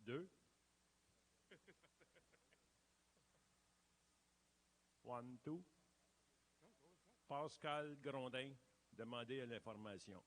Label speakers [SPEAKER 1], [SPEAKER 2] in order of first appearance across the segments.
[SPEAKER 1] 2. 1, 2. Pascal Grondin, demandez à l'information.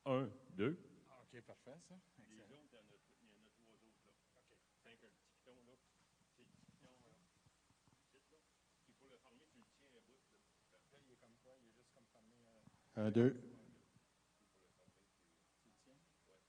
[SPEAKER 1] 1, 2.
[SPEAKER 2] Ah, OK, parfait, ça.
[SPEAKER 1] Les
[SPEAKER 2] Excellent.
[SPEAKER 1] autres, il y en a 3 autres, là.
[SPEAKER 2] OK.
[SPEAKER 1] C'est un petit piton, là. C'est le petit piton, là. Ici, là. Puis pour le former, tu le tiens un bout, là.
[SPEAKER 2] Là, il est comme quoi? Il est juste comme fermé. 1, 2.
[SPEAKER 1] Puis pour le former,
[SPEAKER 2] Tu le tiens?
[SPEAKER 1] ouais.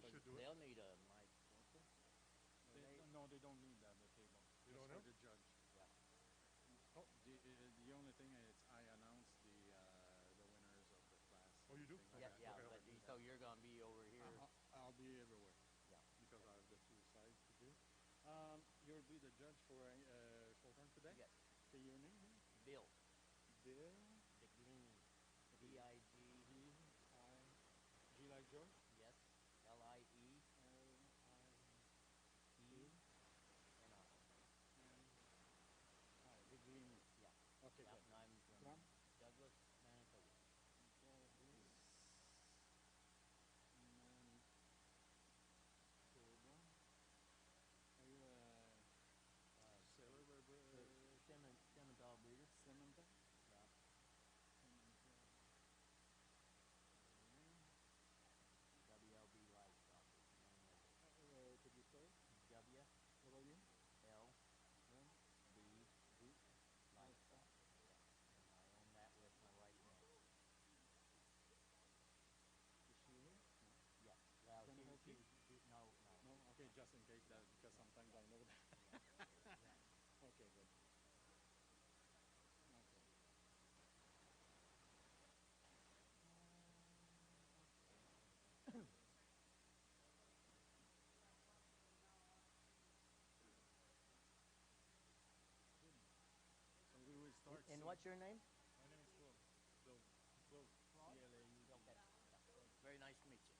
[SPEAKER 2] should do it.
[SPEAKER 3] They'll need a mic, won't they?
[SPEAKER 2] No, they don't need that at the table.
[SPEAKER 1] You
[SPEAKER 2] Just
[SPEAKER 1] don't
[SPEAKER 2] for
[SPEAKER 1] know?
[SPEAKER 2] the judge.
[SPEAKER 3] Yeah.
[SPEAKER 2] Oh, the only thing is I announced the winners of the class.
[SPEAKER 1] Oh, you do?
[SPEAKER 2] Thing
[SPEAKER 3] Yeah,
[SPEAKER 2] like
[SPEAKER 3] yeah.
[SPEAKER 2] that.
[SPEAKER 3] But so you're gonna be over here.
[SPEAKER 2] I'll be everywhere.
[SPEAKER 3] Yeah.
[SPEAKER 2] Because I have the two sides to do. You'll be the judge for Shorthorn today?
[SPEAKER 3] Yes.
[SPEAKER 2] Okay, your name?
[SPEAKER 3] Bill.
[SPEAKER 2] Bill.
[SPEAKER 3] Biglini. B-I-G.
[SPEAKER 2] G like George?
[SPEAKER 3] Yes. L-I-E.
[SPEAKER 2] L-I-E.
[SPEAKER 3] N-I.
[SPEAKER 2] Biglini.
[SPEAKER 3] Yeah.
[SPEAKER 2] Okay,
[SPEAKER 3] Yeah.
[SPEAKER 2] good.
[SPEAKER 3] And I'm from
[SPEAKER 2] From?
[SPEAKER 3] Douglas, Manitoba.
[SPEAKER 2] Manitoba. Are you a sailor?
[SPEAKER 3] Simmental breeder.
[SPEAKER 2] Simmental?
[SPEAKER 3] Yeah. WLB livestock is the name of it.
[SPEAKER 2] Could you spell it?
[SPEAKER 3] W
[SPEAKER 2] What about you?
[SPEAKER 3] L
[SPEAKER 2] Well,
[SPEAKER 3] B livestock. Yeah. And I own that with my wife Nancy.
[SPEAKER 2] is she here? No.
[SPEAKER 3] Yes. Well,
[SPEAKER 2] Can I help you?
[SPEAKER 3] no.
[SPEAKER 2] No? Okay, just in case that, because sometimes I know that.
[SPEAKER 3] Yeah.
[SPEAKER 2] Okay, good. Okay. So we will start
[SPEAKER 3] And
[SPEAKER 2] soon.
[SPEAKER 3] what's your name?
[SPEAKER 2] My name is Will. Bill. C-L-A-U-D.
[SPEAKER 3] Okay. Very nice to meet you.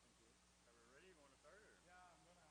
[SPEAKER 2] Thank you.
[SPEAKER 1] Are we ready? You want to start? Or?
[SPEAKER 2] Yeah, I'm gonna.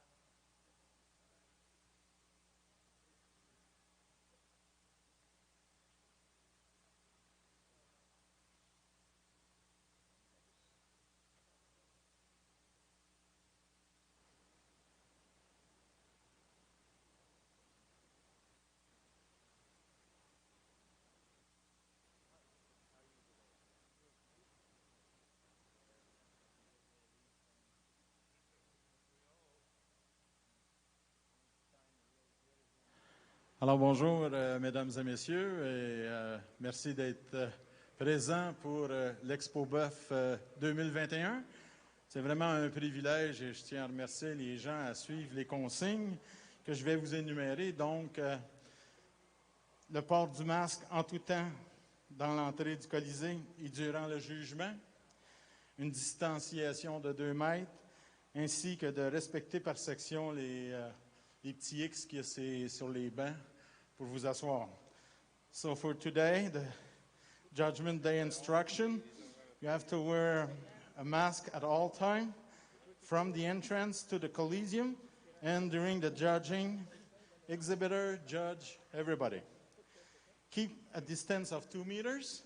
[SPEAKER 2] Alors bonjour mesdames et messieurs et merci d'être présents pour l'Expo Boeuf 2021. C'est vraiment un privilège et je tiens à remercier les gens à suivre les consignes que je vais vous énumérer. Donc, le port du masque en tout temps dans l'entrée du Colisée et durant le jugement, une distanciation de 2 mètres, ainsi que de respecter par section les petits X qui sont sur les bancs pour vous asseoir. So for today, the Judgment Day instruction, you have to wear a mask at all time, from the entrance to the Coliseum, and during the judging, exhibitor, judge, everybody. Keep a distance of 2 meters,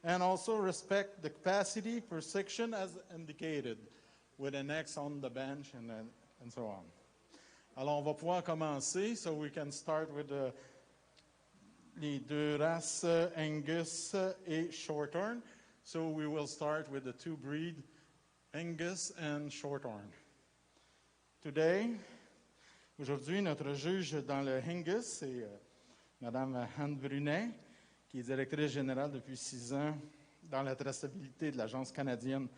[SPEAKER 2] and also respect the capacity per section as indicated, with an X on the bench and so on. Alors, on va pouvoir commencer, so we can start with les deux races Angus et Shorthorn. So we will start with the 2 breed, Angus and Shorthorn. Today, aujourd'hui, notre juge dans le Angus, c'est Madame Anne Brunet, qui est directrice générale depuis 6 ans dans la traçabilité de l'Agence canadienne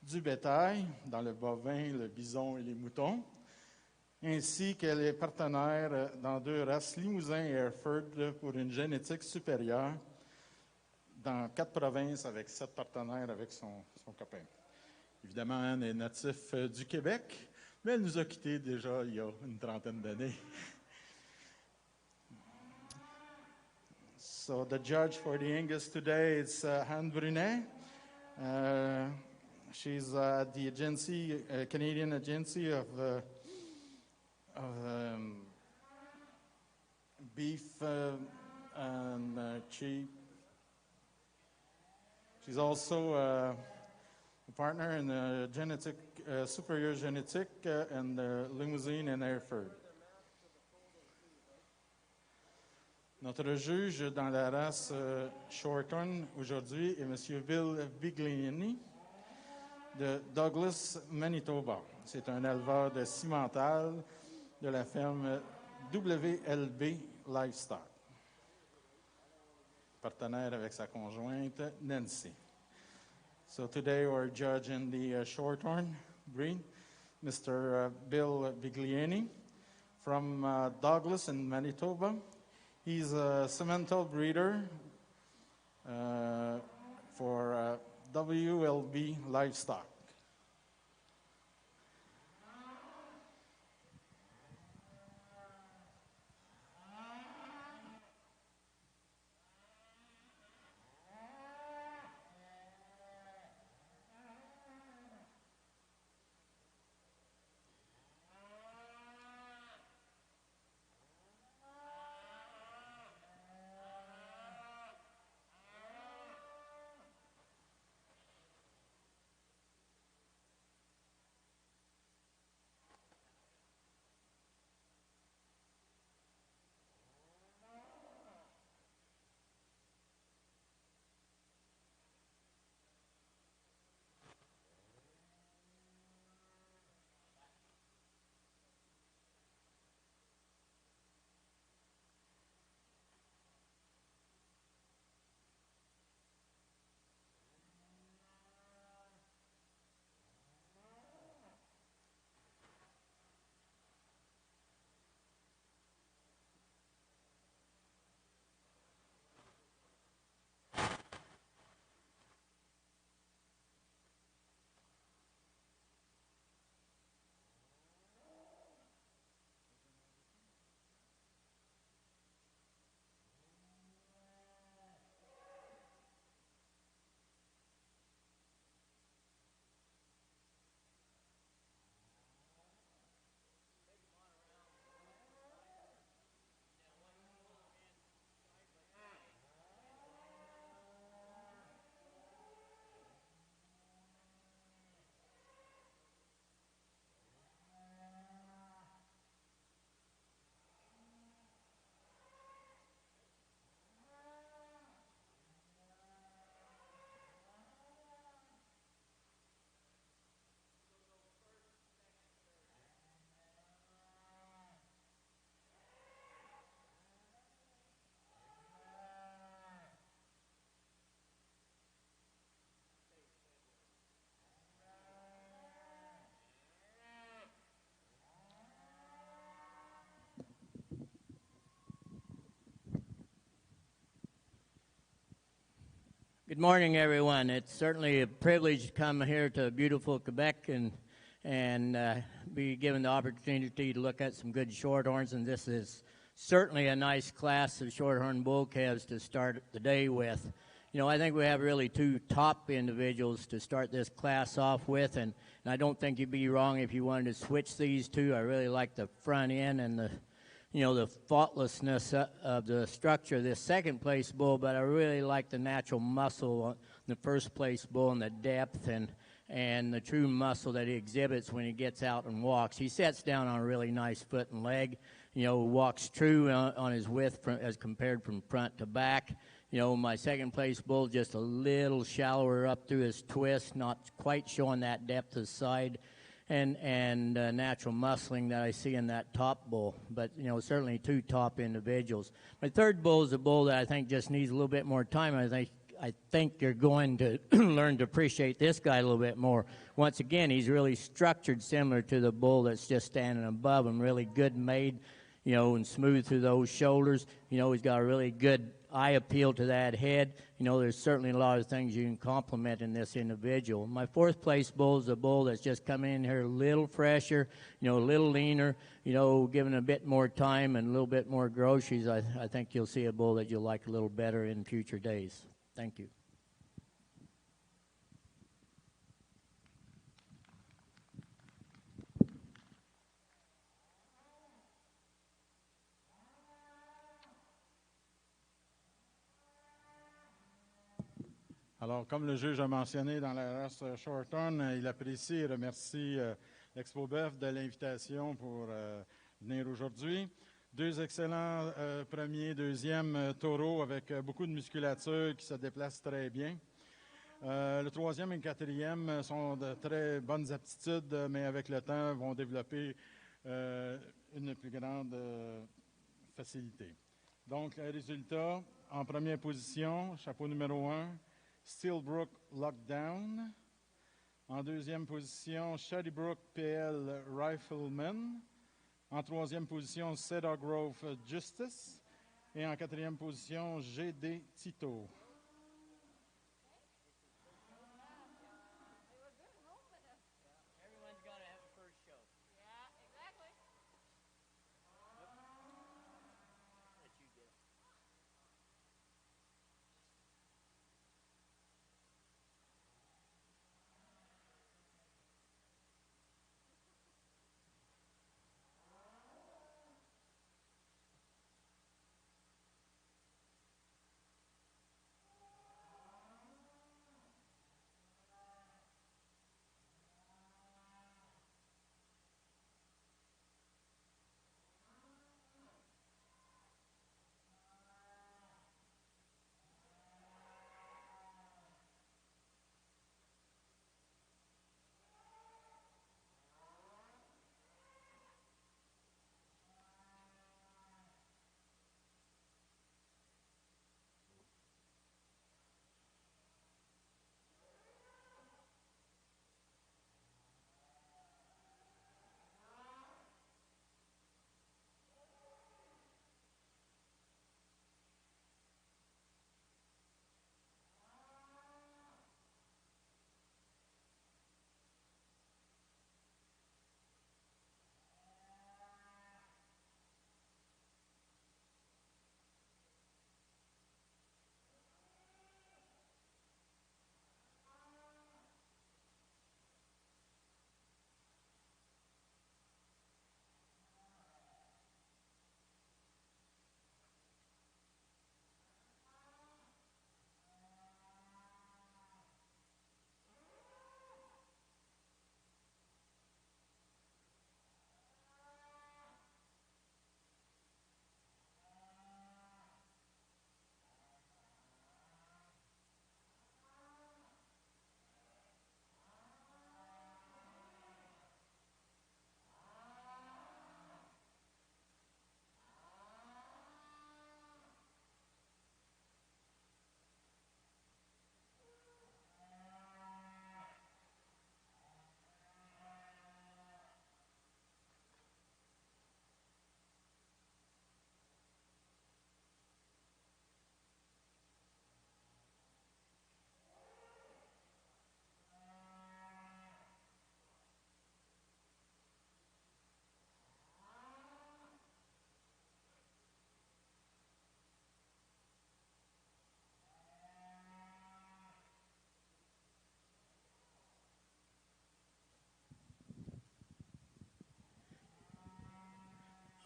[SPEAKER 2] du bétail, dans le bovin, le bison et les moutons, ainsi qu'elle est partenaire dans 2 races Limousin et Hereford pour une génétique supérieure dans 4 provinces avec 7 partenaires avec son copain. Évidemment, Anne est natif du Québec, mais elle nous a quittés déjà il y a une 30aine d'années. So the judge for the Angus today is Anne Brunet. She's at the agency, Canadian Agency of beef and sheep. She's also a partner in the genetic, superior genetic and Limousin and Hereford. Notre juge dans la race Shorthorn aujourd'hui est M. Bill Biglini de Douglas, Manitoba. C'est un éleveur de Simmental de la ferme WLB Livestock, partenaire avec sa conjointe Nancy. So today we're judging the Shorthorn breed. Mr. Bill Bigliani from Douglas in Manitoba. He's a Simmental breeder for WLB livestock.
[SPEAKER 3] Good morning, everyone. It's certainly a privilege to come here to beautiful Quebec and be given the opportunity to look at some good shorthorns. And this is certainly a nice class of shorthorn bull calves to start the day with. You know, I think we have really two top individuals to start this class off with, and I don't think you'd be wrong if you wanted to switch these two. I really like the front end and the faultlessness of the structure of this second place bull, but I really like the natural muscle on the first place bull and the depth and the true muscle that he exhibits when he gets out and walks. He sets down on a really nice foot and leg, walks true on his width as compared from front to back. My second place bull just a little shallower up through his twist, not quite showing that depth of side and natural muscling that I see in that top bull, but certainly two top individuals. My third bull is a bull that I think just needs a little bit more time. I think you're going to learn to appreciate this guy a little bit more. Once again, he's really structured similar to the bull that's just standing above him, really good made, and smooth through those shoulders. He's got a really good eye appeal to that head. There's certainly a lot of things you can compliment in this individual. My fourth place bull is a bull that's just come in here a little fresher, a little leaner, given a bit more time and a little bit more groceries. I think you'll see a bull that you'll like a little better in future days. Thank you.
[SPEAKER 2] Alors, comme le juge a mentionné dans la race Shorthorn, il apprécie et remercie l'Expo Boeuf de l'invitation pour venir aujourd'hui. Deux excellents premiers, deuxième taureaux avec beaucoup de musculature qui se déplacent très bien. Le troisième et le quatrième sont de très bonnes aptitudes, mais avec le temps vont développer une plus grande facilité. Donc, le résultat, en première position, chapeau numéro 1, Steelbrook Lockdown. En deuxième position, Shadybrook PL Rifleman. En troisième position, Cedar Grove Justice. Et en quatrième position, GD Tito.
[SPEAKER 3] Everyone's got to have a first show.
[SPEAKER 4] Yeah, exactly.
[SPEAKER 3] Let you get it.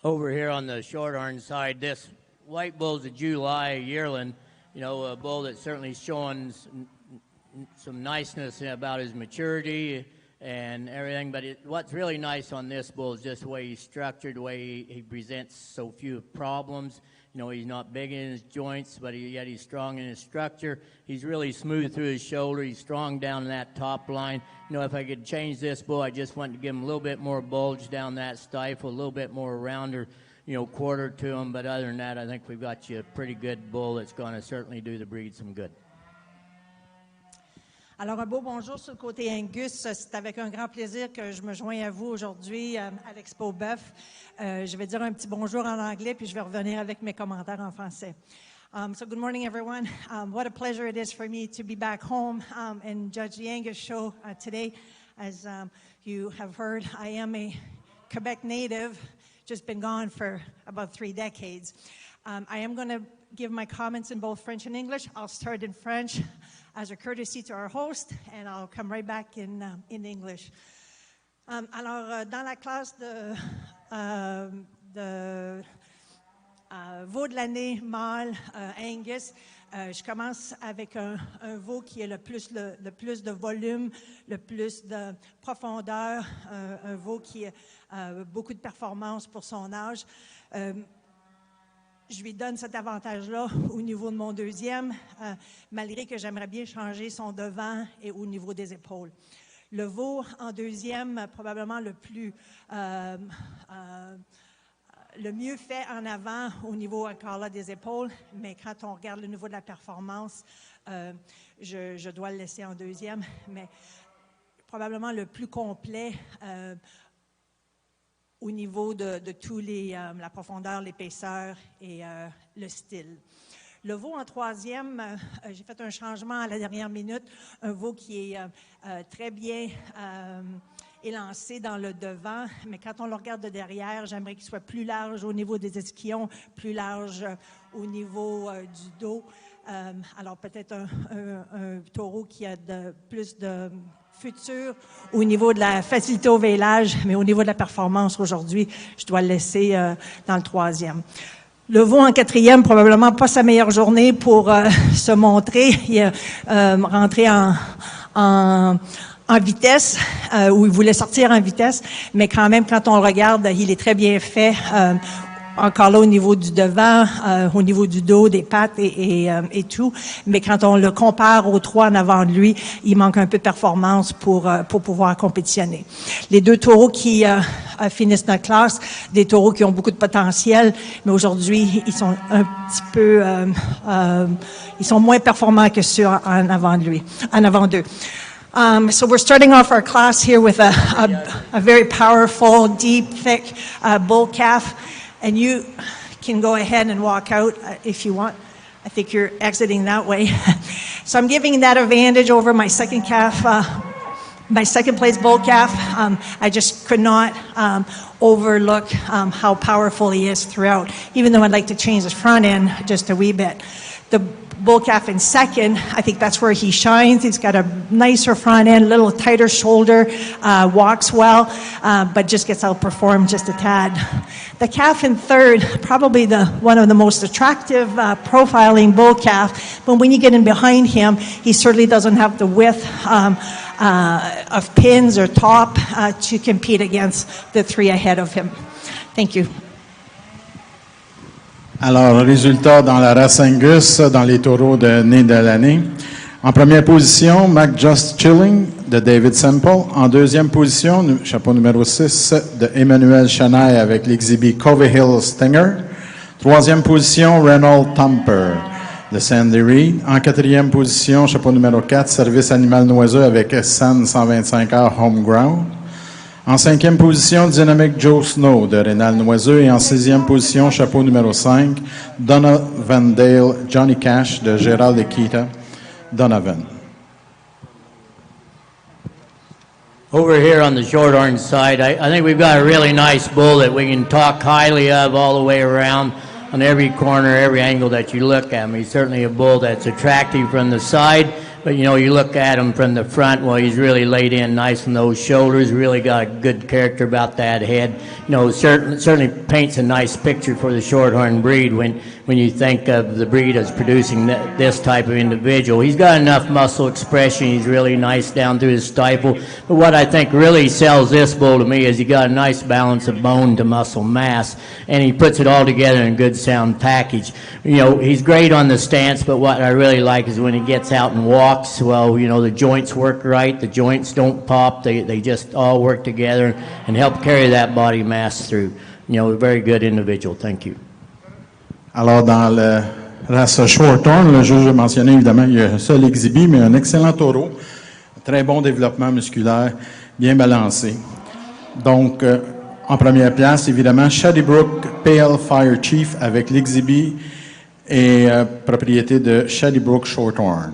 [SPEAKER 3] Over here on the Shorthorn side, this white bull's a July yearling, you know, a bull that's certainly showing some niceness about his maturity and everything. But what's really nice on this bull is just the way he's structured, the way he presents so few problems. You know, he's not big in his joints, but yet he's strong in his structure. He's really smooth through his shoulder. He's strong down in that top line. You know, if I could change this bull, I just want to give him a little bit more bulge down that stifle, a little bit more rounder, you know, quarter to him. But other than that, I think we've got you a pretty good bull that's going to certainly do the breed some good.
[SPEAKER 4] Alors, un beau bonjour sur le côté Angus. C'est avec un grand plaisir que je me joins à vous aujourd'hui à l'Expo Boeuf. Je vais dire un petit bonjour en anglais, puis je vais revenir avec mes commentaires en français. So good morning, everyone. What a pleasure it is for me to be back home and judge the Angus show today. As you have heard, I am a Quebec native, just been gone for about 3 decades. I am going to give my comments in both French and English. I'll start in French as a courtesy to our host, and I'll come right back in English. Alors, dans la classe de veau de l'année mâle Angus, je commence avec un veau qui a le plus de volume, le plus de profondeur, un veau qui a beaucoup de performance pour son âge. Je lui donne cet avantage-là au niveau de mon deuxième, malgré que j'aimerais bien changer son devant et au niveau des épaules. Le veau en deuxième, probablement le mieux fait en avant au niveau encore là des épaules, mais quand on regarde le niveau de la performance, je dois le laisser en deuxième. Mais probablement le plus complet au niveau de tous la profondeur, l'épaisseur et le style. Le veau en troisième, j'ai fait un changement à la dernière minute, un veau qui est très bien élancé dans le devant, mais quand on le regarde de derrière, j'aimerais qu'il soit plus large au niveau des ischions, plus large au niveau du dos. Alors peut-être un taureau qui a plus de futur au niveau de la facilité au vélage, mais au niveau de la performance aujourd'hui, je dois le laisser dans le troisième. Le veau en quatrième, probablement pas sa meilleure journée pour se montrer. Il est rentré en vitesse, où il voulait sortir en vitesse, mais quand même, quand on le regarde, il est très bien fait. Encore là, au niveau du devant, au niveau du dos, des pattes et tout. Mais quand on le compare aux trois en avant de lui, il manque un peu de performance pour pouvoir compétitionner. Les deux taureaux qui finissent notre classe, des taureaux qui ont beaucoup de potentiel, mais aujourd'hui, ils sont un petit peu, ils sont moins performants que ceux en avant d'eux. So we're starting off our class here with a very powerful, deep, thick bull calf. And you can go ahead and walk out if you want. I think you're exiting that way. So I'm giving that advantage over my second calf, my second place bull calf. I just could not overlook how powerful he is throughout, even though I'd like to change his front end just a wee bit. The bull calf in second, I think that's where he shines. He's got a nicer front end, a little tighter shoulder, walks well, but just gets outperformed just a tad. The calf in third, probably one of the most attractive profiling bull calf, but when you get in behind him, he certainly doesn't have the width of pins or top to compete against the three ahead of him. Thank you.
[SPEAKER 2] Alors, résultat dans la race Angus, dans les taureaux de nez de l'année. En première position, Mac Just Chilling de David Simmental. En deuxième position, chapeau numéro 6 de Emmanuel Chanaille avec l'exhibit Covey Hill Stinger. Troisième position, Reynold Tamper de Sandy Reed. En quatrième position, chapeau numéro 4, Service Animal Noiseux avec San 125R Homeground. En cinquième position, Dynamic Joe Snow de Rénal Noiseux. Et en sixième position, chapeau numéro 5, Donovan Dale Johnny Cash de Gérald Ekita Donovan.
[SPEAKER 3] Over here on the Shorthorn side, I think we've got a really nice bull that we can talk highly of all the way around on every corner, every angle that you look at him. He's certainly a bull that's attractive from the side. But, you know, you look at him from the front, well, he's really laid in nice on those shoulders, really got a good character about that head. You know, certainly paints a nice picture for the Shorthorn breed when you think of the breed as producing this type of individual. He's got enough muscle expression. He's really nice down through his stifle. But what I think really sells this bull to me is he got a nice balance of bone to muscle mass, and he puts it all together in a good sound package. You know, he's great on the stance, but what I really like is when he gets out and walks. Well, you know, the joints work right, the joints don't pop, they just all work together and help carry that body mass through. You know, a very good individual. Thank you.
[SPEAKER 2] Alors, dans la race Shorthorn, le juge a mentionné évidemment, il y a un seul exhibit, mais un excellent taureau, très bon développement musculaire, bien balancé. Donc, en première place, évidemment, Shadybrook Pale Fire Chief avec l'exhibit et propriété de Shadybrook Shorthorn.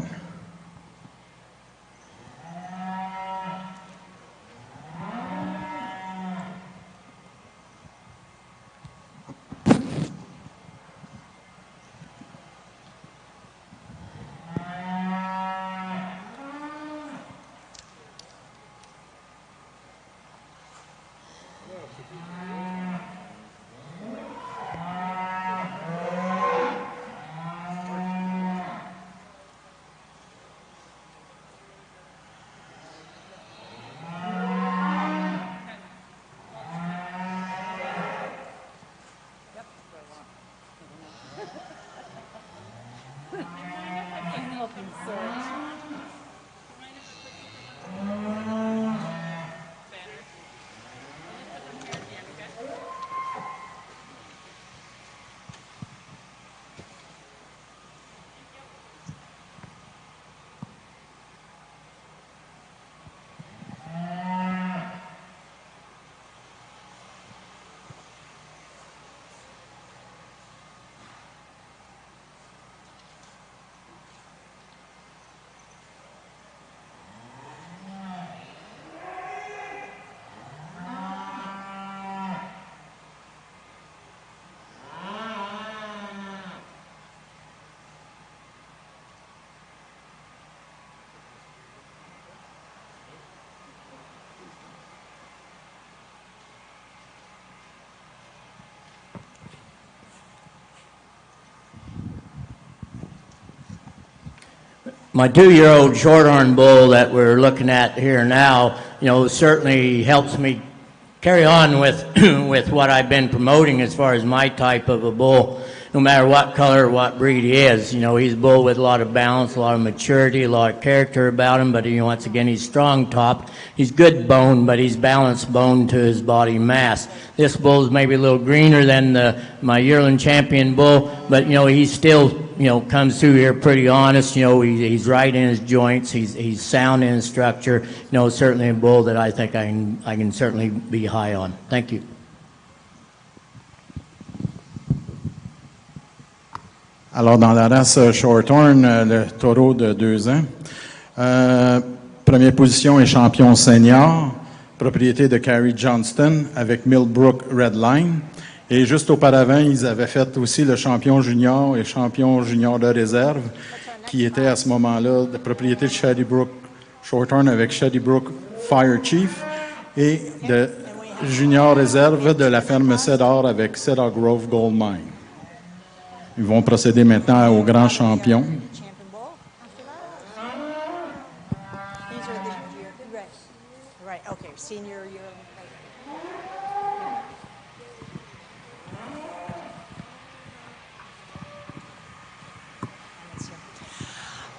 [SPEAKER 3] my 2-year-old Shorthorn bull that we're looking at here now, certainly helps me carry on with with what I've been promoting as far as my type of a bull, no matter what color or what breed he is. He's a bull with a lot of balance, a lot of maturity, a lot of character about him, but once again, he's strong top. He's good bone, but he's balanced bone to his body mass. This bull is maybe a little greener than my yearling champion bull, but he's still comes through here pretty honest. He's right in his joints. He's sound in his structure. Certainly a bull that I think I can certainly be high on. Thank you.
[SPEAKER 2] Alors, dans la race Shorthorn, le taureau de 2 ans, première position est champion senior, propriété de Carrie Johnston avec Millbrook Redline. Et juste auparavant, ils avaient fait aussi le champion junior et champion junior de réserve, qui était à ce moment-là de propriété de Shady Brook Shorthorn avec Shady Brook Fire Chief, et de junior réserve de la ferme Cedar avec Cedar Grove Gold Mine. Ils vont procéder maintenant au grand champion.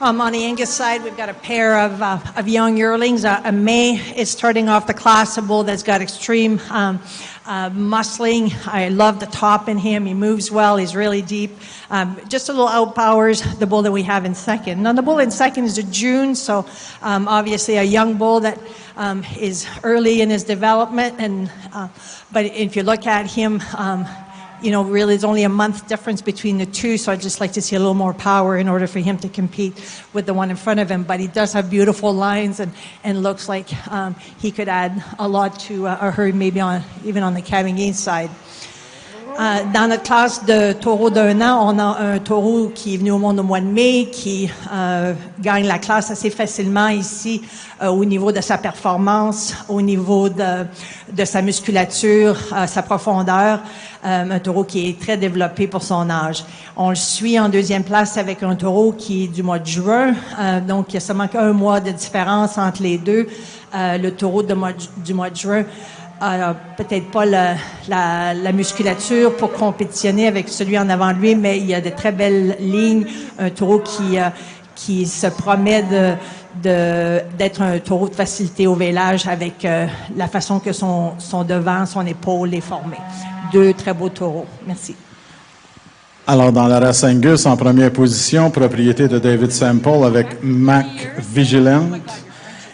[SPEAKER 4] On the Angus side, we've got a pair of young yearlings. A May is starting off the class, a bull that's got extreme muscling. I love the top in him. He moves well. He's really deep. Just a little outpowers the bull that we have in second. Now, the bull in second is a June, so obviously a young bull that is early in his development. But if you look at him, really there's only a month difference between the two, so I'd just like to see a little more power in order for him to compete with the one in front of him. But he does have beautiful lines and looks like he could add a lot to a herd, maybe even on the Cavigny side. Dans notre classe de taureaux d'1 an, on a un taureau qui est venu au monde au mois de mai, qui gagne la classe assez facilement ici au niveau de sa performance, au niveau de sa musculature, sa profondeur. Un taureau qui est très développé pour son âge. On le suit en deuxième place avec un taureau qui est du mois de juin, donc il y a seulement qu'un mois de différence entre les deux. Le taureau du mois de juin peut-être pas la musculature pour compétitionner avec celui en avant de lui, mais il y a de très belles lignes. Un taureau qui se promet d'être un taureau de facilité au vélage avec la façon que son devant, son épaule est formé. 2 très beaux taureaux. Merci.
[SPEAKER 2] Alors, dans la race Angus, en première position, propriété de David Simmental avec Mac Vigilant.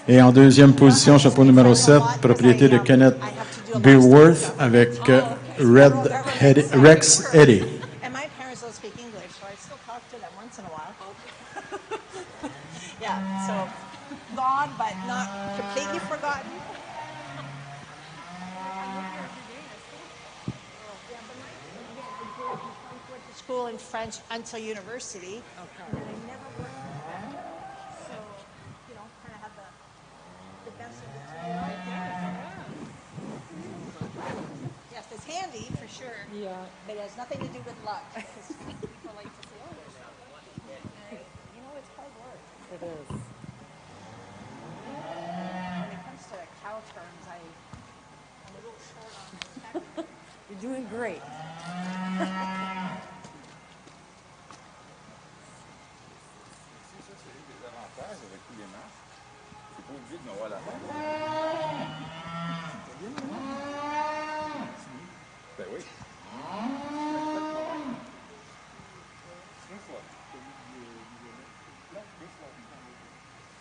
[SPEAKER 2] Et en deuxième position, chapeau numéro 7, propriété de Kenneth Beerworth avec Rex Eddy.
[SPEAKER 4] And my parents don't speak English, so I still talk to them once in a while. Yeah, so gone, but not completely forgotten. Went to school in French until university. Okay. And I never worked. So, kind of have the best of the two. Yes, it's handy for sure. Yeah. But it has nothing to do with luck. People like to say, it's hard work.
[SPEAKER 5] It is.
[SPEAKER 4] When it comes to cow terms, I'm a little short on the
[SPEAKER 5] You're doing great.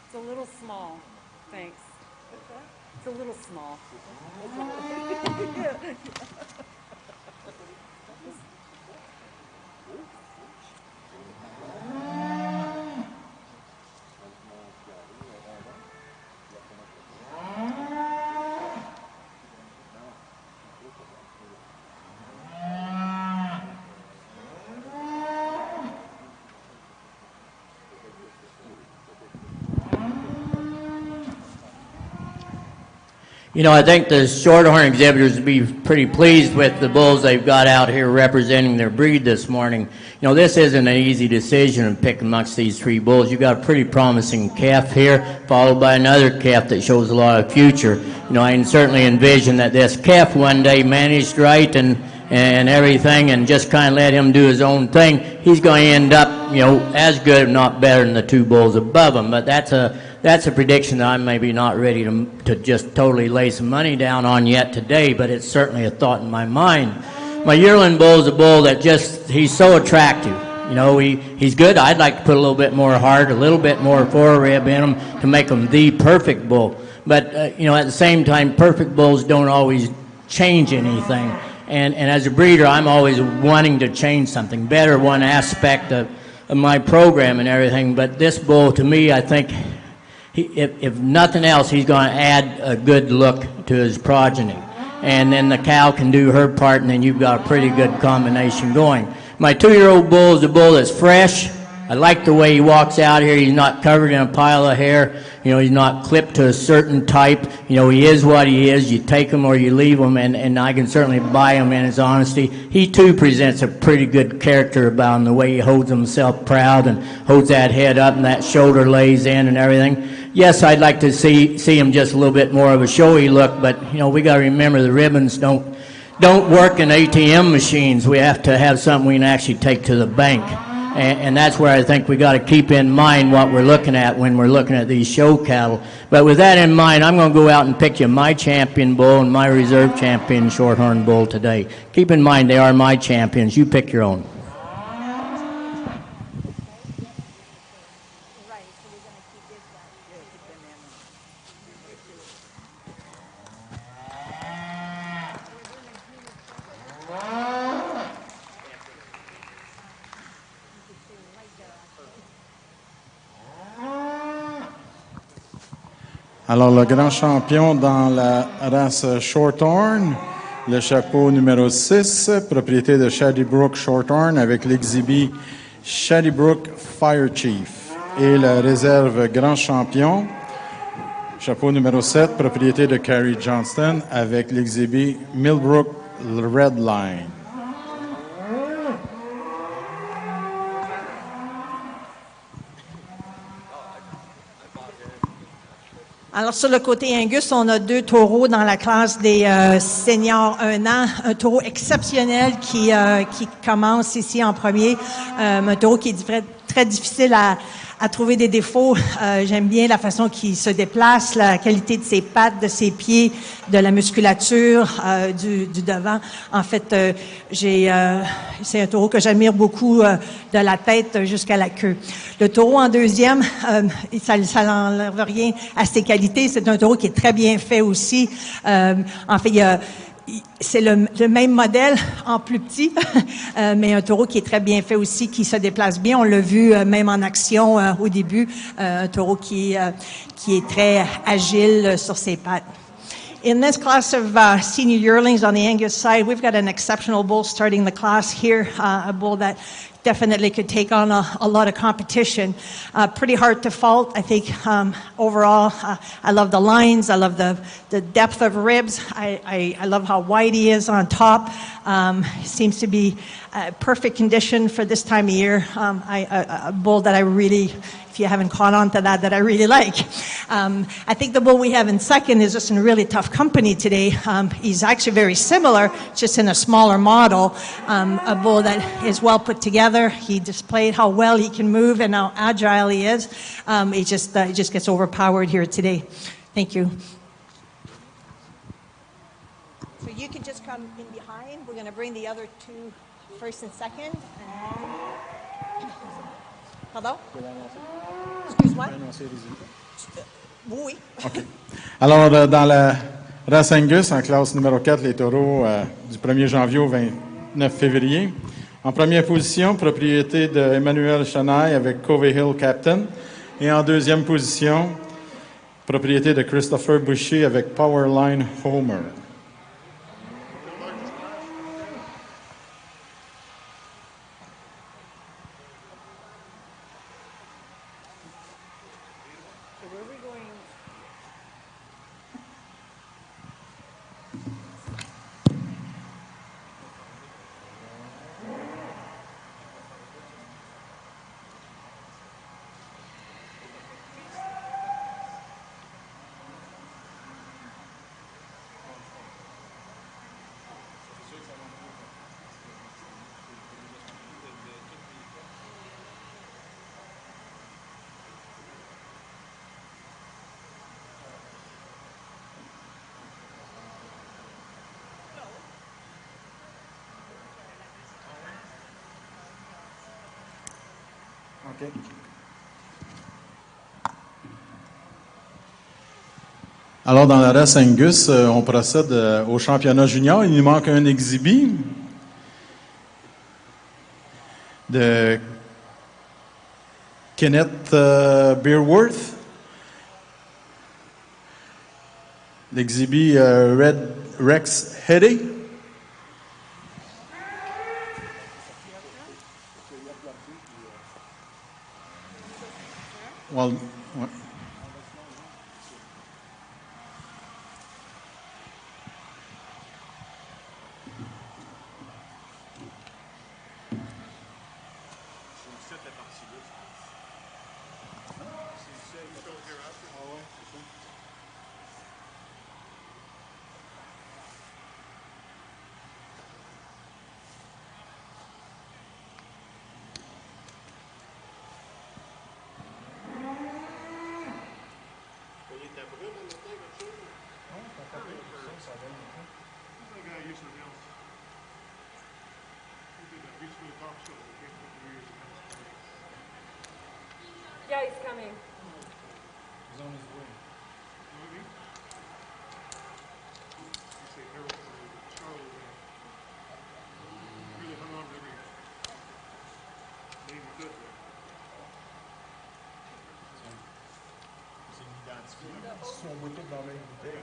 [SPEAKER 5] It's a little small. Thanks. It's a little small.
[SPEAKER 3] You know, I think the Shorthorn exhibitors would be pretty pleased with the bulls they've got out here representing their breed this morning. You know, this isn't an easy decision to pick amongst these three bulls. You've got a pretty promising calf here, followed by another calf that shows a lot of future. You know, I can certainly envision that this calf one day managed right and everything and just kind of let him do his own thing. He's going to end up, you know, as good, if not better than the two bulls above him. But that's a prediction that I'm maybe not ready to just totally lay some money down on yet today, but it's certainly a thought in my mind. My yearling bull is a bull that he's so attractive. You know, he's good. I'd like to put a little bit more heart, a little bit more forerib in him to make him the perfect bull. But, you know, at the same time, perfect bulls don't always change anything. And as a breeder, I'm always wanting to change something, better one aspect of my program and everything. But this bull, to me, I think, if nothing else, he's going to add a good look to his progeny. And then the cow can do her part, and then you've got a pretty good combination going. My 2-year-old bull is a bull that's fresh. I like the way he walks out here. He's not covered in a pile of hair. You know, he's not clipped to a certain type. You know, he is what he is. You take him or you leave him, and I can certainly buy him in his honesty. He, too, presents a pretty good character about him, the way he holds himself proud and holds that head up and that shoulder lays in and everything. Yes, I'd like to see him just a little bit more of a showy look, but, you know, we got to remember the ribbons don't work in ATM machines. We have to have something we can actually take to the bank. And that's where I think we got to keep in mind what we're looking at when we're looking at these show cattle. But with that in mind, I'm going to go out and pick you my champion bull and my reserve champion Shorthorn bull today. Keep in mind they are my champions. You pick your own.
[SPEAKER 2] Alors, le grand champion dans la race Shorthorn, le chapeau numéro 6, propriété de Shadybrook Shorthorn avec l'exhibit Shadybrook Fire Chief. Et la réserve grand champion, chapeau numéro 7, propriété de Carrie Johnston avec l'exhibit Millbrook Redline.
[SPEAKER 4] Alors, sur le côté Angus, on a 2 taureaux dans la classe des seniors 1 an. Un taureau exceptionnel qui commence ici en premier. Un taureau qui est très difficile à trouver des défauts. J'aime bien la façon qu'il se déplace, la qualité de ses pattes, de ses pieds, de la musculature du devant. En fait, c'est un taureau que j'admire beaucoup de la tête jusqu'à la queue. Le taureau en deuxième, ça n'enlève rien à ses qualités. C'est un taureau qui est très bien fait aussi. En fait, c'est le même modèle en plus petit, mais un taureau qui est très bien fait aussi, qui se déplace bien. On l'a vu même en action au début, un taureau qui est très agile sur ses pattes. In this class of senior yearlings on the Angus side, we've got an exceptional bull starting the class here, a bull that definitely could take on a lot of competition. Pretty hard to fault, I think. Overall, I love the lines. I love the depth of ribs. I love how wide he is on top. Seems to be perfect condition for this time of year. A bull that I really, if you haven't caught on to that I really like. I think the bull we have in second is just in really tough company today. He's actually very similar, just in a smaller model. A bull that is well put together. He displayed how well he can move and how agile he is. He just gets overpowered here today. Thank you. So you can just come in behind. We're going to bring the other 2 first and second. Pardon? Excuse-moi? Oui.
[SPEAKER 2] OK. Alors, dans la race Angus, en classe numéro 4, les taureaux du 1er janvier au 29 février. En première position, propriété de Emmanuel Chanaille avec Covey Hill Captain. Et en deuxième position, propriété de Christopher Boucher avec Powerline Homer. OK. Alors, dans la race Angus, on procède au championnat junior. Il nous manque un exhibit de Kenneth Beerworth. L'exhibit Red Rex Heady. Well, ouais.
[SPEAKER 5] Yeah, he's coming.
[SPEAKER 2] He's on his way. Son moto dans la bouteille.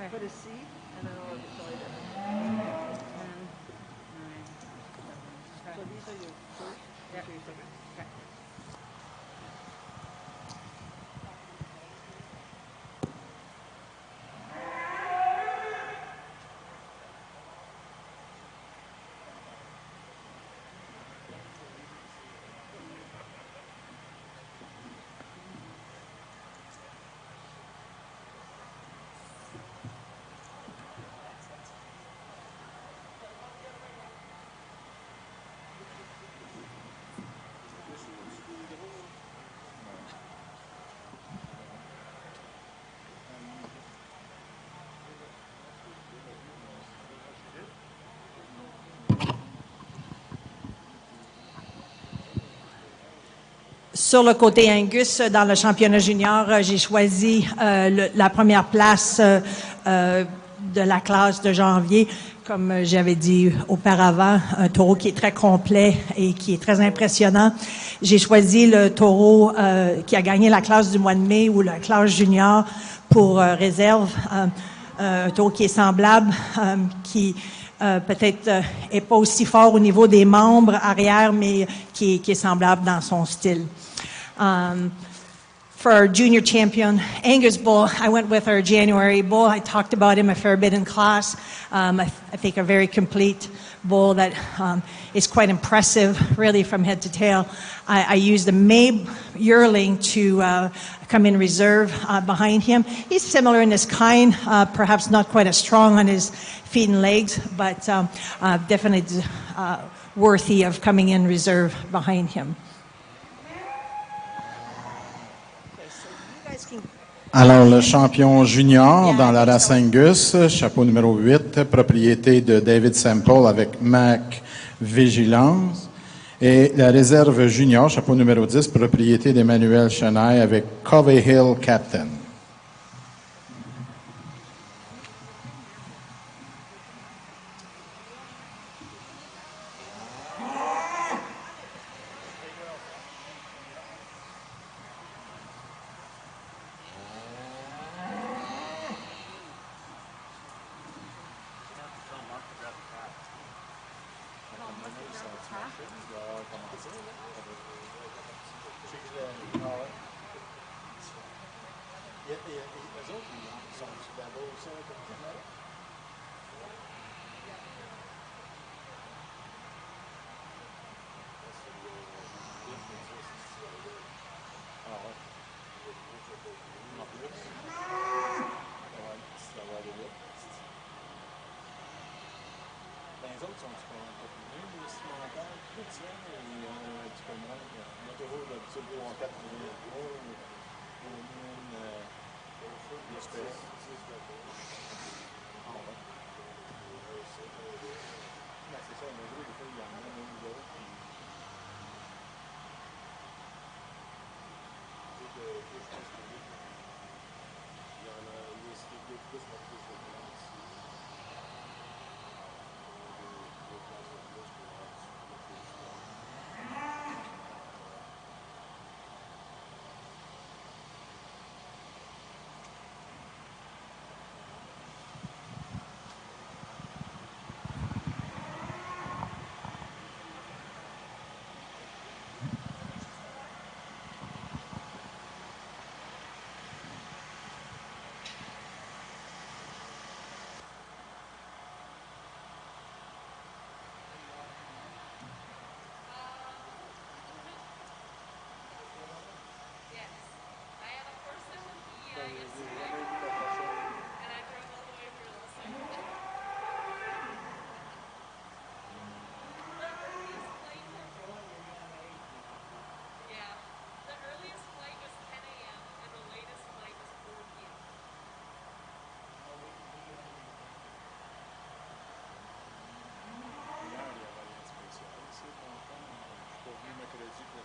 [SPEAKER 6] Put a C and then I'll decide it. 10, 9, 7. So these are your first? These are your second? Okay.
[SPEAKER 4] Sur le côté Angus, dans le championnat junior, j'ai choisi la première place de la classe de janvier. Comme j'avais dit auparavant, un taureau qui est très complet et qui est très impressionnant. J'ai choisi le taureau qui a gagné la classe du mois de mai ou la classe junior pour réserve. Un taureau qui est semblable, qui peut-être est pas aussi fort au niveau des membres arrière, mais qui est semblable dans son style. For our junior champion, Angus bull, I went with our January bull. I talked about him a fair bit in class. I think a very complete bull that is quite impressive, really, from head to tail. I used a May yearling to come in reserve behind him. He's similar in his kind, perhaps not quite as strong on his feet and legs, but definitely worthy of coming in reserve behind him.
[SPEAKER 2] Alors, le champion junior dans la race Angus, chapeau numéro 8, propriété de David Simmental avec Mac Vigilance. Et la réserve junior, chapeau numéro 10, propriété d'Emmanuel Chenaille avec Covey Hill Captain. tient, il y en a un petit peu moins. Le taureau d'habitude 3-4 millions. Au moins, j'espère. Ah ouais. Ben, c'est ça, le gros, des fois, il y en a un ou l'autre.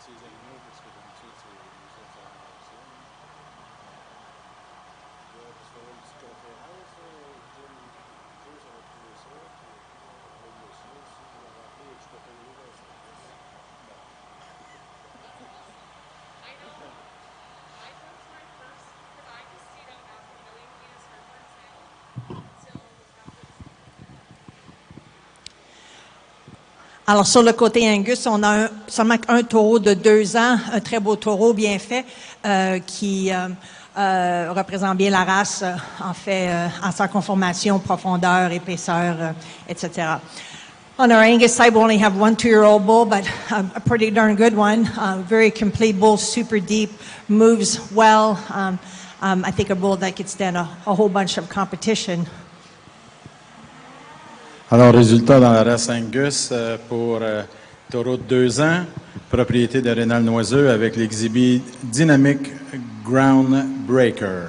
[SPEAKER 2] Ces animaux, parce que d'habitude, c'est les autres, ça va comme ça. Parce qu'on a une petite conférence, Joe, ça va trouver ça, puis on va dire ça, si on va rappeler Expo dans le service.
[SPEAKER 5] I know. I booked my first, because I just stayed out after knowing he was her for sale until after the
[SPEAKER 4] Alors, sur le côté Angus, on a seulement un taureau de 2 ans, un très beau taureau bien fait, qui représente bien la race, en fait, en sa conformation, profondeur, épaisseur, etc. On our Angus side, we only have 1 2-year-old bull, but a pretty darn good one. Very complete bull, super deep, moves well. I think a bull that could stand a whole bunch of competition.
[SPEAKER 2] Alors, résultat dans la race Angus pour taureau de 2 ans, propriété de Rénal Noiseux avec l'exhibit Dynamic Ground Breaker.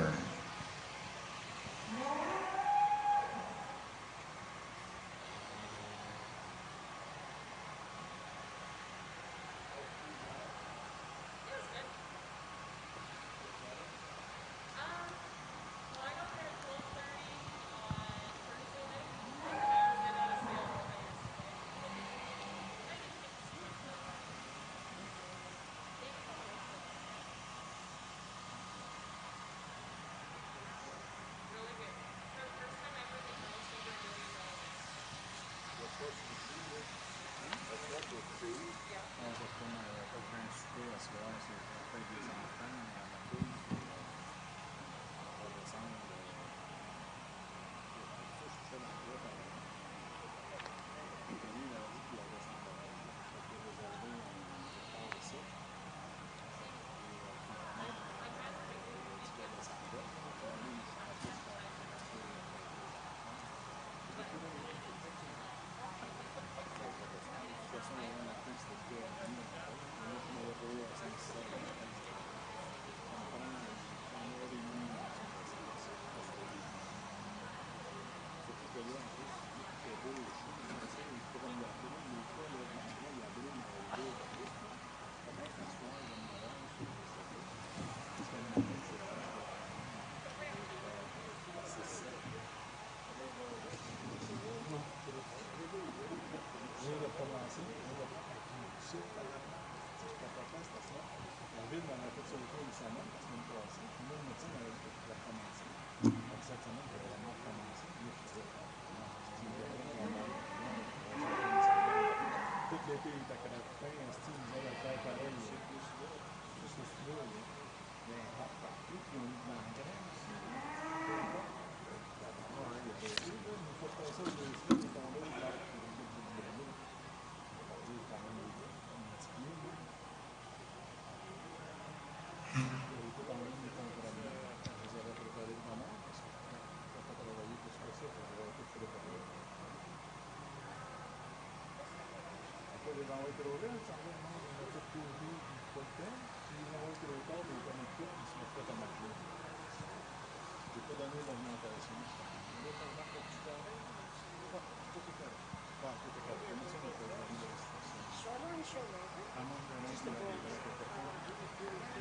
[SPEAKER 2] les envoies trop là, ça va, non, on a fait côté, puis pas de temps. Si les envoies trop tard, on connaît tout, ils sont prêts à marcher. Je n'ai pas donné l'augmentation. Là, ça marque le petit carré. Ouais, tout est correct. Ouais, tout est correct. Comme ça, on peut donner de restriction.
[SPEAKER 6] Shorthorn, shorthorn.
[SPEAKER 2] À moins que l'un soit des vrais.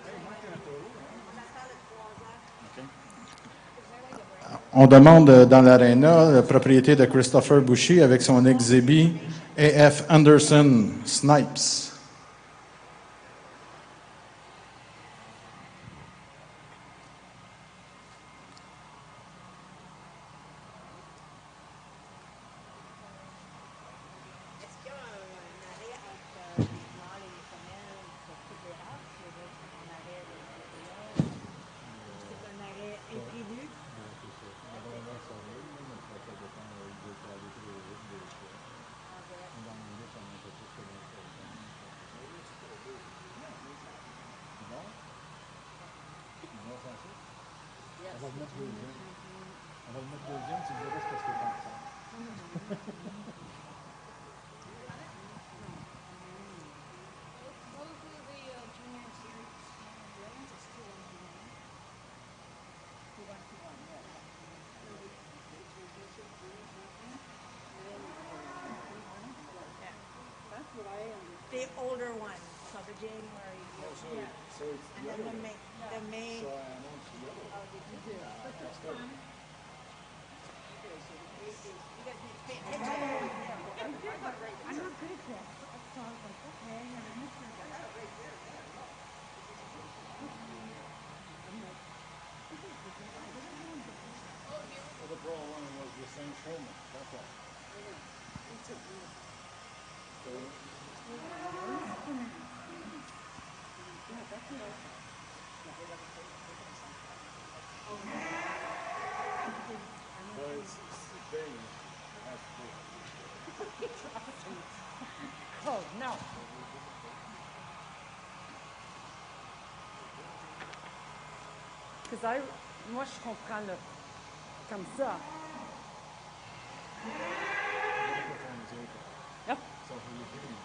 [SPEAKER 2] Hey, il manque un taureau, hein?
[SPEAKER 6] On attend le 3 ans.
[SPEAKER 2] OK. On demande dans l'aréna la propriété de Christopher Boucher avec son exhibit A.F. Anderson Snipes.
[SPEAKER 6] Est-ce qu'il y a un arrêt entre les mâles et les femelles pour toutes les races? Ou un arrêt de c'est un arrêt imprévu?
[SPEAKER 2] On va le mettre deuxième. On va le mettre deuxième, si vous voulez, parce que c'est comme ça.
[SPEAKER 4] The older one, so the January. Yeah.
[SPEAKER 2] So it's
[SPEAKER 4] And then the May. The May.
[SPEAKER 2] So I announced the other.
[SPEAKER 4] Oh, did you do? But that's fine. Okay, so the date is, you guys need to pay attention. I'm not good at that. So I was like, okay, I never missed that.
[SPEAKER 2] So the pro one was the same showman, that's all. So it's big, it has to be.
[SPEAKER 4] Oh, no.
[SPEAKER 6] Because moi, je comprends le, comme ça. Yep.
[SPEAKER 2] So for your dream.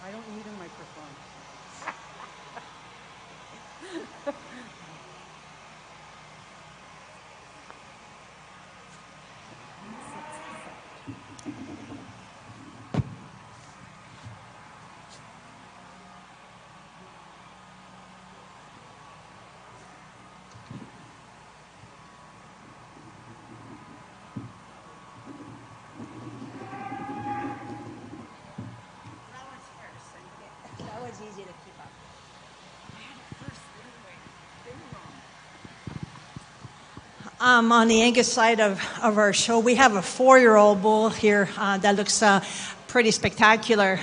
[SPEAKER 6] I don't need a microphone.
[SPEAKER 4] That was easy to keep up. On the Angus side of our show, we have a 4-year-old bull here that looks pretty spectacular.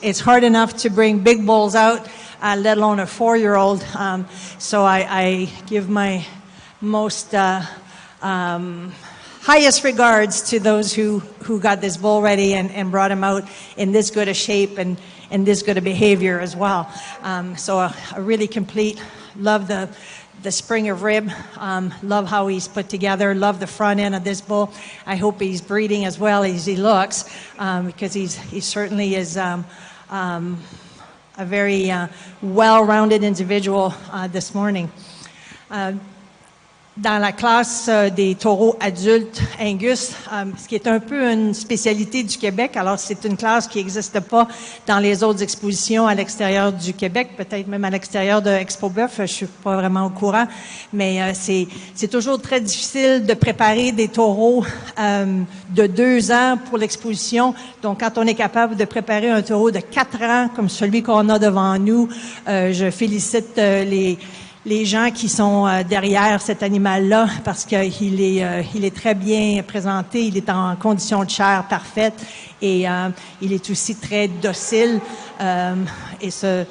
[SPEAKER 4] It's hard enough to bring big bulls out, let alone a 4-year-old. So I give my most highest regards to those who got this bull ready and brought him out in this good a shape and this good a behavior as well. So a really complete, love the spring of rib, love how he's put together, love the front end of this bull. I hope he's breeding as well as he looks, because he certainly is a very well-rounded individual this morning. Dans la classe des taureaux adultes Angus, ce qui est un peu une spécialité du Québec. Alors, c'est une classe qui n'existe pas dans les autres expositions à l'extérieur du Québec, peut-être même à l'extérieur de Expo Boeuf, je suis pas vraiment au courant. Mais c'est toujours très difficile de préparer des taureaux de 2 ans pour l'exposition. Donc, quand on est capable de préparer un taureau de 4 ans, comme celui qu'on a devant nous, je félicite les gens qui sont derrière cet animal-là, parce qu'il est très bien présenté, il est en condition de chair parfaite et il est aussi très docile. Et ce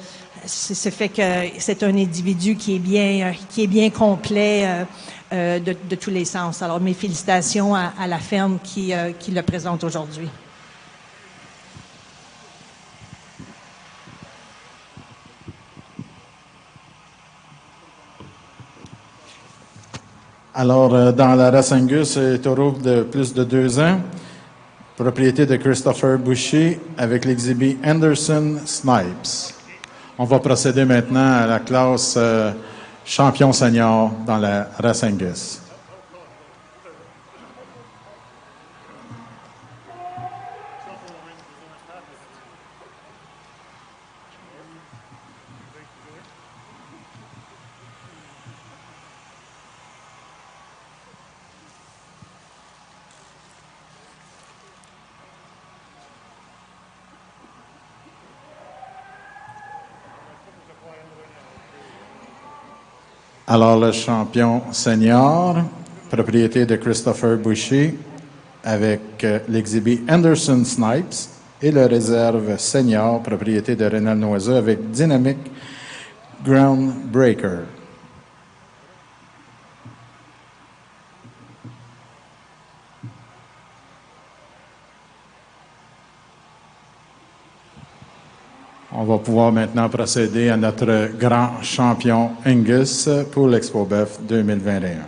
[SPEAKER 4] fait que c'est un individu qui est bien complet de tous les sens. Alors mes félicitations à la ferme qui le présente aujourd'hui.
[SPEAKER 2] Alors, dans la race Angus, taureau de plus de 2 ans, propriété de Christopher Boucher, avec l'exhibit Anderson Snipes. On va procéder maintenant à la classe champion senior dans la race Angus. Alors, le champion senior, propriété de Christopher Boucher, avec l'exhibit Anderson Snipes, et le réserve senior, propriété de Rénal Noiseux, avec Dynamic Groundbreaker. On va pouvoir maintenant procéder à notre grand champion Angus pour l'Expo Boeuf 2021.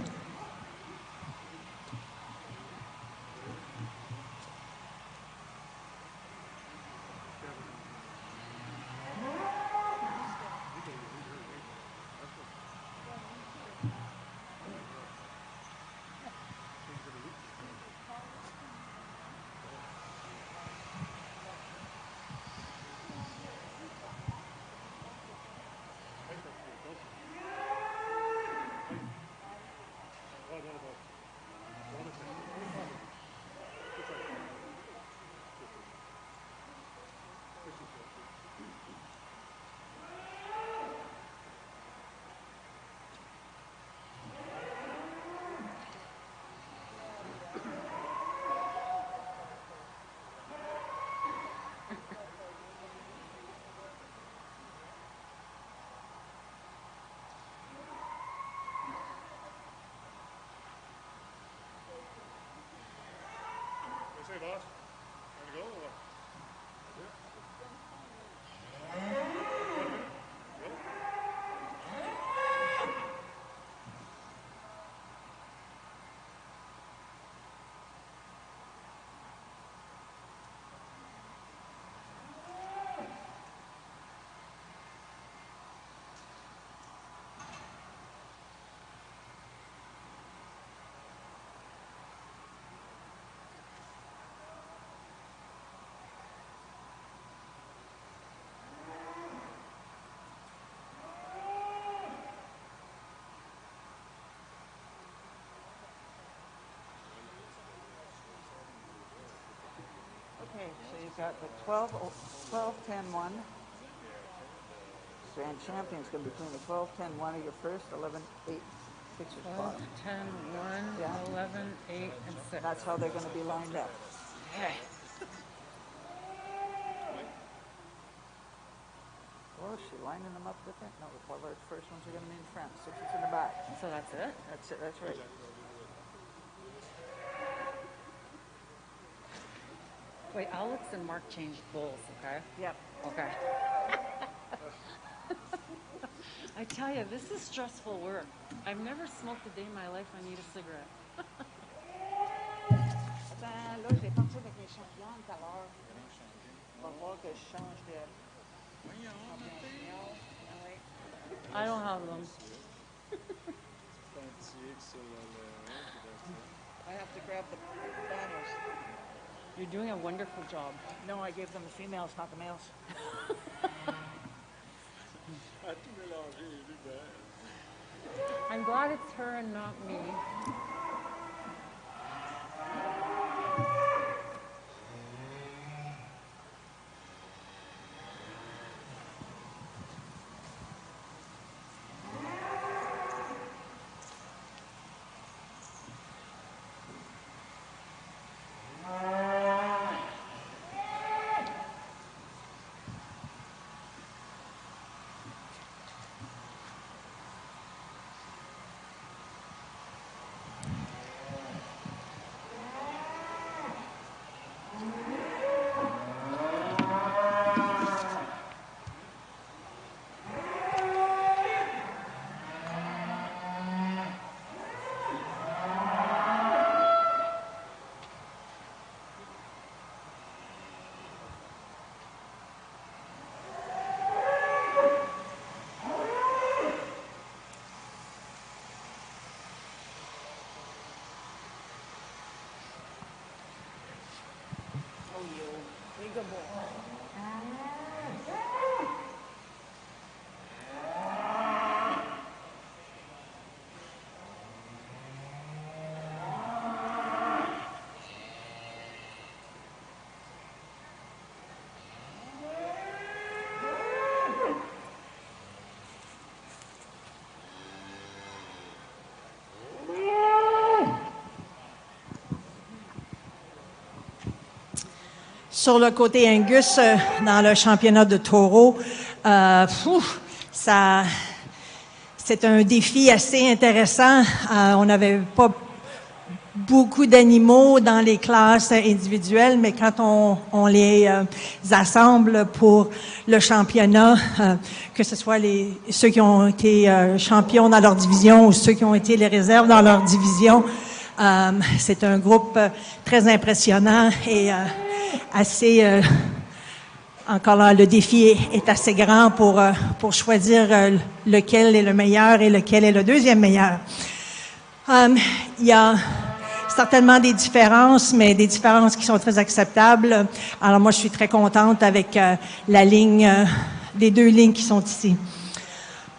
[SPEAKER 6] Okay, so you've got the 12, 10, 1. Grand champion's going to be between the 12, 10, 1 of your first, 11, 8, 6 or
[SPEAKER 7] 12, 10, 1,
[SPEAKER 6] Yeah.
[SPEAKER 7] 11, 8, and 6.
[SPEAKER 6] That's how they're going to be lined up.
[SPEAKER 7] Okay.
[SPEAKER 6] Oh, is she lining them up different? No, the 12 first ones are going to be in front, 6 is in the back.
[SPEAKER 7] So that's it?
[SPEAKER 6] That's it, that's right.
[SPEAKER 7] Wait, Alex and Mark changed bowls, okay?
[SPEAKER 6] Yep.
[SPEAKER 7] Okay. I tell you, this is stressful work. I've never smoked a day in my life. I need a cigarette.
[SPEAKER 6] Attends, là, j'ai parti avec mes champions tout à l'heure. On va voir que je change de champion senior. Ah oui.
[SPEAKER 7] I don't have them.
[SPEAKER 6] I have to grab the banners.
[SPEAKER 7] You're doing a wonderful job.
[SPEAKER 6] No, I gave them the females, not the males.
[SPEAKER 7] I'm glad it's her and not me.
[SPEAKER 6] good boy.
[SPEAKER 4] Sur le côté Angus, dans le championnat de taureau, c'est un défi assez intéressant. On n'avait pas beaucoup d'animaux dans les classes individuelles, mais quand on les assemble pour le championnat, que ce soit ceux qui ont été champions dans leur division ou ceux qui ont été les réserves dans leur division, c'est un groupe très impressionnant et assez... encore là, le défi est assez grand pour choisir lequel est le meilleur et lequel est le deuxième meilleur. Il y a certainement des différences, mais des différences qui sont très acceptables. Alors moi, je suis très contente avec la ligne, les deux lignes qui sont ici.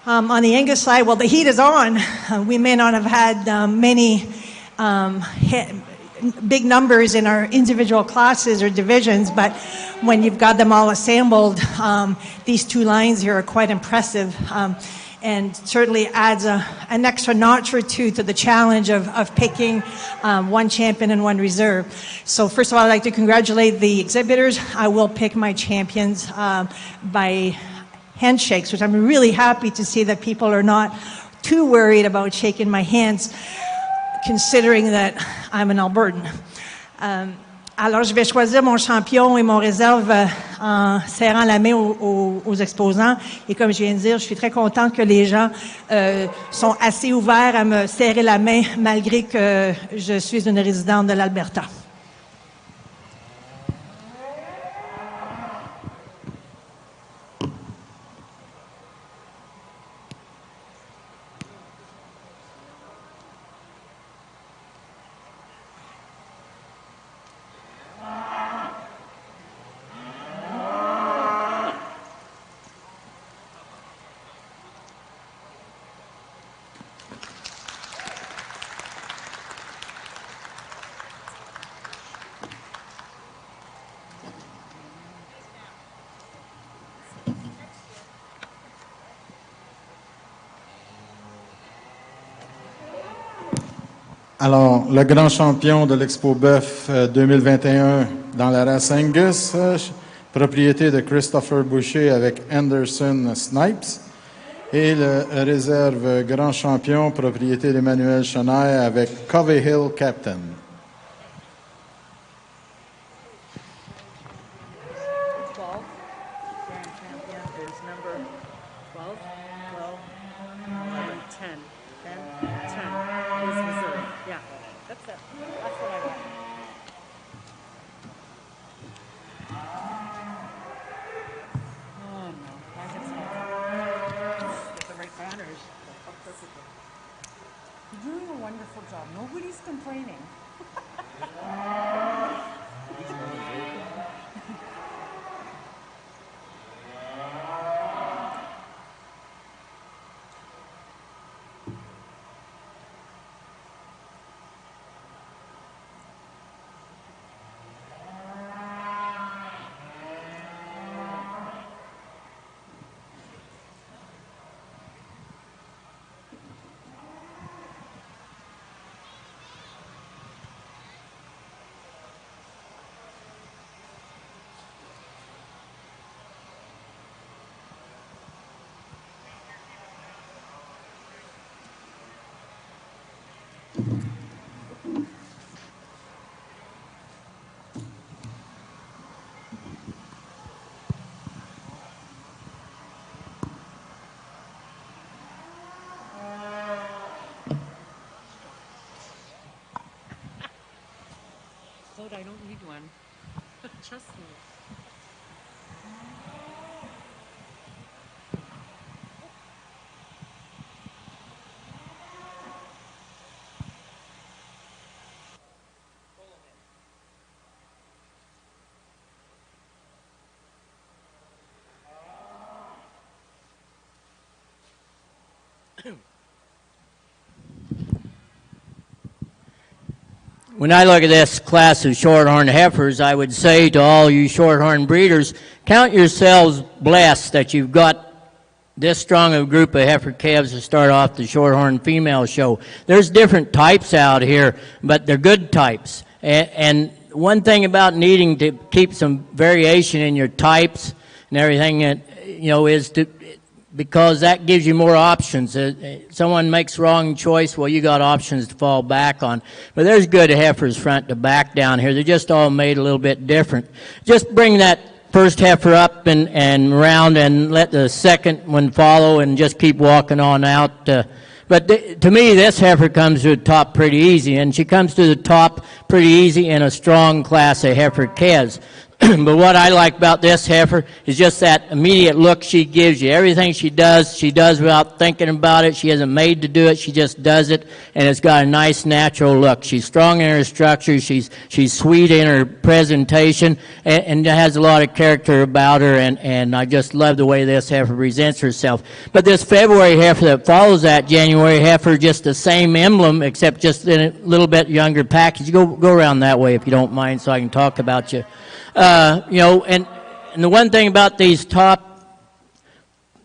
[SPEAKER 4] On the Angus side, well, the heat is on. We may not have had many big numbers in our individual classes or divisions, but when you've got them all assembled, these two lines here are quite impressive. And certainly adds an extra notch or two to the challenge of picking one champion and one reserve. So first of all, I'd like to congratulate the exhibitors. I will pick my champions by handshakes, which I'm really happy to see that people are not too worried about shaking my hands, considering that I'm an Albertan. Alors, je vais choisir mon champion et mon réserve en serrant la main aux exposants. Et comme je viens de dire, je suis très contente que les gens sont assez ouverts à me serrer la main malgré que je suis une résidente de l'Alberta.
[SPEAKER 2] Alors, le grand champion de l'Expo Boeuf 2021 dans la race Angus, propriété de Christopher Boucher avec Anderson Snipes. Et le réserve grand champion, propriété d'Emmanuel Chenaille avec Covey Hill Captain.
[SPEAKER 6] You're doing a wonderful job. Nobody's complaining. I don't need one. Trust me.
[SPEAKER 3] When I look at this class of shorthorn heifers, I would say to all you shorthorn breeders, count yourselves blessed that you've got this strong of a group of heifer calves to start off the shorthorn female show. There's different types out here, but they're good types. And one thing about needing to keep some variation in your types and everything, is to, because that gives you more options. Someone makes wrong choice, well, you got options to fall back on. But there's good heifers front to back down here. They're just all made a little bit different. Just bring that first heifer up and round and let the second one follow and just keep walking on out. But to me, this heifer comes to the top pretty easy, and she comes to the top pretty easy in a strong class of heifer calves. But what I like about this heifer is just that immediate look she gives you. Everything she does without thinking about it. She isn't made to do it. She just does it, and it's got a nice natural look. She's strong in her structure. She's sweet in her presentation, and has a lot of character about her, and I just love the way this heifer presents herself. But this February heifer that follows that January heifer, just the same emblem, except just in a little bit younger package. Go around that way if you don't mind, so I can talk about you. And the one thing about these top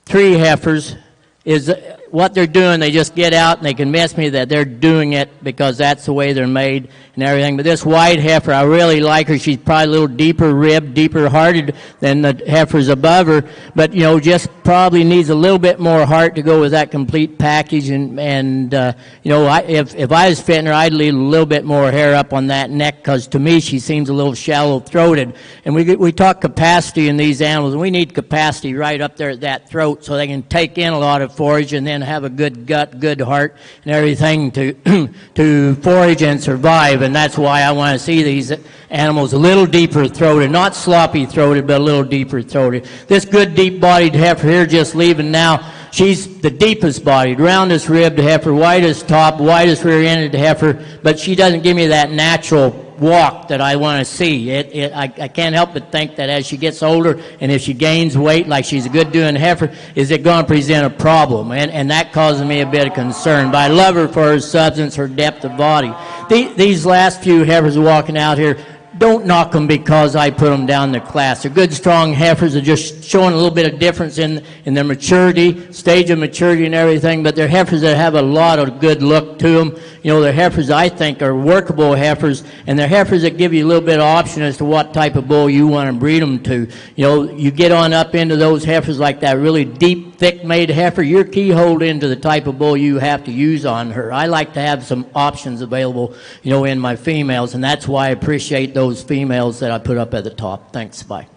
[SPEAKER 3] three heifers is what they're doing. They just get out and they convince me that they're doing it because that's the way they're made and everything. But this white heifer, I really like her. She's probably a little deeper ribbed, deeper hearted than the heifers above her. But, just probably needs a little bit more heart to go with that complete package. If I was fitting her, I'd leave a little bit more hair up on that neck because to me she seems a little shallow-throated. And we talk capacity in these animals, and we need capacity right up there at that throat so they can take in a lot of forage and then have a good gut, good heart, and everything to to forage and survive. And that's why I want to see these animals a little deeper throated, not sloppy throated, but a little deeper throated. This good deep bodied heifer here just leaving now, she's the deepest bodied, roundest ribbed heifer, widest top, widest rear ended heifer, but she doesn't give me that natural walk that I want to see. I can't help but think that as she gets older and if she gains weight like she's a good doing heifer, is it going to present a problem? And that causes me a bit of concern. But I love her for her substance, her depth of body. These last few heifers walking out here, don't knock them because I put them down in the class. They're good, strong heifers. They're just showing a little bit of difference in their maturity, stage of maturity and everything, but they're heifers that have a lot of good look to them. They're heifers I think are workable heifers, and they're heifers that give you a little bit of option as to what type of bull you want to breed them to. You get on up into those heifers like that really deep, thick-made heifer, you're keyholed into the type of bull you have to use on her. I like to have some options available, in my females, and that's why I appreciate those females that I put up at the top. Thanks, bye.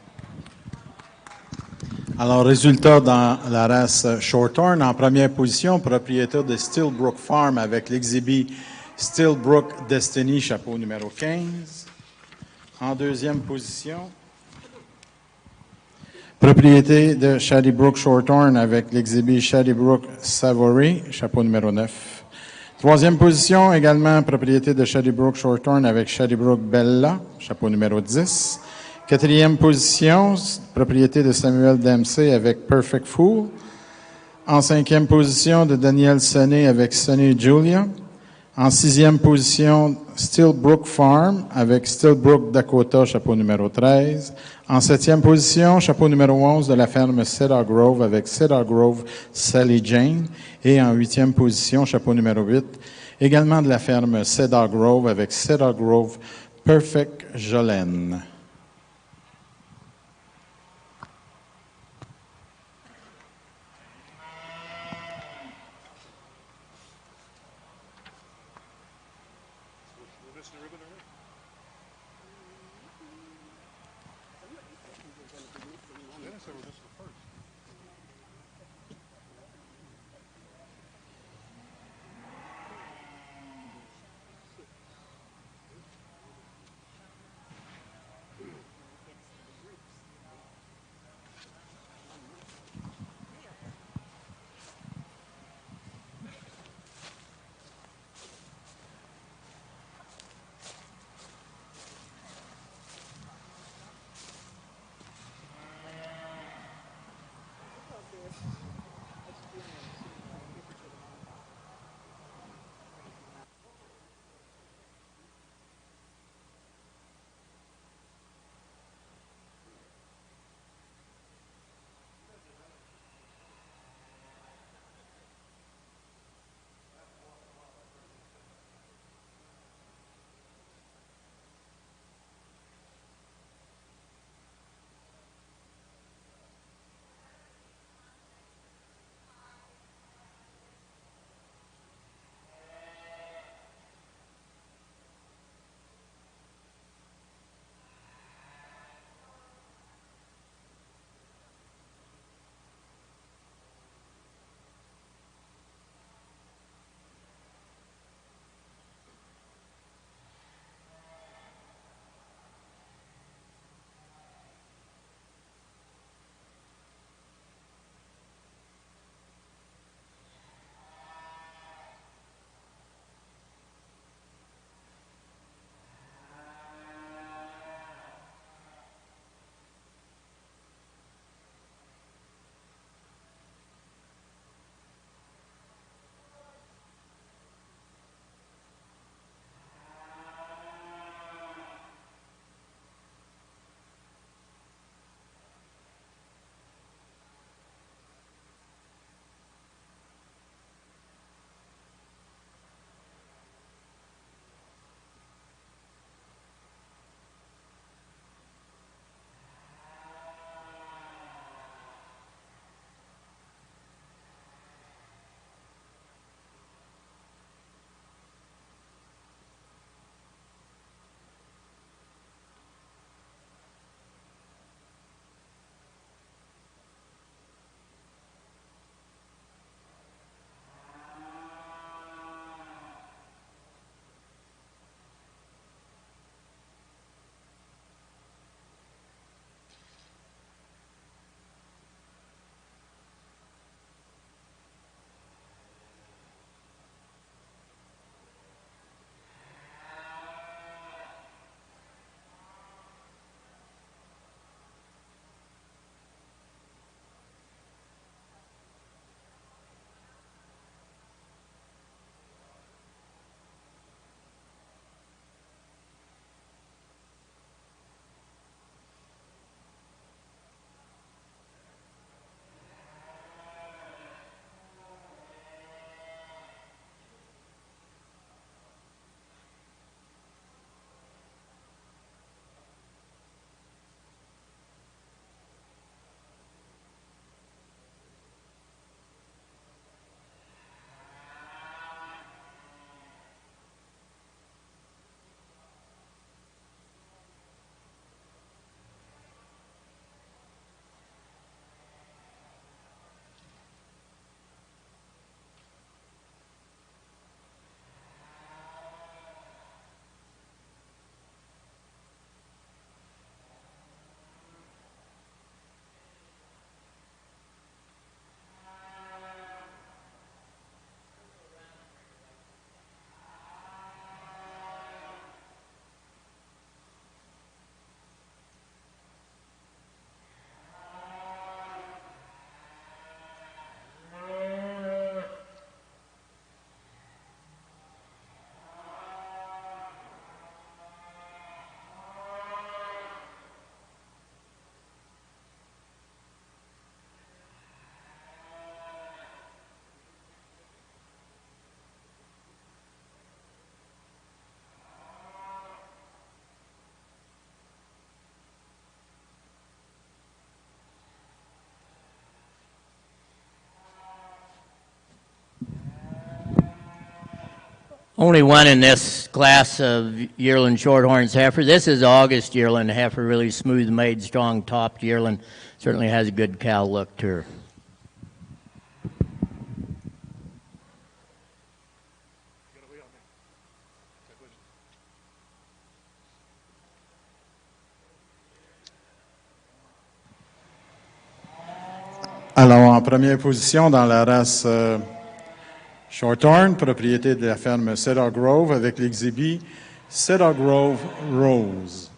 [SPEAKER 2] Alors, résultat dans la race Shorthorn. En première position, propriétaire de Steelbrook Farm avec l'exhibit Steelbrook Destiny, chapeau numéro 15. En deuxième position, propriété de Shadybrook Shorthorn avec l'exhibit Shadybrook Savory, chapeau numéro 9. Troisième position, également propriété de Shadybrook Shorthorn avec Shadybrook Bella, chapeau numéro 10. Quatrième position, propriété de Samuel Dempsey avec Perfect Fool. En cinquième position, de Daniel Sonnet avec Sonny Julia. En sixième position, Steelbrook Farm avec Steelbrook Dakota, chapeau numéro 13. En septième position, chapeau numéro 11 de la ferme Cedar Grove avec Cedar Grove Sally Jane. Et en huitième position, chapeau numéro 8, également de la ferme Cedar Grove avec Cedar Grove Perfect Jolene.
[SPEAKER 3] Only one in this class of yearling Shorthorns heifer. This is August yearling heifer, really smooth-made, strong-topped yearling. Certainly has a good cow look to her.
[SPEAKER 2] Alors, en première position dans la race Shorthorn, propriété de la ferme Cedar Grove, avec l'exhibit Cedar Grove Rose.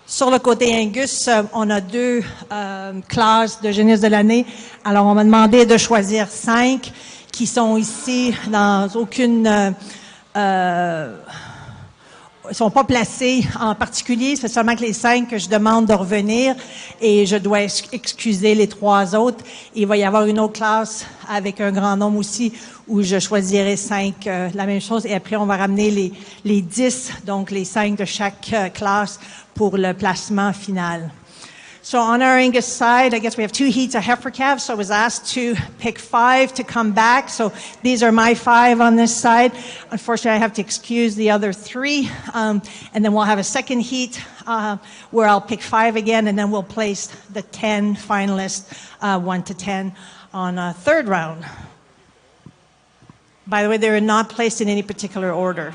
[SPEAKER 4] Sur le côté Angus, on a deux classes de jeunesse de l'année. Alors, on m'a demandé de choisir 5 qui sont ici dans aucune... ils sont pas placés en particulier. C'est seulement que les 5 que je demande de revenir et je dois excuser les 3 autres. Il va y avoir une autre classe avec un grand nombre aussi où je choisirai 5, la même chose, et après on va ramener les 10, donc les 5 de chaque classe pour le placement final. So on our Angus side, I guess we have 2 heats of heifer calves, so I was asked to pick 5 to come back. So these are my 5 on this side. Unfortunately, I have to excuse the other 3. And then we'll have a second heat where I'll pick 5 again, and then we'll place the 10 finalists, 1 to 10, on a third round. By the way, they're not placed in any particular order.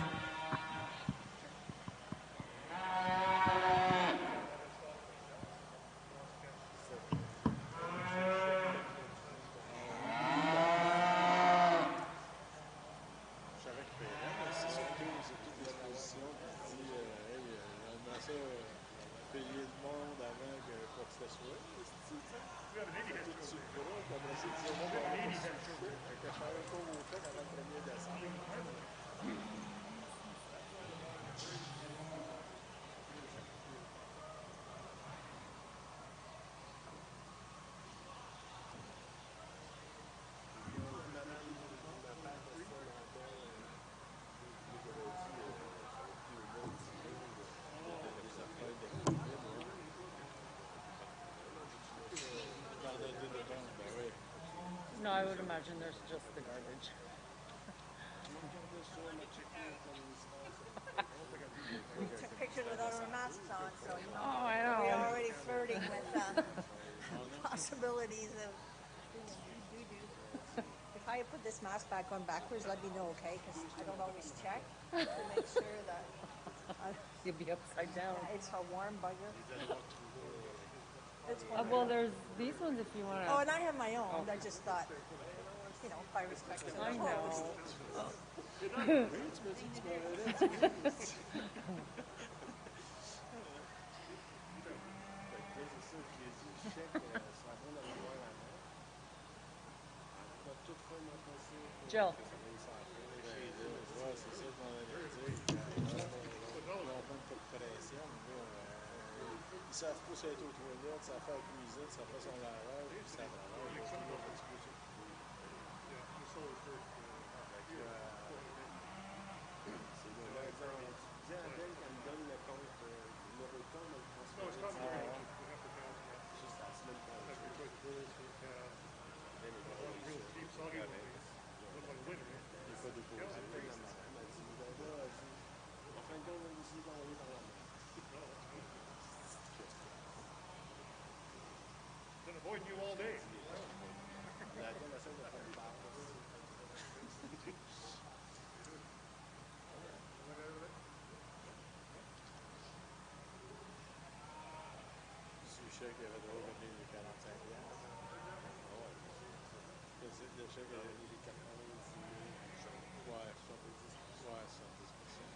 [SPEAKER 7] No, I would imagine there's just the garbage.
[SPEAKER 6] We took pictures without our masks on, so you know,
[SPEAKER 7] Oh, I know.
[SPEAKER 6] we're already flirting with possibilities of do. If I put this mask back on backwards, let me know, okay? Because I don't always check to make sure that
[SPEAKER 7] You'd be upside down.
[SPEAKER 6] it's a warm bugger. It's
[SPEAKER 7] Well, there's these ones if you want to.
[SPEAKER 6] Oh, and I have my own. I just thought, you know, by respect to the
[SPEAKER 7] I
[SPEAKER 6] host.
[SPEAKER 7] know. Jill.
[SPEAKER 2] Ils savent pas si être aux toilettes, ça fait la cuisine, ça fait son lavage, puis ça
[SPEAKER 1] Avoiding you all day.
[SPEAKER 2] le chèque avait droit de venir les 45 ans. Le chèque avait venir les 90 000. Ouais, 70%. Ouais, 70%.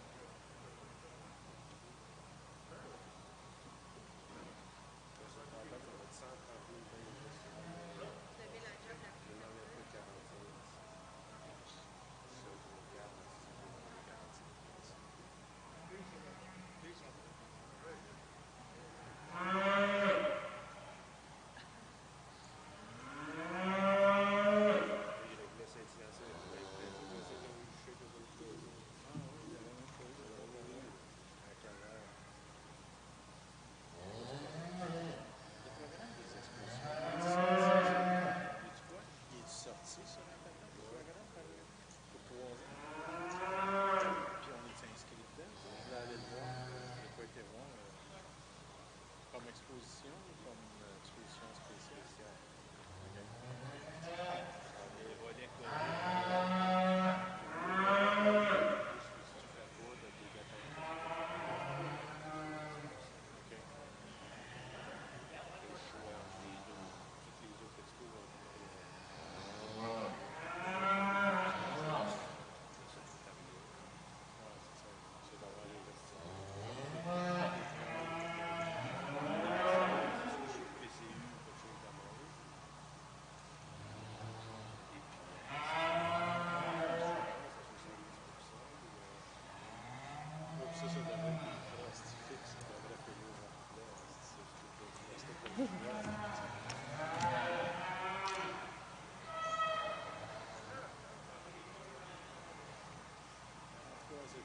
[SPEAKER 2] Puis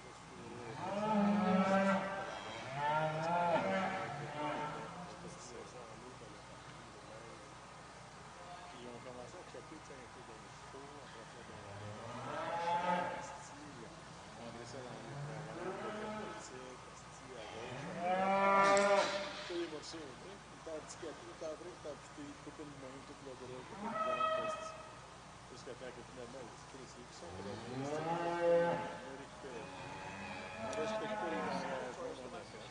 [SPEAKER 2] ils ont commencé à chopper un peu dans le four, on pourrait faire des style, on vendrait ça dans les politiques, à gauche, à droite. Tous les morceaux, tu sais. Il est handicapé, il est en train de t'amputer, de couper une main, toute le bras, couper une jambe, jusqu'à temps que finalement, il dit, Chris, ils sont très bien, on a récupéré. On respecte pas les engagements qu'on a fait.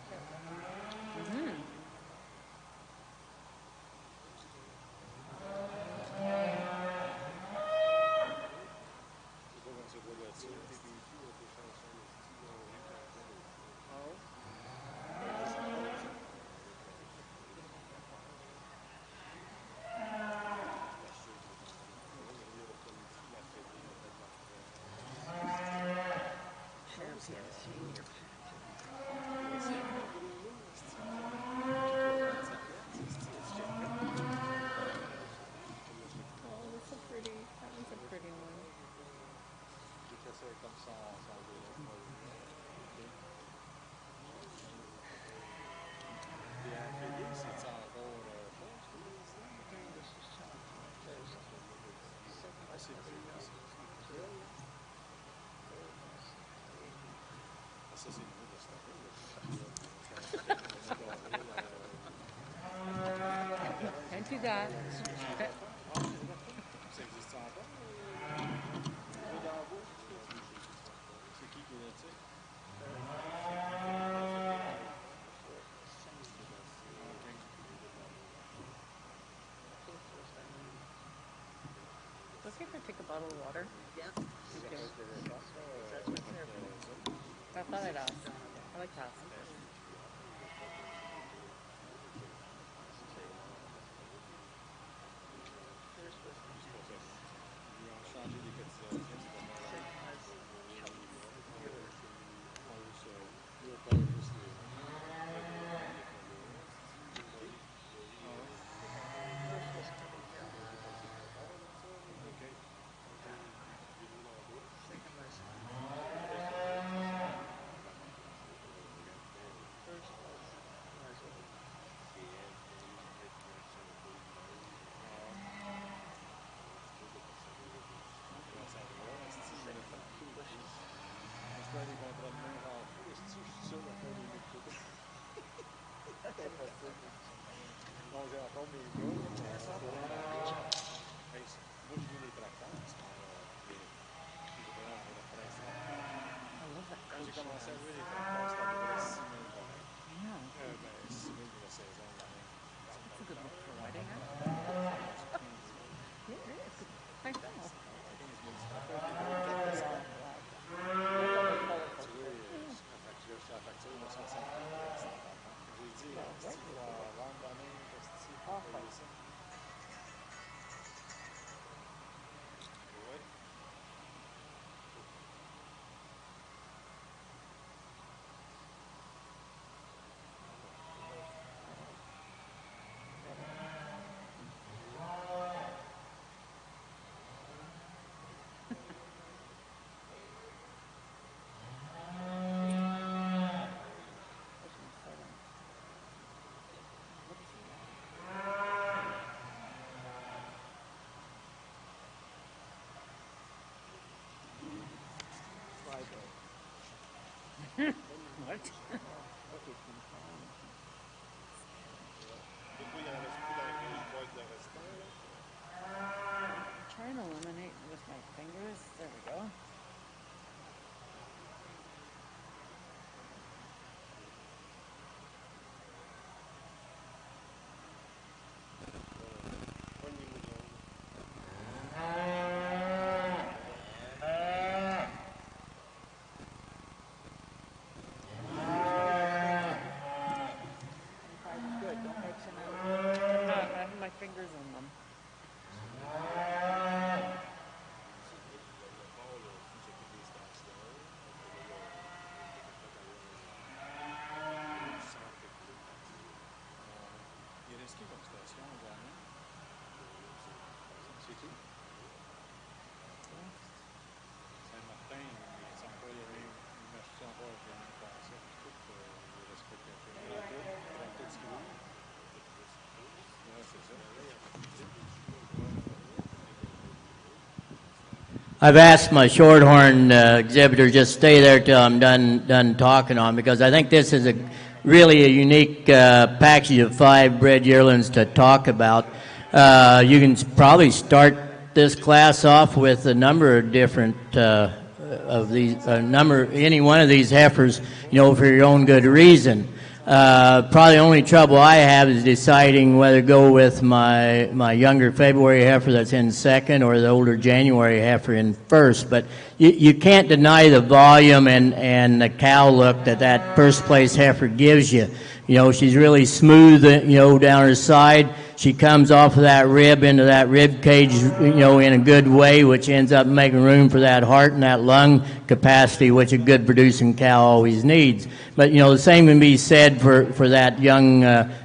[SPEAKER 2] C'est pas comme c'est pas là-dessus. Ah oui?
[SPEAKER 7] Oh, that's so pretty. That one's a pretty one.
[SPEAKER 2] J'ai fait ça comme ça, sans Et à payer, c'est encore proche, ah, c'est payé, ça. Ah, ça, c'est le nouveau de cette année,
[SPEAKER 7] Thank you, Dad.
[SPEAKER 2] ça existe encore? Le d'Ambo, c'est qui est là-dessus?
[SPEAKER 7] It's okay if I take a bottle of water.
[SPEAKER 6] Yeah.
[SPEAKER 7] Thank you. I thought I'd ask. I like to ask.
[SPEAKER 2] Ils ont changé les cotisations. Des contrats de main, genre, je suis seul à faire des métros. C'est pas possible. Non, j'ai encore mes gars. Hey, moi, je veux les tracteurs. Quand j'ai commencé à jouer les tracteurs, c'était à peu près 6 000 par an. Ben, 6 000 pour la saison.
[SPEAKER 7] It's a good look for a wedding, huh? Yeah, it is. I know.
[SPEAKER 2] 15 000 par an. Tu vois, je fais la facture de 60 000. J'ai dit, si tu vas vendre la main, si tu vas payer ça. Oui.
[SPEAKER 7] What?
[SPEAKER 2] Des fois, il en reste plus dans les grosses boîtes de restant, là.
[SPEAKER 7] I'm trying to eliminate with my fingers. There we go. Good. Don't make sure I have my fingers in them.
[SPEAKER 3] I've asked my Shorthorn exhibitor just stay there till I'm done talking on, because I think this is really a unique package of 5 bred yearlings to talk about. You can probably start this class off with a number of different of these, any one of these heifers, for your own good reason. Probably the only trouble I have is deciding whether to go with my younger February heifer that's in second or the older January heifer in first. But you can't deny the volume and the cow look that first place heifer gives you. She's really smooth, down her side. She comes off of that rib into that rib cage, in a good way, which ends up making room for that heart and that lung capacity, which a good producing cow always needs. But, the same can be said for that young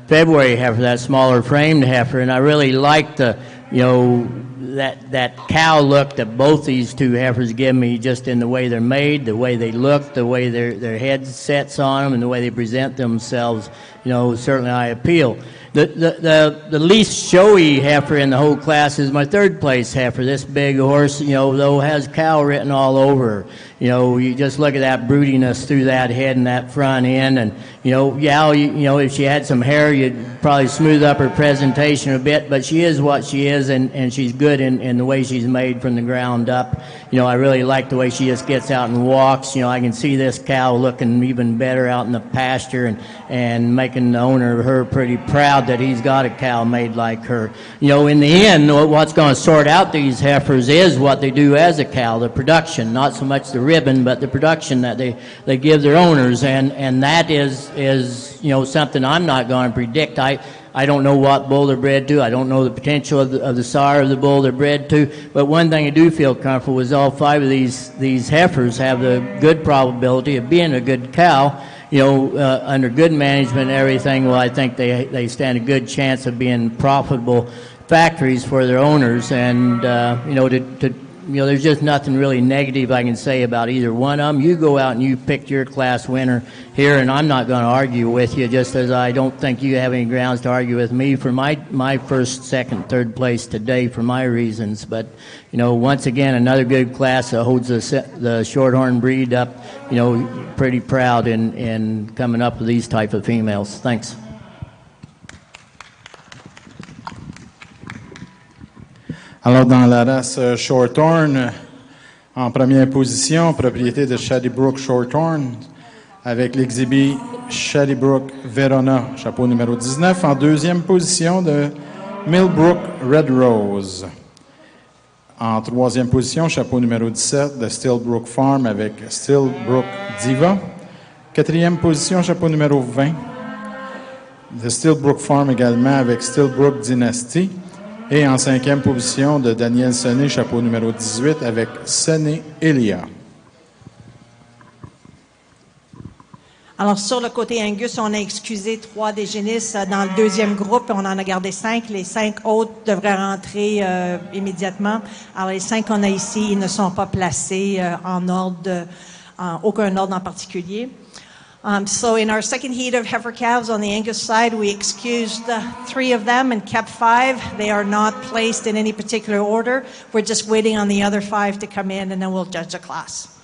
[SPEAKER 3] February heifer, that smaller framed heifer. And I really like the, that cow look that both these two heifers give me, just in the way they're made, the way they look, the way their head sets on them, and the way they present themselves. Certainly I appeal. The least showy heifer in the whole class is my third place heifer. This big horse, though has cow written all over her. You just look at that broodiness through that head and that front end, and if she had some hair, you'd probably smooth up her presentation a bit. But she is what she is, and she's good in the way she's made from the ground up. I really like the way she just gets out and walks. I can see this cow looking even better out in the pasture, and making the owner of her pretty proud that he's got a cow made like her. In the end, what's going to sort out these heifers is what they do as a cow, the production, not so much the ribbon, but the production that they give their owners, and that is something I'm not going to predict. I don't know what bull they're bred to. I don't know the potential of the sire of the bull they're bred to. But one thing I do feel comfortable is all 5 of these heifers have the good probability of being a good cow. Under good management and everything. Well, I think they stand a good chance of being profitable factories for their owners. And there's just nothing really negative I can say about either one of them. You go out and you pick your class winner here, and I'm not going to argue with you, just as I don't think you have any grounds to argue with me for my first, second, third place today for my reasons. But, once again, another good class that holds the Shorthorn breed up, pretty proud in coming up with these type of females. Thanks.
[SPEAKER 2] Alors, dans la race Shorthorn, en première position, propriété de Shadybrook Shorthorn, avec l'exhibit Shadybrook Verona, chapeau numéro 19. En deuxième position, de Millbrook Red Rose. En troisième position, chapeau numéro 17, de Stillbrook Farm, avec Stillbrook Diva. Quatrième position, chapeau numéro 20, de Stillbrook Farm également, avec Stillbrook Dynasty. Et en cinquième position, de Daniel Sonnet, chapeau numéro 18, avec Sonnet Elia.
[SPEAKER 4] Alors, sur le côté Angus, on a excusé 3 des génisses dans le deuxième groupe. On en a gardé 5. Les 5 autres devraient rentrer immédiatement. Alors, les 5 qu'on a ici, ils ne sont pas placés en aucun ordre en particulier. So in our second heat of heifer calves on the Angus side, we excused 3 of them and kept 5. They are not placed in any particular order. We're just waiting on the other 5 to come in, and then we'll judge the class.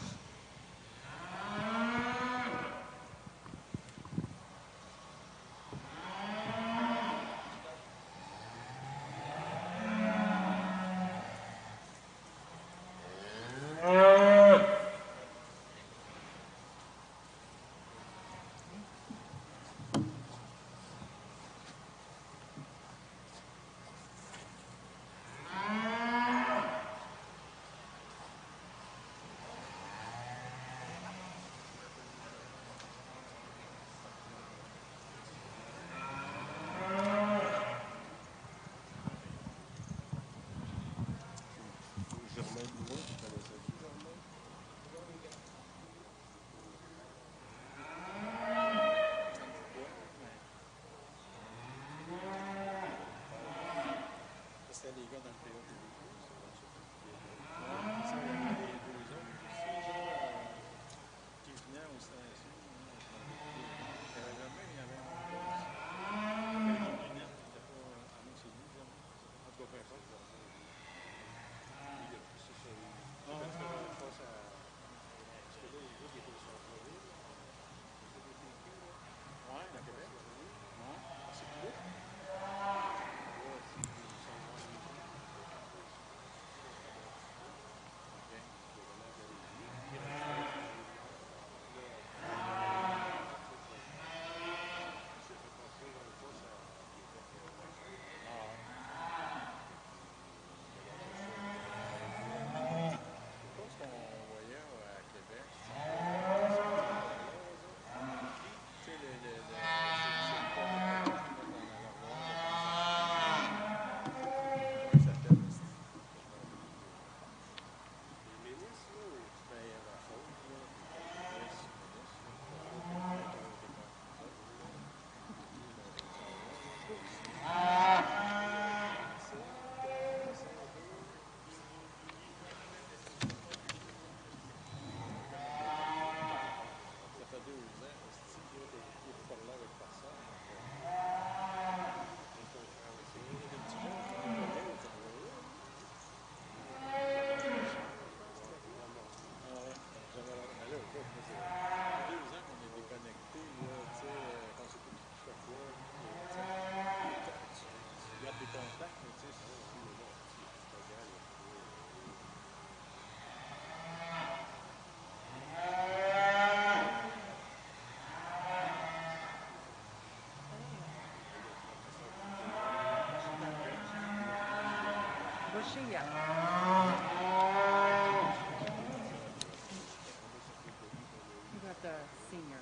[SPEAKER 7] couché hier. You got the senior.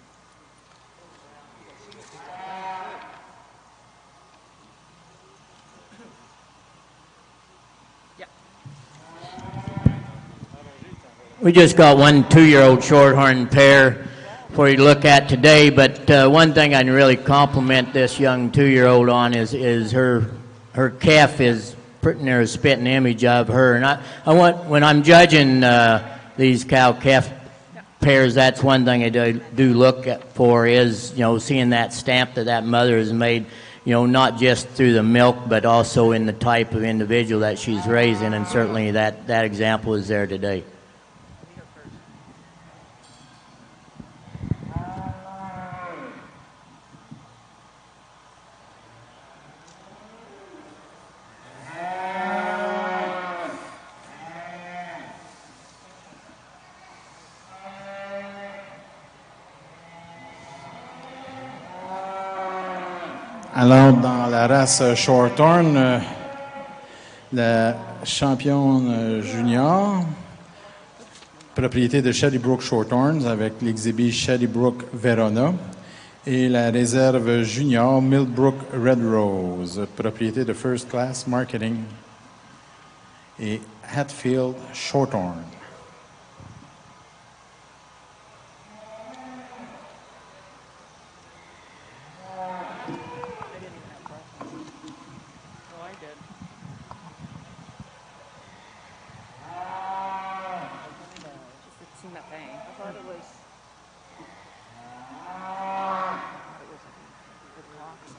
[SPEAKER 7] Yeah.
[SPEAKER 3] We just got one 2-year-old shorthorn pair for you to look at today, but one thing I can really compliment this young 2-year-old on is her calf is pretty near a spitting image of her. And I want, when I'm judging these cow-calf pairs, that's one thing I do look for is, seeing that stamp that mother has made, not just through the milk, but also in the type of individual that she's raising, and certainly that example is there today.
[SPEAKER 2] Alors, dans la race Shorthorn, la championne junior, propriété de Shadybrook Shorthorns avec l'exhibit Shadybrook Verona, et la réserve junior Millbrook Red Rose, propriété de First Class Marketing et Hatfield Shorthorn.
[SPEAKER 7] Petit matin. I thought it was. It was good coffee.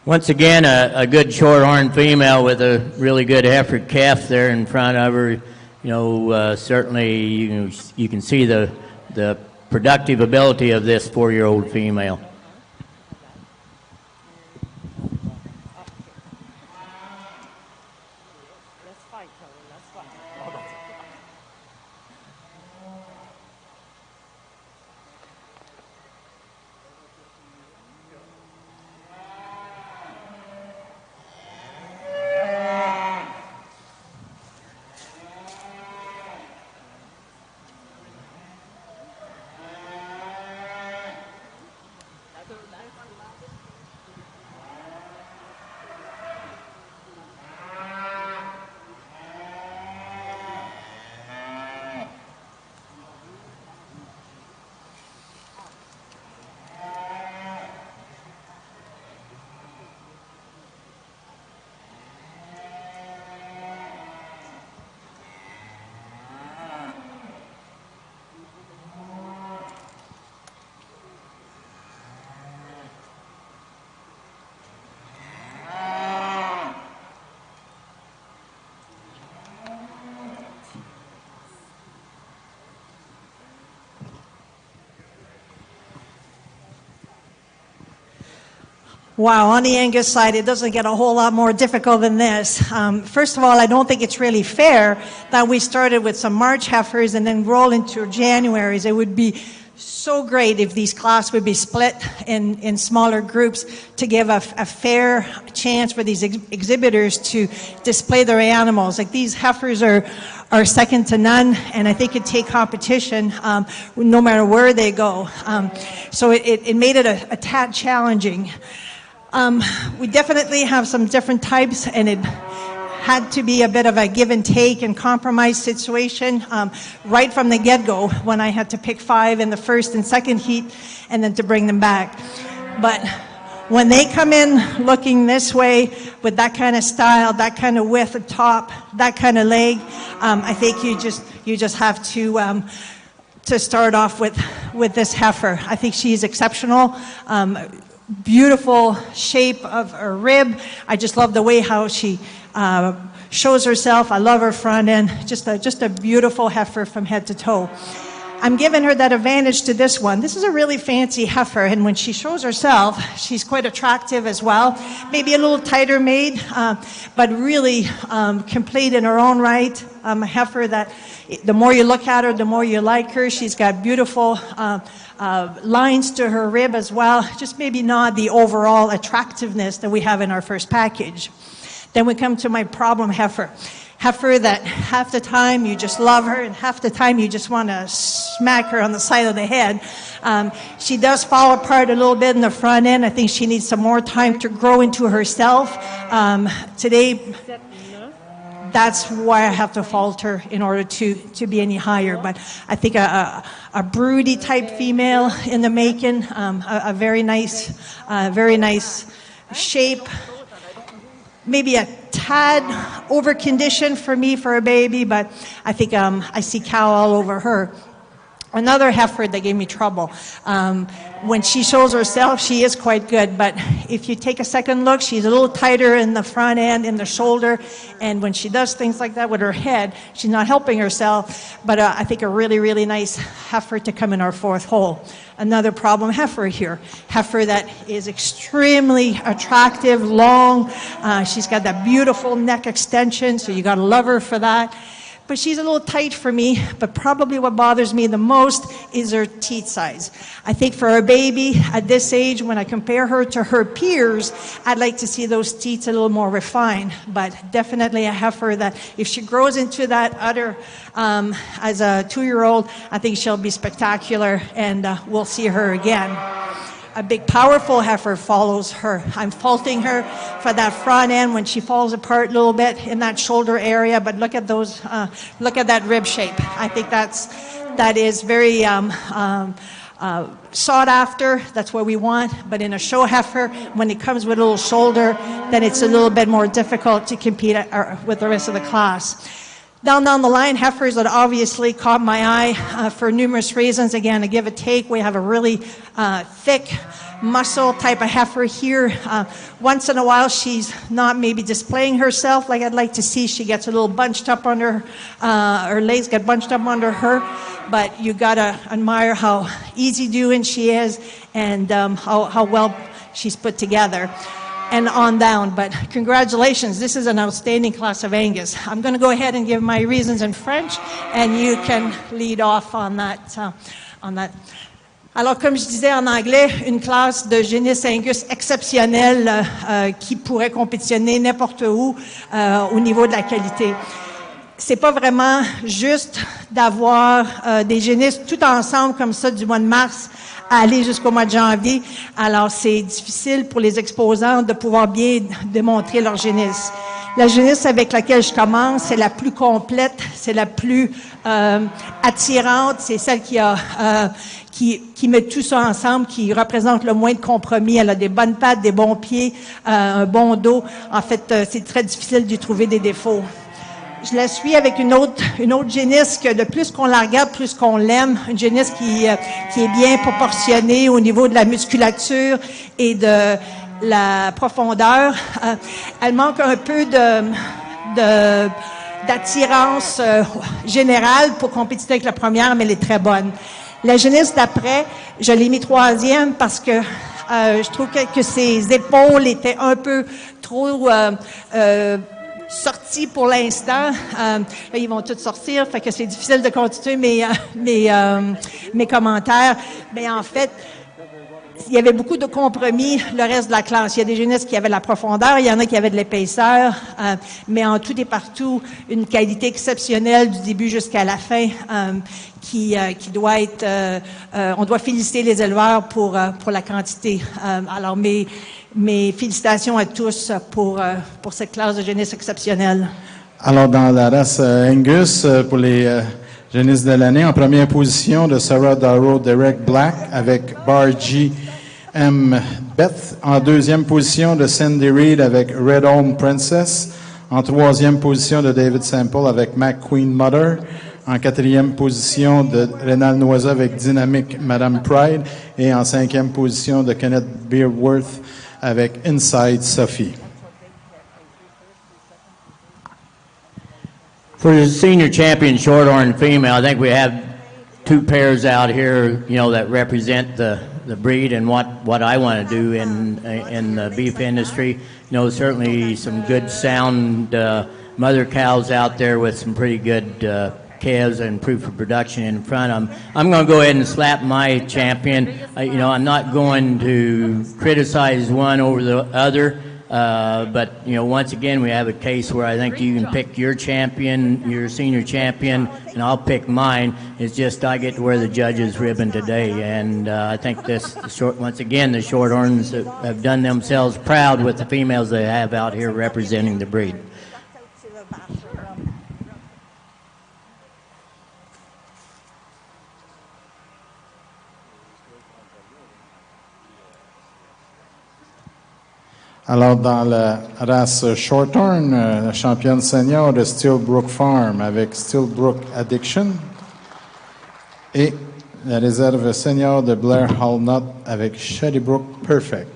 [SPEAKER 3] Once again, a good shorthorn female with a really good heifer calf there in front of her. Certainly you can see the productive ability of this 4-year-old female.
[SPEAKER 6] Let's fight, Tony. Let's fight.
[SPEAKER 4] Wow, on the Angus side, it doesn't get a whole lot more difficult than this. First of all, I don't think it's really fair that we started with some March heifers and then roll into Januaries. It would be so great if these classes would be split in smaller groups to give a fair chance for these exhibitors to display their animals. Like, these heifers are second to none, and I think it take competition no matter where they go. So it made it a tad challenging. We definitely have some different types, and it had to be a bit of a give and take and compromise situation right from the get-go when I had to pick 5 in the first and second heat and then to bring them back. But when they come in looking this way with that kind of style, that kind of width at top, that kind of leg, I think you just have to start off with this heifer. I think she's exceptional. Beautiful shape of her rib. I just love the way how she shows herself. I love her front end. Just a beautiful heifer from head to toe. I'm giving her that advantage to this one. This is a really fancy heifer, and when she shows herself, she's quite attractive as well. Maybe a little tighter made, but really complete in her own right. A heifer that the more you look at her, the more you like her. She's got beautiful lines to her rib as well. Just maybe not the overall attractiveness that we have in our first package. Then we come to my problem heifer. Heifer that half the time you just love her and half the time you just want to smack her on the side of the head. She does fall apart a little bit in the front end. I think she needs some more time to grow into herself. Today, that's why I have to falter in order to be any higher. But I think a broody type female in the making, a very nice shape. Maybe a tad over-conditioned for me for a baby, but I think I see cow all over her. Another heifer that gave me trouble. When she shows herself, she is quite good, but if you take a second look, she's a little tighter in the front end, in the shoulder, and when she does things like that with her head, she's not helping herself, but I think a really, really nice heifer to come in our fourth hole. Another problem heifer here. Heifer that is extremely attractive, long. She's got that beautiful neck extension, so you got to love her for that. But she's a little tight for me, but probably what bothers me the most is her teat size. I think for a baby at this age, when I compare her to her peers, I'd like to see those teats a little more refined, but definitely a heifer that if she grows into that udder as a 2-year-old, I think she'll be spectacular, and we'll see her again. A big, powerful heifer follows her. I'm faulting her for that front end when she falls apart a little bit in that shoulder area, but look at those, look at that rib shape. I think that is very sought after. That's what we want. But in a show heifer, when it comes with a little shoulder, then it's a little bit more difficult to compete with the rest of the class. Down the line, heifers that obviously caught my eye for numerous reasons. Again, a give and take. We have a really thick muscle type of heifer here. Once in a while, she's not maybe displaying herself like I'd like to see. She gets a little bunched up under, her legs get bunched up under her. But you gotta admire how easy doing she is and how well she's put together. And on down. But congratulations, this is an outstanding class of Angus. I'm going to go ahead and give my reasons in French, and you can lead off on that. Alors, comme je disais en anglais, une classe de génisses Angus exceptionnelle qui pourrait compétitionner n'importe où au niveau de la qualité. C'est pas vraiment juste d'avoir des génisses tout ensemble comme ça du mois de mars à aller jusqu'au mois de janvier. Alors, c'est difficile pour les exposants de pouvoir bien démontrer leur génisse. La génisse avec laquelle je commence, c'est la plus complète, c'est la plus attirante, c'est celle qui met tout ça ensemble, qui représente le moins de compromis. Elle a des bonnes pattes, des bons pieds, un bon dos. En fait, c'est très difficile d'y trouver des défauts. Je la suis avec une autre génisse que de plus qu'on la regarde, plus qu'on l'aime. Une génisse qui est bien proportionnée au niveau de la musculature et de la profondeur. Elle manque un peu d'attirance générale pour compétir avec la première, mais elle est très bonne. La génisse d'après, je l'ai mis 3e parce que je trouve que ses épaules étaient un peu trop sortis pour l'instant. Là, ils vont tous sortir, fait que c'est difficile de continuer mes commentaires. Mais en fait, il y avait beaucoup de compromis le reste de la classe. Il y a des génisses qui avaient de la profondeur, il y en a qui avaient de l'épaisseur, mais en tout et partout, une qualité exceptionnelle du début jusqu'à la fin qui doit être... on doit féliciter les éleveurs pour la quantité. Alors, mes félicitations à tous pour cette classe de génisses exceptionnelle.
[SPEAKER 2] Alors, dans la race Angus, pour les génisses de l'année, en première position de Sarah Darrow Derek Black avec Bargy M. Beth. En deuxième position de Cindy Reed avec Red Home Princess. En troisième position de David Sample avec McQueen Mother. En quatrième position de Rénal Noiset avec Dynamic Madame Pride. Et en cinquième position de Kenneth Beerworth avec Inside Sophie.
[SPEAKER 3] For the senior champion Shorthorn female, I think we have two pairs out here, that represent the breed and what I want to do in the beef industry. Certainly some good sound mother cows out there with some pretty good calves and proof of production in front. I'm going to go ahead and slap my champion. I'm not going to criticize one over the other. But, once again, we have a case where I think you can pick your champion, your senior champion, and I'll pick mine. It's just I get to wear the judge's ribbon today. And I think once again, the Shorthorns have done themselves proud with the females they have out here representing the breed.
[SPEAKER 2] Alors, dans la race Shorthorn, la championne senior de Steelbrook Farm avec Steelbrook Addiction. Et la réserve senior de Blair Hallnut avec Shadybrook Perfect.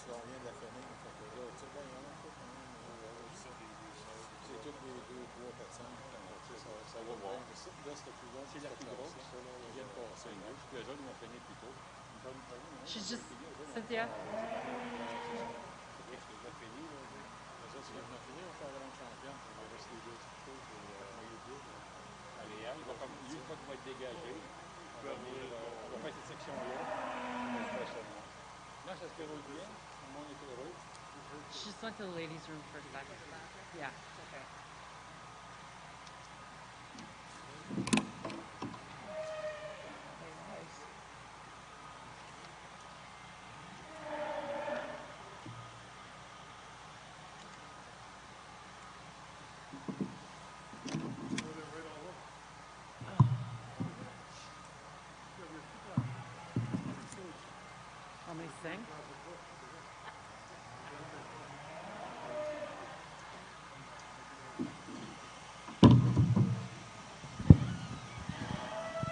[SPEAKER 2] là, on vient de la finir. Fait que là, tu sais, ben, il y en a pas quand même. C'est toutes les 2, 3, 4, 5. Ça va voir. Là, c'était plus long. C'est la plus grosse, ça, là. On vient de passer. Les autres, ils vont finir plus tôt.
[SPEAKER 7] She's just, Cynthia.
[SPEAKER 2] Tu viens de finir, on fait la grande championne. On va rester les deux petites choses. Allez, il va comme lui, une fois qu'il va être dégagé, on va faire cette section-là. Là, ça se déroule bien. Tout le monde est heureux.
[SPEAKER 7] She just went to the ladies' room for a second. Yeah, okay. Want me to sing?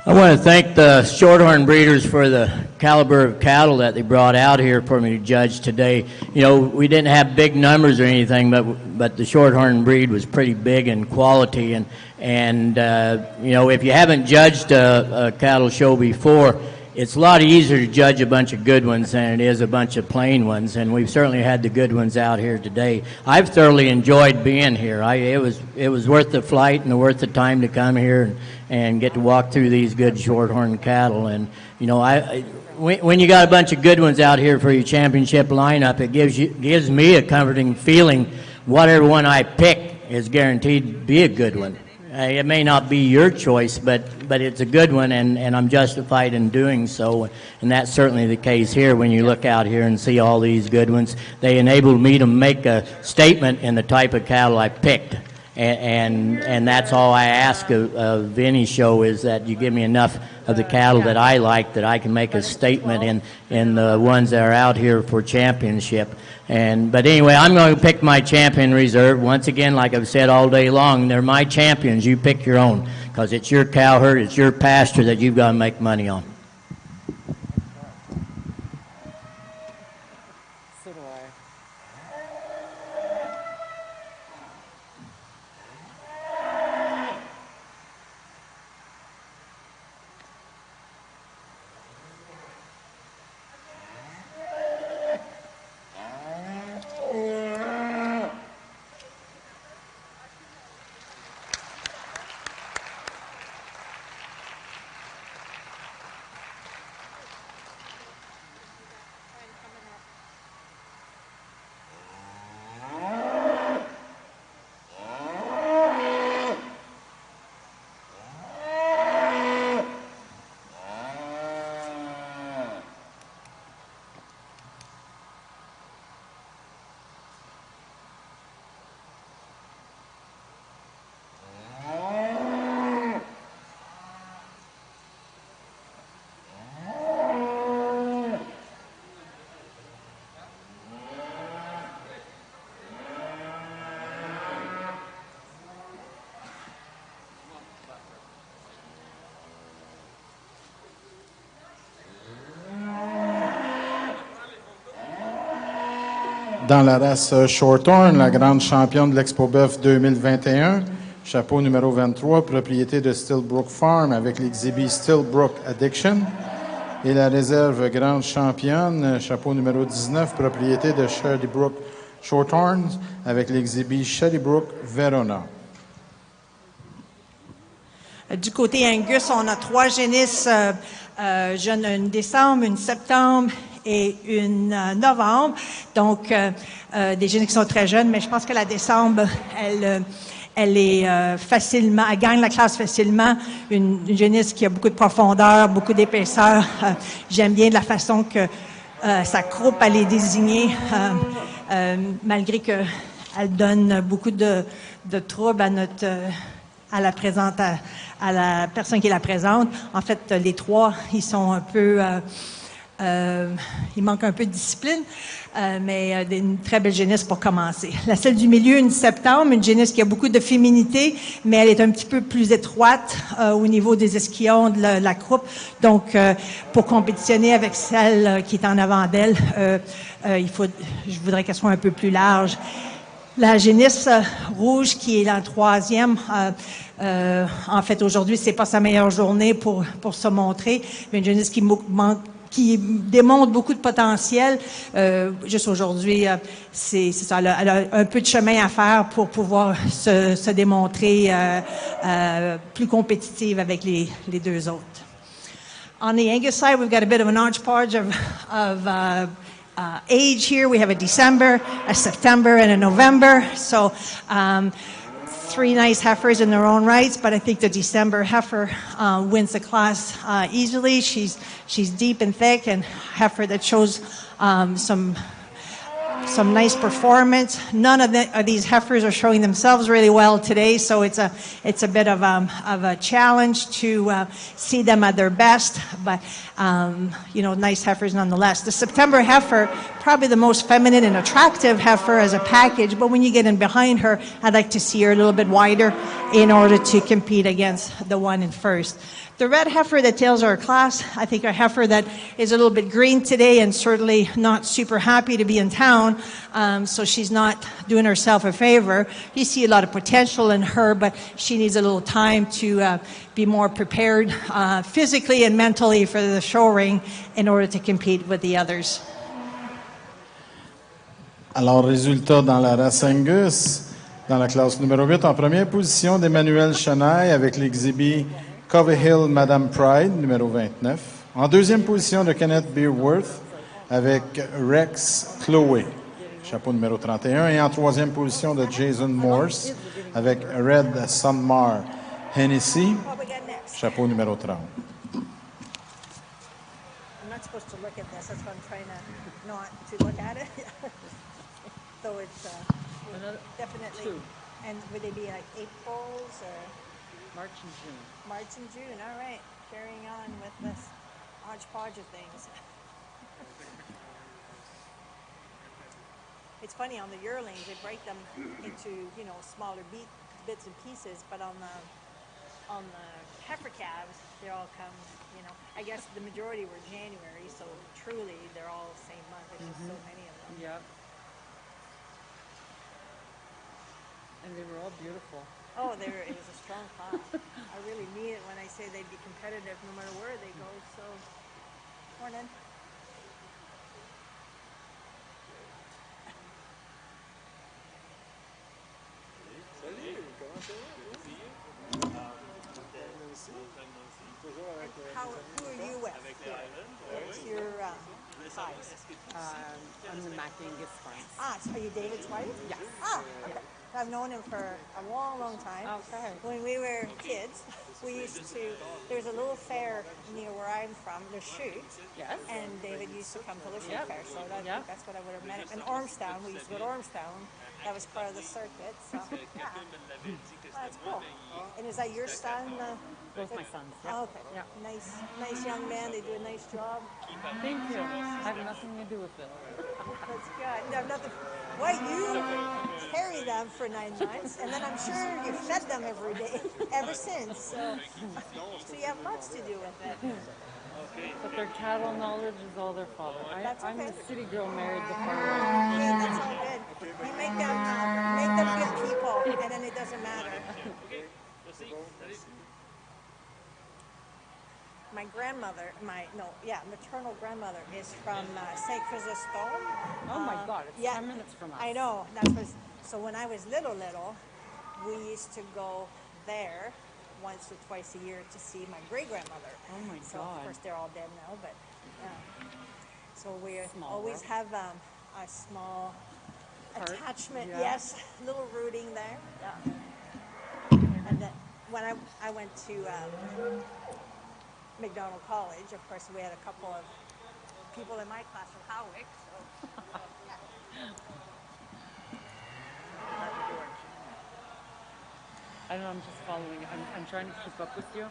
[SPEAKER 3] I want to thank the Shorthorn breeders for the caliber of cattle that they brought out here for me to judge today. You know, we didn't have big numbers or anything, but the Shorthorn breed was pretty big in quality. And you know, if you haven't judged a cattle show before, it's a lot easier to judge a bunch of good ones than it is a bunch of plain ones, and we've certainly had the good ones out here today. I've thoroughly enjoyed being here. It was worth the flight and worth the time to come here and get to walk through these good Shorthorn cattle. And you know, when you got a bunch of good ones out here for your championship lineup, it gives me a comforting feeling. Whatever one I pick is guaranteed to be a good one. It may not be your choice, but it's a good one, and I'm justified in doing so. And that's certainly the case here. When you look out here and see all these good ones, they enabled me to make a statement in the type of cattle I picked. And that's all I ask of any show, is that you give me enough of the cattle that I like, that I can make a statement in the ones that are out here for championship. But anyway, I'm going to pick my champion reserve. Once again, like I've said all day long, they're my champions. You pick your own, because it's your cow herd, it's your pasture that you've got to make money on.
[SPEAKER 7] So do I.
[SPEAKER 2] Dans la race Shorthorn, la grande championne de l'Expo Boeuf 2021, chapeau numéro 23, propriété de Stillbrook Farm avec l'exhibit Stillbrook Addiction. Et la réserve grande championne, chapeau numéro 19, propriété de Shorthorn Shorthorn avec l'exhibit Shorthorn Verona.
[SPEAKER 4] Du côté Angus, on a 3 génisses jeunes, une décembre, une septembre et une novembre. Donc, des génisses qui sont très jeunes, mais je pense que la décembre, elle est facilement, elle gagne la classe facilement. Une génisse qui a beaucoup de profondeur, beaucoup d'épaisseur. J'aime bien de la façon que sa croupe, elle est désignée, malgré qu'elle donne beaucoup de troubles à la personne qui la présente. En fait, les 3, ils sont un peu Il manque un peu de discipline, mais une très belle génisse pour commencer. La celle du milieu, une septembre, une génisse qui a beaucoup de féminité, mais elle est un petit peu plus étroite au niveau des ischions, de la croupe. Donc, pour compétitionner avec celle qui est en avant d'elle, je voudrais qu'elle soit un peu plus large. La génisse rouge qui est la troisième, en fait aujourd'hui c'est pas sa meilleure journée pour se montrer, mais une génisse qui démontre beaucoup de potentiel. Juste aujourd'hui, c'est ça, elle a un peu de chemin à faire pour pouvoir se démontrer plus compétitive avec les deux autres. On the Angus side, we've got a bit of an hodgepodge of age here. We have a December, a September, and a November. So 3 nice heifers in their own rights, but I think the December heifer wins the class easily. She's deep and thick, and heifer that shows some nice performance. None of these heifers are showing themselves really well today, so it's a bit of a challenge to see them at their best, but nice heifers nonetheless. The September heifer, probably the most feminine and attractive heifer as a package, but when you get in behind her, I'd like to see her a little bit wider in order to compete against the one in first. The red heifer that tails our class, I think a heifer that is a little bit green today and certainly not super happy to be in town, so she's not doing herself a favor. You see a lot of potential in her, but she needs a little time to be more prepared physically and mentally for the show ring in order to compete with the others.
[SPEAKER 2] Alors, résultat dans la race Angus, dans la classe numéro 8, en première position d'Emmanuel Chenaille avec l'exhibit Covey Hill Madame Pride, numéro 29. En deuxième position de Kenneth Beerworth avec Rex Chloé, chapeau numéro 31. Et en troisième position de Jason Morse avec Red Sunmar Hennessy, chapeau numéro 30.
[SPEAKER 4] I'm not supposed to look at this, that's why I'm trying to not to look at it. So it's definitely,
[SPEAKER 7] two.
[SPEAKER 4] and would they be like Aprils or?
[SPEAKER 7] March and June.
[SPEAKER 4] March and June, all right. Carrying on with this hodgepodge of things. It's funny, on the yearlings, they break them into, smaller bits and pieces, but on the heifer calves, they all come, I guess the majority were January, so truly they're all the same month. There's just so many of them.
[SPEAKER 7] Yep. And they were all beautiful.
[SPEAKER 4] Oh, it was a strong class. I really mean it when I say they'd be competitive no matter where they go. So, morning.
[SPEAKER 1] Salut, comment ça va? Good to see you.
[SPEAKER 4] Who are you with? What's your size?
[SPEAKER 7] I'm the Mac Angus farm.
[SPEAKER 4] So are you David's wife?
[SPEAKER 7] Yes.
[SPEAKER 4] Okay. I've known him for a long, long time.
[SPEAKER 7] Okay.
[SPEAKER 4] When we were kids, there's a little fair near where I'm from, the Shoot.
[SPEAKER 7] Yes.
[SPEAKER 4] And David used to come to the Shoot
[SPEAKER 7] Yep.
[SPEAKER 4] Fair, so that's what I would have met him. And Ormstown, we used to go to Ormstown. That was part of the circuit, so yeah. That's cool. And is that your son?
[SPEAKER 7] Both my sons. Yep.
[SPEAKER 4] Oh, okay.
[SPEAKER 7] Yep.
[SPEAKER 4] Nice young man. They do a nice job.
[SPEAKER 7] Thank you. I have nothing to do with it.
[SPEAKER 4] That's good. No, nothing. Well, you carry them for 9 months, and then I'm sure you fed them every day ever since. So you have lots to do with it.
[SPEAKER 7] But their cattle knowledge is all their father.
[SPEAKER 4] That's
[SPEAKER 7] I'm
[SPEAKER 4] okay.
[SPEAKER 7] a city girl married the farmer.
[SPEAKER 4] Hey, that's all good. You make them good people, and then it doesn't matter. My grandmother, maternal grandmother is from St. Chrysostom.
[SPEAKER 7] Oh my God, it's 10 minutes from us.
[SPEAKER 4] I know. So when I was little, we used to go there once or twice a year to see my great-grandmother.
[SPEAKER 7] Oh my
[SPEAKER 4] So
[SPEAKER 7] God.
[SPEAKER 4] of course they're all dead now, but so we always
[SPEAKER 7] world.
[SPEAKER 4] have a small
[SPEAKER 7] Heart?
[SPEAKER 4] attachment.
[SPEAKER 7] Yeah.
[SPEAKER 4] Yes, little rooting there. Yeah. And then when I went to McDonald College, of course, we had a couple of people in my class from Howick. So.
[SPEAKER 7] I don't know, I'm just following. I'm trying to keep up with you.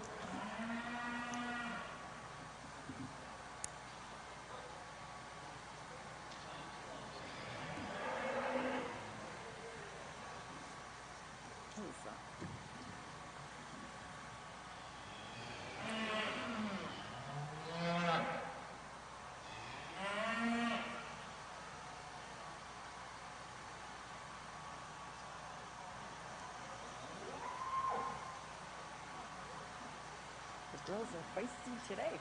[SPEAKER 7] Girls are feisty today.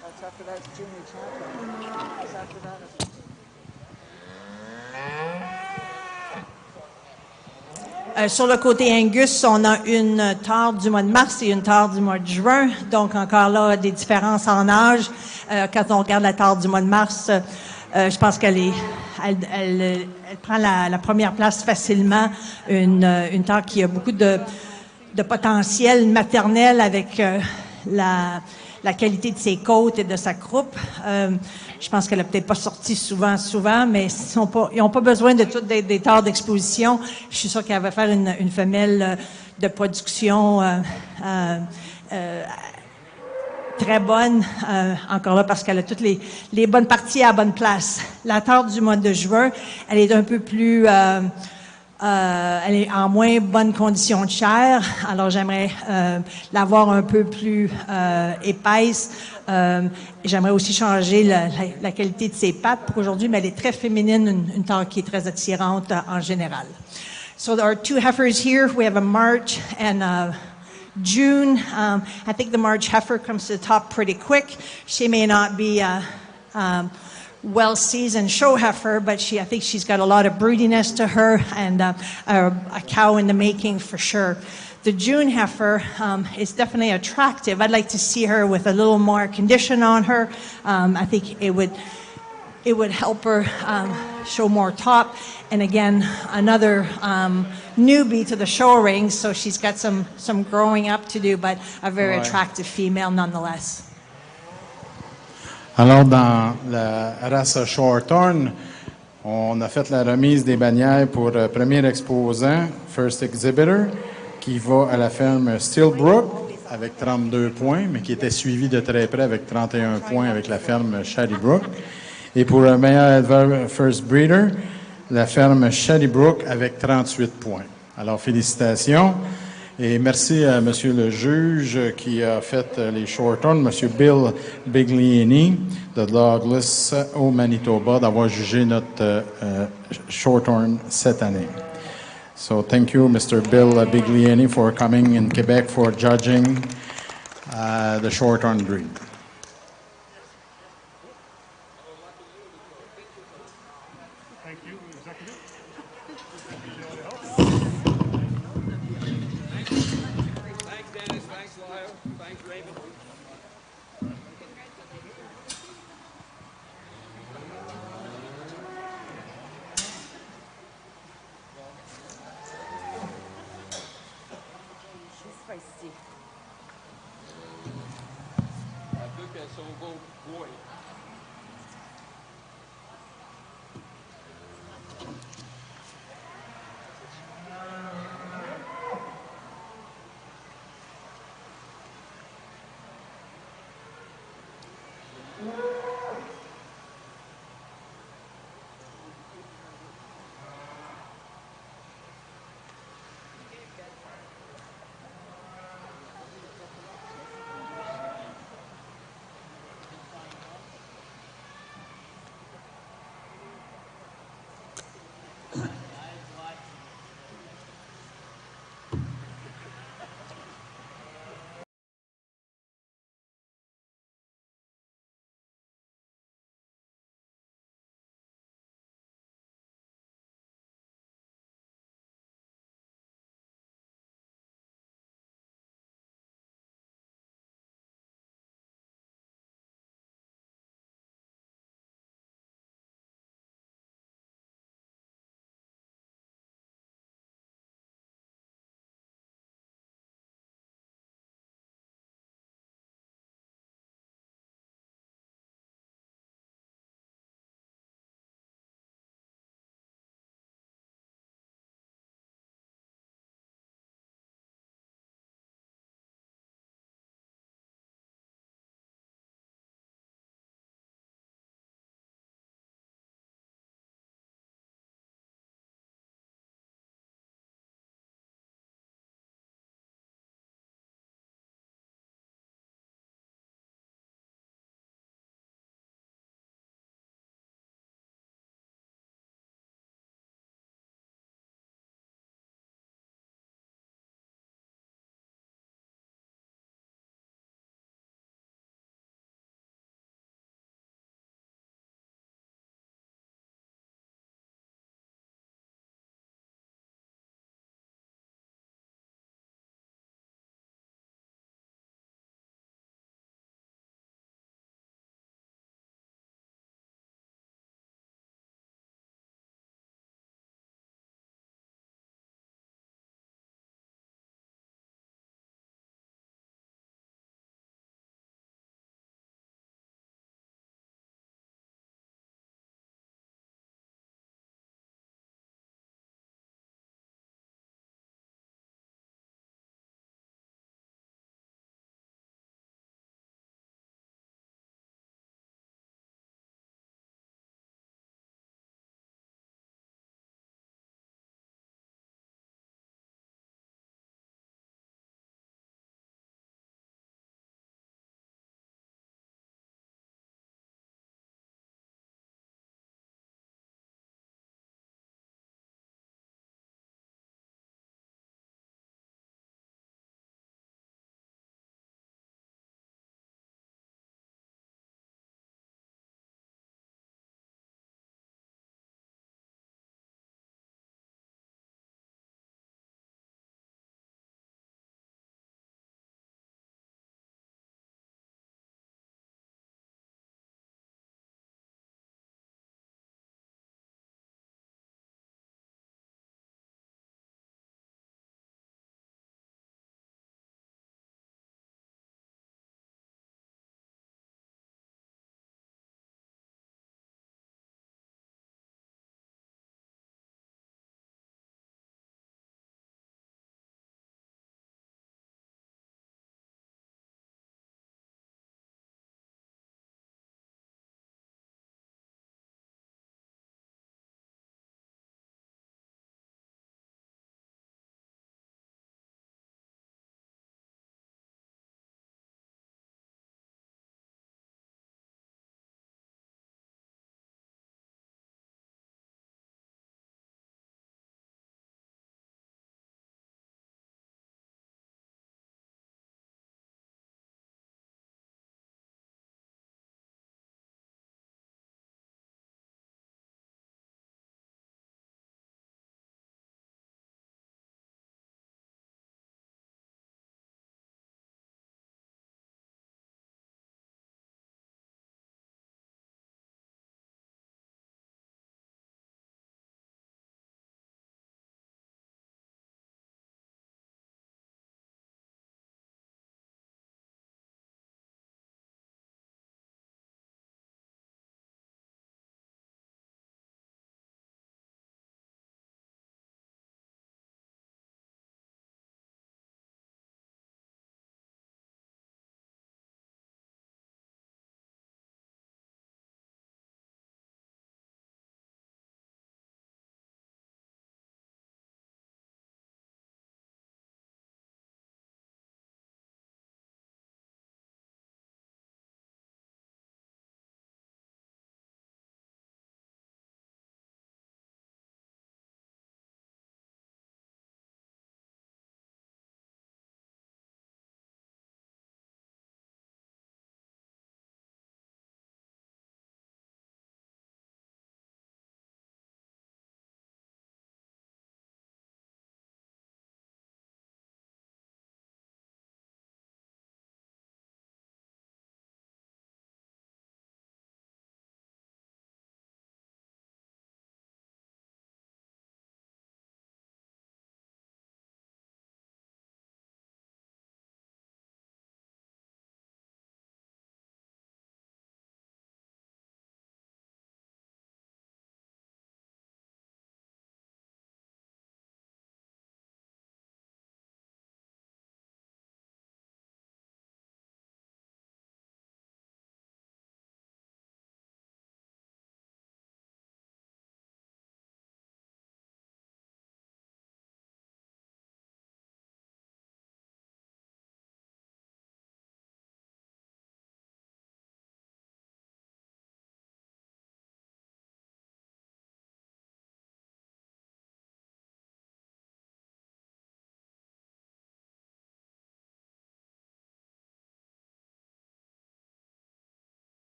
[SPEAKER 6] That's after that's junior champion. Because after that,
[SPEAKER 4] Sur le côté Angus, on a une tare du mois de mars et une tare du mois de juin. Donc, encore là, des différences en âge. Quand on regarde la tare du mois de mars, je pense elle prend la première place facilement. Une tare qui a beaucoup de potentiel maternel avec la qualité de ses côtes et de sa croupe. Je pense qu'elle a peut-être pas sorti souvent, mais ils n'ont pas besoin de toutes des tares d'exposition. Je suis sûre qu'elle va faire une femelle de production très bonne, encore là, parce qu'elle a toutes les bonnes parties à la bonne place. La tare du mois de juin, elle est un peu plus... elle est en moins bonne condition de chair, alors j'aimerais l'avoir un peu plus épaisse. J'aimerais aussi changer la qualité de ses pattes pour aujourd'hui, mais elle est très féminine, une tare qui est très attirante en général. So there are two heifers here. We have a March and a June. I think the March heifer comes to the top pretty quick. She may not be well-seasoned show heifer, but I think she's got a lot of broodiness to her and a cow in the making for sure. The June heifer is definitely attractive. I'd like to see her with a little more condition on her. I think it would help her show more top. And again, another newbie to the show ring, so she's got some growing up to do, but a very attractive female nonetheless.
[SPEAKER 2] Alors, dans la race Shorthorn, on a fait la remise des bannières pour premier exposant, First Exhibitor, qui va à la ferme Steelbrook avec 32 points, mais qui était suivi de très près avec 31 points avec la ferme Shadybrook. Et pour le meilleur éleveur First Breeder, la ferme Shadybrook avec 38 points. Alors, félicitations. Et merci à Monsieur le juge qui a fait les Shorthorn, Monsieur Bill Bigliani de Douglas au Manitoba, d'avoir jugé notre Shorthorn cette année. So thank you, Mr. Bill Bigliani, for coming in Quebec for judging the Shorthorn breed.
[SPEAKER 1] Thank you, Executive.
[SPEAKER 8] Thanks, Dennis. Thanks, Lyle. Thanks, Raven.
[SPEAKER 7] She's feisty.
[SPEAKER 8] I think that's so boy.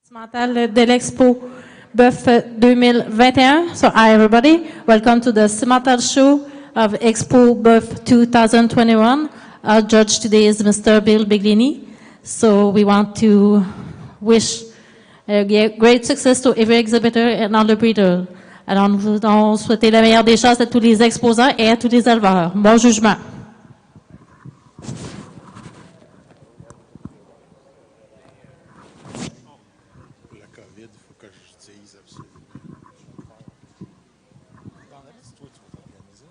[SPEAKER 9] Simmental de l'Expo Boeuf 2021. So hi everybody, welcome to the Simmental show of Expo Boeuf 2021. Our judge today is Mr. Bill Biglini. So we want to wish great success to every exhibitor and all the breeders. Alors nous voulons souhaiter la meilleure des chances à tous les exposants et à tous les éleveurs. Bon jugement.
[SPEAKER 2] Pour la COVID, il faut que je dise absolument. Dans la liste, toi, tu vas t'organiser.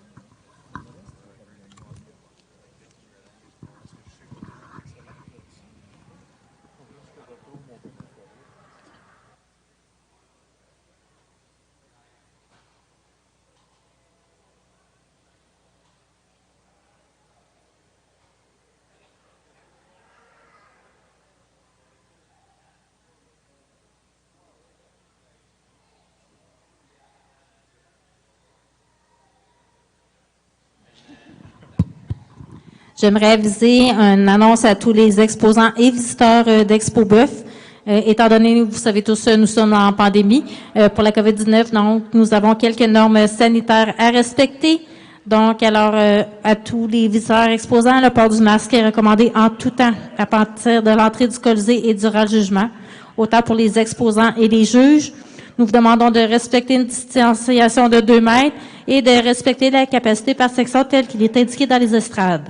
[SPEAKER 9] J'aimerais aviser une annonce à tous les exposants et visiteurs d'Expo Boeuf. Étant donné, vous savez tous, nous sommes en pandémie pour la COVID-19, donc nous avons quelques normes sanitaires à respecter. Donc, alors, à tous les visiteurs exposants, le port du masque est recommandé en tout temps à partir de l'entrée du Colisée et durant le jugement, autant pour les exposants et les juges. Nous vous demandons de respecter une distanciation de 2 mètres et de respecter la capacité par section telle qu'il est indiqué dans les estrades.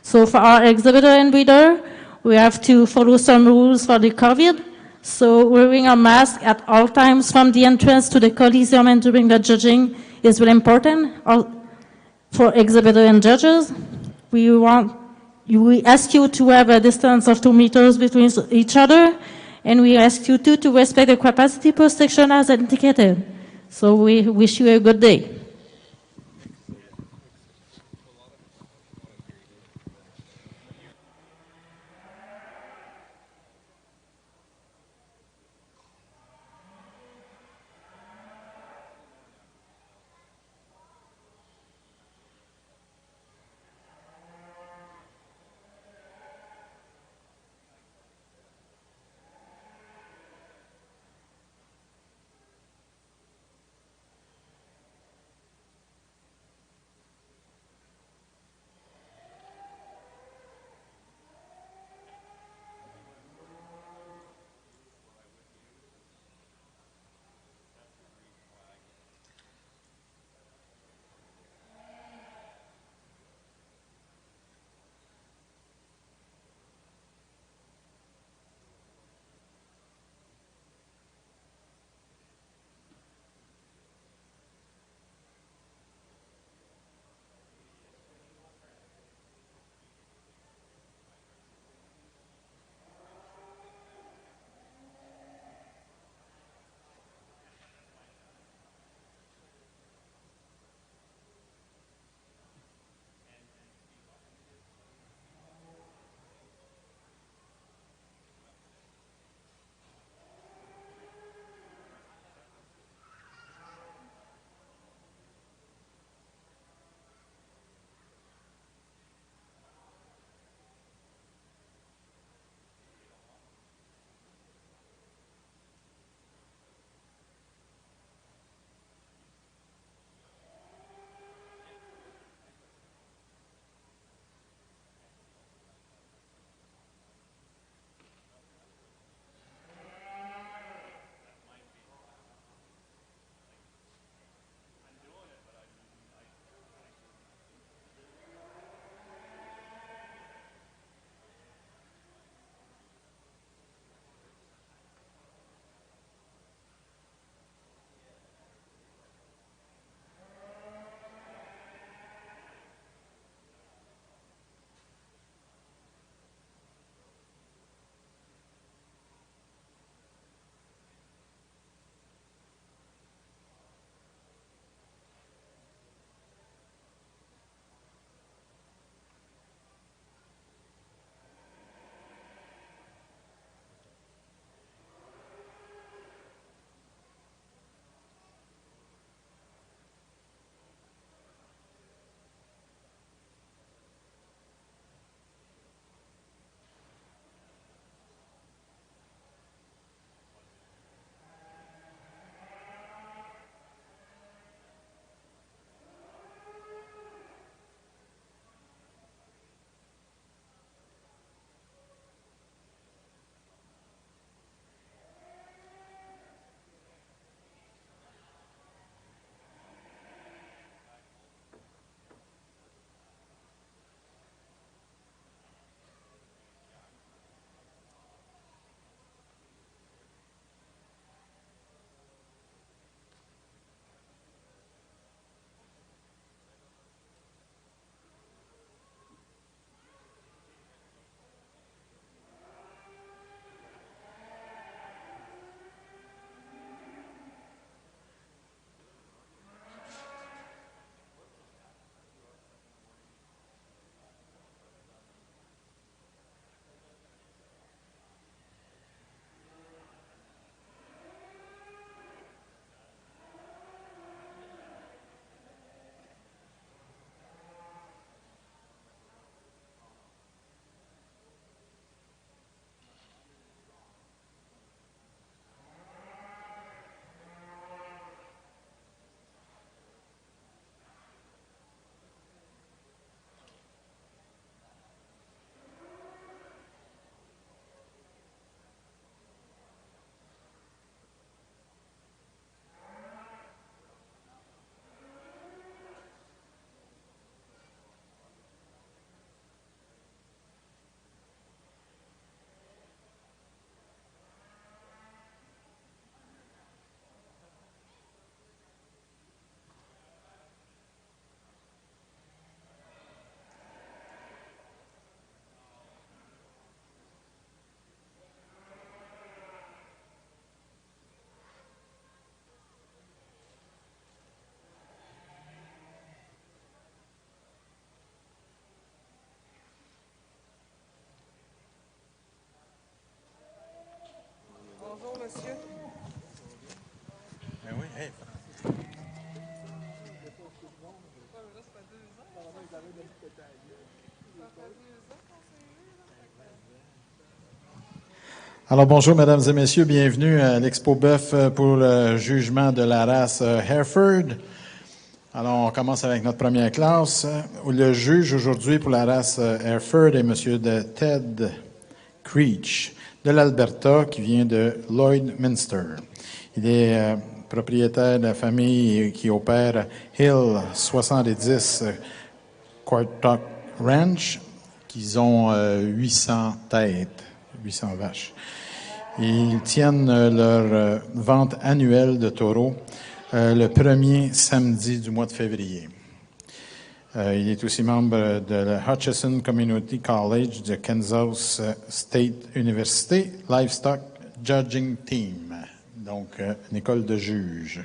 [SPEAKER 9] So for our exhibitor and breeder, we have to follow some rules for the COVID. So wearing a mask at all times from the entrance to the Coliseum and during the judging is really important. For exhibitor and judges, we ask you to have a distance of 2 meters between each other, and we ask you to respect the capacity per section as indicated. So we wish you a good day.
[SPEAKER 2] Alors bonjour mesdames et messieurs, bienvenue à l'Expo Boeuf pour le jugement de la race Hereford. Alors on commence avec notre première classe. Le juge aujourd'hui pour la race Hereford est monsieur Ted Creech de l'Alberta qui vient de Lloydminster. Il est propriétaire de la famille qui opère Hill 70 Quartok Ranch, qui ont 800 têtes, 800 vaches. Ils tiennent leur vente annuelle de taureaux le premier samedi du mois de février. Il est aussi membre de la Hutchinson Community College de Kansas State University Livestock Judging Team, donc une école de juges.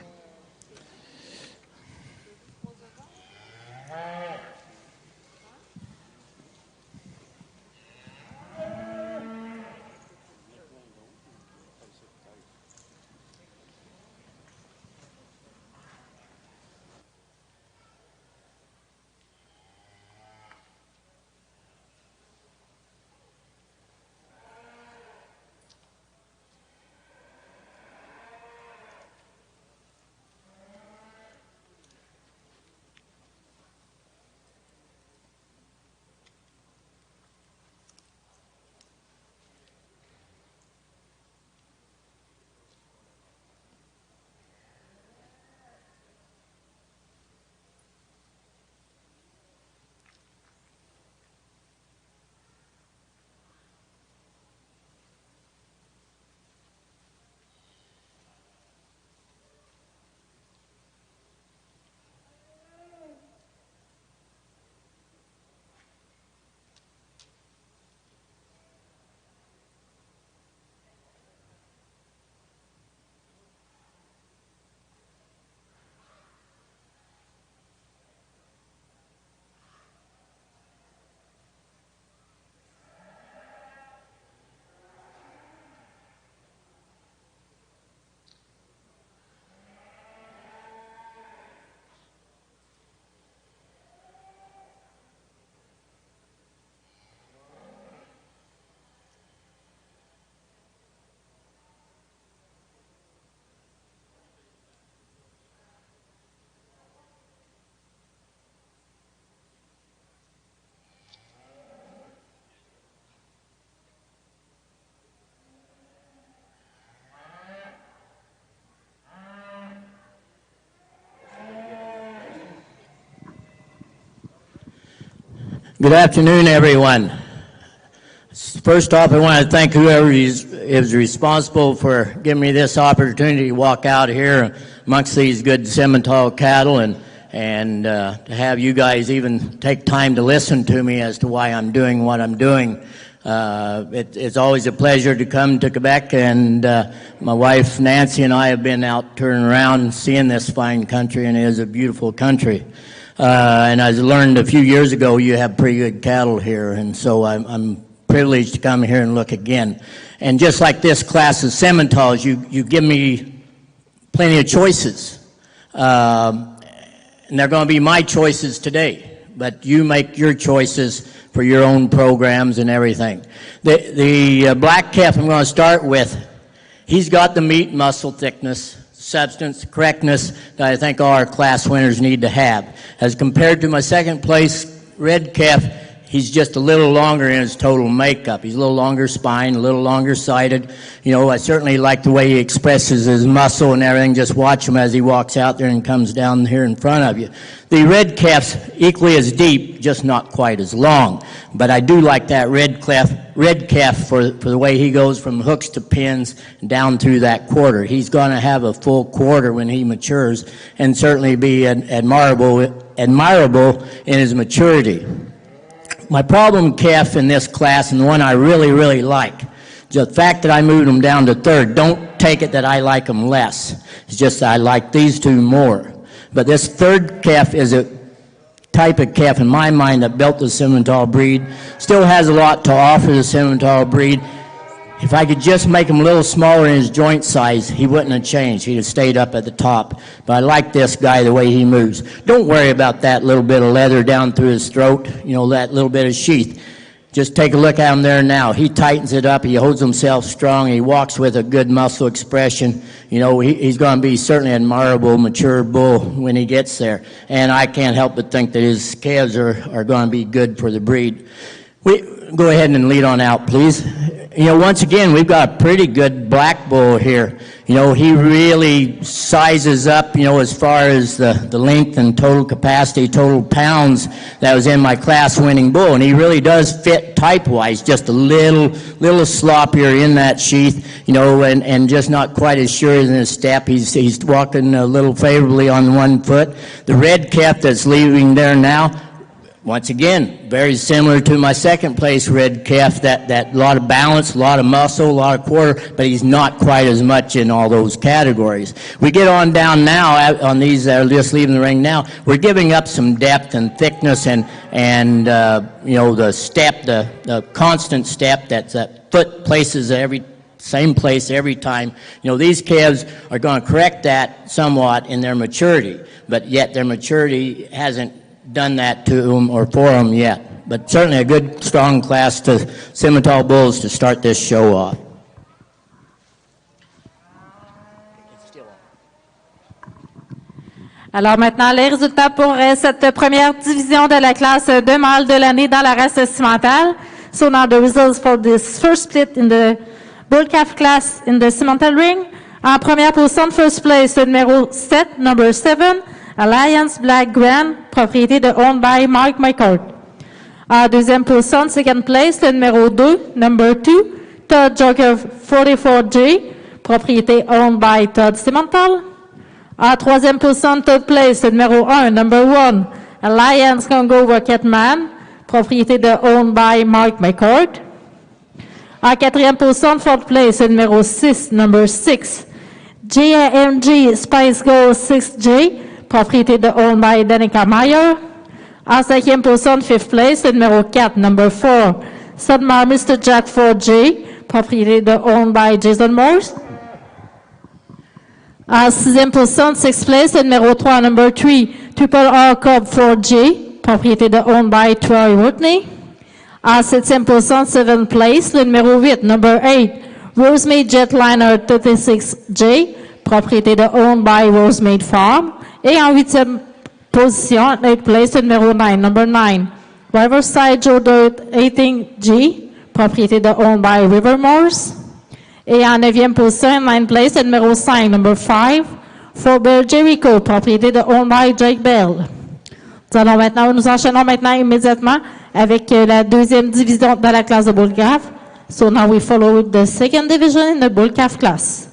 [SPEAKER 3] Good afternoon, everyone. First off, I want to thank whoever is responsible for giving me this opportunity to walk out here amongst these good Simmental cattle and to have you guys even take time to listen to me as to why I'm doing what I'm doing. It's always a pleasure to come to Quebec, and my wife Nancy and I have been out turning around and seeing this fine country, and it is a beautiful country. And I learned a few years ago you have pretty good cattle here, and so I'm privileged to come here and look again. And just like this class of Simmentals, you give me plenty of choices. And they're going to be my choices today, but you make your choices for your own programs and everything. The black calf I'm going to start with, he's got the meat, muscle thickness, substance, correctness that I think all our class winners need to have. As compared to my second place red calf, he's just a little longer in his total makeup. He's a little longer spine, a little longer sided. You know, I certainly like the way he expresses his muscle and everything. Just watch him as he walks out there and comes down here in front of you. The red calf's equally as deep, just not quite as long. But I do like that red calf for the way he goes from hooks to pins down through that quarter. He's going to have a full quarter when he matures and certainly be admirable in his maturity. My problem calf in this class, and the one I really like, the fact that I moved them down to third, don't take it that I like them less. It's just that I like these two more. But this third calf is a type of calf, in my mind, that built the Simmental breed. Still has a lot to offer the Simmental breed. If I could just make him a little smaller in his joint size, he wouldn't have changed. He'd have stayed up at the top. But I like this guy, the way he moves. Don't worry about that little bit of leather down through his throat, you know, that little bit of sheath. Just take a look at him there now. He tightens it up. He holds himself strong. He walks with a good muscle expression. You know, he's going to be certainly an admirable, mature bull when he gets there. And I can't help but think that his calves are going to be good for the breed. Go ahead and lead on out, please. You know, once again, we've got a pretty good black bull here. You know, he really sizes up, you know, as far as the length and total capacity, total pounds that was in my class-winning bull. And he really does fit type-wise, just a little sloppier in that sheath, you know, and just not quite as sure in his step. He's walking a little favorably on one foot. The red calf that's leaving there now, once again, very similar to my second place red calf, that lot of balance, a lot of muscle, a lot of quarter, but he's not quite as much in all those categories. We get on down now on these that are just leaving the ring now. We're giving up some depth and thickness and you know, the step, the constant step that foot places same place every time. You know, these calves are going to correct that somewhat in their maturity, but yet their maturity hasn't done that to them or for them yet. But certainly a good, strong class to Simmental bulls to start this show off.
[SPEAKER 9] Alors maintenant, les résultats pour cette première division de la classe de mâles de l'année dans la race Simmental. So now the results for this first split in the bull calf class in the Simmental ring. En première position, first place, le numéro 7, number 7. Alliance Black Grand, propriété de owned by Mark McCord. En deuxième position, second place, le numéro 2, number 2, Todd Joker 44J, propriété owned by Todd Simmental. En troisième position, third place, le numéro 1, number 1, Alliance Congo Rocketman, propriété de owned by Mark McCord. En quatrième position, fourth place, le numéro 6, number 6, JMG Spice Gold 6J, propriété de owned by Danica Meyer. En cinquième position, fifth place, le numéro 4, number 4, Sudmar Mr. Jack 4J, propriété de owned by Jason Morse. En sixième position, sixth place, le numéro 3, number 3, Triple R Cub 4J, propriété de owned by Troy Whitney. En septième position, seventh place, le numéro 8, number 8, Rosemade Jetliner 36J, propriété de owned by Rosemade Farm. Et en huitième position, 8th place, le numéro 9, number 9, Riverside Joe Dirt 18G, propriété de owned by Rivermores. Et en neuvième position, 9th place, le numéro 5, number 5, Fort Bell Jericho, propriété de owned by Jake Bell. Nous enchaînons maintenant immédiatement avec la deuxième division de la classe de bull calf. So now we follow the second division in the bull calf class.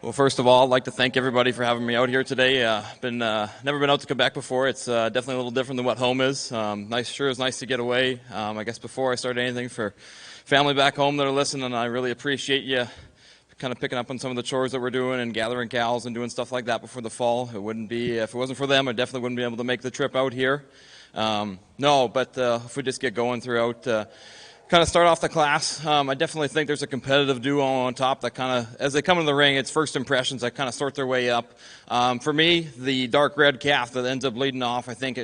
[SPEAKER 10] Well, first of all, I'd like to thank everybody for having me out here today. Never been out to Quebec before. It's definitely a little different than what home is. Sure is nice to get away. I guess before I start anything, for family back home that are listening, I really appreciate you kind of picking up on some of the chores that we're doing and gathering cows and doing stuff like that before the fall. It wouldn't be, if it wasn't for them, I definitely wouldn't be able to make the trip out here. If we just get going throughout, kind of start off the class, I definitely think there's a competitive duo on top that kind of, as they come into the ring, it's first impressions that kind of sort their way up. For me, the dark red calf that ends up leading off, I think,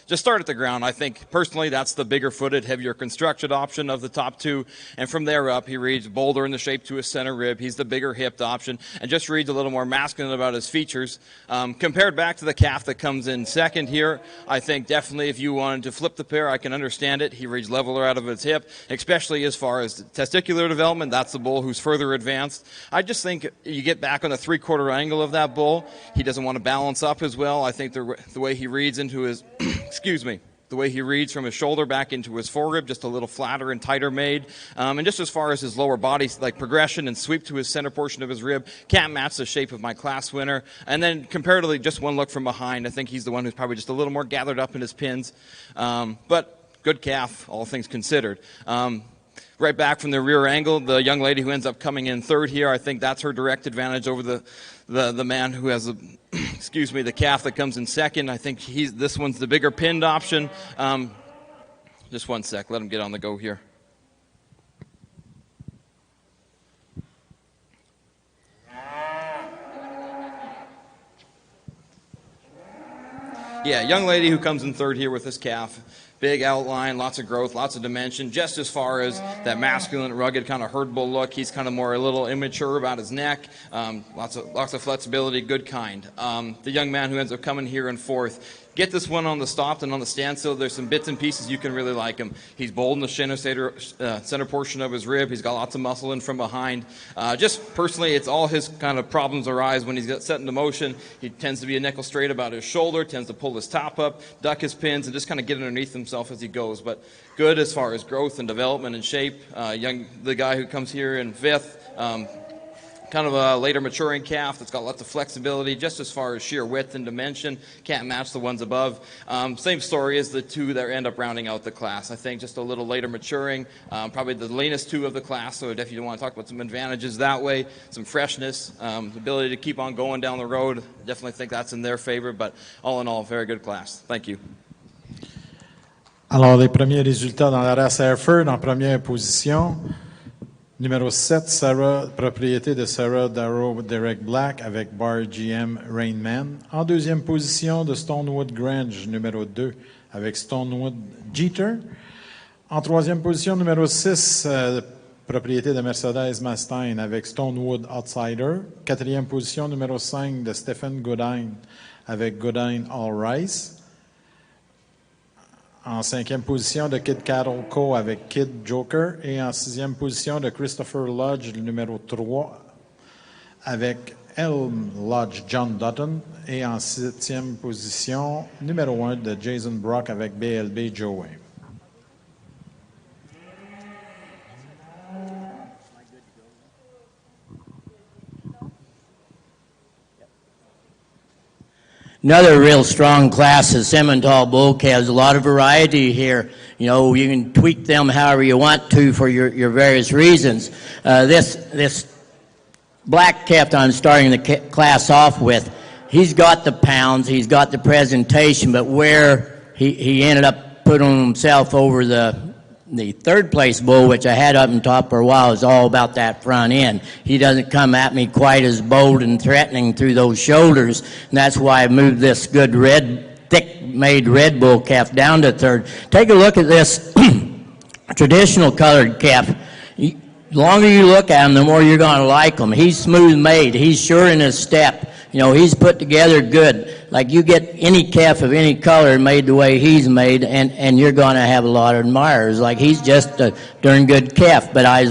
[SPEAKER 10] just start at the ground. I think, personally, that's the bigger-footed, heavier constructed option of the top two. And from there up, he reads bolder in the shape to his center rib. He's the bigger-hipped option and just reads a little more masculine about his features. Compared back to the calf that comes in second here, I think definitely if you wanted to flip the pair, I can understand it. He reads leveler out of his hip, especially as far as testicular development. That's the bull who's further advanced. I just think you get back on the three-quarter angle of that bull. He doesn't want to balance up as well. I think the way he reads into his the way he reads from his shoulder back into his forerib, just a little flatter and tighter made. And just as far as his lower body, like progression and sweep to his center portion of his rib, can't match the shape of my class winner. And then comparatively, just one look from behind, I think he's the one who's probably just a little more gathered up in his pins. But good calf, all things considered. Right back from the rear angle, the young lady who ends up coming in third here, I think that's her direct advantage over the man who has the calf that comes in second. I think this one's the bigger pinned option. Just one sec, let him get on the go here. Yeah, young lady who comes in third here with this calf. Big outline, lots of growth, lots of dimension, just as far as that masculine, rugged kind of herd bull look. He's kind of more a little immature about his neck, lots of flexibility, good kind. The young man who ends up coming here in fourth, get this one on the stopped and on the standstill. There's some bits and pieces you can really like him. He's bold in the center portion of his rib. He's got lots of muscle in from behind. Just personally, it's all his kind of problems arise when he's got set into motion. He tends to be a nickel straight about his shoulder, tends to pull his top up, duck his pins, and just kind of get underneath himself as he goes. But good as far as growth and development and shape. The guy who comes here in fifth, kind of a later maturing calf that's got lots of flexibility just as far as sheer width and dimension. Can't match the ones above. Same story as the two that end up rounding out the class. I think just a little later maturing, probably the leanest two of the class, so if you want to talk about some advantages that way, some freshness, the ability to keep on going down the road, definitely think that's in their favor, but all in all, very good class. Thank you.
[SPEAKER 2] Alors, les premiers résultats dans la race Hereford, en première position. Numéro 7, Sarah, propriété de Sarah Darrow Derek Black avec Bar GM Rainman. En deuxième position, de Stonewood Grange, numéro 2, avec Stonewood Jeter. En troisième position, numéro 6, propriété de Mercedes Mustang avec Stonewood Outsider. Quatrième position, numéro 5, de Stephen Godin avec Godin All Rice. En cinquième position, de Kid Cattle Co. avec Kid Joker. Et en sixième position, de Christopher Lodge, le numéro 3, avec Elm Lodge John Dutton. Et en septième position, numéro 1, de Jason Brock avec BLB Joey.
[SPEAKER 3] Another real strong class of Simmental bull calves. A lot of variety here. You know, you can tweak them however you want to for your various reasons. This black calf I'm starting the class off with, he's got the pounds, he's got the presentation, but where he ended up putting himself over the third place bull, which I had up on top for a while, is all about that front end. He doesn't come at me quite as bold and threatening through those shoulders, and that's why I moved this good thick-made red bull calf down to third. Take a look at this traditional colored calf. The longer you look at him, the more you're going to like him. He's smooth-made. He's sure in his step. You know, he's put together good. like you get any calf of any color made the way he's made, and you're going to have a lot of admirers. Like, he's just a darn good calf. But I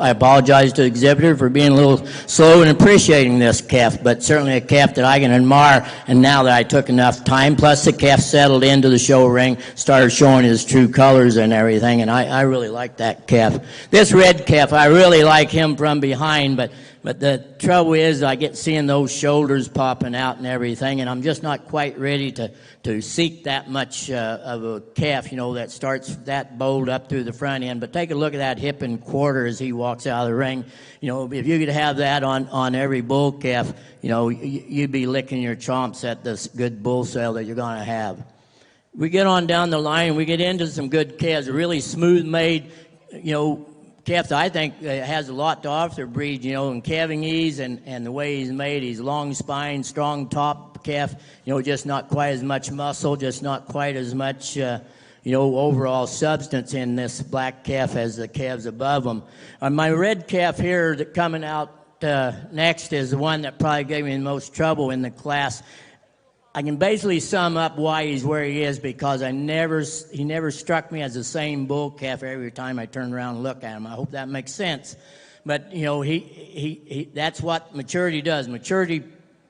[SPEAKER 3] apologize to the exhibitor for being a little slow in appreciating this calf, but certainly a calf that I can admire. And now that I took enough time, plus the calf settled into the show ring, started showing his true colors and everything, and I really like that calf. This red calf, I really like him from behind, but the trouble is I get seeing those shoulders popping out and everything, and I'm just not quite ready to seek that much of a calf, you know, that starts that bold up through the front end. But take a look at that hip and quarter as he walks out of the ring. You know, if you could have that on every bull calf, you know, you'd be licking your chomps at this good bull sale that you're going to have. We get on down the line, we get into some good calves, really smooth made, you know, calf that I think has a lot to offer the breed, you know, in calving ease and the way he's made. He's long spine, strong top calf, you know, just not quite as much muscle, just not quite as much, you know, overall substance in this black calf as the calves above him. My red calf here that coming out next is the one that probably gave me the most trouble in the class. I can basically sum up why he's where he is because he never struck me as the same bull calf every time I turn around and look at him. I hope that makes sense. But, you know, he that's what maturity does. Maturity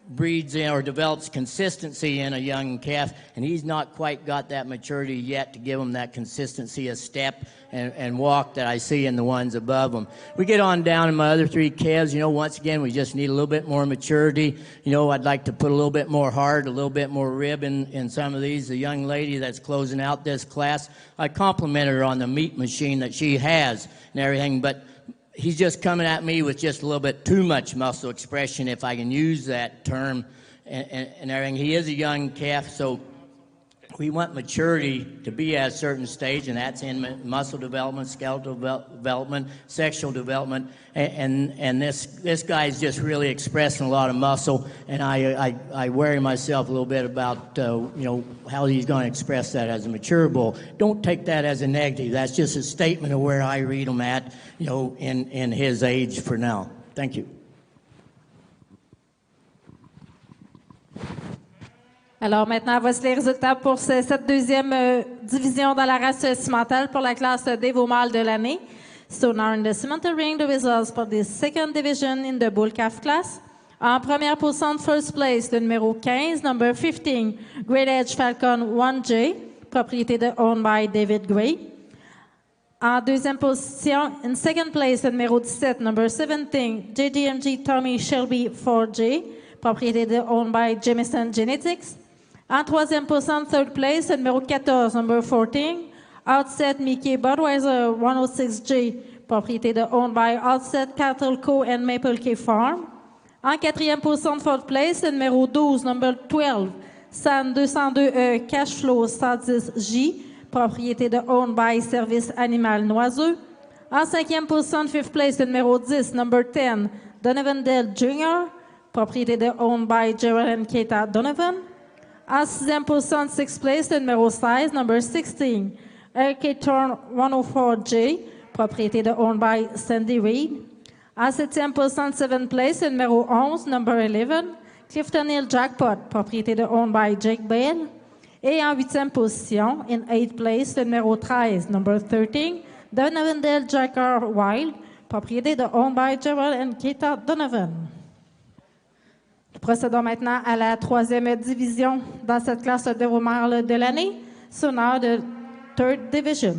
[SPEAKER 3] breeds in or develops consistency in a young calf, and he's not quite got that maturity yet to give him that consistency of step and walk that I see in the ones above him. We get on down in my other three calves. You know, once again, we just need a little bit more maturity. You know, I'd like to put a little bit more heart, a little bit more rib in some of these. The young lady that's closing out this class, I complimented her on the meat machine that she has and everything, but he's just coming at me with just a little bit too much muscle expression, if I can use that term, and everything. He is a young calf, so we want maturity to be at a certain stage, and that's in muscle development, skeletal development, sexual development, and this guy's just really expressing a lot of muscle, and I worry myself a little bit about you know, how he's going to express that as a mature bull. Don't take that as a negative. That's just a statement of where I read him at, you know, in his age for now. Thank you.
[SPEAKER 9] Alors maintenant, voici les résultats pour cette deuxième division dans la race Simmental pour la classe des veaux mâles de l'année. So now in the Simmental ring, the results for the second division in the bull calf class. En première position, first place, le numéro 15, number 15, Great Edge Falcon 1J, propriété owned by David Gray. En deuxième position, in second place, le numéro 17, number 17, JDMG Tommy Shelby 4J, propriété owned by Jamison Genetics. En troisième position, third place, le numéro 14, number 14, Outset Mickey Budweiser 106J, propriété owned by Outset Cattle Co. and Maple Cave Farm. En quatrième position, fourth place, le numéro 12, number 12, San 202 Cashflow 110J, propriété owned by Service Animal Noiseux. En cinquième position, fifth place, le numéro 10, number 10, Donovan Dale Jr., propriété owned by Gerald and Keita Donovan. En sixième position, sixth place, le numéro 16, number 16, Eric Thorn 104J, propriété owned by Sandy Reed. En septième position, seventh place, le numéro 11, number 11, Clifton Hill Jackpot, propriété owned by Jake Bale. Et en huitième position, in eighth place, le numéro 13, number 13, Donovan Dale Jacker Wild, propriété owned by Gerald and Keita Donovan. Procédons maintenant à la troisième division dans cette classe de veaux mâles de l'année, sonore de Third Division.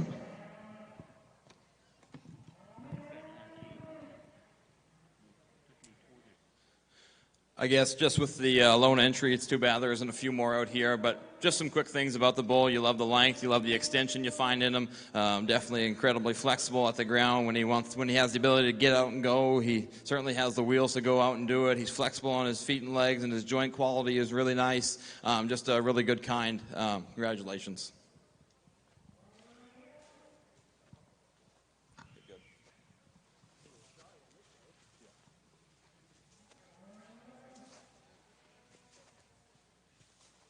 [SPEAKER 10] I guess just with the lone entry, it's too bad there isn't a few more out here, but just some quick things about the bull. You love the length, you love the extension you find in him. Definitely incredibly flexible at the ground when he has the ability to get out and go. He certainly has the wheels to go out and do it. He's flexible on his feet and legs, and his joint quality is really nice. Just a really good kind. Congratulations.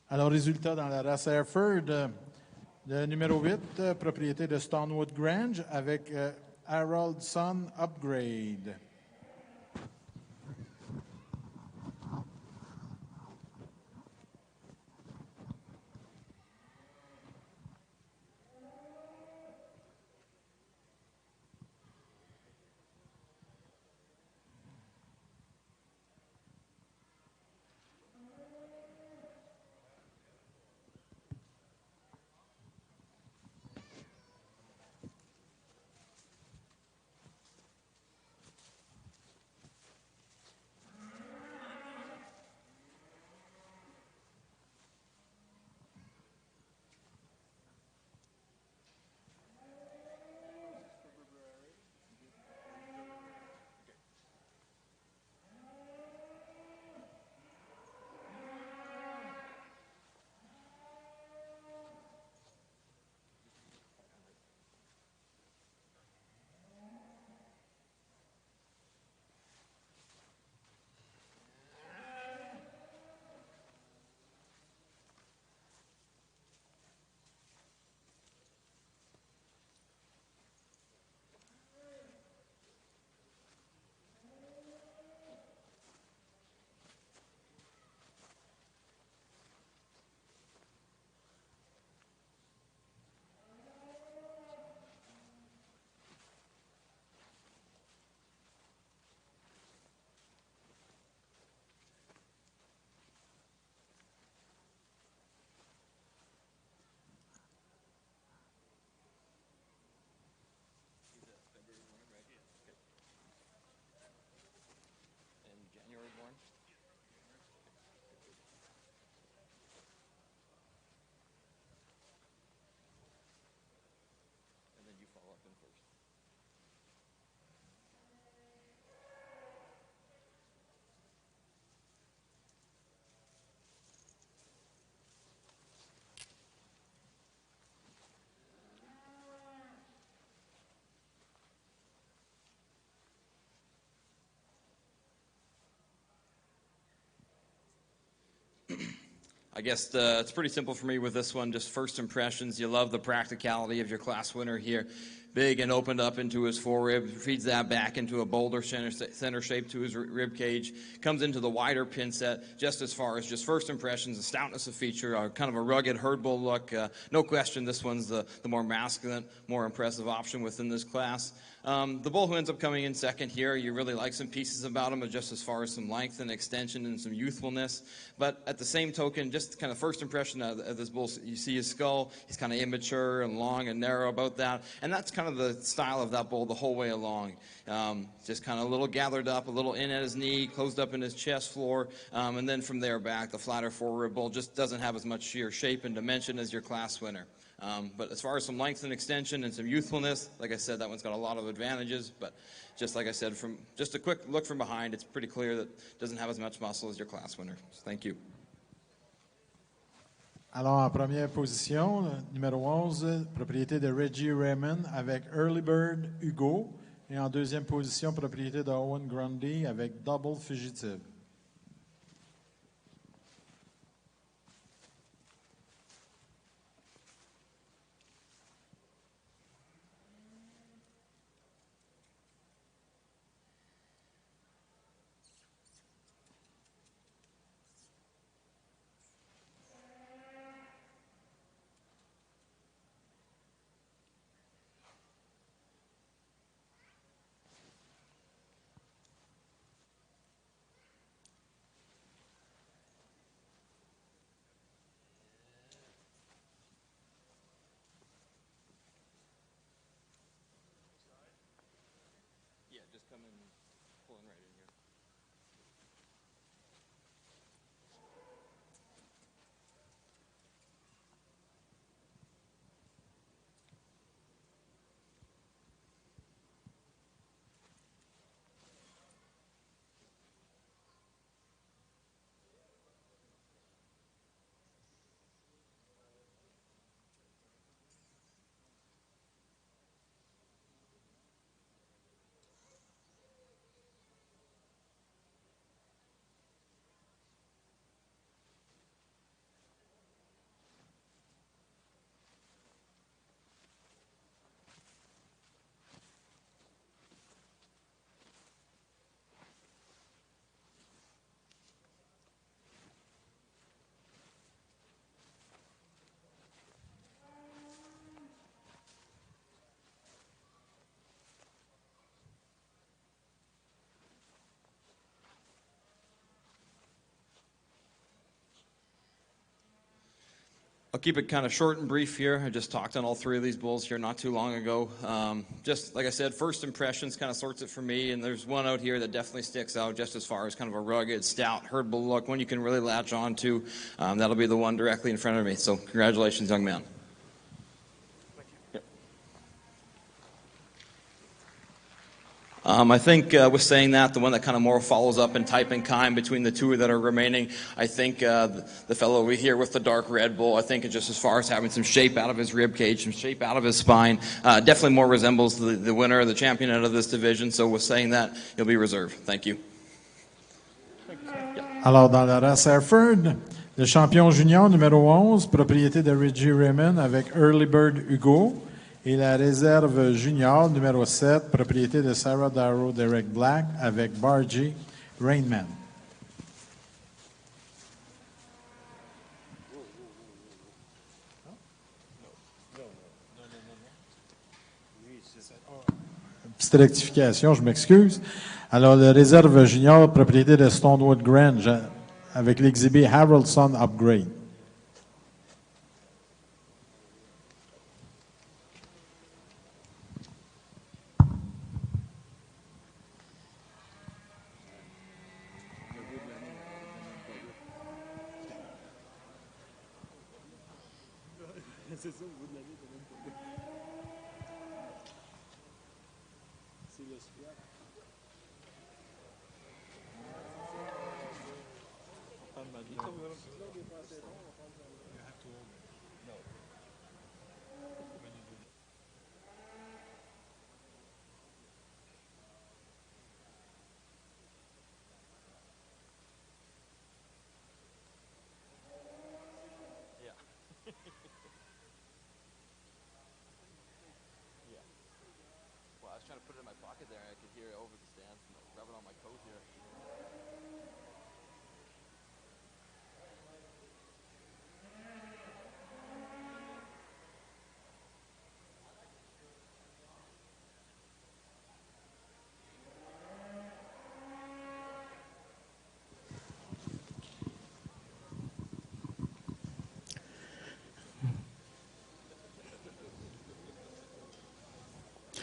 [SPEAKER 2] Alors, résultat dans la race Hereford, le numéro 8, propriété de Stonewood Grange, avec Harold Son Upgrade.
[SPEAKER 10] I guess it's pretty simple for me with this one, just first impressions. You love the practicality of your class winner here. Big and opened up into his forerib, feeds that back into a boulder center shape to his rib cage, comes into the wider pin set just as far as just first impressions, the stoutness of feature, kind of a rugged herd bull look. No question this one's the more masculine, more impressive option within this class. The bull who ends up coming in second here, you really like some pieces about him, just as far as some length and extension and some youthfulness. But at the same token, just kind of first impression of this bull, you see his skull, he's kind of immature and long and narrow about that. And that's kind of the style of that bull the whole way along. Just kind of a little gathered up, a little in at his knee, closed up in his chest floor. And then from there back, the flatter forward bull just doesn't have as much sheer shape and dimension as your class winner. But as far as some length and extension and some youthfulness, like I said, that one's got a lot of advantages. But just like I said, from just a quick look from behind, it's pretty clear that it doesn't have as much muscle as your class winner. So thank you.
[SPEAKER 2] Alors, en première position, numéro 11, propriété de Reggie Raymond avec Early Bird Hugo. Et en deuxième position, propriété de Owen Grundy avec Double Fugitive.
[SPEAKER 10] Yeah, just come in, pulling right in here. I'll keep it kind of short and brief here. I just talked on all three of these bulls here not too long ago. Just like I said, first impressions kind of sorts it for me, and there's one out here that definitely sticks out just as far as kind of a rugged, stout, herd bull look, one you can really latch on to. That'll be the one directly in front of me. So congratulations, young man. I think with saying that, the one that kind of more follows up in type and kind between the two that are remaining, I think the fellow over here with the dark red bull, I think just as far as having some shape out of his rib cage, some shape out of his spine, definitely more resembles the winner, the champion out of this division. So with saying that, he'll be reserved. Thank you.
[SPEAKER 2] Alors, dans la race Hereford, le champion junior numéro 11, propriété de Reggie Raymond avec Early Bird Hugo. Et la réserve junior numéro 7, propriété de Sarah Darrow Derek Black avec Bargy Rainman. Petite rectification, je m'excuse. Alors, la réserve junior, propriété de Stonewood Grange avec l'exhibé Haroldson Upgrade.
[SPEAKER 1] C'est ça, au bout de l'année, t'as même pas vu. C'est le squat. On va prendre ma vie.
[SPEAKER 10] pocket there, and I could hear it over the stands, rubbing on my coat here.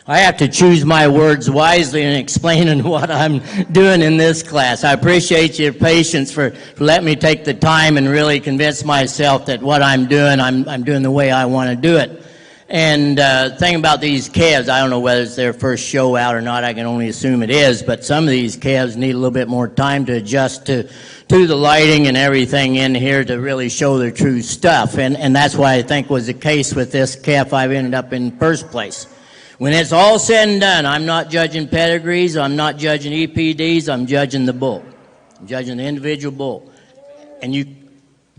[SPEAKER 3] I have to choose my words wisely in explaining what I'm doing in this class. I appreciate your patience for letting me take the time and really convince myself that what I'm doing the way I want to do it. And thing about these calves, I don't know whether it's their first show out or not. I can only assume it is, but some of these calves need a little bit more time to adjust to the lighting and everything in here to really show their true stuff. And that's why I think was the case with this calf I've ended up in first place. When it's all said and done, I'm not judging pedigrees, I'm not judging EPDs, I'm judging the bull. I'm judging the individual bull. And you're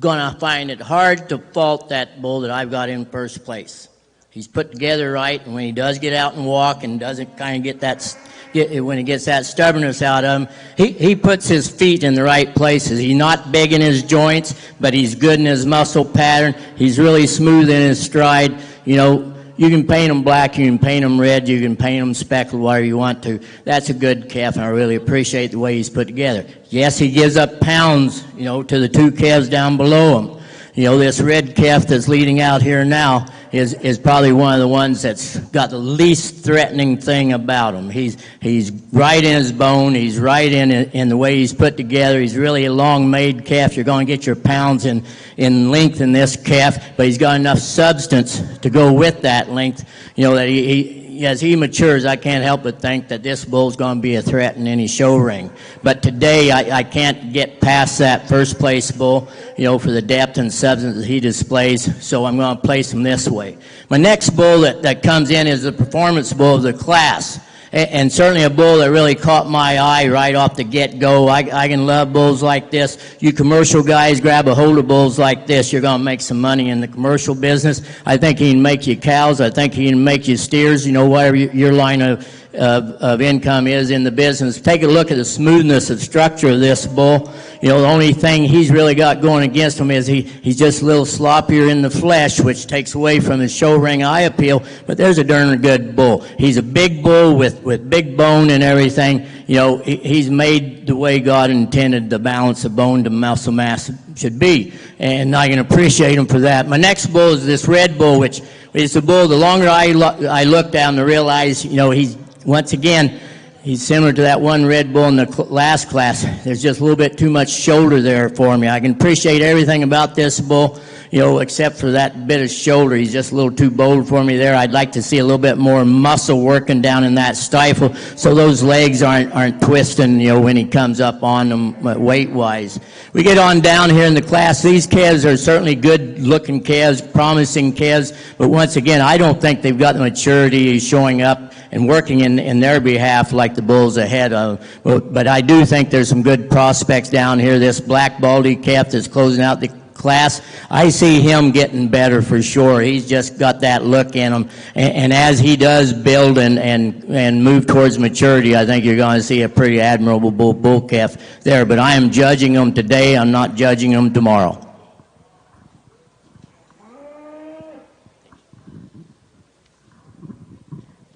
[SPEAKER 3] going to find it hard to fault that bull that I've got in first place. He's put together right, and when he does get out and walk and doesn't kind of when he gets that stubbornness out of him, he puts his feet in the right places. He's not big in his joints, but he's good in his muscle pattern. He's really smooth in his stride. You know, you can paint them black, you can paint them red, you can paint them speckled, whatever you want to. That's a good calf, and I really appreciate the way he's put together. Yes, he gives up pounds, you know, to the two calves down below him. You know, this red calf that's leading out here now is probably one of the ones that's got the least threatening thing about him. He's right in his bone. He's right in the way he's put together. He's really a long-made calf. You're going to get your pounds in length in this calf, but he's got enough substance to go with that length, you know, that as he matures, I can't help but think that this bull's going to be a threat in any show ring. But today, I can't get past that first place bull, you know, for the depth and substance that he displays, so I'm going to place him this way. My next bull that comes in is the performance bull of the class. And certainly a bull that really caught my eye right off the get-go. I can love bulls like this. You commercial guys grab a hold of bulls like this, you're going to make some money in the commercial business. I think he can make you cows. I think he can make you steers, you know, whatever your line of income is in the business. Take a look at the smoothness of structure of this bull. You know, the only thing he's really got going against him is he's just a little sloppier in the flesh, which takes away from his show ring eye appeal, but there's a darn good bull. He's a big bull with big bone and everything. You know, he's made the way God intended the balance of bone to muscle mass should be, and I can appreciate him for that. My next bull is this red bull, which is the bull, the longer I look down to realize, you know, once again, he's similar to that one red bull in the last class. There's just a little bit too much shoulder there for me. I can appreciate everything about this bull, you know, except for that bit of shoulder. He's just a little too bold for me there. I'd like to see a little bit more muscle working down in that stifle so those legs aren't twisting, you know, when he comes up on them weight-wise. We get on down here in the class. These calves are certainly good-looking calves, promising calves, but once again, I don't think they've got the maturity showing up and working in their behalf like the bulls ahead of them. But I do think there's some good prospects down here. This black baldy calf that's closing out the class, I see him getting better for sure. He's just got that look in him. And as he does build and move towards maturity, I think you're going to see a pretty admirable bull calf there. But I am judging him today. I'm not judging him tomorrow.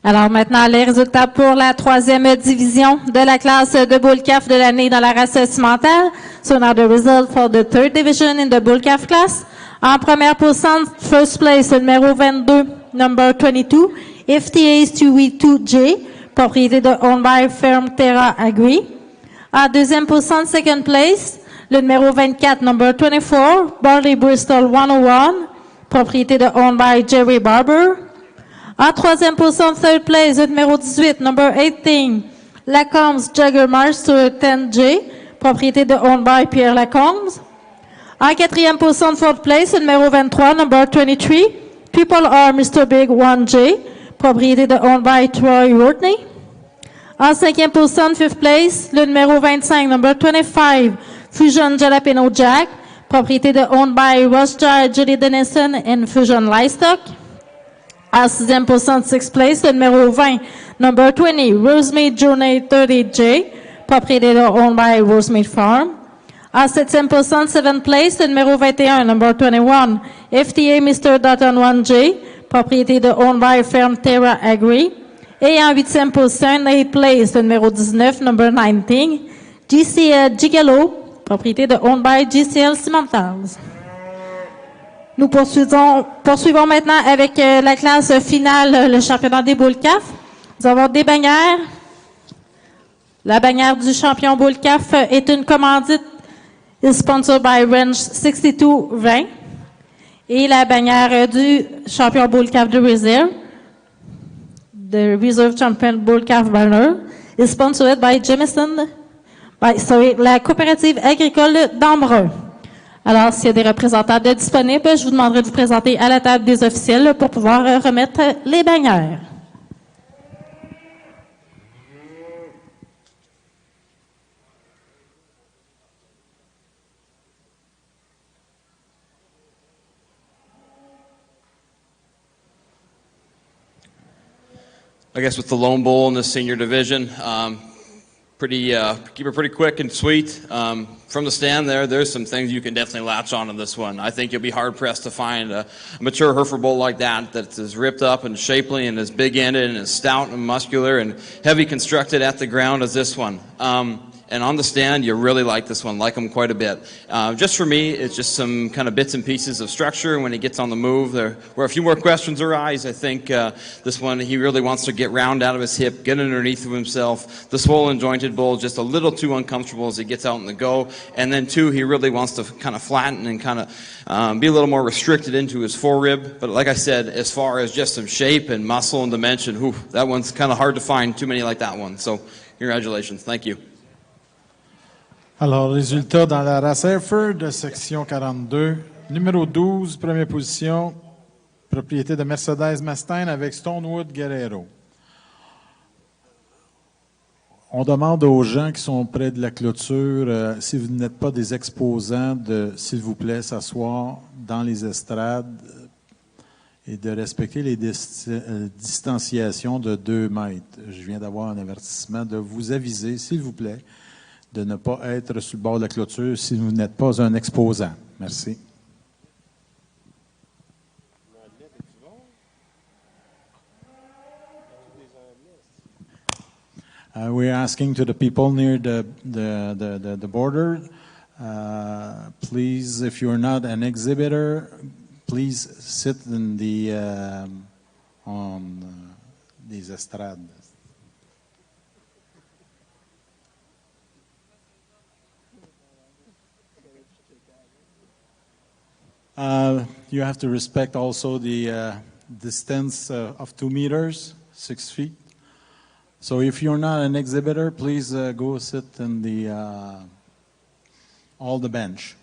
[SPEAKER 9] Alors maintenant, les résultats pour la troisième division de la classe de bull calf de l'année dans la race Simmental. So now the result for the third division in the bull calf class. En première position, first place, le numéro 22, number 22, FTA's 2V2J, propriété de owned by Firm Terra Agri. En deuxième position, second place, le numéro 24, number 24, Barley Bristol 101, propriété de owned by Jerry Barber. En troisième position, third place, le numéro 18, number 18, Lacombs Jagger Master 10J, propriété de owned by Pierre Lacombs. En quatrième position, fourth place, le numéro 23, number 23, People Are Mr. Big 1J, propriété de owned by Troy Wortney. En cinquième position, fifth place, le numéro 25, number 25, Fusion Jalapeno Jack, propriété de owned by Rothschild Julie Dennison and Fusion Livestock. En sixième position, sixth place, le numéro 20, number 20, Rosemead Journey 30J, propriété owned by Rosemead Farm. En septième position, seventh place, le numéro 21, number 21, FTA Mr. Dutton 1J, propriété owned by Firm Terra Agri. Et en huitième position, eighth place, le numéro 19, number 19, GCL Gigolo, propriété owned by GCL Simmental. Nous poursuivons maintenant avec la classe finale, le championnat des boules CAF. Nous avons des bannières. La bannière du champion boule CAF est une commandite sponsored by Range 6220. Et la bannière du champion boule CAF de Reserve, the Reserve Champion Bull Calf Banner, is sponsored by la coopérative agricole d'Embrun. Alors, s'il y a des représentants disponibles, je vous demanderai de vous présenter à la table des officiels pour pouvoir remettre les bannières.
[SPEAKER 10] I guess with the Lone Bull in the senior division, keep it pretty quick and sweet. From the stand there's some things you can definitely latch on to this one. I think you'll be hard pressed to find a mature Hereford bull like that's as ripped up and shapely and as big ended and as stout and muscular and heavy constructed at the ground as this one. And on the stand, you really like this one, like him quite a bit. Just for me, it's just some kind of bits and pieces of structure when he gets on the move. There were a few more questions arise. I think this one, he really wants to get round out of his hip, get underneath of himself. The swollen jointed bull, just a little too uncomfortable as he gets out in the go. And then two, he really wants to kind of flatten and kind of be a little more restricted into his forerib. But like I said, as far as just some shape and muscle and dimension, that one's kind of hard to find too many like that one. So congratulations. Thank you.
[SPEAKER 2] Alors, résultat dans la race Hereford, section 42. Numéro 12, première position, propriété de Mercedes Mustang avec Stonewood Guerrero. On demande aux gens qui sont près de la clôture, si vous n'êtes pas des exposants, de, s'il vous plaît, s'asseoir dans les estrades et de respecter les distanciations de 2 mètres. Je viens d'avoir un avertissement de vous aviser, s'il vous plaît, de ne pas être sur le bord de la clôture si vous n'êtes pas un exposant. Merci. We're asking to the people near the border, please, if you're not an exhibitor, please sit in the on these estrades. You have to respect also the distance of 2 meters, 6 feet. So if you're not an exhibitor, please go sit in the all the bench.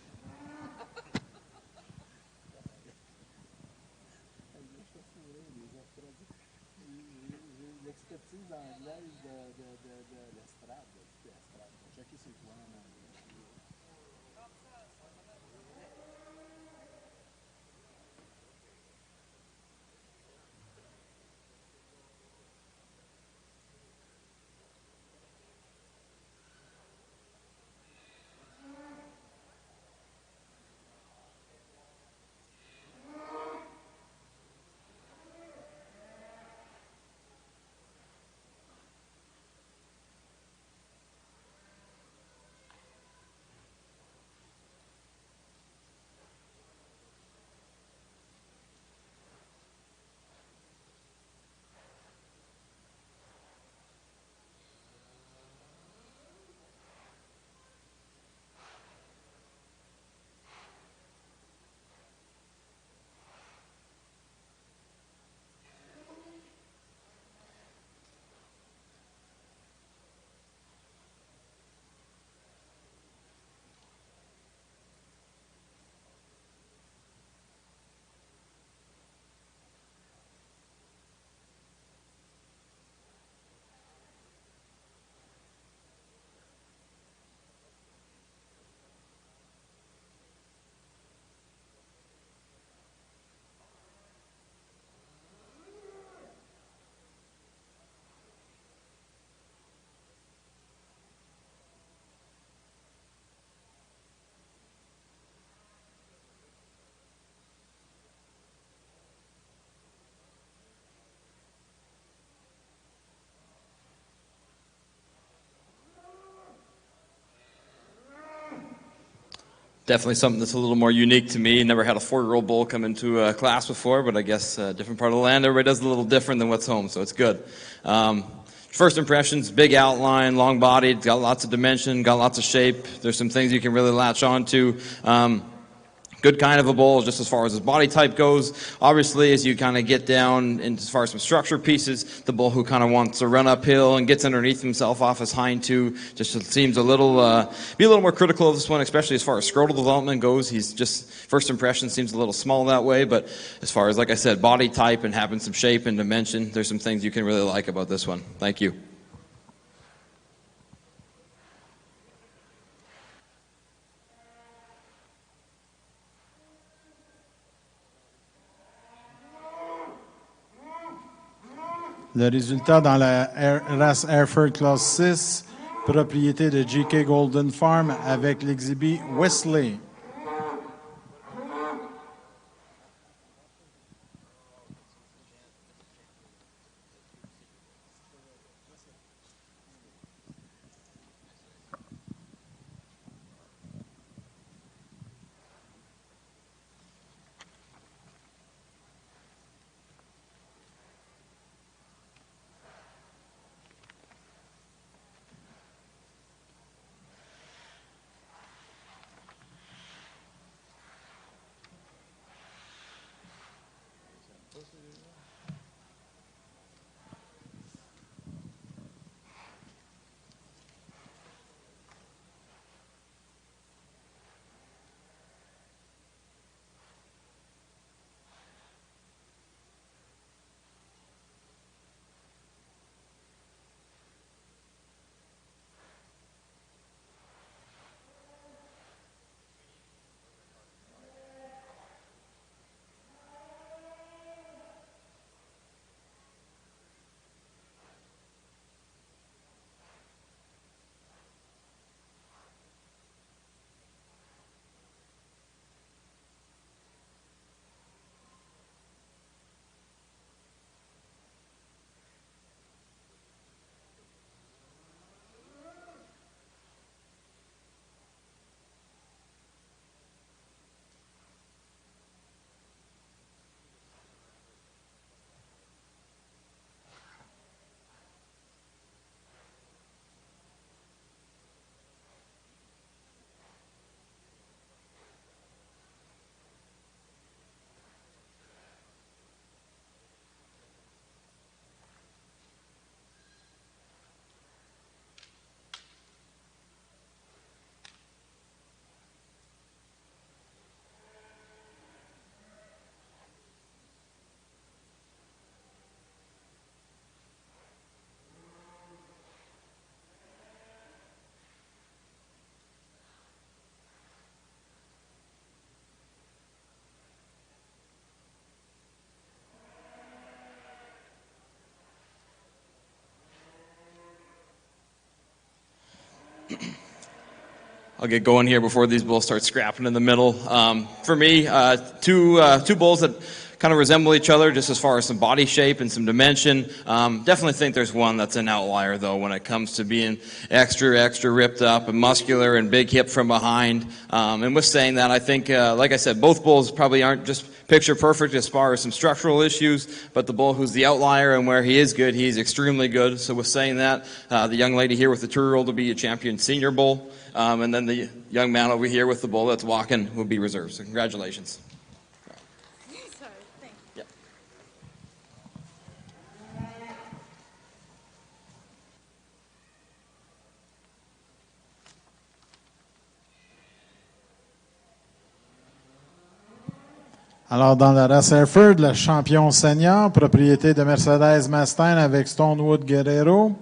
[SPEAKER 10] Definitely something that's a little more unique to me. Never had a 4-year-old bull come into a class before, but I guess different part of the land, everybody does a little different than what's home, so it's good. First impressions, big outline, long bodied, got lots of dimension, got lots of shape. There's some things you can really latch on to. Good kind of a bull just as far as his body type goes. Obviously, as you kind of get down in as far as some structure pieces, the bull who kind of wants to run uphill and gets underneath himself off his hind two just seems a little, be a little more critical of this one, especially as far as scrotal development goes. He's just, first impression seems a little small that way, but as far as, like I said, body type and having some shape and dimension, there's some things you can really like about this one. Thank you.
[SPEAKER 2] Le résultat dans la race Hereford Class 6, propriété de J.K. Golden Farm avec l'exhibit Wesley.
[SPEAKER 10] I'll get going here before these bulls start scrapping in the middle. For me, two bulls that kind of resemble each other just as far as some body shape and some dimension. Definitely think there's one that's an outlier, though, when it comes to being extra ripped up and muscular and big hip from behind. And with saying that, I think, like I said, both bulls probably aren't just picture perfect as far as some structural issues, but the bull who's the outlier and where he is good, he's extremely good. So with saying that, the young lady here with the 2-year-old will be a champion senior bull, and then the young man over here with the bull that's walking will be reserved. So congratulations.
[SPEAKER 2] Alors, dans la race Hereford, le champion senior, propriété de Mercedes Mastin avec Stonewood Guerrero,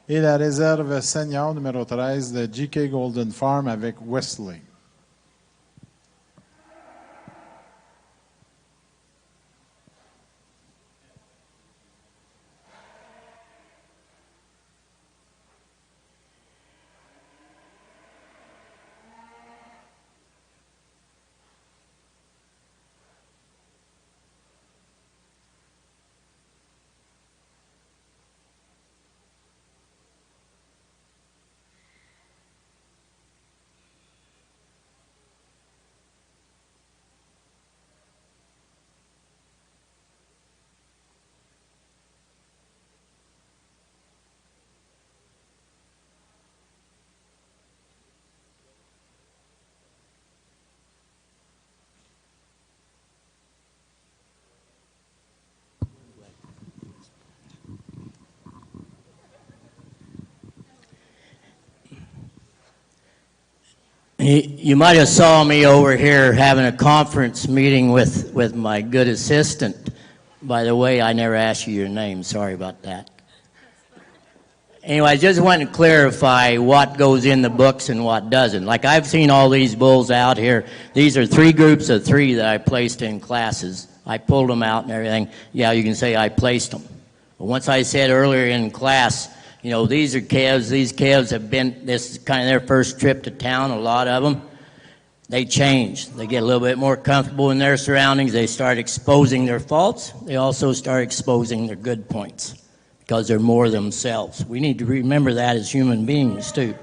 [SPEAKER 2] et la réserve senior numéro 13 de J.K. Golden Farm avec Wesley.
[SPEAKER 3] You might have saw me over here having a conference meeting with my good assistant. By the way, I never asked you your name. Sorry about that. Anyway, I just want to clarify what goes in the books and what doesn't. Like, I've seen all these bulls out here. These are 3 groups of 3 that I placed in classes. I pulled them out and everything. Yeah, you can say I placed them. But once I said earlier in class, you know, these are calves. These calves have been, this is kind of their first trip to town, a lot of them. They change. They get a little bit more comfortable in their surroundings. They start exposing their faults. They also start exposing their good points because they're more themselves. We need to remember that as human beings, too.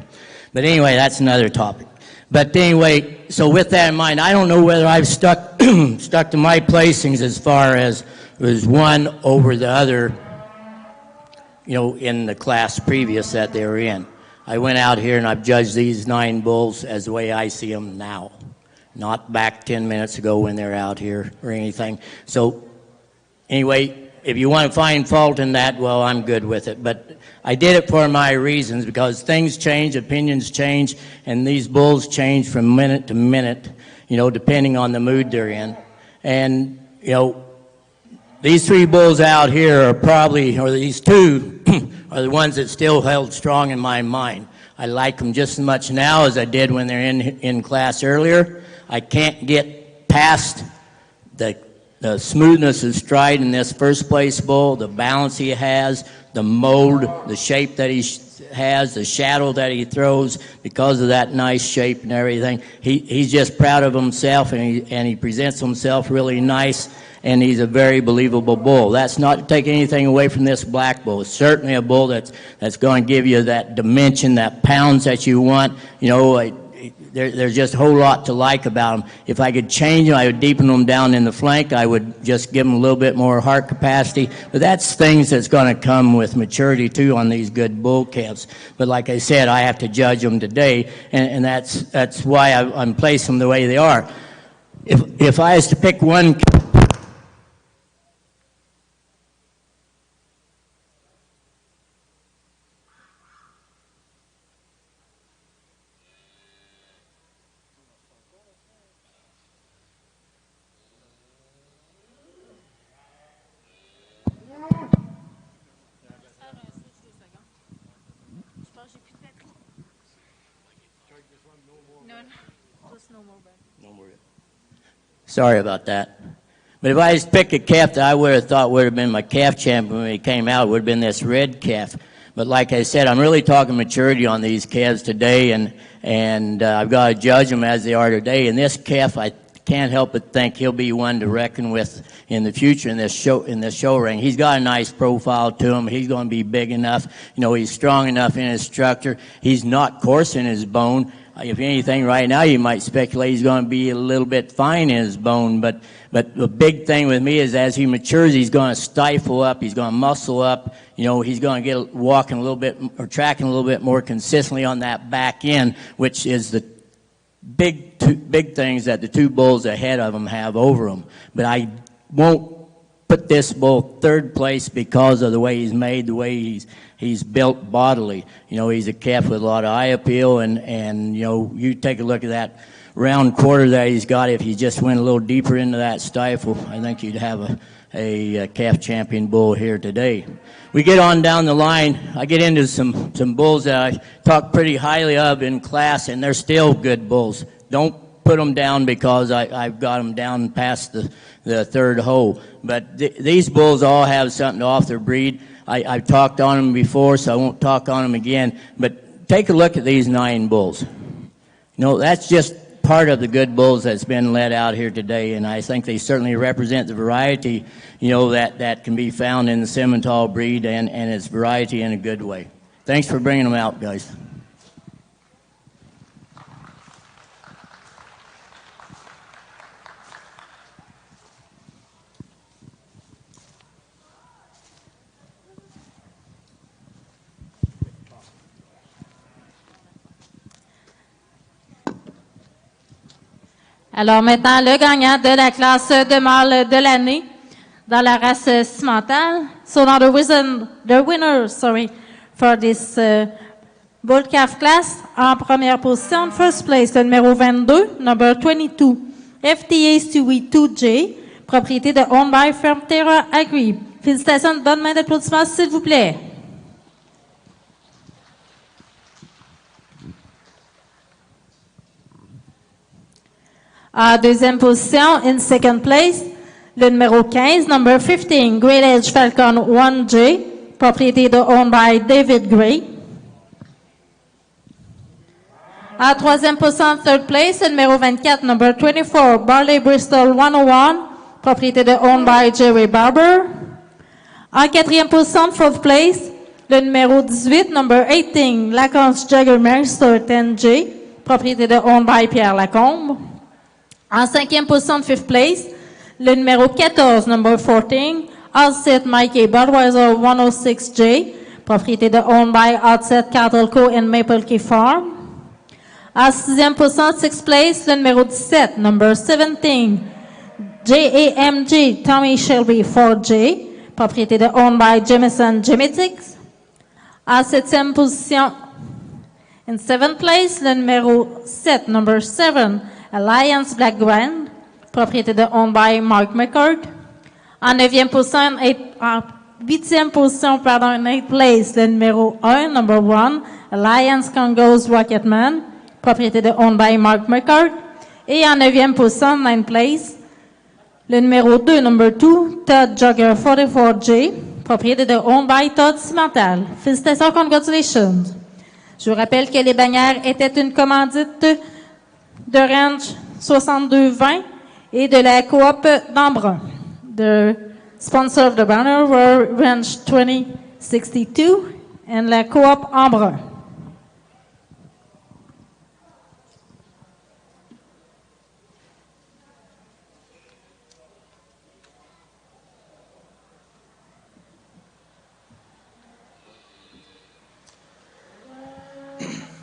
[SPEAKER 3] But anyway, that's another topic. But anyway, so with that in mind, I don't know whether I've stuck to my placings as far as was one over the other, you know, in the class previous that they were in. I went out here and I've judged these 9 bulls as the way I see them now, not back 10 minutes ago when they're out here or anything. So anyway, if you want to find fault in that, well, I'm good with it. But I did it for my reasons, because things change, opinions change, and these bulls change from minute to minute, you know, depending on the mood they're in. And, you know, these 3 bulls out here are probably, or these 2, are the ones that still held strong in my mind. I like them just as much now as I did when they're in class earlier. I can't get past the smoothness of stride in this first place bull, the balance he has, the mold, the shape that he has, the shadow that he throws because of that nice shape and everything. He's just proud of himself, and he presents himself really nice, and he's a very believable bull. That's not to take anything away from this black bull. It's certainly a bull that's going to give you that dimension, that pounds that you want. You know, there's just a whole lot to like about him. If I could change him, I would deepen him down in the flank. I would just give him a little bit more heart capacity. But that's things that's going to come with maturity, too, on these good bull calves. But like I said, I have to judge them today, and that's why I'm placing them the way they are. If I was to pick one... Sorry about that. But if I just pick a calf that I would have thought would have been my calf champion when he came out, it would have been this red calf. But like I said, I'm really talking maturity on these calves today, and I've got to judge them as they are today. And this calf, I can't help but think he'll be one to reckon with in the future in this show ring. He's got a nice profile to him. He's going to be big enough. You know, he's strong enough in his structure. He's not coarse in his bone. If anything, right now you might speculate he's going to be a little bit fine in his bone, but the big thing with me is as he matures, he's going to stifle up, he's going to muscle up, you know, he's going to get walking a little bit or tracking a little bit more consistently on that back end, which is the big things that the 2 bulls ahead of him have over him. But I won't put this bull 3rd place because of the way he's made, the way he's built bodily. You know, he's a calf with a lot of eye appeal, and you know, you take a look at that round quarter that he's got. If he just went a little deeper into that stifle, I think you'd have a calf champion bull here today. We get on down the line. I get into some bulls that I talk pretty highly of in class, and they're still good bulls. Don't put them down because I've got them down past the 3rd hole. But these bulls all have something to offer their breed. I've talked on them before, so I won't talk on them again. But take a look at these 9 bulls. You know, that's just part of the good bulls that's been led out here today, and I think they certainly represent the variety, you know, that can be found in the Simmental breed and its variety in a good way. Thanks for bringing them out, guys.
[SPEAKER 9] Alors maintenant, le gagnant de la classe de mâle de l'année dans la race Simmental. So now the winner, for this Bull Calf Class, en première position, first place, le numéro 22, number 22, FTA Stewie 2J, propriété de Owned by Fermterra Agri. Félicitations, une bonne main d'applaudissement, s'il vous plaît. En deuxième position, in second place, le numéro 15, number 15, Great Edge Falcon 1J, propriété de Owned by David Gray. En troisième position, third place, le numéro 24, number 24, Barley Bristol 101, propriété de Owned by Jerry Barber. En quatrième position, fourth place, le numéro 18, number 18, Lacanche Jaggermeister 10J, propriété de Owned by Pierre Lacombe. En cinquième position, fifth place, le numéro 14, number 14, Outset Mikey Budweiser 106J, propriété de Owned by Outset Cattle Co. and Maple Key Farm. En sixième position, sixth place, le numéro 17, number 17, JAMG Tommy Shelby 4J, propriété de Owned by Jemison Genetics. En septième position, in seventh place, le numéro 7, number 7, Alliance Black Grand, propriété de Owned by Mark McCord. En neuvième position, en huitième position, in eighth place, le numéro 1, number 1, Alliance Congos Rocketman, propriété de Owned by Mark McCord. Et en neuvième position, ninth place, le numéro 2, number 2, Todd Jogger 44J, propriété de Owned by Todd Simmental. Félicitations, congratulations. Je vous rappelle que les bannières étaient une commandite de Ranch 6220 et de la coop d'Embrun. The sponsor of the banner were Ranch 2062 and la coop Embrun.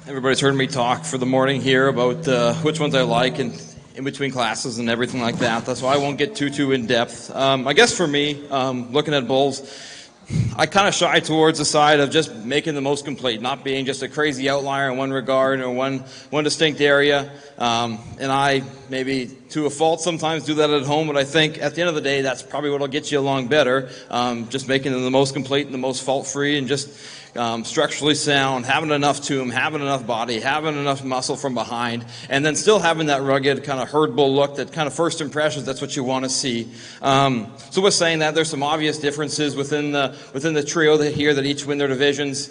[SPEAKER 10] Everybody's heard me talk for the morning here about which ones I like and in between classes and everything like that. That's why I won't get too in depth. I guess for me, looking at bulls, I kind of shy towards the side of just making the most complete, not being just a crazy outlier in one regard or one distinct area. And I maybe to a fault sometimes do that at home, but I think at the end of the day, that's probably what will get you along better. Just making them the most complete and the most fault-free and just structurally sound, having enough to them, having enough body, having enough muscle from behind, and then still having that rugged kind of herd bull look, that kind of first impressions, that's what you want to see. So with saying that, there's some obvious differences within the trio here that each win their divisions.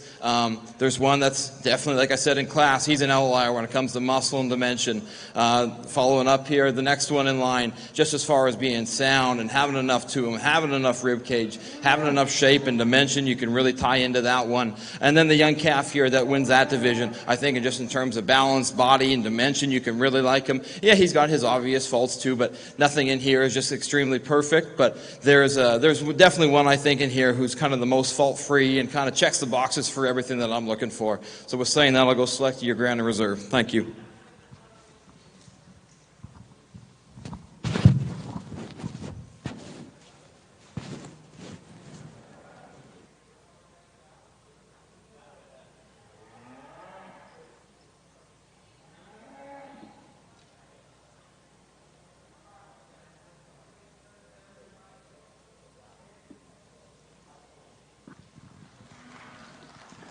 [SPEAKER 10] There's one that's definitely, like I said in class, he's an outlier when it comes to muscle and dimension. Following up here, the next one in line, just as far as being sound and having enough to him, having enough rib cage, having enough shape and dimension, you can really tie into that one. And then the young calf here that wins that division, I think just in terms of balance, body, and dimension, you can really like him. Yeah, he's got his obvious faults too, but nothing in here is just extremely perfect. But there's definitely one, I think, in here who's kind of the most fault-free and kind of checks the boxes for everything that I'm looking for. So with saying that, I'll go select your Grand Reserve. Thank you.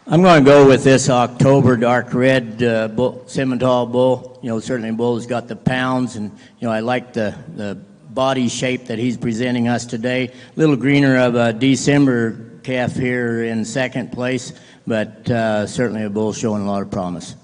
[SPEAKER 3] I'm going to go with this October dark red bull, Simmental bull. You know, certainly bull's got the pounds, and you know I like the body shape that he's presenting us today. A little greener of a December calf here in second place, but certainly a bull showing a lot of promise.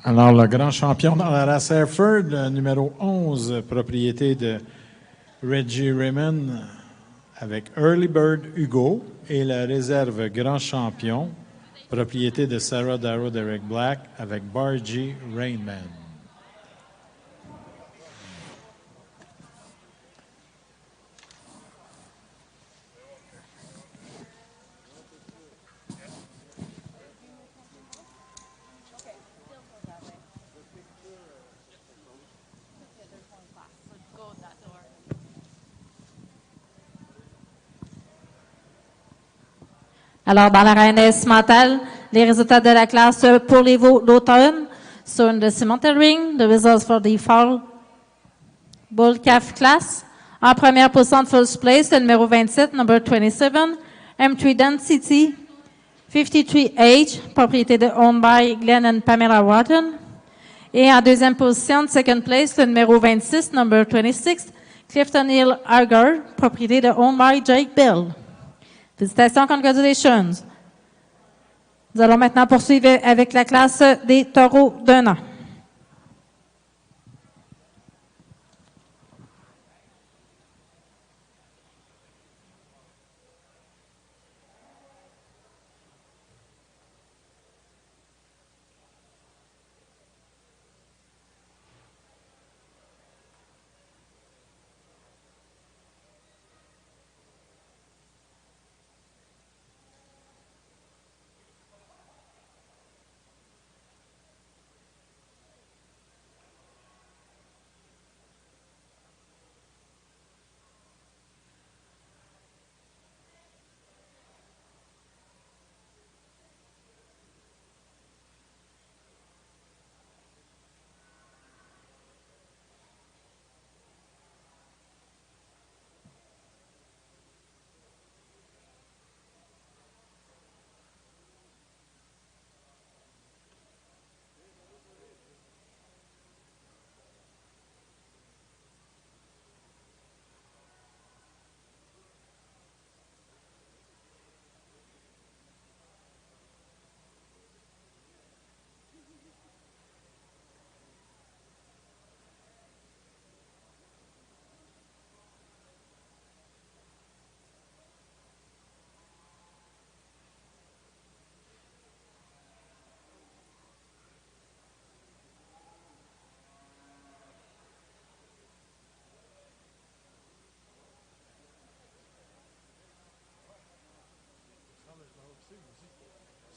[SPEAKER 2] Alors, le grand champion dans la race Hereford, le numéro 11, propriété de Reggie Raymond avec Early Bird Hugo, et la réserve grand champion, propriété de Sarah Darrow Derek Black avec Bargy Rainman.
[SPEAKER 9] Alors, dans l'arène Simmental, les résultats de la classe pour les veaux d'automne. So, in the Simmental ring, the results for the fall bull calf class. En première position, first place, le numéro 27, number 27, M3 Density, 53 age, propriété de owned by Glenn and Pamela Wharton. Et en deuxième position, second place, le numéro 26, number 26, Clifton Hill Arger, propriété de owned by Jake Bill. Félicitations, congratulations. Nous allons maintenant poursuivre avec la classe des taureaux d'un an.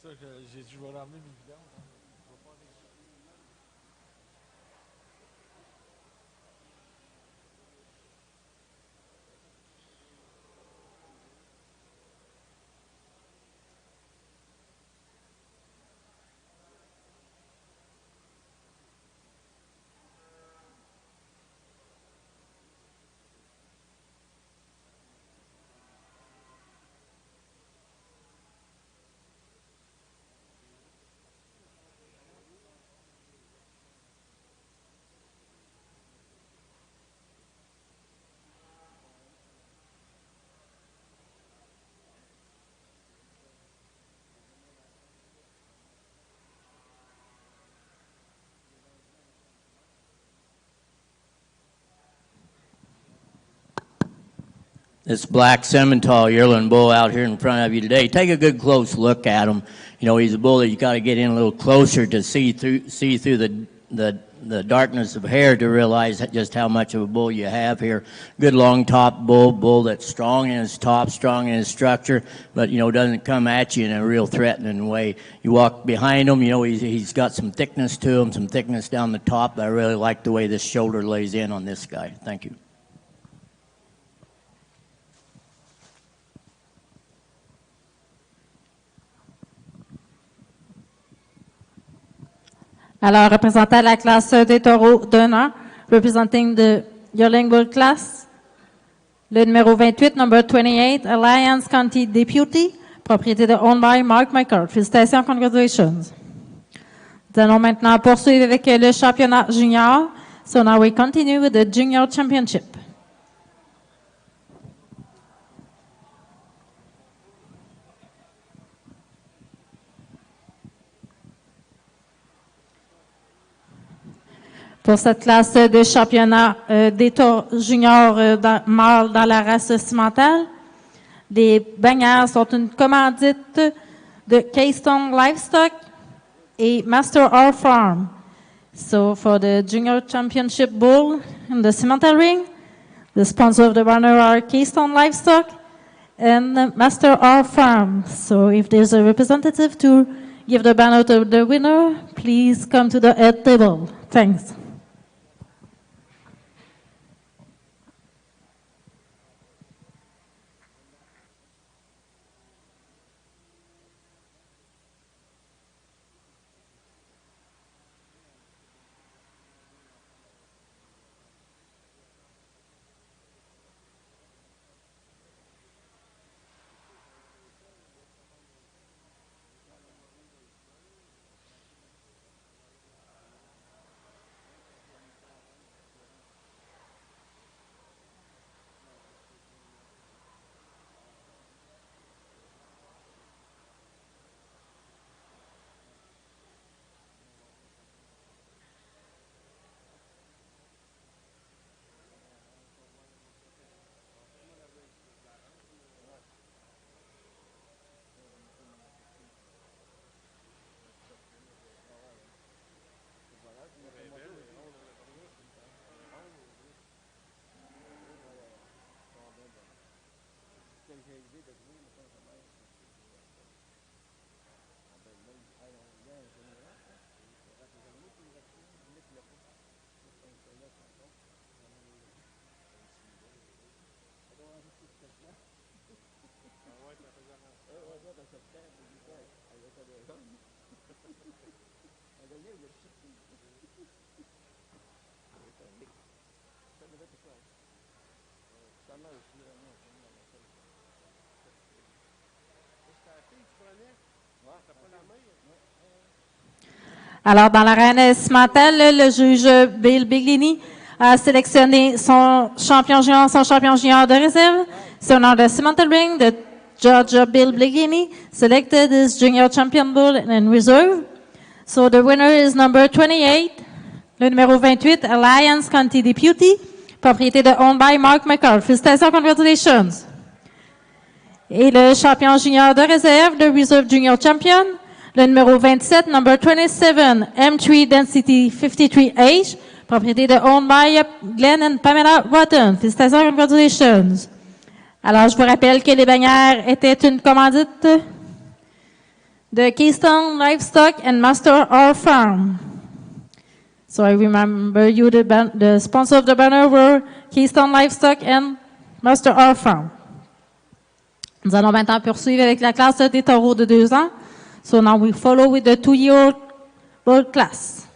[SPEAKER 2] C'est ça que j'ai dit, je vais ramener mes vidanges.
[SPEAKER 3] This black Simmental yearling bull out here in front of you today, take a good close look at him. You know, he's a bull that you got to get in a little closer to see through the darkness of hair to realize just how much of a bull you have here. Good long top bull that's strong in his top, strong in his structure, but, you know, doesn't come at you in a real threatening way. You walk behind him, you know, he's got some thickness to him, some thickness down the top. I really like the way this shoulder lays in on this guy. Thank you.
[SPEAKER 9] Alors, représentant la classe des taureaux d'un an, representing the yearling bull class, le numéro 28, number 28, Alliance County Deputy, propriété de owned by Mark Michael. Félicitations, congratulations. Nous allons maintenant poursuivre avec le championnat junior. So now we continue with the junior championship. Pour cette classe de championnat des juniors mâles dans la race Simmental, les bannières sont une commandite de Keystone Livestock et Master R Farm. So for the junior championship bull in the Simmental ring, the sponsor of the banner are Keystone Livestock and Master R Farm. So if there's a representative to give the banner to the winner, please come to the head table. Thanks. Alors, dans l'arène Simmental, le juge Bill Biglini a sélectionné son champion junior de réserve. So now the Simmental ring, the judge Bill Biglini selected his junior champion bull in reserve. So the winner is number 28, le numéro 28, Alliance County Deputy, propriété de owned by Mark McCart. Félicitations, congratulations. Et le champion junior de réserve, le Reserve Junior Champion, le numéro 27, number 27, M3 Density 53H, propriété de owned by Glenn and Pamela Rotten. Félicitations, congratulations. Alors, je vous rappelle que les bannières étaient une commandite de Keystone Livestock and Master Our Farm. So I remember you, the sponsor of the banner were Keystone Livestock and Master Our Farm. Nous allons maintenant poursuivre avec la classe des taureaux de 2 ans. So now we follow with the 2-year-old bull class.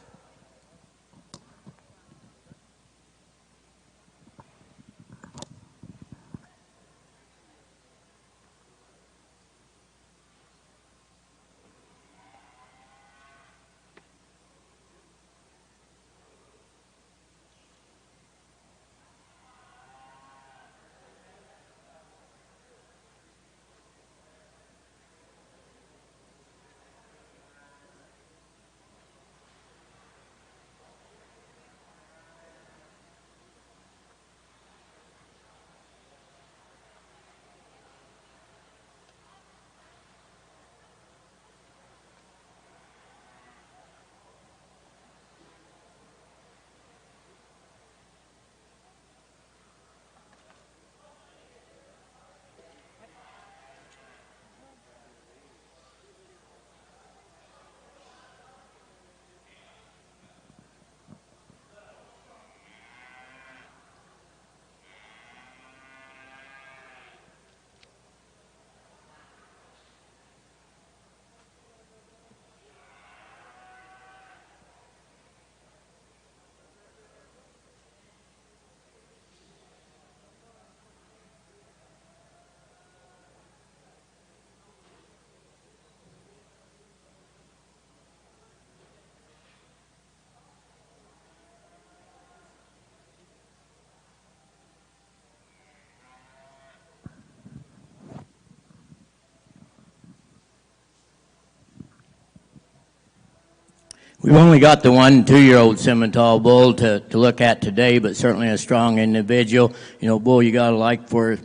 [SPEAKER 3] We've only got the 1-2-year-old Simmental bull to look at today, but certainly a strong individual. You know, bull you got to like for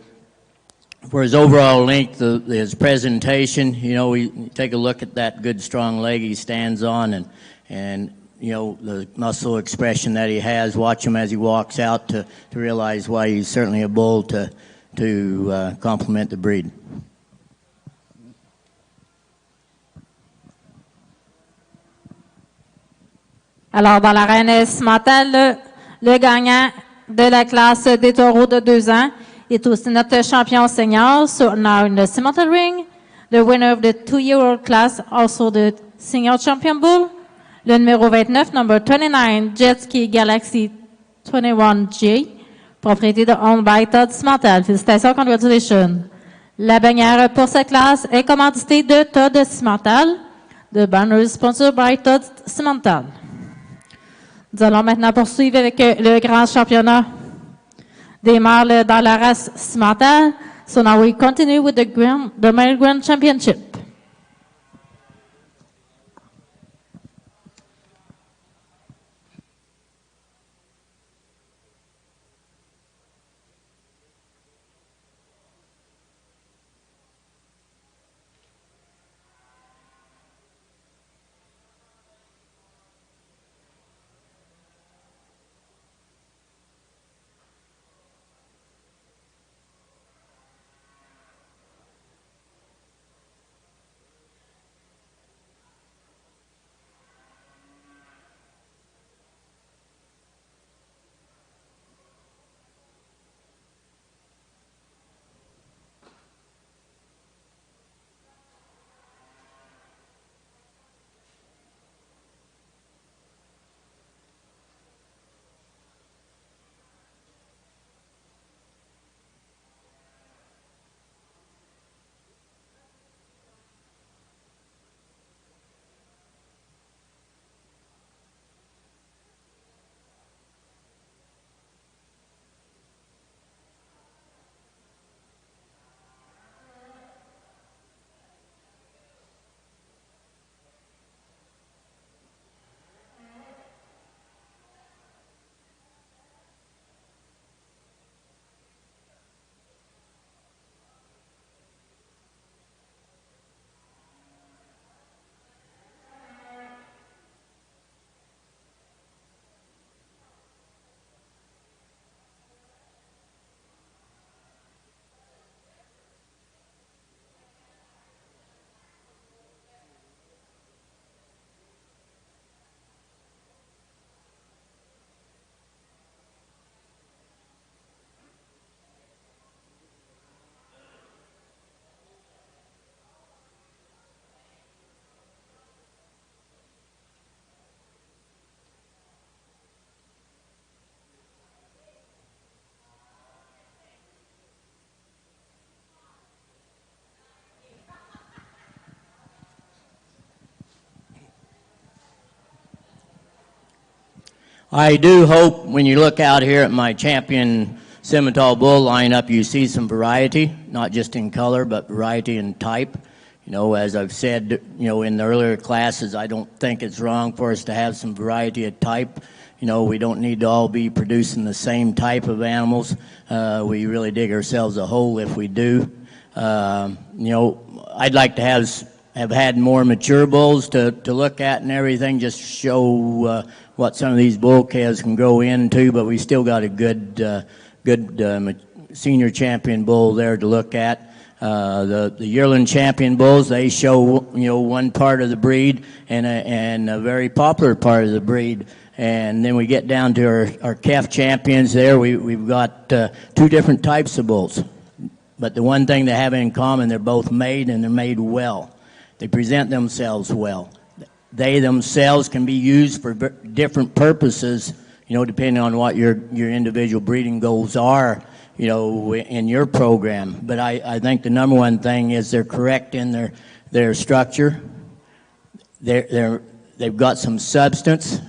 [SPEAKER 3] his overall length, his presentation. You know, we take a look at that good strong leg he stands on, and you know, the muscle expression that he has. Watch him as he walks out to realize why he's certainly a bull to complement the breed.
[SPEAKER 9] Alors, dans l'arène Simmental, le gagnant de la classe des taureaux de 2 ans est aussi notre champion senior. So now in the Simmental ring, the winner of the 2-year-old class, also the senior champion bull, le numéro 29, number 29, Jet Ski Galaxy 21J, propriété de owned by Todd Simmental. Félicitations, congratulations. La bannière pour cette classe est commanditée de Todd Simmental, the banner is sponsored by Todd Simmental. Nous allons maintenant poursuivre avec le grand championnat des mâles dans la race Simmental. So now we continue with the Male Grand Championship.
[SPEAKER 3] I do hope when you look out here at my champion Simmental bull lineup, you see some variety, not just in color, but variety in type. You know, as I've said, you know, in the earlier classes, I don't think it's wrong for us to have some variety of type. You know, we don't need to all be producing the same type of animals. We really dig ourselves a hole if we do. You know, I'd like to have had more mature bulls to look at and everything, just show what some of these bull calves can grow into, but we still got a good senior champion bull there to look at. The yearling champion bulls, they show, you know, one part of the breed and a very popular part of the breed. And then we get down to our calf champions there. We've got two different types of bulls. But the one thing they have in common, they're both made, and they're made well. They present themselves well. They themselves can be used for different purposes, you know, depending on what your individual breeding goals are, you know, in your program. But I think the number one thing is they're correct in their structure. They've got some substance,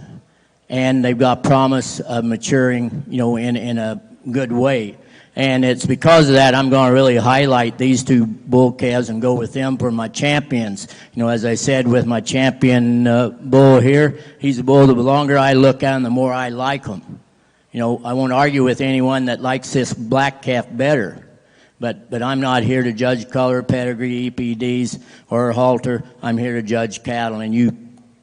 [SPEAKER 3] and they've got promise of maturing, you know, in a good way. And it's because of that I'm going to really highlight these two bull calves and go with them for my champions. You know, as I said, with my champion bull here, he's a bull that the longer I look at him, the more I like him. You know, I won't argue with anyone that likes this black calf better. But I'm not here to judge color, pedigree, EPDs, or halter. I'm here to judge cattle. And you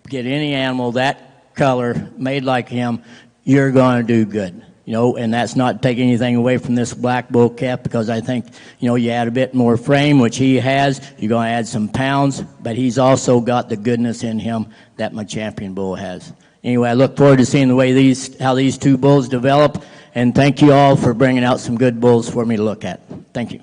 [SPEAKER 3] get any animal that color, made like him, you're going to do good. You know, and that's not taking anything away from this black bull calf, because I think, you know, you add a bit more frame, which he has, you're going to add some pounds, but he's also got the goodness in him that my champion bull has. Anyway, I look forward to seeing the way how these two bulls develop, and thank you all for bringing out some good bulls for me to look at. Thank you.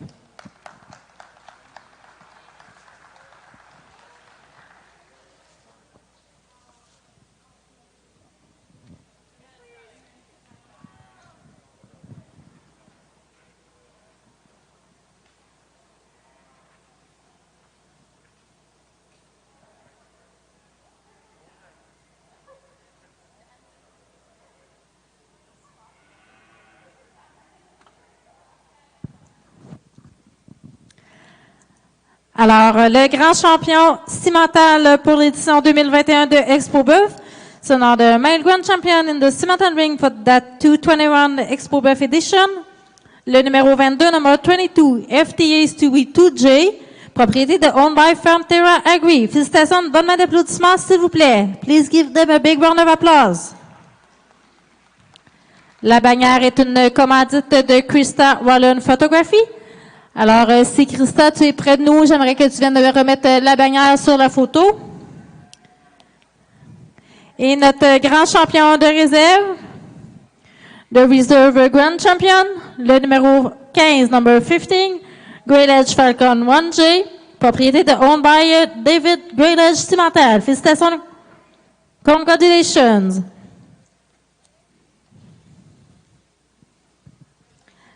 [SPEAKER 9] Alors, le grand champion Simmental pour l'édition 2021 de Expo Boeuf. So now the male grand champion in the Simmental ring for that 221 Expo Boeuf edition. Le numéro 22, number 22, FTA Stewie 2J, propriété de Owned by Farm Terra Agri. Félicitations, bonne main d'applaudissements, s'il vous plaît. Please give them a big round of applause. La bannière est une commandite de Krista Wallen Photography. Alors, si Christa, tu es près de nous, j'aimerais que tu viennes de remettre la bannière sur la photo. Et notre grand champion de réserve, the Reserve Grand Champion, le numéro 15, number 15, Great Edge Falcon 1J, propriété de Owned by David Great Edge Simmental. Félicitations. Congratulations.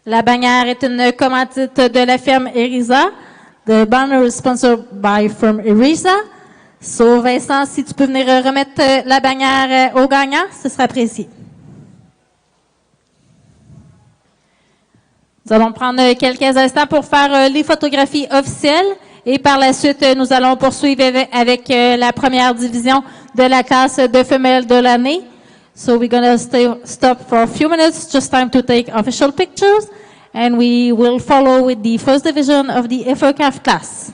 [SPEAKER 9] La bannière est une commandite de la firme Erisa. The banner is sponsored by firm Erisa. So, Vincent, si tu peux venir remettre la bannière au gagnant, ce serait apprécié. Nous allons prendre quelques instants pour faire les photographies officielles et par la suite, nous allons poursuivre avec la première division de la classe de femelles de l'année. So we're going to stop for a few minutes, just time to take official pictures, and we will follow with the first division of the FOCAF class.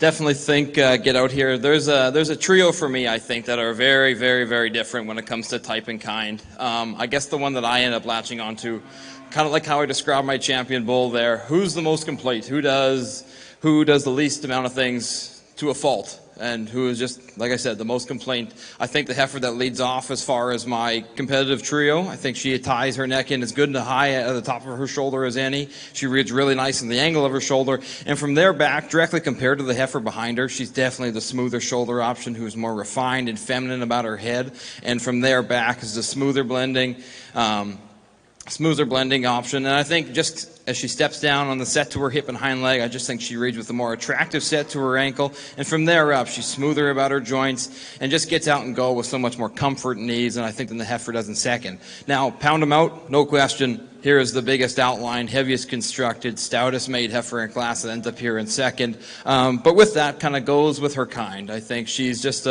[SPEAKER 10] definitely think get out here. There's a trio for me, I think, that are very, very, very different when it comes to type and kind. I guess the one that I end up latching onto, kind of like how I described my champion bull there. Who's the most complete? Who does the least amount of things to a fault? And who is just, like I said, the most complete. I think the heifer that leads off as far as my competitive trio. I think she ties her neck in as good and high at the top of her shoulder as any. She reads really nice in the angle of her shoulder. And from there back, directly compared to the heifer behind her, she's definitely the smoother shoulder option, who's more refined and feminine about her head. And from there back is the smoother blending option. And I think just as she steps down on the set to her hip and hind leg, I just think she reads with a more attractive set to her ankle. And from there up, she's smoother about her joints and just gets out and go with so much more comfort and ease, and I think than the heifer does in second. Now, pound them out, no question. Here is the biggest outline, heaviest constructed, stoutest made heifer in class that ends up here in second. But with that, kind of goes with her kind. I think she's just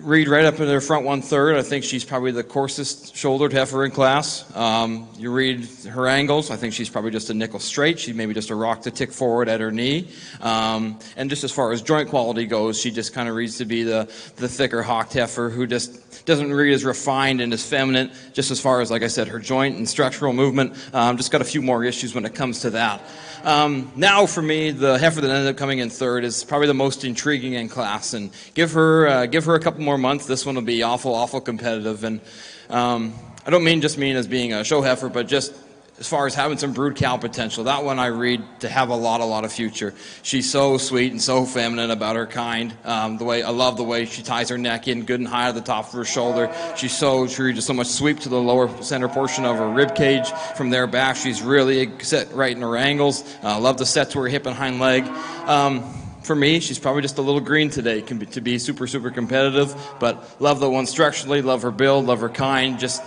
[SPEAKER 10] read right up into her front 1/3. I think she's probably the coarsest shouldered heifer in class. You read her angles. I think she's probably just a nickel straight. She maybe just a rock to tick forward at her knee. And just as far as joint quality goes, she just kind of reads to be the thicker hawked heifer who just doesn't read as refined and as feminine. Just as far as, like I said, her joint and structural movement. Just got a few more issues when it comes to that. Now for me, the heifer that ended up coming in third is probably the most intriguing in class, and give her a couple more months. This one will be awful competitive. And I don't mean as being a show heifer, but just as far as having some brood cow potential. That one I read to have a lot of future. She's so sweet and so feminine about her kind. I love the way she ties her neck in good and high at the top of her shoulder. She reads so much sweep to the lower center portion of her rib cage. From there back, she's really set right in her angles. Love the set to her hip and hind leg. For me, she's probably just a little green today to be super competitive, but love the one structurally, love her build, love her kind. Just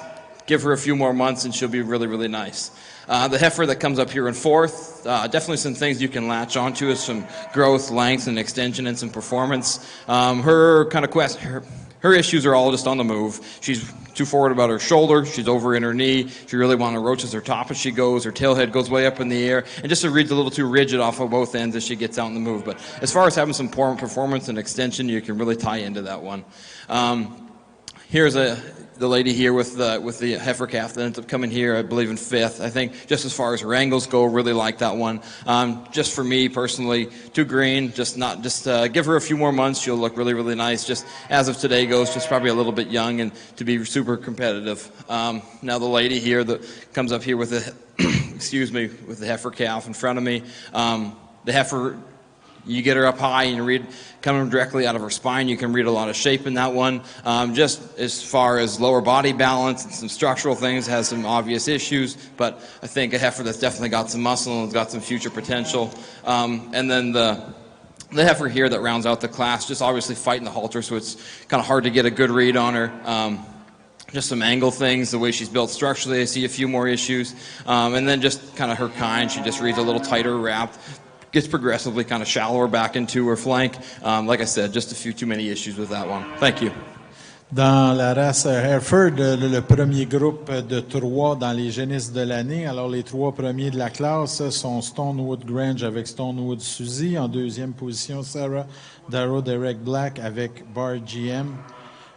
[SPEAKER 10] give her a few more months and she'll be really nice. The heifer that comes up here in fourth, definitely some things you can latch onto is some growth, length, and extension and some performance. Her issues are all just on the move. She's too forward about her shoulder. She's over in her knee. She really wants to roaches her top as she goes. Her tail head goes way up in the air. And just reads a little too rigid off of both ends as she gets out in the move. But as far as having some performance and extension, you can really tie into that one. Here's the lady here with the heifer calf that ends up coming here, I believe, in fifth. I think just as far as her angles go, really like that one. Just for me personally, too green. Give her a few more months. She'll look really nice. Just as of today goes, just probably a little bit young and to be super competitive. Now the lady here that comes up here with the with the heifer calf in front of me. The heifer, you get her up high and you read coming directly out of her spine. You can read a lot of shape in that one. Just as far as lower body balance and some structural things, has some obvious issues, but I think a heifer that's definitely got some muscle and has got some future potential. And then the heifer here that rounds out the class, just obviously fighting the halter, so it's kind of hard to get a good read on her. Just some angle things, the way she's built structurally, I see a few more issues. And then just kind of her kind, she just reads a little tighter wrapped. Gets progressively kind of shallower back into her flank. Like I said, just a few too many issues with that one. Thank you.
[SPEAKER 2] Dans la race Hereford, le premier groupe de 3 dans les génisses de l'année. Alors, les 3 premiers de la classe sont Stonewood Grange avec Stonewood Suzy. En deuxième position, Sarah Darrow Derek Black avec Bar GM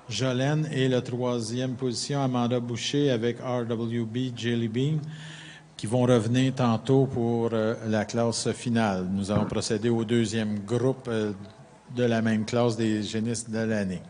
[SPEAKER 2] Jolene. Et la troisième position, Amanda Boucher avec RWB Jelly Bean, qui vont revenir tantôt pour la classe finale. Nous allons procéder au deuxième groupe de la même classe des génisses de l'année.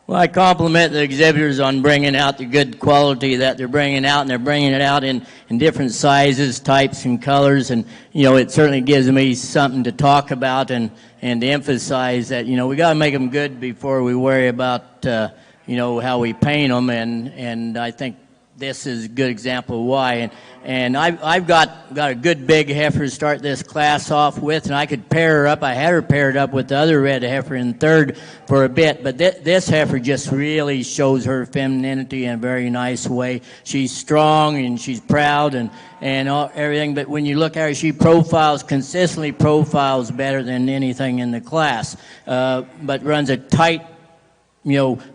[SPEAKER 3] Well, I compliment the exhibitors on bringing out the good quality that they're bringing out, and they're bringing it out in different sizes, types, and colors. And, it certainly gives me something to talk about and to emphasize that, we got to make them good before we worry about, how we paint them. And I think this is a good example of why. And I've got a good big heifer to start this class off with, and I could pair her up. I had her paired up with the other red heifer in third for a bit, but this heifer just really shows her femininity in a very nice way. She's strong and she's proud and everything, but when you look at her, she consistently profiles better than anything in the class, but runs a tight,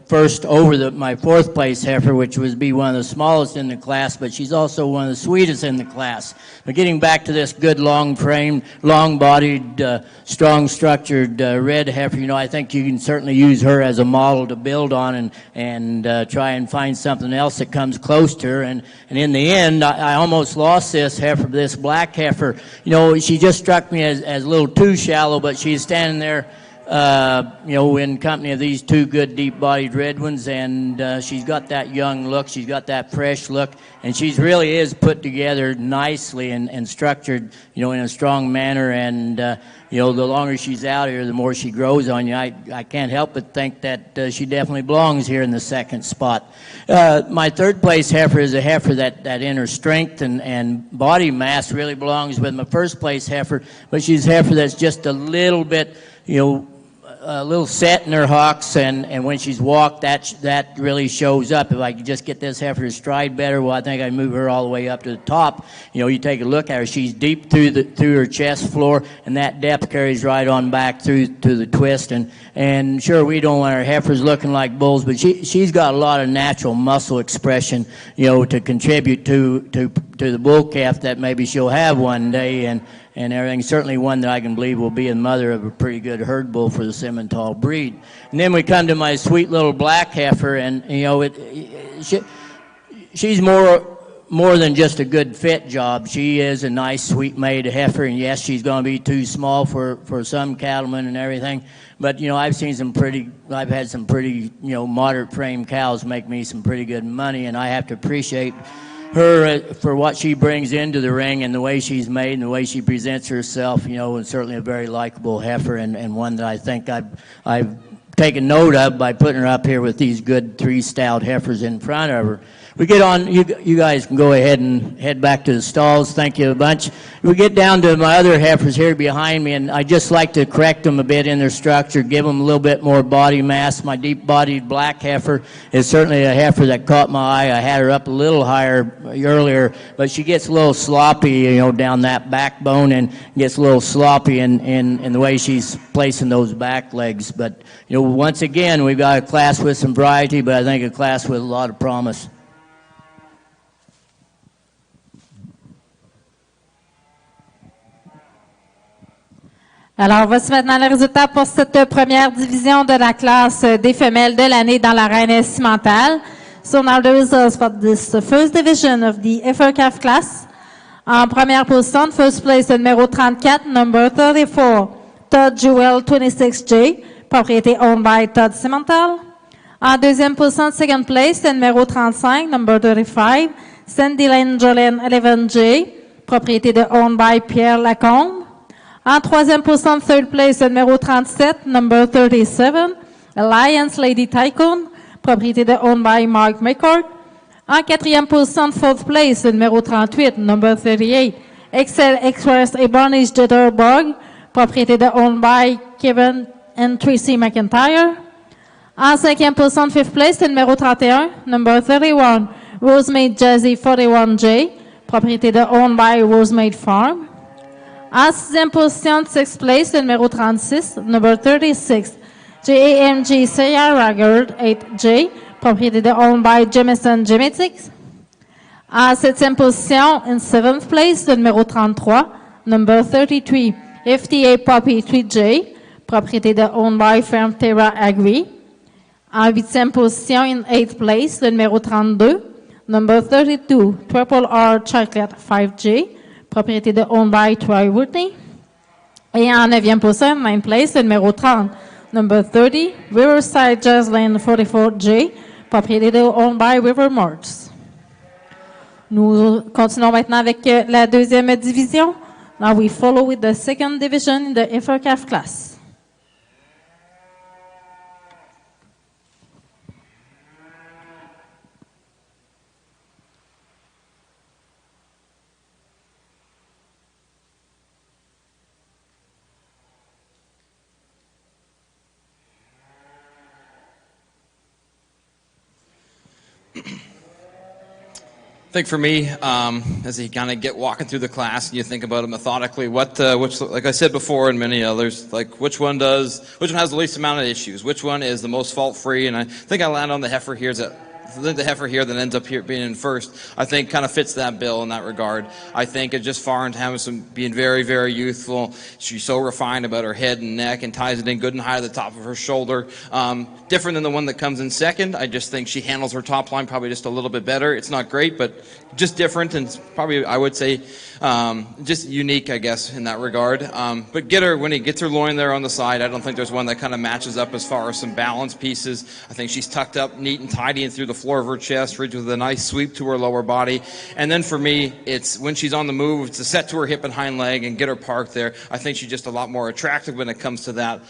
[SPEAKER 3] first over my fourth place heifer, which would be one of the smallest in the class, but she's also one of the sweetest in the class. But getting back to this good long-framed, long-bodied, strong-structured red heifer, I think you can certainly use her as a model to build on and try and find something else that comes close to her. And in the end, I almost lost this heifer, this black heifer. She just struck me as a little too shallow, but she's standing there in company of these two good deep-bodied red ones, and she's got that young look, she's got that fresh look, and she really is put together nicely and structured, in a strong manner, and, the longer she's out here, the more she grows on you. I can't help but think that she definitely belongs here in the second spot. My third place heifer is a heifer that in her strength and body mass really belongs with my first place heifer, but she's a heifer that's just a little bit, a little set in her hocks, and when she's walked, that really shows up. If I could just get this heifer to stride better, well, I think I'd move her all the way up to the top. You take a look at her; she's deep through her chest floor, and that depth carries right on back through to the twist. And sure, we don't want our heifers looking like bulls, but she's got a lot of natural muscle expression, to contribute to the bull calf that maybe she'll have one day, and everything. Certainly one that I can believe will be the mother of a pretty good herd bull for the Simmental breed. And then we come to my sweet little black heifer, and she's more than just a good fit job. She is a nice, sweet made heifer, and yes, she's going to be too small for some cattlemen and everything. But I've had some pretty moderate frame cows make me some pretty good money, and I have to appreciate her for what she brings into the ring and the way she's made and the way she presents herself, and certainly a very likable heifer and one that I think I've taken note of by putting her up here with these good three stout heifers in front of her. We get on, you guys can go ahead and head back to the stalls. Thank you a bunch. We get down to my other heifers here behind me, and I just like to correct them a bit in their structure, give them a little bit more body mass. My deep-bodied black heifer is certainly a heifer that caught my eye. I had her up a little higher earlier, but she gets a little sloppy, down that backbone, and gets a little sloppy in the way she's placing those back legs. But, once again, we've got a class with some variety, but I think a class with a lot of promise.
[SPEAKER 9] Alors, voici maintenant le résultat pour cette première division de la classe des femelles de l'année dans l'arène Simmental. So now the results for this first division of the heifer calf class. En première position, first place, numéro 34, number 34, Todd Jewel 26J, propriété owned by Todd Simmental. En deuxième position, second place, numéro 35, number 35, Sandy Lane Jolene 11J, propriété de owned by Pierre Lacombe. En troisième position, third place, numéro 37, number 37, Alliance Lady Tycoon, propriété de owned by Mark McCord. En quatrième position, fourth place, numéro 38, number 38, Excel Express Ebonish Jitterbug, propriété de owned by Kevin and Tracy McIntyre. En cinquième position, fifth place, numéro 31, number 31, Rosemade Jazzy 41J, propriété de owned by Rosemade Farm. En sixième position, sixth place, numéro 36, number 36, JAMG Sierra Girl 8J, propriété de owned by Jemison Genetics. En septième position, in seventh place, numéro 33, number 33, FTA Poppy 3J, propriété de owned by Farm Terra Agri. En huitième position, in eighth place, numéro 32, number 32, Triple R Chocolate 5J, propriété de owned by Troy Whitney. Et en neuvième position, ninth place, numéro 30, Number 30, Riverside Jazz Lane 44J, propriété owned by River Marts. Nous continuons maintenant avec la deuxième division. Now we follow with the second division in the InfoCAF class.
[SPEAKER 10] I think for me, as you kind of get walking through the class and you think about it methodically, which, like I said before and many others, like which one has the least amount of issues, which one is the most fault-free, and I think I land on the heifer here. The heifer here that ends up here being in first, I think kind of fits that bill in that regard. I think it's just far into having being very, very youthful. She's so refined about her head and neck and ties it in good and high to the top of her shoulder. Different than the one that comes in second. I just think she handles her top line probably just a little bit better. It's not great, but just different, and probably, I would say, just unique, I guess, in that regard. But when he gets her loin there on the side, I don't think there's one that kind of matches up as far as some balance pieces. I think she's tucked up neat and tidy and through the floor of her chest, ridged with a nice sweep to her lower body. And then for me, it's when she's on the move, it's a set to her hip and hind leg and get her parked there. I think she's just a lot more attractive when it comes to that.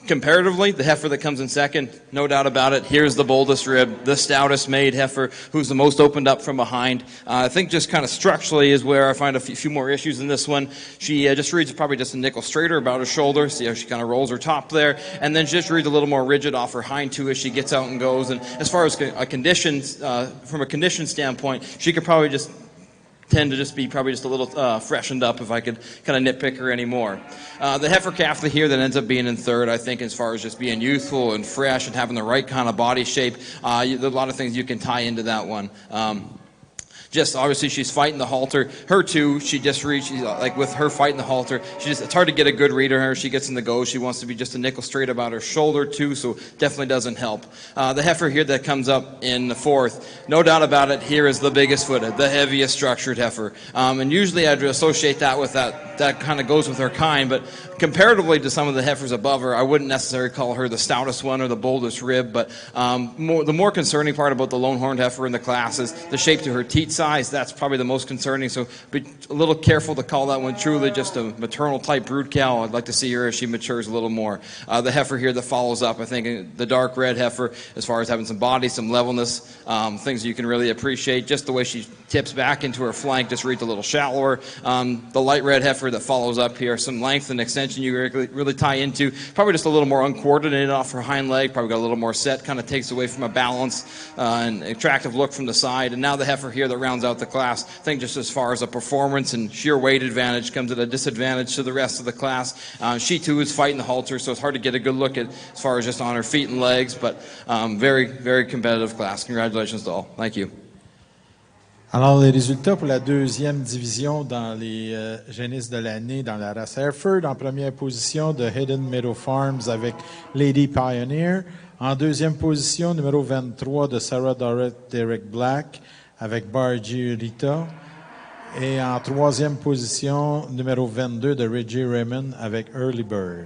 [SPEAKER 10] Comparatively, the heifer that comes in second, no doubt about it, here's the boldest rib, the stoutest made heifer, who's the most opened up from behind. I think just kind of structurally is where I find a few more issues in this one. She just reads probably just a nickel straighter about her shoulder. See how she kind of rolls her top there, and then just reads a little more rigid off her hind too as she gets out and goes. And as far as from a condition standpoint, she could probably just tend to just be probably just a little freshened up if I could kind of nitpick her anymore. The heifer calf here that ends up being in third, I think as far as just being youthful and fresh and having the right kind of body shape, there's a lot of things you can tie into that one. Just obviously she's fighting the halter. Her too, she just reads, like with her fighting the halter, it's hard to get a good read on her. She gets in the go. She wants to be just a nickel straight about her shoulder too, so definitely doesn't help. The heifer here that comes up in the fourth, no doubt about it, here is the biggest footed, the heaviest structured heifer. And usually I'd associate that with that kind of goes with her kind, but comparatively to some of the heifers above her, I wouldn't necessarily call her the stoutest one or the boldest rib, but the more concerning part about the lone-horned heifer in the class is the shape to her teat size. That's probably the most concerning, so be a little careful to call that one truly just a maternal-type brood cow. I'd like to see her as she matures a little more. The heifer here that follows up, I think the dark red heifer, as far as having some body, some levelness, things you can really appreciate, just the way she tips back into her flank, just reads a little shallower. The light red heifer that follows up here, some length and extension you really tie into, probably just a little more uncoordinated off her hind leg, probably got a little more set, kind of takes away from a balance and attractive look from the side. And now the heifer here that rounds out the class, I think just as far as a performance and sheer weight advantage comes at a disadvantage to the rest of the class. She too is fighting the halter, so it's hard to get a good look at as far as just on her feet and legs, but very, very competitive class. Congratulations to all. Thank you.
[SPEAKER 2] Alors, les résultats pour la deuxième division dans les génisses de l'année dans la race Hereford. En première position, de Hidden Meadow Farms avec Lady Pioneer. En deuxième position, numéro 23, de Sarah Dorrit Derek Black avec Bargy Rita. Et en troisième position, numéro 22, de Reggie Raymond avec Early Bird.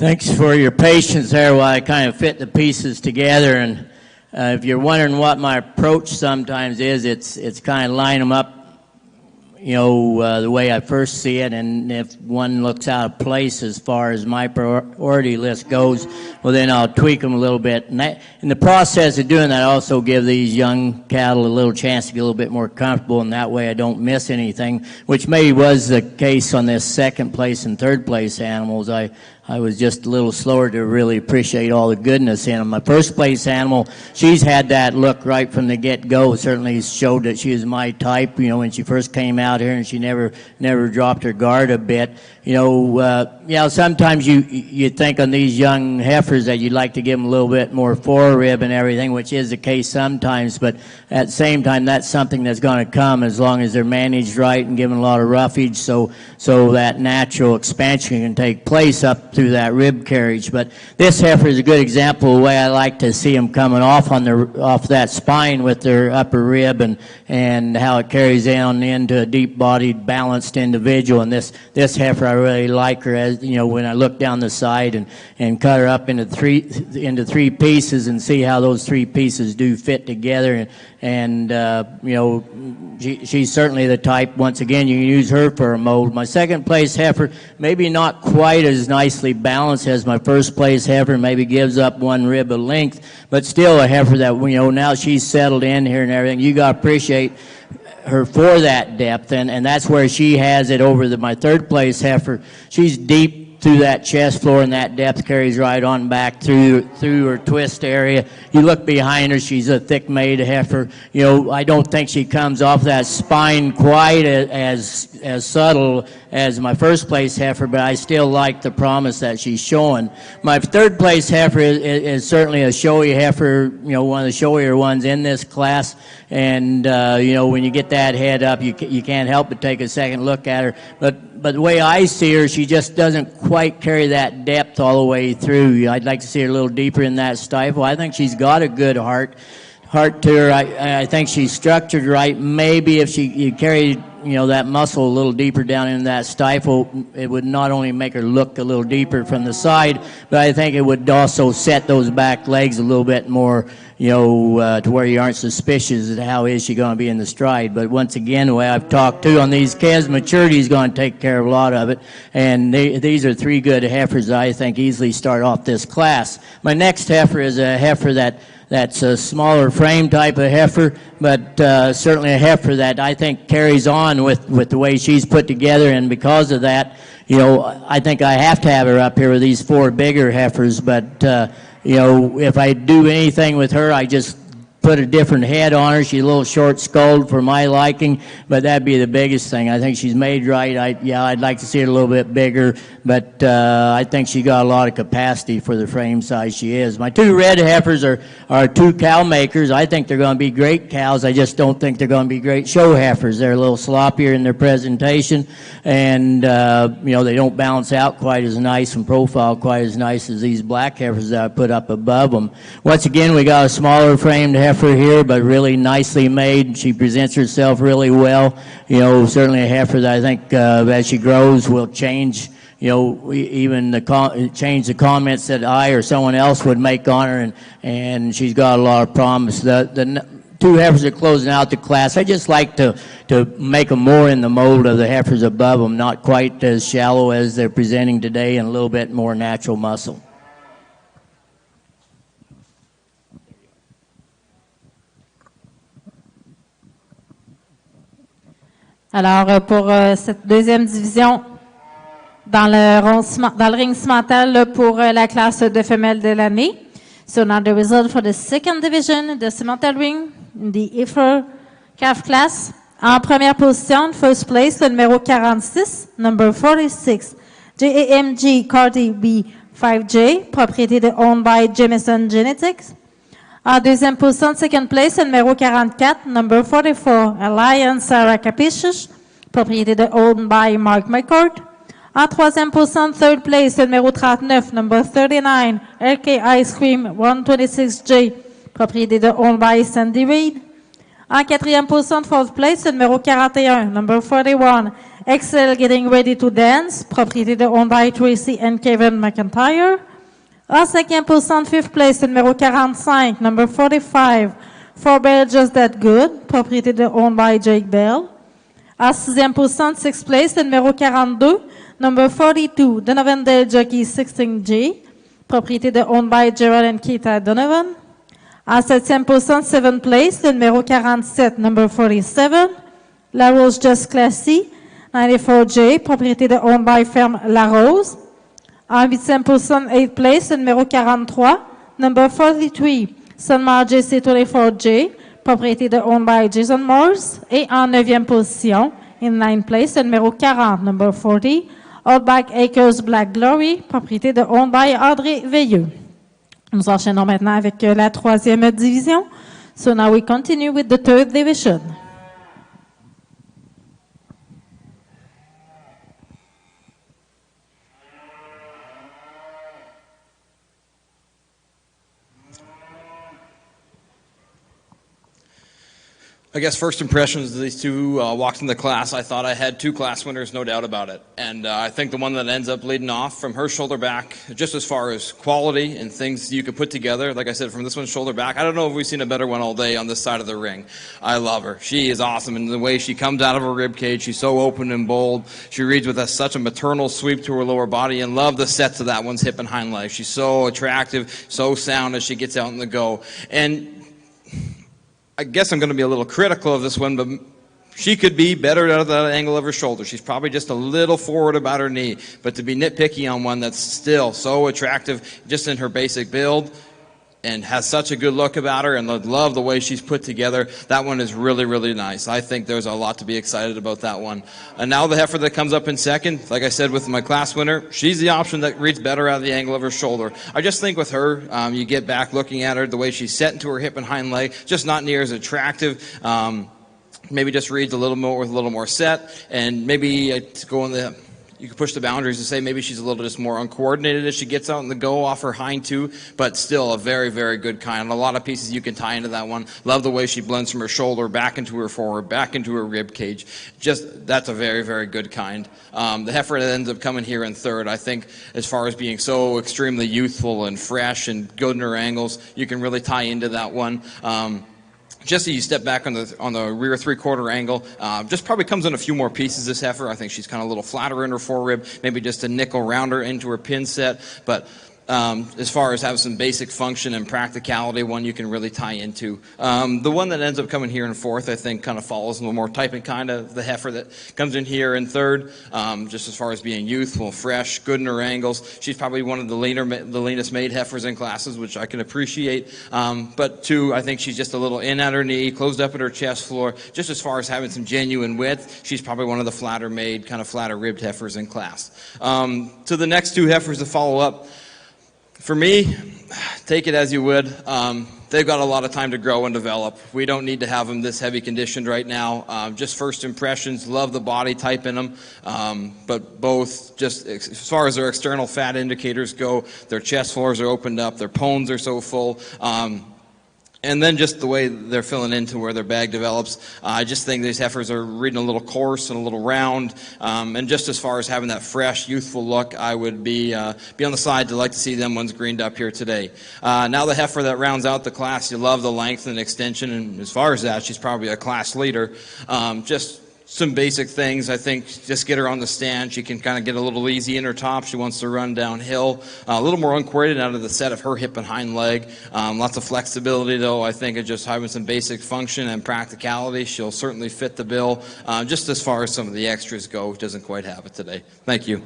[SPEAKER 3] Thanks for your patience there while I kind of fit the pieces together. And if you're wondering what my approach sometimes is, it's kind of line them up, the way I first see it. And if one looks out of place as far as my priority list goes, well, then I'll tweak them a little bit. And in the process of doing that, I also give these young cattle a little chance to get a little bit more comfortable, and that way I don't miss anything, which maybe was the case on this second place and third place animals. I was just a little slower to really appreciate all the goodness in them. My first place animal, she's had that look right from the get-go. Certainly showed that she was my type, when she first came out here, and she never dropped her guard a bit. Sometimes you think on these young heifers that you'd like to give them a little bit more forerib and everything, which is the case sometimes, but at the same time, that's something that's going to come as long as they're managed right and given a lot of roughage, so that natural expansion can take place up through that rib carriage. But this heifer is a good example of the way I like to see them coming off that spine with their upper rib, and how it carries down into a deep-bodied, balanced individual. And this heifer, I really like her, as when I look down the side and cut her up into three pieces and see how those three pieces do fit together. And she's certainly the type, once again, you can use her for a mold. My second place heifer, maybe not quite as nicely balanced as my first place heifer, maybe gives up one rib of length, but still a heifer that, now she's settled in here and everything. You got to appreciate her for that depth, and that's where she has it over my third place heifer. She's deep through that chest floor, and that depth carries right on back through her twist area. You look behind her, she's a thick-made heifer. I don't think she comes off that spine quite as subtle as my first place heifer, but I still like the promise that she's showing. My third place heifer is certainly a showy heifer, one of the showier ones in this class. And when you get that head up, you can't help but take a second look at her. But the way I see her, she just doesn't quite carry that depth all the way through. I'd like to see her a little deeper in that stifle. I think she's got a good heart to her. I think she's structured right. Maybe if you carried that muscle a little deeper down in that stifle, it would not only make her look a little deeper from the side, but I think it would also set those back legs a little bit more, to where you aren't suspicious of how is she going to be in the stride. But once again, the way I've talked to on these calves, maturity is going to take care of a lot of it. And these are three good heifers that I think easily start off this class. My next heifer is a heifer that's a smaller frame type of heifer, but certainly a heifer that I think carries on with the way she's put together. And because of that, I think I have to have her up here with these four bigger heifers. But if I do anything with her, I just put a different head on her. She's a little short-skulled for my liking, but that'd be the biggest thing. I think she's made right. I'd like to see her a little bit bigger, but I think she got a lot of capacity for the frame size she is. My two red heifers are two cow makers. I think they're going to be great cows. I just don't think they're going to be great show heifers. They're a little sloppier in their presentation, and they don't balance out quite as nice and profile quite as nice as these black heifers that I put up above them. Once again, we got a smaller framed heifer here, but really nicely made. She presents herself really well. Certainly a heifer that I think as she grows will change, even change the comments that I or someone else would make on her, and she's got a lot of promise. The two heifers are closing out the class. I just like to make them more in the mold of the heifers above them, not quite as shallow as they're presenting today, and a little bit more natural muscle.
[SPEAKER 9] Alors, pour cette deuxième division, dans le ring Simmental là, pour la classe de femelles de l'année. So now the result for the second division, the Simmental ring, in the heifer calf class. En première position, first place, le numéro 46, number 46, JAMG Cardi B5J, propriété de owned by Jameson Genetics. En deuxième position, second place, le numéro 44, number 44, Alliance Sarah Capricious, propriété de owned by Mark McCord. En troisième position, third place, le numéro 39, number 39, LK Ice Cream 126J, propriété de owned by Sandy Reed. En quatrième position, fourth place, le numéro 41, number 41, Excel Getting Ready to Dance, propriété de owned by Tracy and Kevin McIntyre. En 5e position, 5th place, le numéro 45, number 45, For Bell Just That Good, propriété de owned by Jake Bell. En 6e position, 6th place, le numéro 42, number 42, Donovan Dale Jockey 16J, propriété de owned by Gerald and Keita Donovan. En 7e position, 7th place, le numéro 47, number 47, La Rose Just Classy, 94J, propriété de owned by Ferme La Rose. En 8e position, 8th place, le numéro 43, number 43, Sunmar JC 24J, propriété de owned by Jason Morse. Et en 9e position, in 9th place, le numéro 40, number 40, Outback Acres Black Glory, propriété de owned by Audrey Veilleux. Nous enchaînons maintenant avec la 3e division. So now we continue with the 3rd division.
[SPEAKER 10] I guess first impressions of these two walks in the class, I thought I had two class winners, no doubt about it. And I think the one that ends up leading off from her shoulder back, just as far as quality and things you could put together, like I said, from this one's shoulder back, I don't know if we've seen a better one all day on this side of the ring. I love her. She is awesome in the way she comes out of her rib cage. She's so open and bold. She reads with such a maternal sweep to her lower body, and love the sets of that one's hip and hind leg. She's so attractive, so sound as she gets out in the go. And I guess I'm going to be a little critical of this one, but she could be better out of that angle of her shoulder. She's probably just a little forward about her knee, but to be nitpicky on one that's still so attractive just in her basic build and has such a good look about her, and love the way she's put together, that one is really, really nice. I think there's a lot to be excited about that one. And now the heifer that comes up in second, like I said with my class winner, she's the option that reads better out of the angle of her shoulder. I just think with her, you get back looking at her, the way she's set into her hip and hind leg, just not near as attractive. Maybe just reads a little more with a little more set, and maybe to go in the... You could push the boundaries and say maybe she's a little just more uncoordinated as she gets out in the go off her hind two, but still a very, very good kind. And a lot of pieces you can tie into that one. Love the way she blends from her shoulder back into her forward, back into her rib cage. Just, that's a very, very good kind. The heifer that ends up coming here in third, I think as far as being so extremely youthful and fresh and good in her angles, you can really tie into that one. Just so you step back on the rear three-quarter angle, just probably comes in a few more pieces, this heifer. I think she's kind of a little flatter in her forerib, maybe just a nickel rounder into her pin set. But as far as having some basic function and practicality, one you can really tie into. The one that ends up coming here in fourth, I think, kind of follows a little more type and kind of the heifer that comes in here in third, just as far as being youthful, fresh, good in her angles. She's probably one of the leanest made heifers in classes, which I can appreciate. But two, I think she's just a little in at her knee, closed up at her chest floor. Just as far as having some genuine width, she's probably one of the flatter made, kind of flatter ribbed heifers in class. To the next two heifers to follow up, for me, take it as you would. They've got a lot of time to grow and develop. We don't need to have them this heavy conditioned right now. Just first impressions, love the body type in them. But both, just as far as their external fat indicators go, their chest floors are opened up, their pones are so full. And then just the way they're filling into where their bag develops. I just think these heifers are reading a little coarse and a little round. And just as far as having that fresh, youthful look, I would be on the side to like to see them ones greened up here today. Now the heifer that rounds out the class, you love the length and extension. And as far as that, she's probably a class leader. Just some basic things. I think just get her on the stand. She can kind of get a little easy in her top. She wants to run downhill. A little more uncoordinated out of the set of her hip and hind leg. Lots of flexibility, though. I think of just having some basic function and practicality. She'll certainly fit the bill. Just as far as some of the extras go, doesn't quite have it today. Thank you.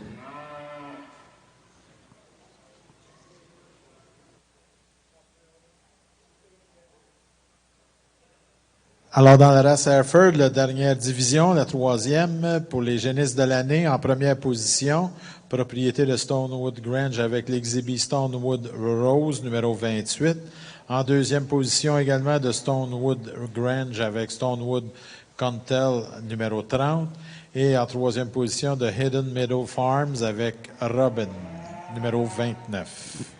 [SPEAKER 2] Alors, dans la race Hereford, la dernière division, la troisième, pour les génisses de l'année, en première position, propriété de Stonewood Grange avec l'exhibit Stonewood Rose, numéro 28. En deuxième position également de Stonewood Grange avec Stonewood Contel, numéro 30. Et en troisième position de Hidden Meadow Farms avec Robin, numéro 29.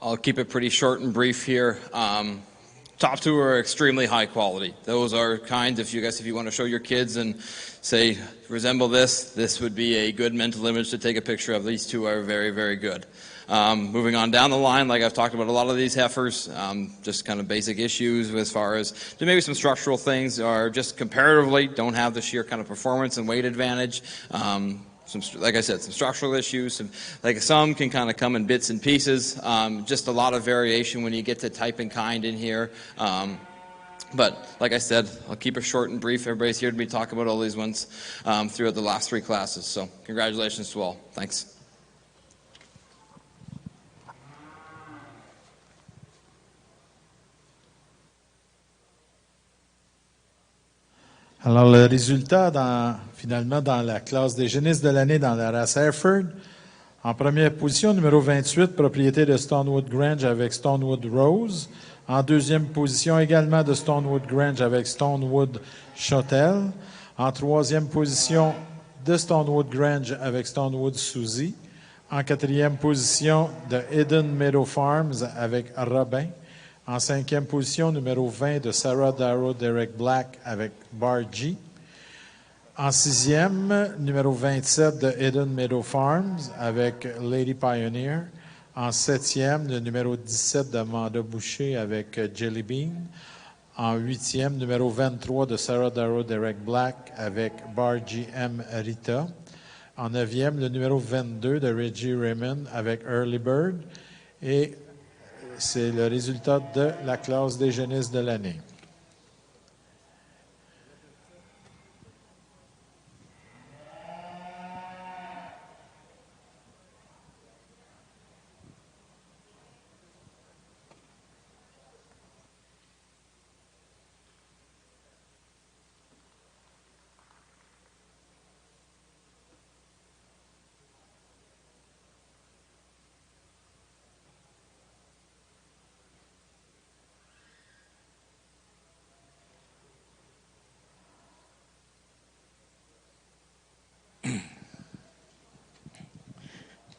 [SPEAKER 10] I'll keep it pretty short and brief here. Top two are extremely high quality. Those are kind, if you want to show your kids and say, resemble this would be a good mental image to take a picture of. These two are very, very good. Moving on down the line, like I've talked about a lot of these heifers, just kind of basic issues as far as maybe some structural things, or just comparatively don't have the sheer kind of performance and weight advantage. Like I said, some structural issues. Some can kind of come in bits and pieces. Just a lot of variation when you get to type and kind in here. But like I said, I'll keep it short and brief. Everybody's here to be talking about all these ones throughout the last three classes. So congratulations to all. Thanks.
[SPEAKER 2] Alors, le résultat, finalement, dans la classe des génisses de l'année dans la race Hereford, en première position, numéro 28, propriété de Stonewood Grange avec Stonewood Rose. En deuxième position, également de Stonewood Grange avec Stonewood Chotel. En troisième position, de Stonewood Grange avec Stonewood Suzy. En quatrième position, de Eden Meadow Farms avec Robin. En cinquième position, numéro 20 de Sarah Darrow Derek Black avec Bargy. En sixième, numéro 27 de Eden Meadow Farms avec Lady Pioneer. En septième, le numéro 17 d'Amanda Boucher avec Jelly Bean. En huitième, numéro 23 de Sarah Darrow Derek Black avec Bargy M. Rita. En neuvième, le numéro 22 de Reggie Raymond avec Early Bird. Et c'est le résultat de la classe des génisses de l'année.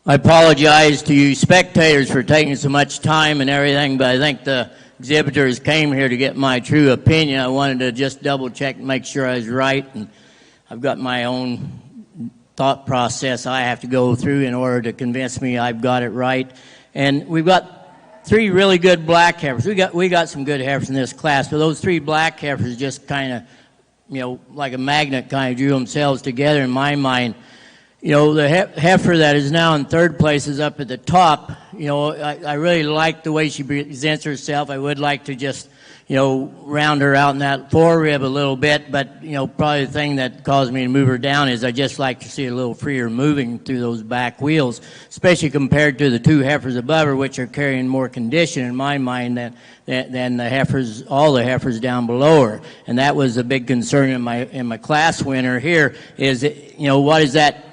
[SPEAKER 3] I apologize to you spectators for taking so much time and everything, but I think the exhibitors came here to get my true opinion. I wanted to just double check and make sure I was right, and I've got my own thought process I have to go through in order to convince me I've got it right. And we've got three really good black heifers. We got some good heifers in this class, but those three black heifers just kind of, like a magnet kind of drew themselves together in my mind. The heifer that is now in third place is up at the top. I really like the way she presents herself. I would like to just, round her out in that forerib a little bit, but, probably the thing that caused me to move her down is I just like to see her a little freer moving through those back wheels, especially compared to the two heifers above her, which are carrying more condition in my mind than the heifers, all the heifers down below her. And that was a big concern in my class winner here is, what is that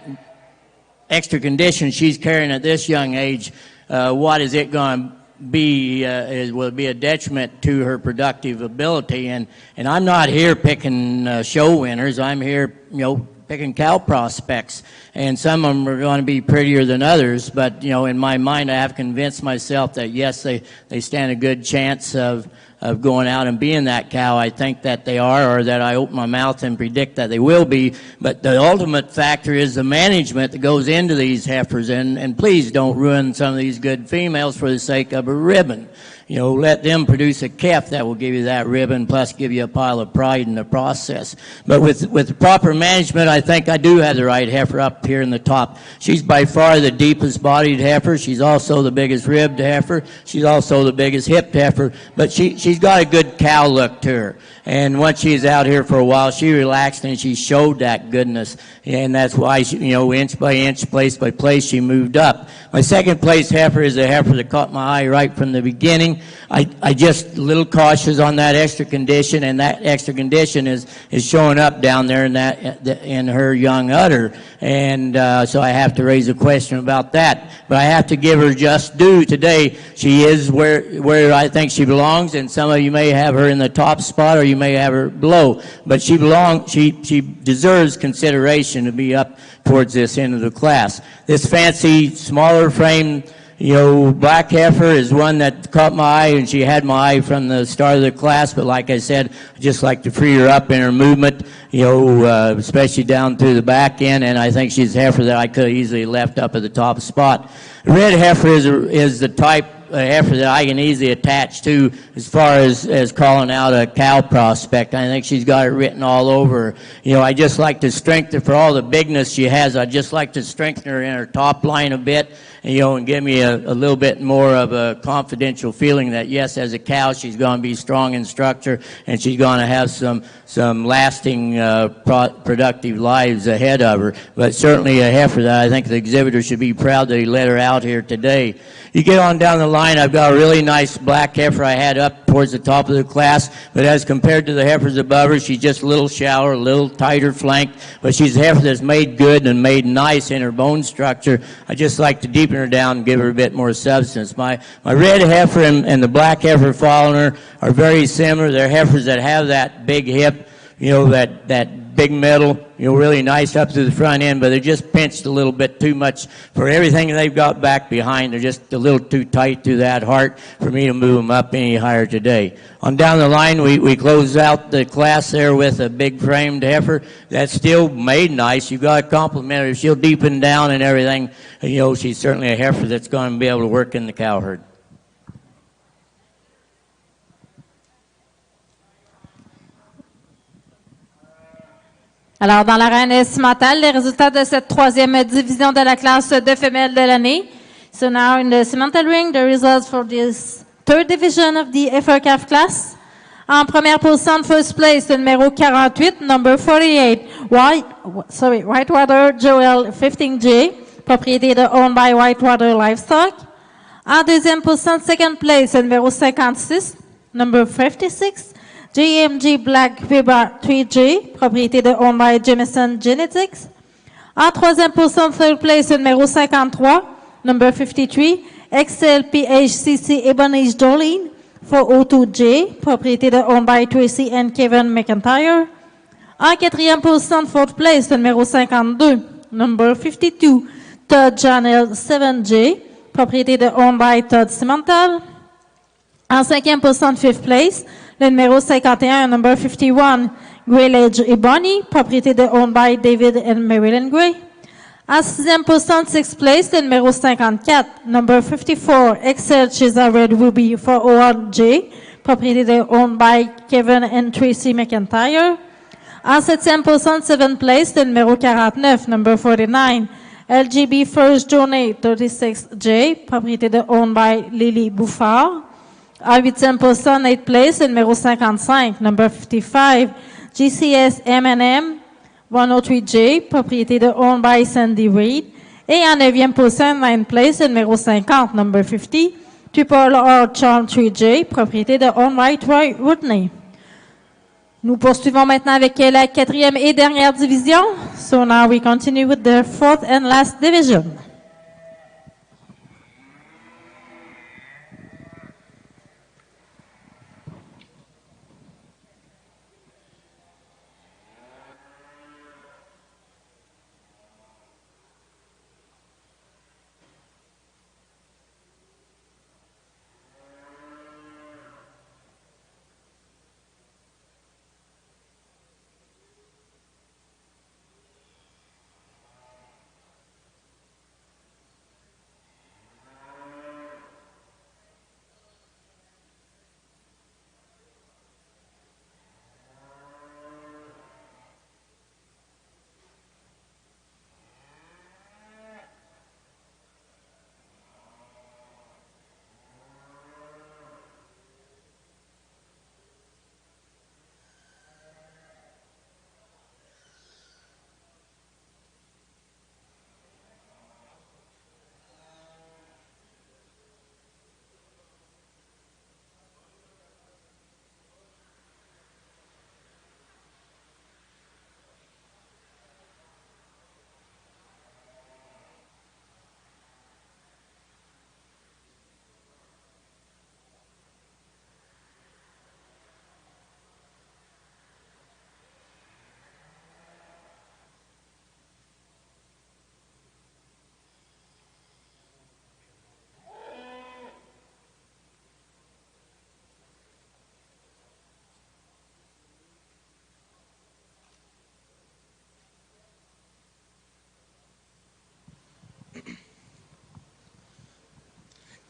[SPEAKER 3] extra condition she's carrying at this young age? What is it going to be? Will be a detriment to her productive ability. And I'm not here picking show winners. I'm here, picking cow prospects. And some of them are going to be prettier than others. But, in my mind, I have convinced myself that, yes, they stand a good chance of going out and being that cow. I think that they are, or that I open my mouth and predict that they will be. But the ultimate factor is the management that goes into these heifers. And please don't ruin some of these good females for the sake of a ribbon. Let them produce a calf that will give you that ribbon, plus give you a pile of pride in the process. But with the proper management, I think I do have the right heifer up here in the top. She's by far the deepest bodied heifer. She's also the biggest ribbed heifer. She's also the biggest hipped heifer. But she's got a good cow look to her. And once she's out here for a while, she relaxed and she showed that goodness. And that's why, she, inch by inch, place by place, she moved up. My second place heifer is a heifer that caught my eye right from the beginning. I just a little cautious on that extra condition, and that extra condition is showing up down there in her young udder. And so I have to raise a question about that. But I have to give her just due today. She is where I think she belongs, and some of you may have her in the top spot or you may have her below. But she deserves consideration to be up towards this end of the class. This fancy, smaller frame Black heifer is one that caught my eye, and she had my eye from the start of the class. But like I said, I just like to free her up in her movement, especially down through the back end. And I think she's a heifer that I could have easily left up at the top spot. The red heifer is the type heifer that I can easily attach to as far as calling out a cow prospect. I think she's got it written all over her. I just like to strengthen her for all the bigness she has. I just like to strengthen her in her top line a bit, and give me a little bit more of a confidential feeling that, yes, as a cow, she's going to be strong in structure, and she's going to have some lasting productive lives ahead of her. But certainly a heifer that I think the exhibitor should be proud that he let her out here today. You get on down the line, I've got a really nice black heifer I had up towards the top of the class, but as compared to the heifers above her, she's just a little shallower, a little tighter flanked, but she's a heifer that's made good and made nice in her bone structure. I just like to deepen her down and give her a bit more substance. My red heifer and the black heifer following her are very similar. They're heifers that have that big hip, that big metal, really nice up to the front end, but they're just pinched a little bit too much for everything they've got back behind. They're just a little too tight to that heart for me to move them up any higher today. On down the line, we close out the class there with a big framed heifer that's still made nice. You've got to compliment her. She'll deepen down and everything. She's certainly a heifer that's going to be able to work in the cow herd.
[SPEAKER 9] Alors, dans l'arène Simmental, les résultats de cette troisième division de la classe de femelles de l'année. So now in the Simmental ring, the results for this third division of the FRCAF class. En première position, first place, le numéro 48, number 48, Whitewater Joel 15J, propriété de Owned by Whitewater Livestock. En deuxième position, second place, le numéro 56, number 56, JMG Black Weber 3J, propriété de Owned by Jameson Genetics. En troisième position, third place, le numéro 53, number 53, XLPHCC Ebonish Jolene, 402J, propriété de Owned by Tracy and Kevin McIntyre. En quatrième position, fourth place, le numéro 52, number 52, Todd Janelle 7J, propriété de Owned by Todd Simmental. En cinquième position, fifth place, le numéro 51, number 51, Greyledge Ebony, propriété de Owned by David and Marilyn Gray. En sixième position, sixth place, le numéro 54, number 54, Excel Chesa Red Ruby 401J, propriété de Owned by Kevin and Tracy McIntyre. En septième position, seventh place, le numéro 49, number 49, LGB First Journey 36J, propriété de Owned by Lily Bouffard. En huitième position, eighth place, le numéro 55, number 55, GCS M&M 103J, propriété de Owned by Sandy Reed. Et en neuvième position, ninth place, le numéro 50, number 50, Triple R Charm 3J, propriété de Owned by Troy Whitney. Nous poursuivons maintenant avec la quatrième et dernière division. So now we continue with the fourth and last division.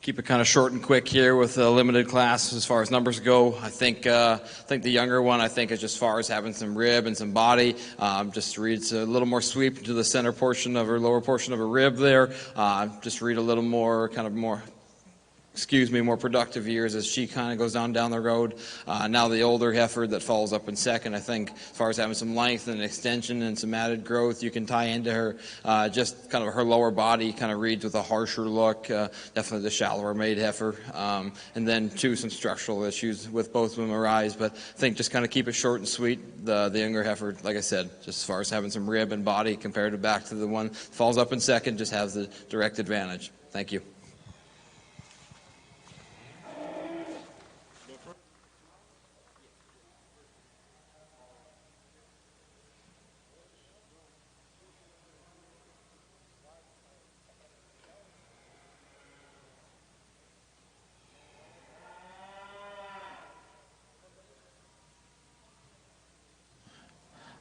[SPEAKER 10] Keep it kind of short and quick here with a limited class as far as numbers go. I think the younger one, I think, is just as far as having some rib and some body. Just reads a little more sweep to the center portion of her lower portion of her rib there. Just read a little more, more productive years as she kind of goes down the road. Now the older heifer that falls up in second, I think, as far as having some length and extension and some added growth, you can tie into her. Just kind of her lower body kind of reads with a harsher look. Definitely the shallower made heifer. And then, too, some structural issues with both of them arise. But I think just kind of keep it short and sweet. The younger heifer, like I said, just as far as having some rib and body compared to back to the one that falls up in second, just has the direct advantage. Thank you.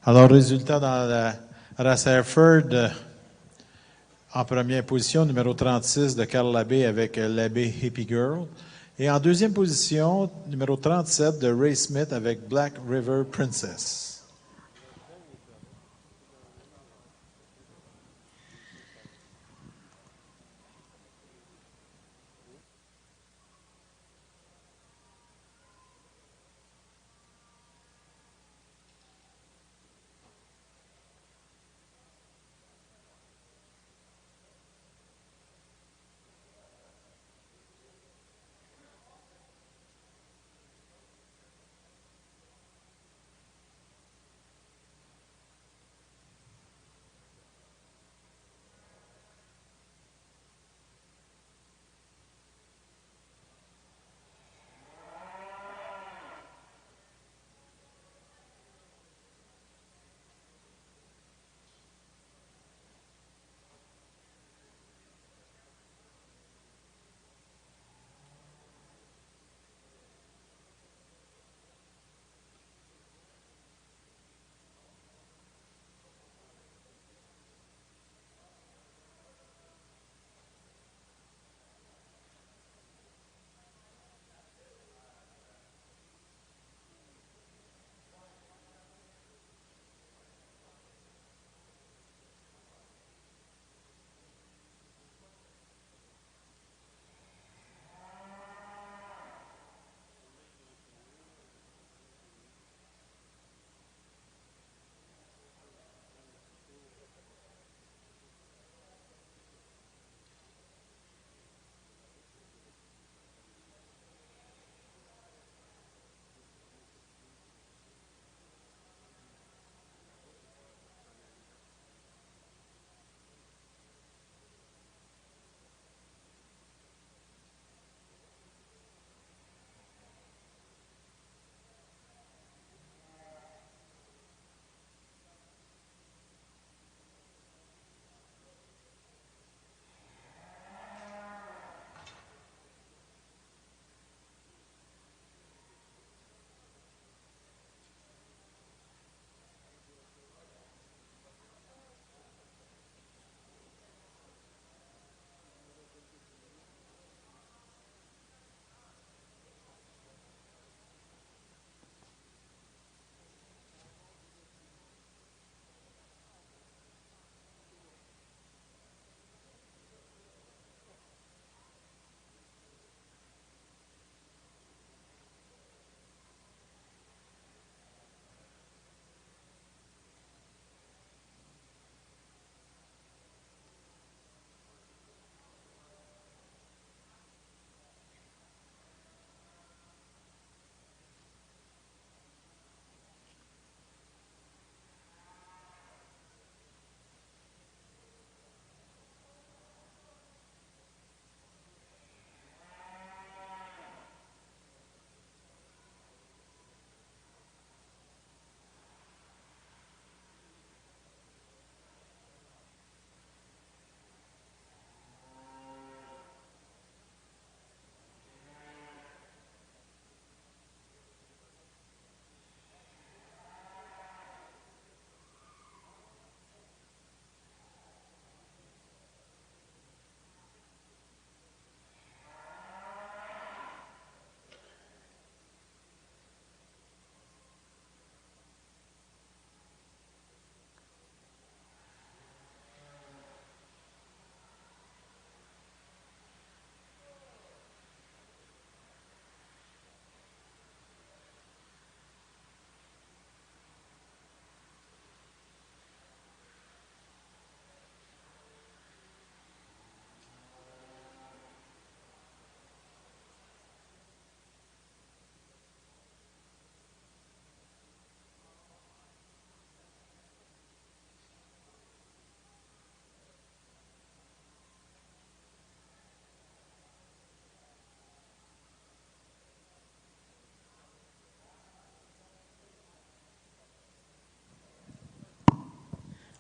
[SPEAKER 2] Alors, résultat dans la race Hereford, en première position, numéro 36 de Carl Labbé avec Labbé Hippie Girl. Et en deuxième position, numéro 37 de Ray Smith avec Black River Princess.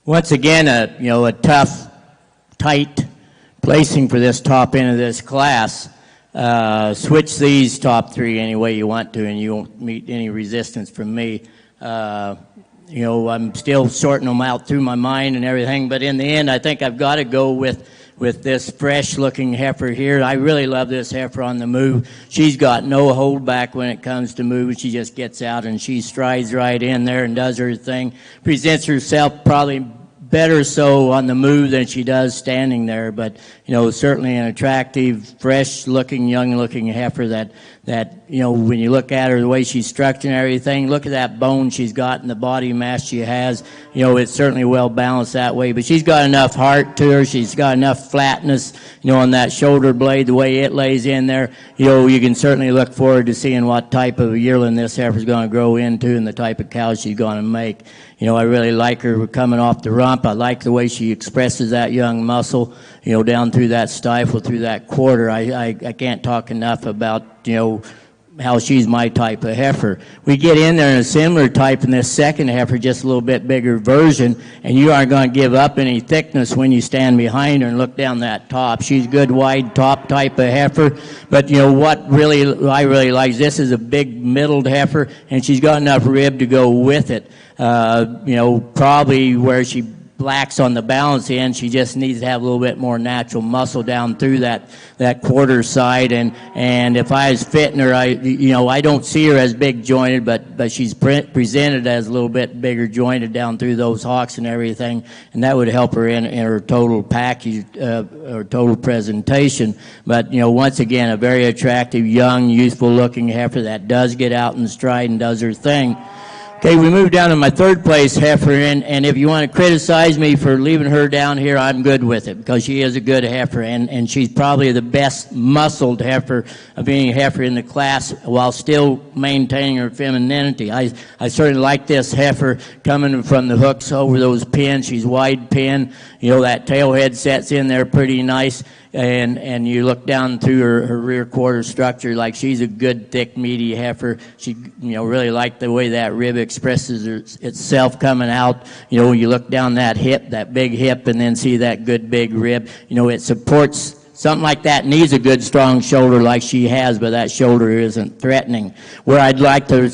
[SPEAKER 3] once again, a tough, tight placing for this top end of this class. Switch these top three any way you want to, and you won't meet any resistance from me. I'm still sorting them out through my mind and everything, but in the end, I think I've got to go with this fresh-looking heifer here. I really love this heifer on the move. She's got no holdback when it comes to moving. She just gets out and she strides right in there and does her thing. Presents herself probably better so on the move than she does standing there, but certainly an attractive, fresh-looking, young-looking heifer that when you look at her, the way she's structured and everything, look at that bone she's got and the body mass she has. It's certainly well balanced that way, but she's got enough heart to her. She's got enough flatness, on that shoulder blade, the way it lays in there. You can certainly look forward to seeing what type of a yearling this heifer's going to grow into and the type of cow she's going to make. I really like her coming off the rump. I like the way she expresses that young muscle, down through that stifle, through that quarter. I can't talk enough about, how she's my type of heifer. We get in there in a similar type in this second heifer, just a little bit bigger version, and you aren't going to give up any thickness when you stand behind her and look down that top. She's good wide top type of heifer, but what I really like is this is a big middled heifer, and she's got enough rib to go with it. Probably where she lacks on the balance end, she just needs to have a little bit more natural muscle down through that quarter side. And if I was fitting her, I don't see her as big jointed, but she's presented as a little bit bigger jointed down through those hocks and everything, and that would help her in her total package, or total presentation. But once again, a very attractive, young, youthful looking heifer that does get out in stride and does her thing. Okay, we move down to my third place heifer, and if you want to criticize me for leaving her down here, I'm good with it, because she is a good heifer, and she's probably the best muscled heifer of any heifer in the class while still maintaining her femininity. I certainly like this heifer coming from the hooks over those pins. She's wide pin. That tail head sets in there pretty nice. And you look down through her rear quarter structure, like she's a good, thick, meaty heifer. She, really like the way that rib expresses itself coming out. You look down that hip, that big hip, and then see that good big rib. It supports something like that. Needs a good, strong shoulder like she has, but that shoulder isn't threatening. Where I'd like to,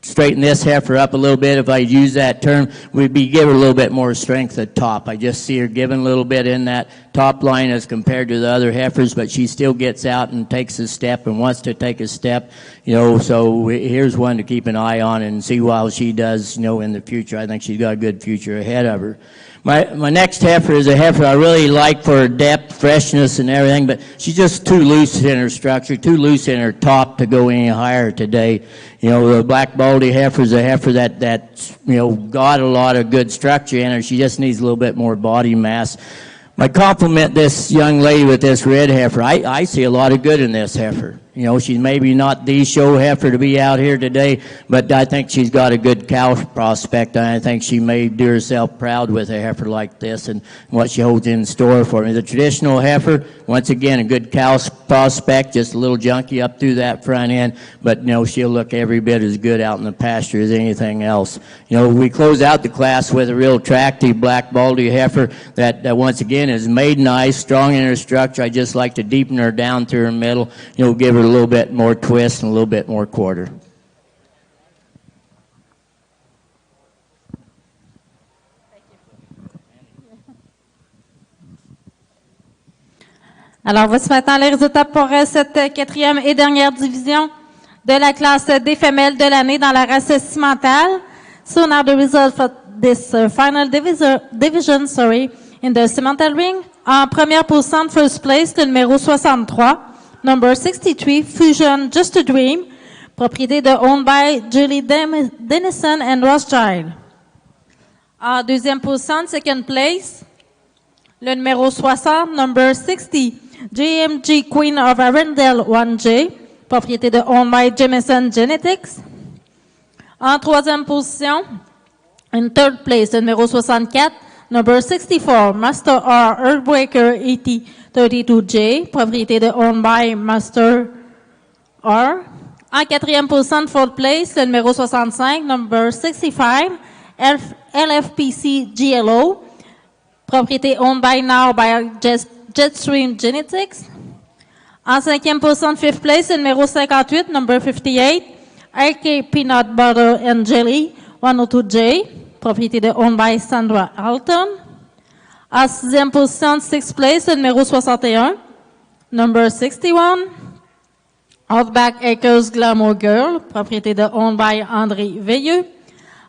[SPEAKER 3] straighten this heifer up a little bit, if I use that term, would be give her a little bit more strength at top. I just see her giving a little bit in that top line as compared to the other heifers, but she still gets out and takes a step and wants to take a step, so here's one to keep an eye on and see how she does, in the future. I think she's got a good future ahead of her. My next heifer is a heifer I really like for her depth, freshness, and everything, but she's just too loose in her structure, too loose in her top to go any higher today. The black baldy heifer is a heifer that got a lot of good structure in her. She just needs a little bit more body mass. I compliment this young lady with this red heifer. I see a lot of good in this heifer. She's maybe not the show heifer to be out here today, but I think she's got a good cow prospect. I think she may do herself proud with a heifer like this and what she holds in store for me. The traditional heifer, once again, a good cow prospect, just a little junky up through that front end, but she'll look every bit as good out in the pasture as anything else. We close out the class with a real attractive black baldy heifer that once again is made nice, strong in her structure. I just like to deepen her down through her middle, give her a little bit more twist and a little bit more quarter.
[SPEAKER 9] Alors, voici maintenant les résultats pour cette quatrième et dernière division de la classe des femelles de l'année dans la race Simmental. So now the result for this final division, in the Simmental ring. En première position, first place, le numéro 63. Number 63, Fusion Just a Dream, propriété de owned by Julie Dennison and Rothschild. En deuxième position, second place, le numéro 60, number 60, JMG Queen of Arundel 1J, propriété de owned by Jameson Genetics. En troisième position, in third place, le numéro 64, number 64, Master R Earthbreaker 8032J, propriété de owned by Master R. En quatrième position, fourth place, le numéro 65, number 65, LFPC GLO, propriété owned by now by Jetstream Genetics. En 5e position, 5th place, numéro 58, number 58, RK Peanut Butter and Jelly, 102J, propriété de owned by Sandra Alton. En 6e position, 6th place, numéro 61, number 61, Outback Acres Glamour Girl, propriété de owned by André Veilleux.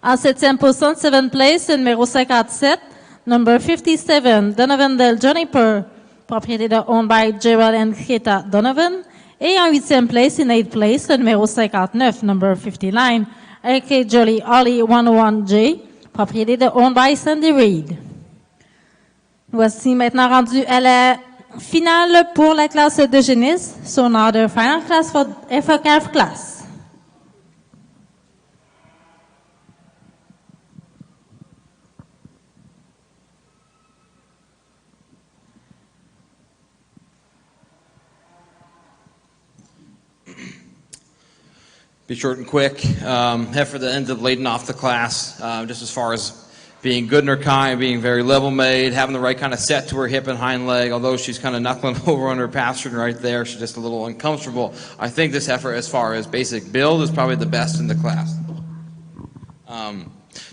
[SPEAKER 9] En 7e position, 7th place, numéro 57, number 57, Donovan Del Juniper, propriété de owned by Gerald and Keta Donovan. Et en 8e place, in 8th place, numéro 59, number 59, RK Jolly Holly 101J, propriété de owned by Sandy Reed. Voici maintenant rendu à la finale pour la classe de génistes. So now the final class for FOCAF class.
[SPEAKER 10] Be short and quick. Heifer that ends up leading off the class, just as far as being good in her kind, being very level made, having the right kind of set to her hip and hind leg. Although she's kind of knuckling over on her pastern right there, she's just a little uncomfortable. I think this heifer, as far as basic build, is probably the best in the class.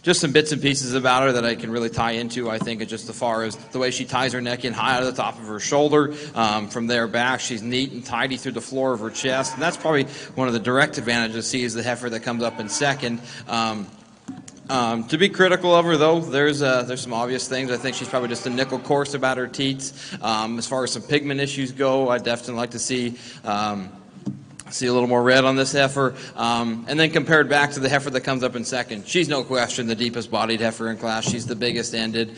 [SPEAKER 10] Just some bits and pieces about her that I can really tie into. I think it's just as far as the way she ties her neck in high out of the top of her shoulder. From there back, she's neat and tidy through the floor of her chest. And that's probably one of the direct advantages. See, is the heifer that comes up in second. To be critical of her, though, there's some obvious things. I think she's probably just a nickel coarse about her teats. As far as some pigment issues go, I'd definitely like to see a little more red on this heifer. And then compared back to the heifer that comes up in second, she's no question the deepest bodied heifer in class. She's the biggest ended.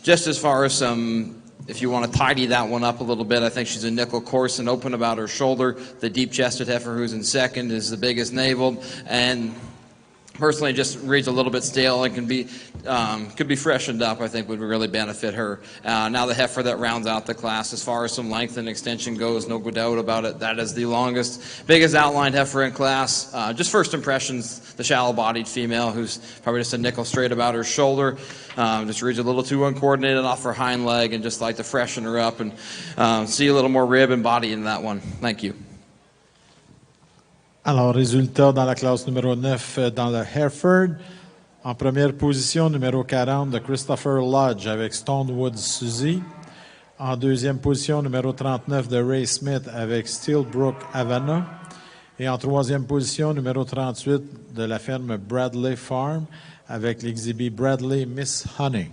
[SPEAKER 10] Just as far as some, if you want to tidy that one up a little bit, I think she's a nickel coarse and open about her shoulder. The deep-chested heifer who's in second is the biggest naveled, and personally just reads a little bit stale and could be freshened up. I think would really benefit her. Now the heifer that rounds out the class, as far as some length and extension goes, no doubt about it. That is the longest, biggest outlined heifer in class. Just first impressions, the shallow-bodied female who's probably just a nickel straight about her shoulder. Just reads a little too uncoordinated off her hind leg, and just like to freshen her up and see a little more rib and body in that one. Thank you.
[SPEAKER 2] Alors, résultat dans la classe numéro 9 dans le Hereford. En première position, numéro 40 de Christopher Lodge avec Stonewood Suzy. En deuxième position, numéro 39 de Ray Smith avec Steelbrook Havana. Et en troisième position, numéro 38 de la ferme Bradley Farm avec l'exhibit Bradley Miss Honey.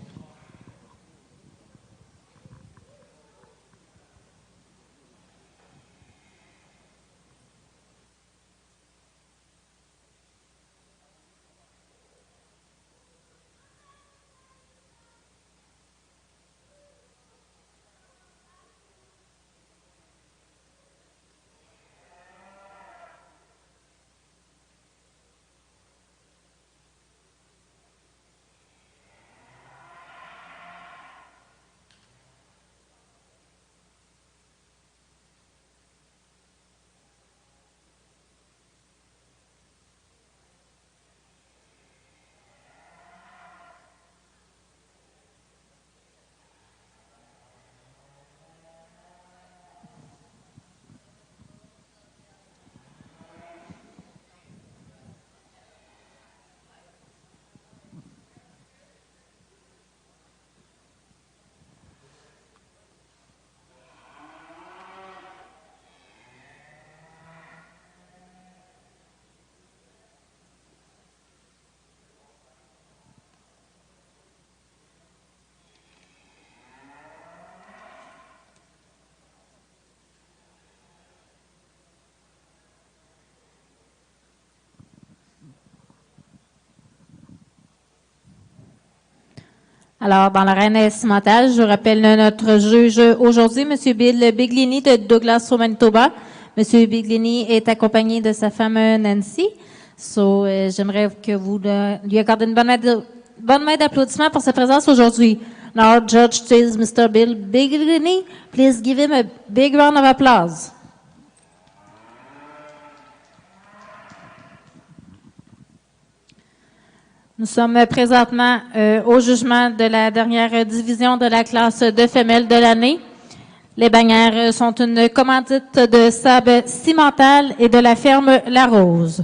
[SPEAKER 9] Alors, dans l'arène Simmental, je rappelle notre juge aujourd'hui, M. Bill Biglini de Douglas au Manitoba. M. Biglini est accompagné de sa femme Nancy. J'aimerais que vous lui accordez une bonne main d'applaudissement pour sa présence aujourd'hui. Now, Judge says Mr. Bill Biglini, please give him a big round of applause. Nous sommes présentement au jugement de la dernière division de la classe de femelles de l'année. Les bannières sont une commandite de sable Simmental et de la ferme La Rose.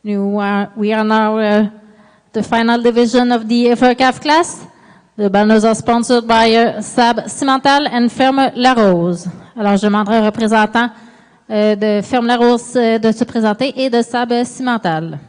[SPEAKER 9] We are now the final division of the FRCAF class. The banners are sponsored by Sab Simmental and Ferme La Rose. Alors, je demanderai au représentant de Ferme La Rose de se présenter et de Sab Simmental.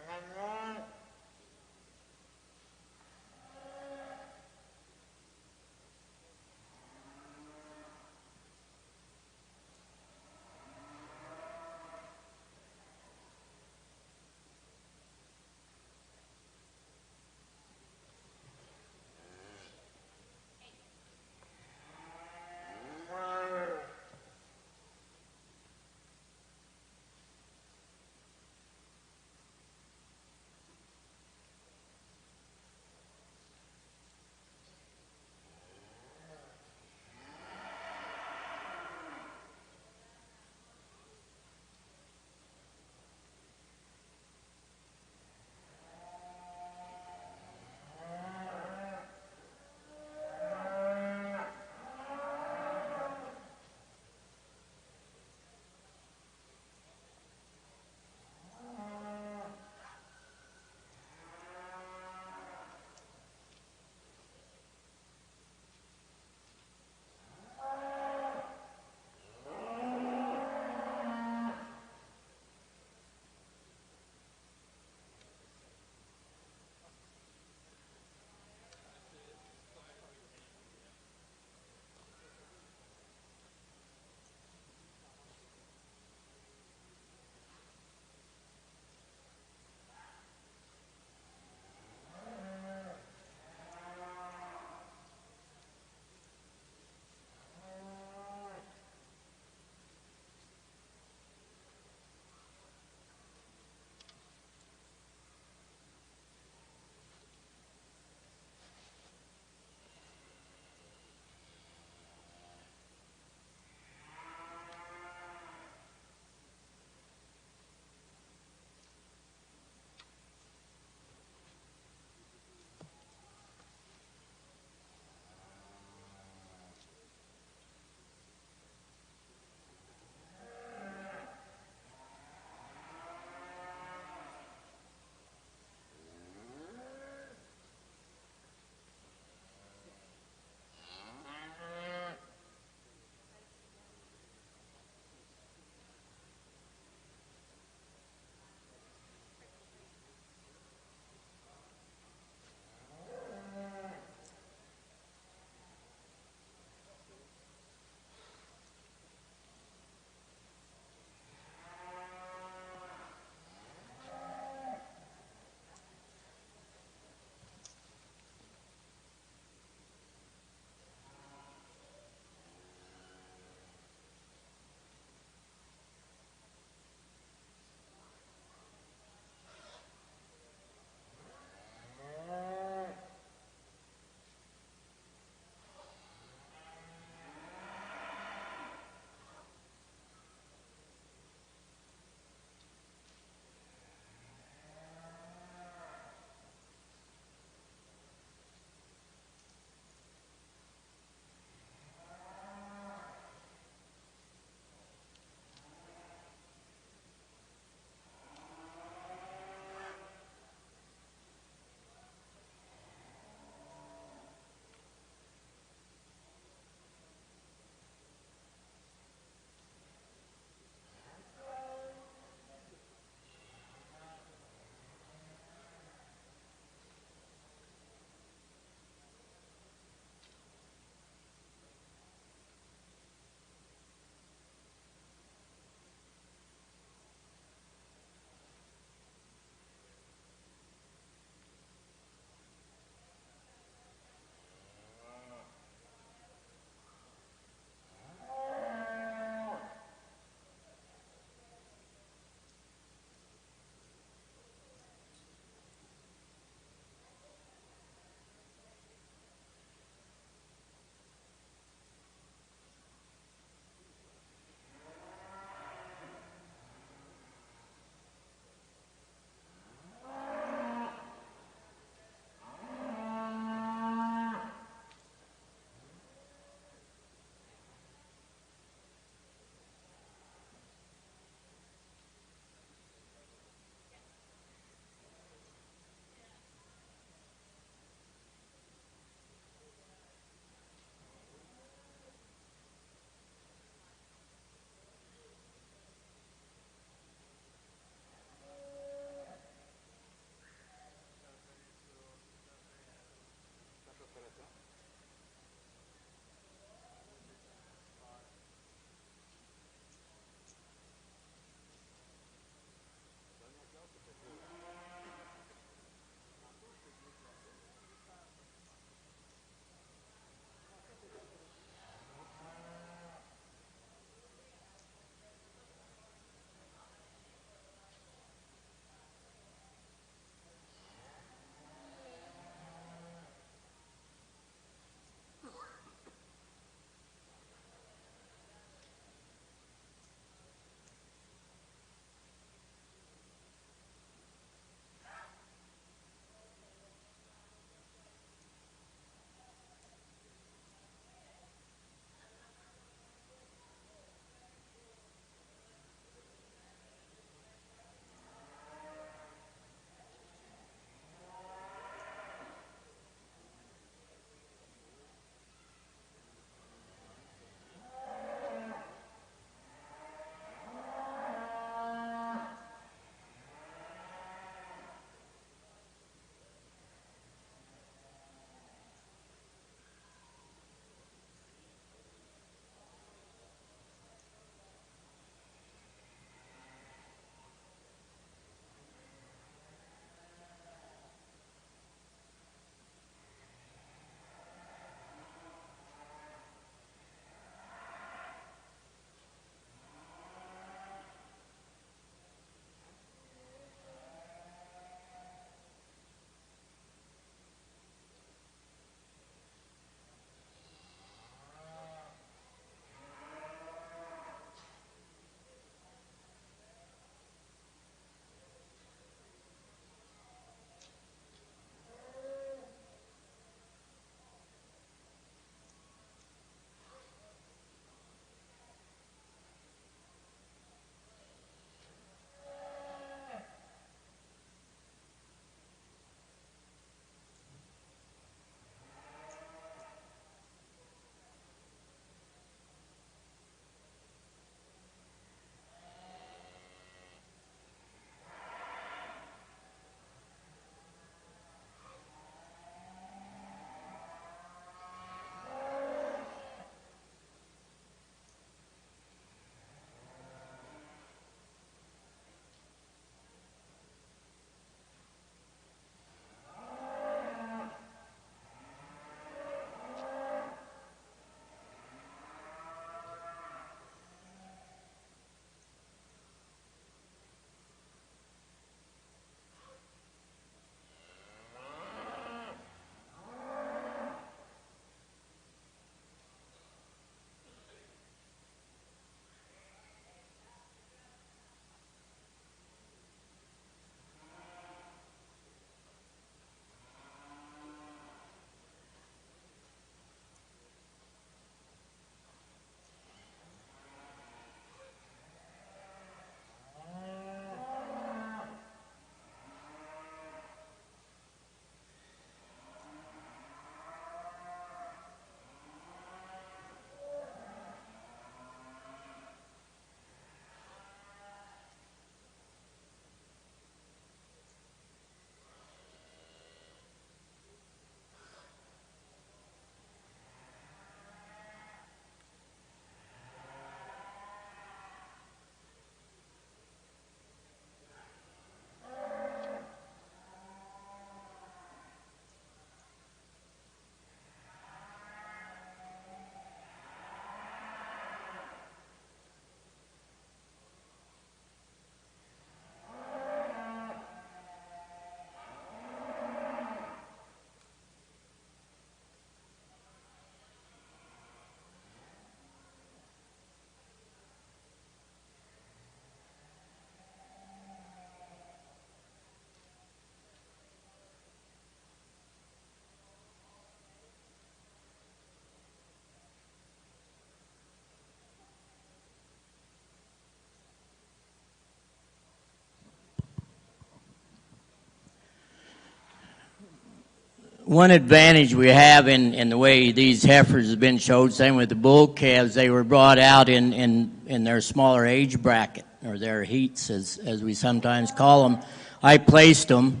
[SPEAKER 3] one advantage we have in the way these heifers have been showed, same with the bull calves, they were brought out in their smaller age bracket, or their heats, as we sometimes call them. I placed them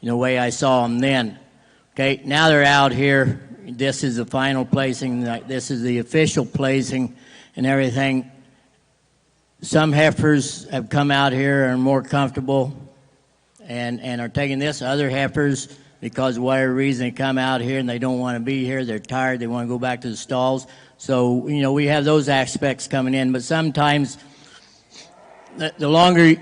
[SPEAKER 3] in the way I saw them then. Okay, now they're out here. This is the final placing. This is the official placing and everything. Some heifers have come out here and are more comfortable and are taking this. Other heifers, because of whatever reason, they come out here and they don't want to be here. They're tired. They want to go back to the stalls. So, you know, we have those aspects coming in. But sometimes the longer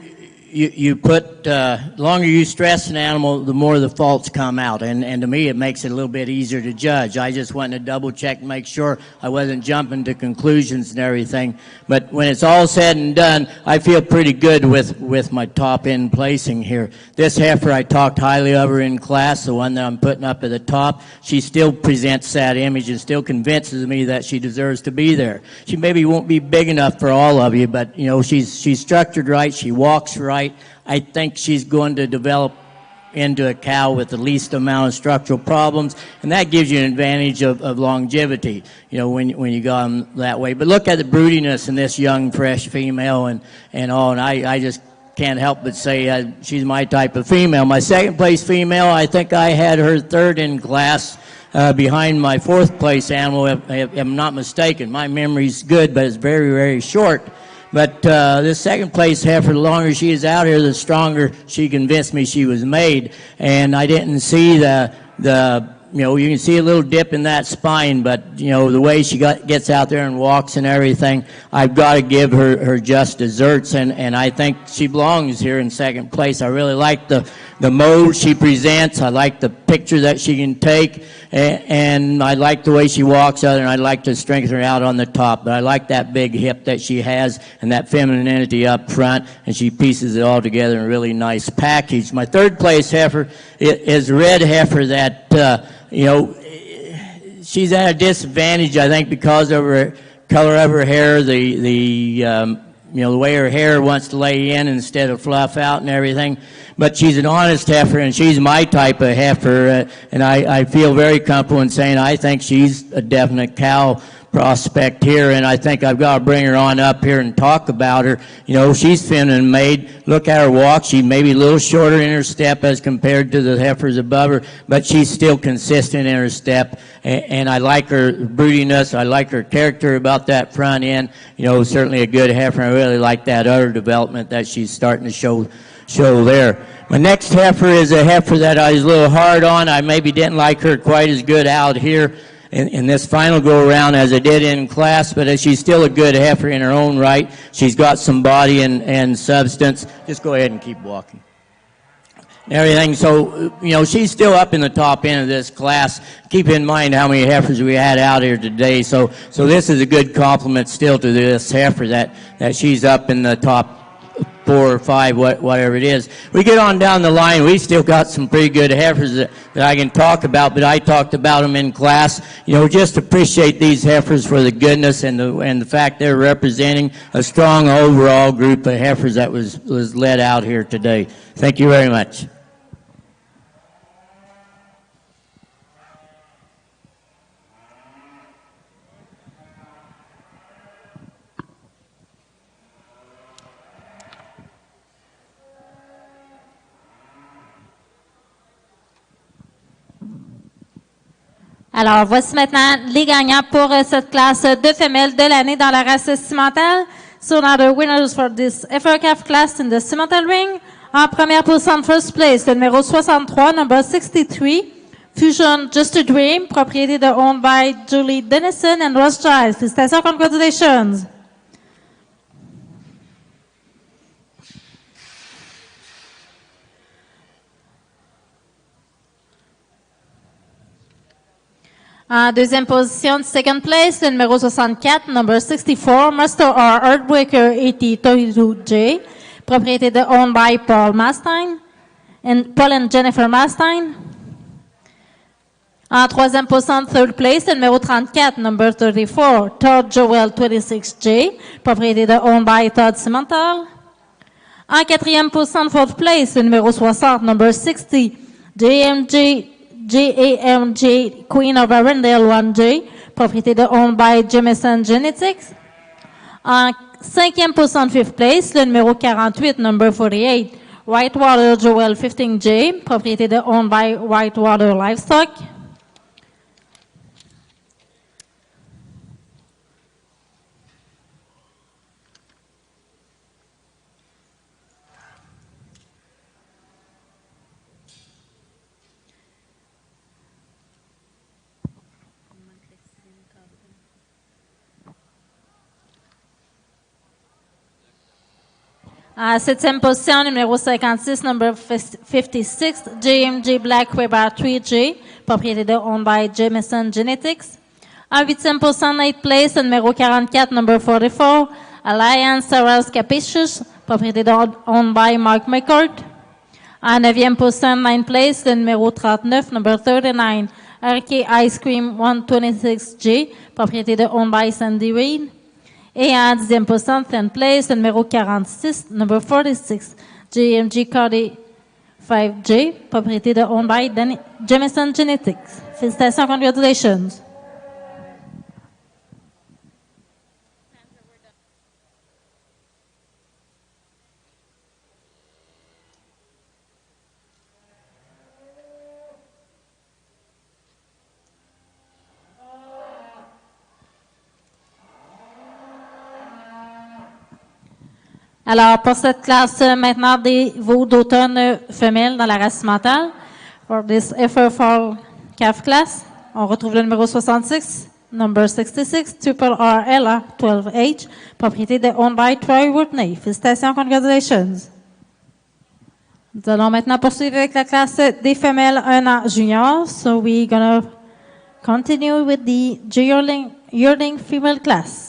[SPEAKER 3] the longer you stress an animal, the more the faults come out. And to me, it makes it a little bit easier to judge. I just wanted to double check and make sure I wasn't jumping to conclusions and everything. But when it's all said and done, I feel pretty good with my top end placing here. This heifer, I talked highly of her in class, the one that I'm putting up at the top. She still presents that image and still convinces me that she deserves to be there. She maybe won't be big enough for all of you, but you know, she's structured right, she walks right. I think she's going to develop into a cow with the least amount of structural problems, and that gives you an advantage of longevity, you know, when you go them that way. But look at the broodiness in this young, fresh female and all, and I just can't help but say she's my type of female. My second place female, I think I had her third in class behind my fourth place animal, if I'm not mistaken. My memory's good, but it's very, very short. But this second place heifer, the longer she is out here, the stronger she convinced me she was made. And I didn't see the you know, you can see a little dip in that spine, but, you know, the way she gets out there and walks and everything, I've got to give her just desserts, and I think she belongs here in second place. I really like the mode she presents. I like the picture that she can take, and I like the way she walks out there, and I like to strengthen her out on the top. But I like that big hip that she has and that femininity up front, and she pieces it all together in a really nice package. My third place heifer is a red heifer that, you know, she's at a disadvantage, I think, because of her color of her hair, you know, the way her hair wants to lay in instead of fluff out and everything. But she's an honest heifer, and she's my type of heifer, and I feel very comfortable in saying I think she's a definite cow prospect here, and I think I've got to bring her on up here and talk about her. You know, she's feminine made. Look at her walk. She may be a little shorter in her step as compared to the heifers above her, but she's still consistent in her step, and I like her broodiness. I like her character about that front end. You know, certainly a good heifer. I really like that other development that she's starting to show there. My next heifer is a heifer that I was a little hard on. I maybe didn't like her quite as good out here in this final go-around as I did in class, but she's still a good heifer in her own right. She's got some body and substance. Just go ahead and keep walking. And everything. So, you know, she's still up in the top end of this class. Keep in mind how many heifers we had out here today. So this is a good compliment still to this heifer that she's up in the top 4 or 5, whatever it is. We get on down the line, we still got some pretty good heifers that I can talk about, but I talked about them in class. You know, just appreciate these heifers for the goodness and the fact they're representing a strong overall group of heifers that was led out here today. Thank you very much.
[SPEAKER 9] Alors, voici maintenant les gagnants pour cette classe de femelles de l'année dans la race Simmental. So now the winners for this heifer calf class in the Simmental ring. En première position, first place, le numéro 63, number 63, Fusion Just a Dream, propriété de owned by Julie Dennison and Ross Giles. Félicitations, congratulations. En deuxième position, second place, le numéro 64, number 64, Master R. Earthbreaker 82J, propriété de owned by Paul and Jennifer Mastein. En troisième position, third place, le numéro 34, number 34, Todd Joel 26J, propriété de owned by Todd Simmental. En quatrième position, fourth place, le numéro 60, number 60, JAMJ Queen of Arundel 1J, propriété de owned by Jameson Genetics. En cinquième position de fifth place, le numéro 48, number 48, Whitewater Joel 15J, propriété de owned by Whitewater Livestock. En septième position, numéro 56, number 56, JMJ Black Weber 3J, propriété de owned by Jameson Genetics. En huitième position, ninth place, le numéro 44, number 44, Alliance Sarah's Capacious, propriété de owned by Mark McCord. En neuvième position, ninth place, le numéro 39, number 39, RK Ice Cream 126J, propriété de owned by Sandy Reed. Et en dixième position, 10th place, le numéro 46, number 46, JMG Cardi 5J, propriété de owned by Jameson Genetics. Félicitations, congratulations. Alors, pour cette classe, maintenant, des veaux d'automne femelles dans la race Simmental. For this FR4 calf class, on retrouve le numéro 66, number 66, Triple R Ella 12H, propriété de owned by Troy Whitney. Félicitations, congratulations. Nous allons maintenant poursuivre avec la classe des femelles 1 an junior. So we're gonna continue with the yearling female class.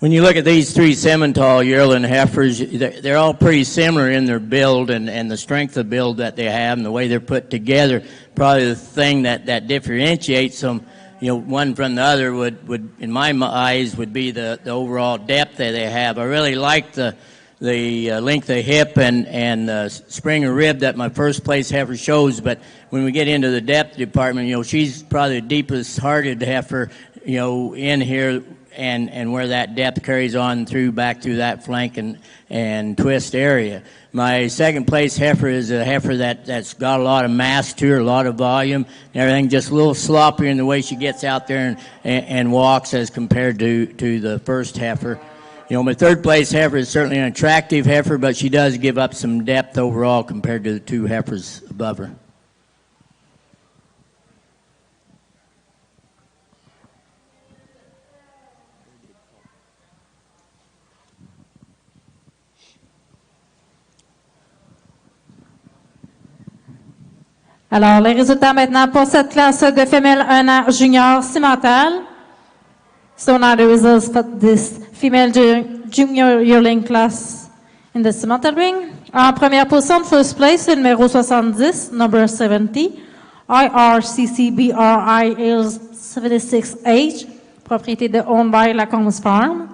[SPEAKER 3] When you look at these three Simmental yearling heifers, they're all pretty similar in their build and the strength of build that they have and the way they're put together. Probably the thing that differentiates them, one from the other would in my eyes, would be the overall depth that they have. I really like the length of hip and spring of rib that my first place heifer shows, but when we get into the depth department, she's probably the deepest hearted heifer, in here, and where that depth carries on back through that flank and twist area. My second place heifer is a heifer that's got a lot of mass to her, a lot of volume, and everything just a little sloppier in the way she gets out there and walks as compared to the first heifer. My third place heifer is certainly an attractive heifer, but she does give up some depth overall compared to the two heifers above her.
[SPEAKER 9] Alors, les résultats maintenant pour cette classe de femelles 1 an junior Simmental. So now the results for this female junior yearling class in the Simmental ring. En première position, first place, le numéro 70, number 70, IRCCBRI 76H, propriété de Owned by Lacombs Farm.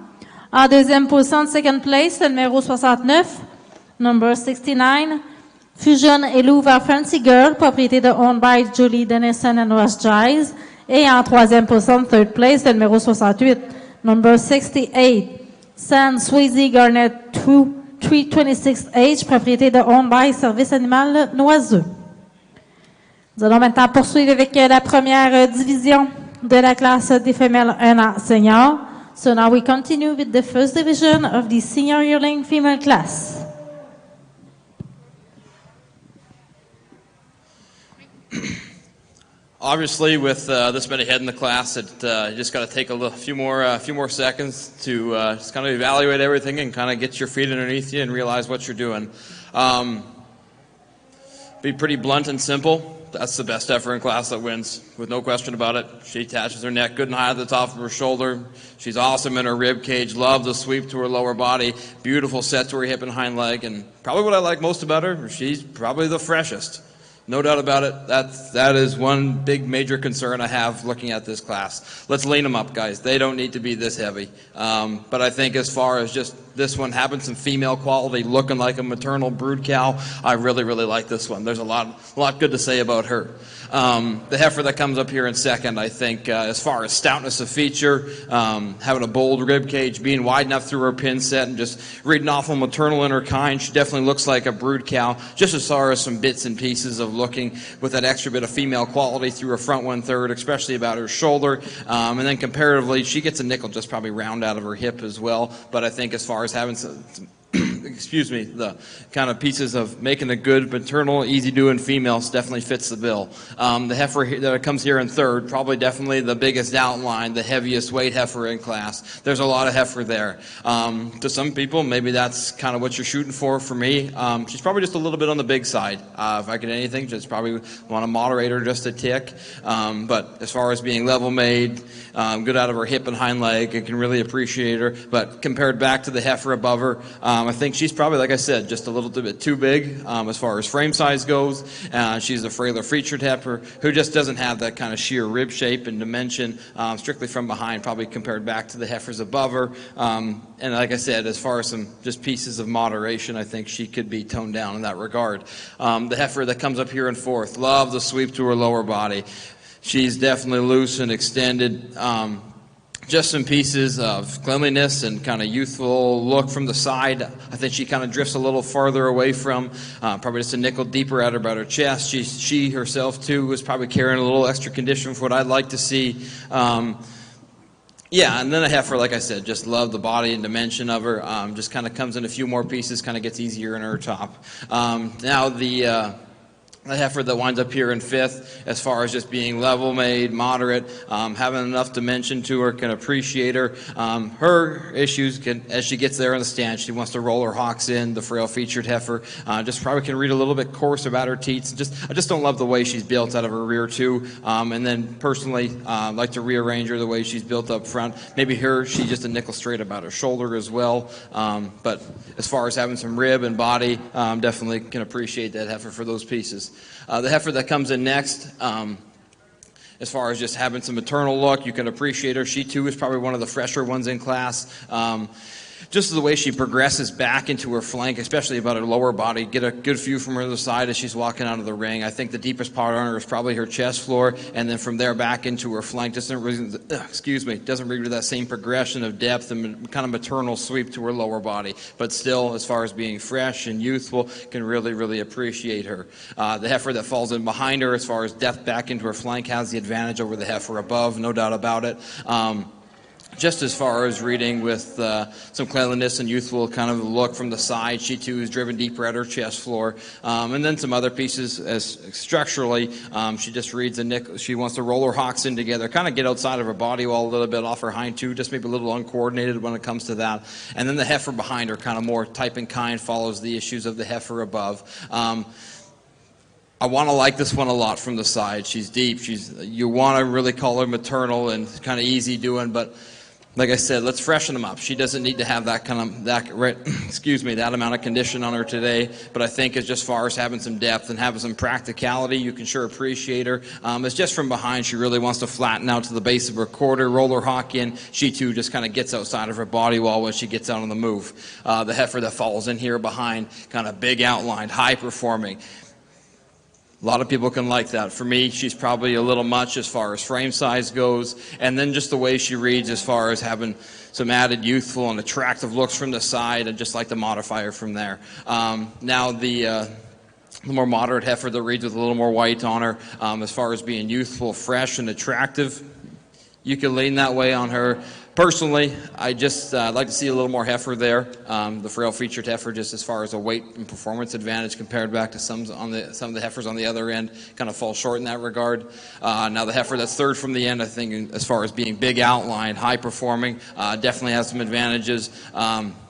[SPEAKER 9] En deuxième position, second place, le numéro 69, number 69, Fusion Eluva Fancy Girl, propriété de Owned by Julie Dennison and Ross Giles. Et en troisième position, third place, le numéro 68, number 68, San Swayze Garnet 326H, propriété de Owned by Service Animal Noiseux. Nous allons maintenant poursuivre avec la première division de la classe des femelles 1 an senior. So now we continue with the first division of the senior yearling female class.
[SPEAKER 10] Obviously, with this many head in the class, you just got to take a few more seconds to just kind of evaluate everything and kind of get your feet underneath you and realize what you're doing. Be pretty blunt and simple. That's the best heifer in class that wins, with no question about it. She attaches her neck good and high at the top of her shoulder. She's awesome in her rib cage. Love the sweep to her lower body. Beautiful set to her hip and hind leg. And probably what I like most about her, she's probably the freshest. No doubt about it. That is one big major concern I have looking at this class. Let's lean them up, guys. They don't need to be this heavy. But I think as far as just this one having some female quality, looking like a maternal brood cow, I really, really like this one. There's a lot good to say about her. The heifer that comes up here in second, I think, as far as stoutness of feature, having a bold rib cage, being wide enough through her pin set, and just reading awful maternal in her kind, she definitely looks like a brood cow, just as far as some bits and pieces of looking with that extra bit of female quality through her front 1/3, especially about her shoulder. And then comparatively, she gets a nickel just probably round out of her hip as well. But I think as far as having some excuse me, the kind of pieces of making a good maternal, easy-doing female definitely fits the bill. The heifer that comes here in third, probably definitely the biggest outline, the heaviest weight heifer in class. There's a lot of heifer there. To some people, maybe that's kind of what you're shooting for. For me, she's probably just a little bit on the big side. If I get anything, just probably want to moderate her just a tick. But as far as being level-made, good out of her hip and hind leg, I can really appreciate her. But compared back to the heifer above her, I think she's probably, like I said, just a little bit too big as far as frame size goes. She's a frailer featured heifer who just doesn't have that kind of sheer rib shape and dimension, strictly from behind, probably compared back to the heifers above her. And like I said, as far as some just pieces of moderation, I think she could be toned down in that regard. The heifer that comes up here in fourth, love the sweep to her lower body. She's definitely loose and extended. Just some pieces of cleanliness and kind of youthful look from the side. I think she kind of drifts a little farther away from, probably just a nickel deeper at her about her chest. She herself, too, was probably carrying a little extra condition for what I'd like to see. Yeah, and then a heifer, like I said, just love the body and dimension of her. Just kind of comes in a few more pieces, kind of gets easier in her top. Now The heifer that winds up here in 5th, as far as just being level-made, moderate, having enough dimension to her, can appreciate her. Her issues, as she gets there in the stand, she wants to roll her hocks in, the frail-featured heifer. Just probably can read a little bit coarse about her teats. I just don't love the way she's built out of her rear, too. And then, personally, like to rearrange her the way she's built up front. Maybe she's just a nickel straight about her shoulder as well. But as far as having some rib and body, definitely can appreciate that heifer for those pieces. The heifer that comes in next, as far as just having some maternal look, you can appreciate her. She, too, is probably one of the fresher ones in class. Just the way she progresses back into her flank, especially about her lower body, get a good view from her other side as she's walking out of the ring. I think the deepest part on her is probably her chest floor, and then from there back into her flank doesn't read with that same progression of depth and kind of maternal sweep to her lower body. But still, as far as being fresh and youthful, can really, really appreciate her. The heifer that falls in behind her, as far as depth back into her flank, has the advantage over the heifer above, no doubt about it. Just as far as reading with some cleanliness and youthful kind of look from the side, she too is driven deeper at her chest floor. And then some other pieces as structurally, she just reads a nickel. She wants to roll her hocks in together, kind of get outside of her body wall a little bit off her hind too, just maybe a little uncoordinated when it comes to that. And then the heifer behind her, kind of more type and kind, follows the issues of the heifer above. I want to like this one a lot from the side. She's deep. You want to really call her maternal and kind of easy doing, but like I said, let's freshen them up. She doesn't need to have that that amount of condition on her today. But I think as just far as having some depth and having some practicality, you can sure appreciate her. It's just from behind. She really wants to flatten out to the base of her quarter, roll her hock in. She too just kind of gets outside of her body wall when she gets out on the move. The heifer that falls in here behind, kind of big outlined, high performing. A lot of people can like that. For me, she's probably a little much as far as frame size goes, and then just the way she reads as far as having some added youthful and attractive looks from the side, and just like the modifier from there. Now the more moderate heifer that reads with a little more white on her, as far as being youthful, fresh, and attractive, you can lean that way on her. Personally, I just like to see a little more heifer there. The frail-featured heifer, just as far as a weight and performance advantage compared back to some of the heifers on the other end, kind of fall short in that regard. Now the heifer that's third from the end, I think, as far as being big outline, high-performing, definitely has some advantages.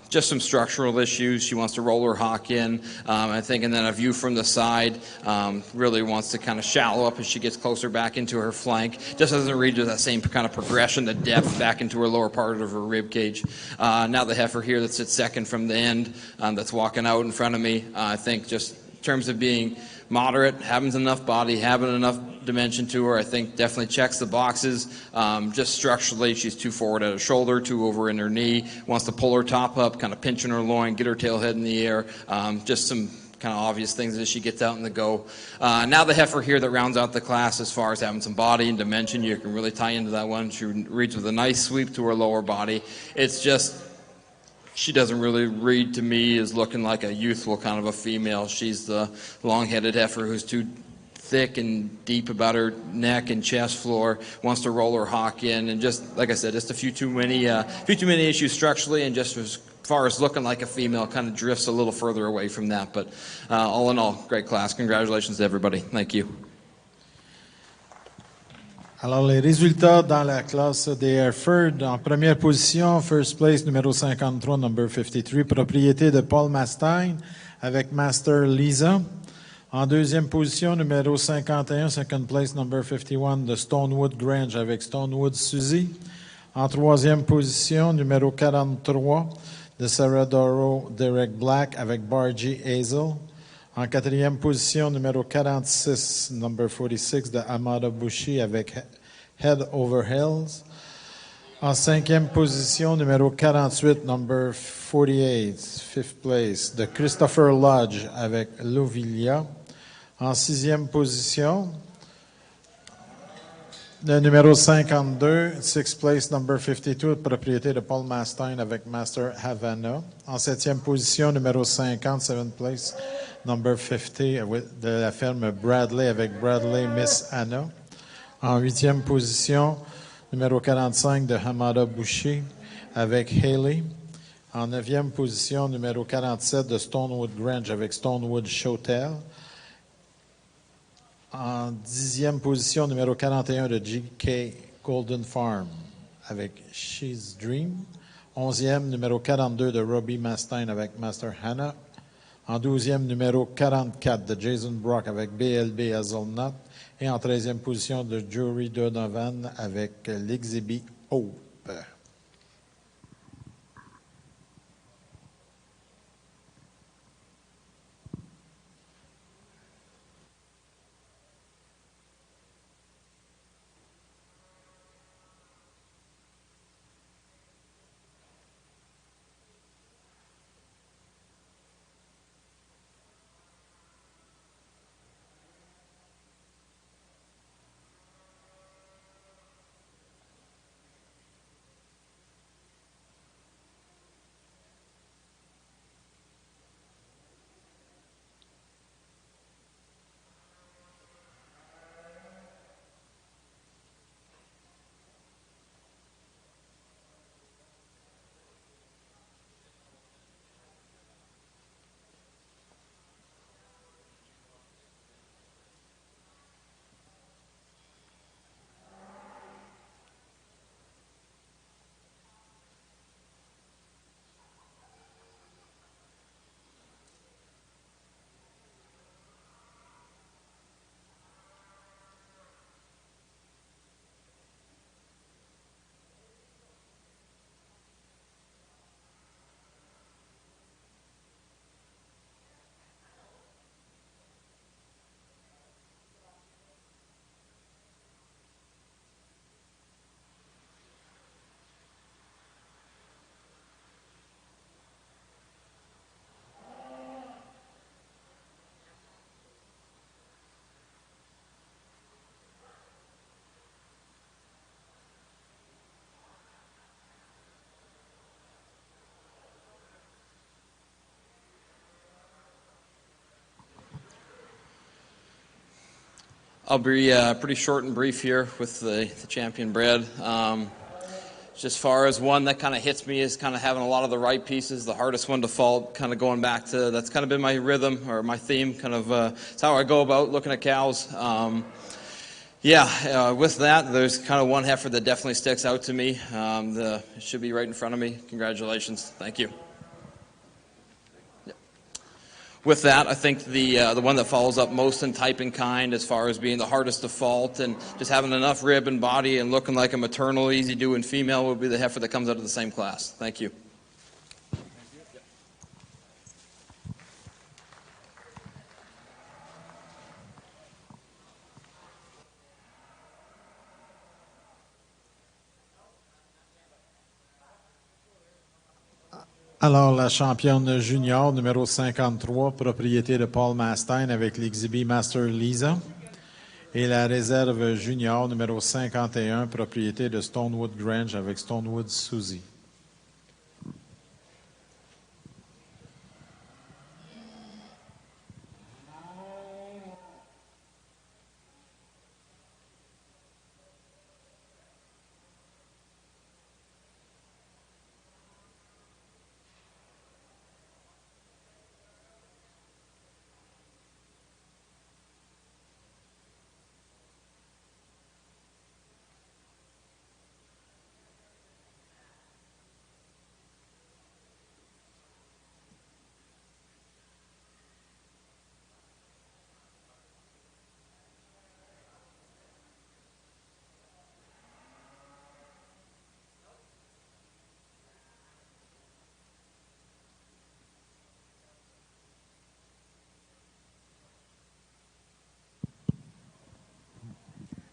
[SPEAKER 10] Just some structural issues. She wants to roll her hock in, I think, and then a view from the side. Really wants to kind of shallow up as she gets closer back into her flank. Just doesn't read with that same kind of progression, the depth back into her lower part of her rib cage. Now the heifer here that sits second from the end, that's walking out in front of me, I think just in terms of being moderate, having enough body, having enough dimension to her, I think definitely checks the boxes. Just structurally, she's too forward at her shoulder, too over in her knee, wants to pull her top up, kind of pinching her loin, get her tail head in the air. Just some kind of obvious things as she gets out in the go. Now the heifer here that rounds out the class as far as having some body and dimension, you can really tie into that one. She reads with a nice sweep to her lower body. It's just, she doesn't really read to me as looking like a youthful kind of a female. She's the long-headed heifer who's too thick and deep about her neck and chest floor, wants to roll her hock in, and just, like I said, just a few too many issues structurally, and just as far as looking like a female, kind of drifts a little further away from that. But all in all, great class. Congratulations to everybody. Thank you.
[SPEAKER 2] Alors, les résultats dans la classe des Hereford. En première position, first place, numéro 53, number 53, propriété de Paul Mastine avec Master Lisa. En deuxième position, numéro 51, second place, number 51, de Stonewood Grange avec Stonewood Suzy. En troisième position, numéro 43, de Sarah Doro Derek Black avec Bargy Hazel. En quatrième position, numéro 46, number 46, de Amada Bushi avec Head Over Hills. En cinquième position, numéro 48, number 48, fifth place, de Christopher Lodge avec Louvilla. En sixième position, le numéro 52, sixth place, number 52, propriété de Paul Mastine avec Master Havana. En septième position, numéro 50, seventh place, number 50, de la ferme Bradley avec Bradley Miss Anna. En huitième position, numéro 45 de Hamada Boucher avec Haley. En neuvième position, numéro 47 de Stonewood Grange avec Stonewood Showtel. En 10e position, numéro 41 de G.K. Golden Farm avec She's Dream. 11e, numéro 42 de Robbie Mastine avec Master Hannah. En 12e, numéro 44 de Jason Brock avec BLB Hazelnut. Et en 13e position de Jory Donovan avec l'Exhibit Hope.
[SPEAKER 10] I'll be pretty short and brief here with the champion bred. Just far as one that kind of hits me is kind of having a lot of the right pieces, the hardest one to fault, kind of going back to, that's kind of been my rhythm or my theme, kind of it's how I go about looking at cows. With that, there's kind of one heifer that definitely sticks out to me. It should be right in front of me. Congratulations. Thank you. With that, I think the one that follows up most in type and kind as far as being the hardest to fault and just having enough rib and body and looking like a maternal, easy-doing female would be the heifer that comes out of the same class. Thank you.
[SPEAKER 2] Alors, la championne junior, numéro 53, propriété de Paul Mastine avec l'exhibit Master Lisa. Et la réserve junior, numéro 51, propriété de Stonewood Grange avec Stonewood Susie.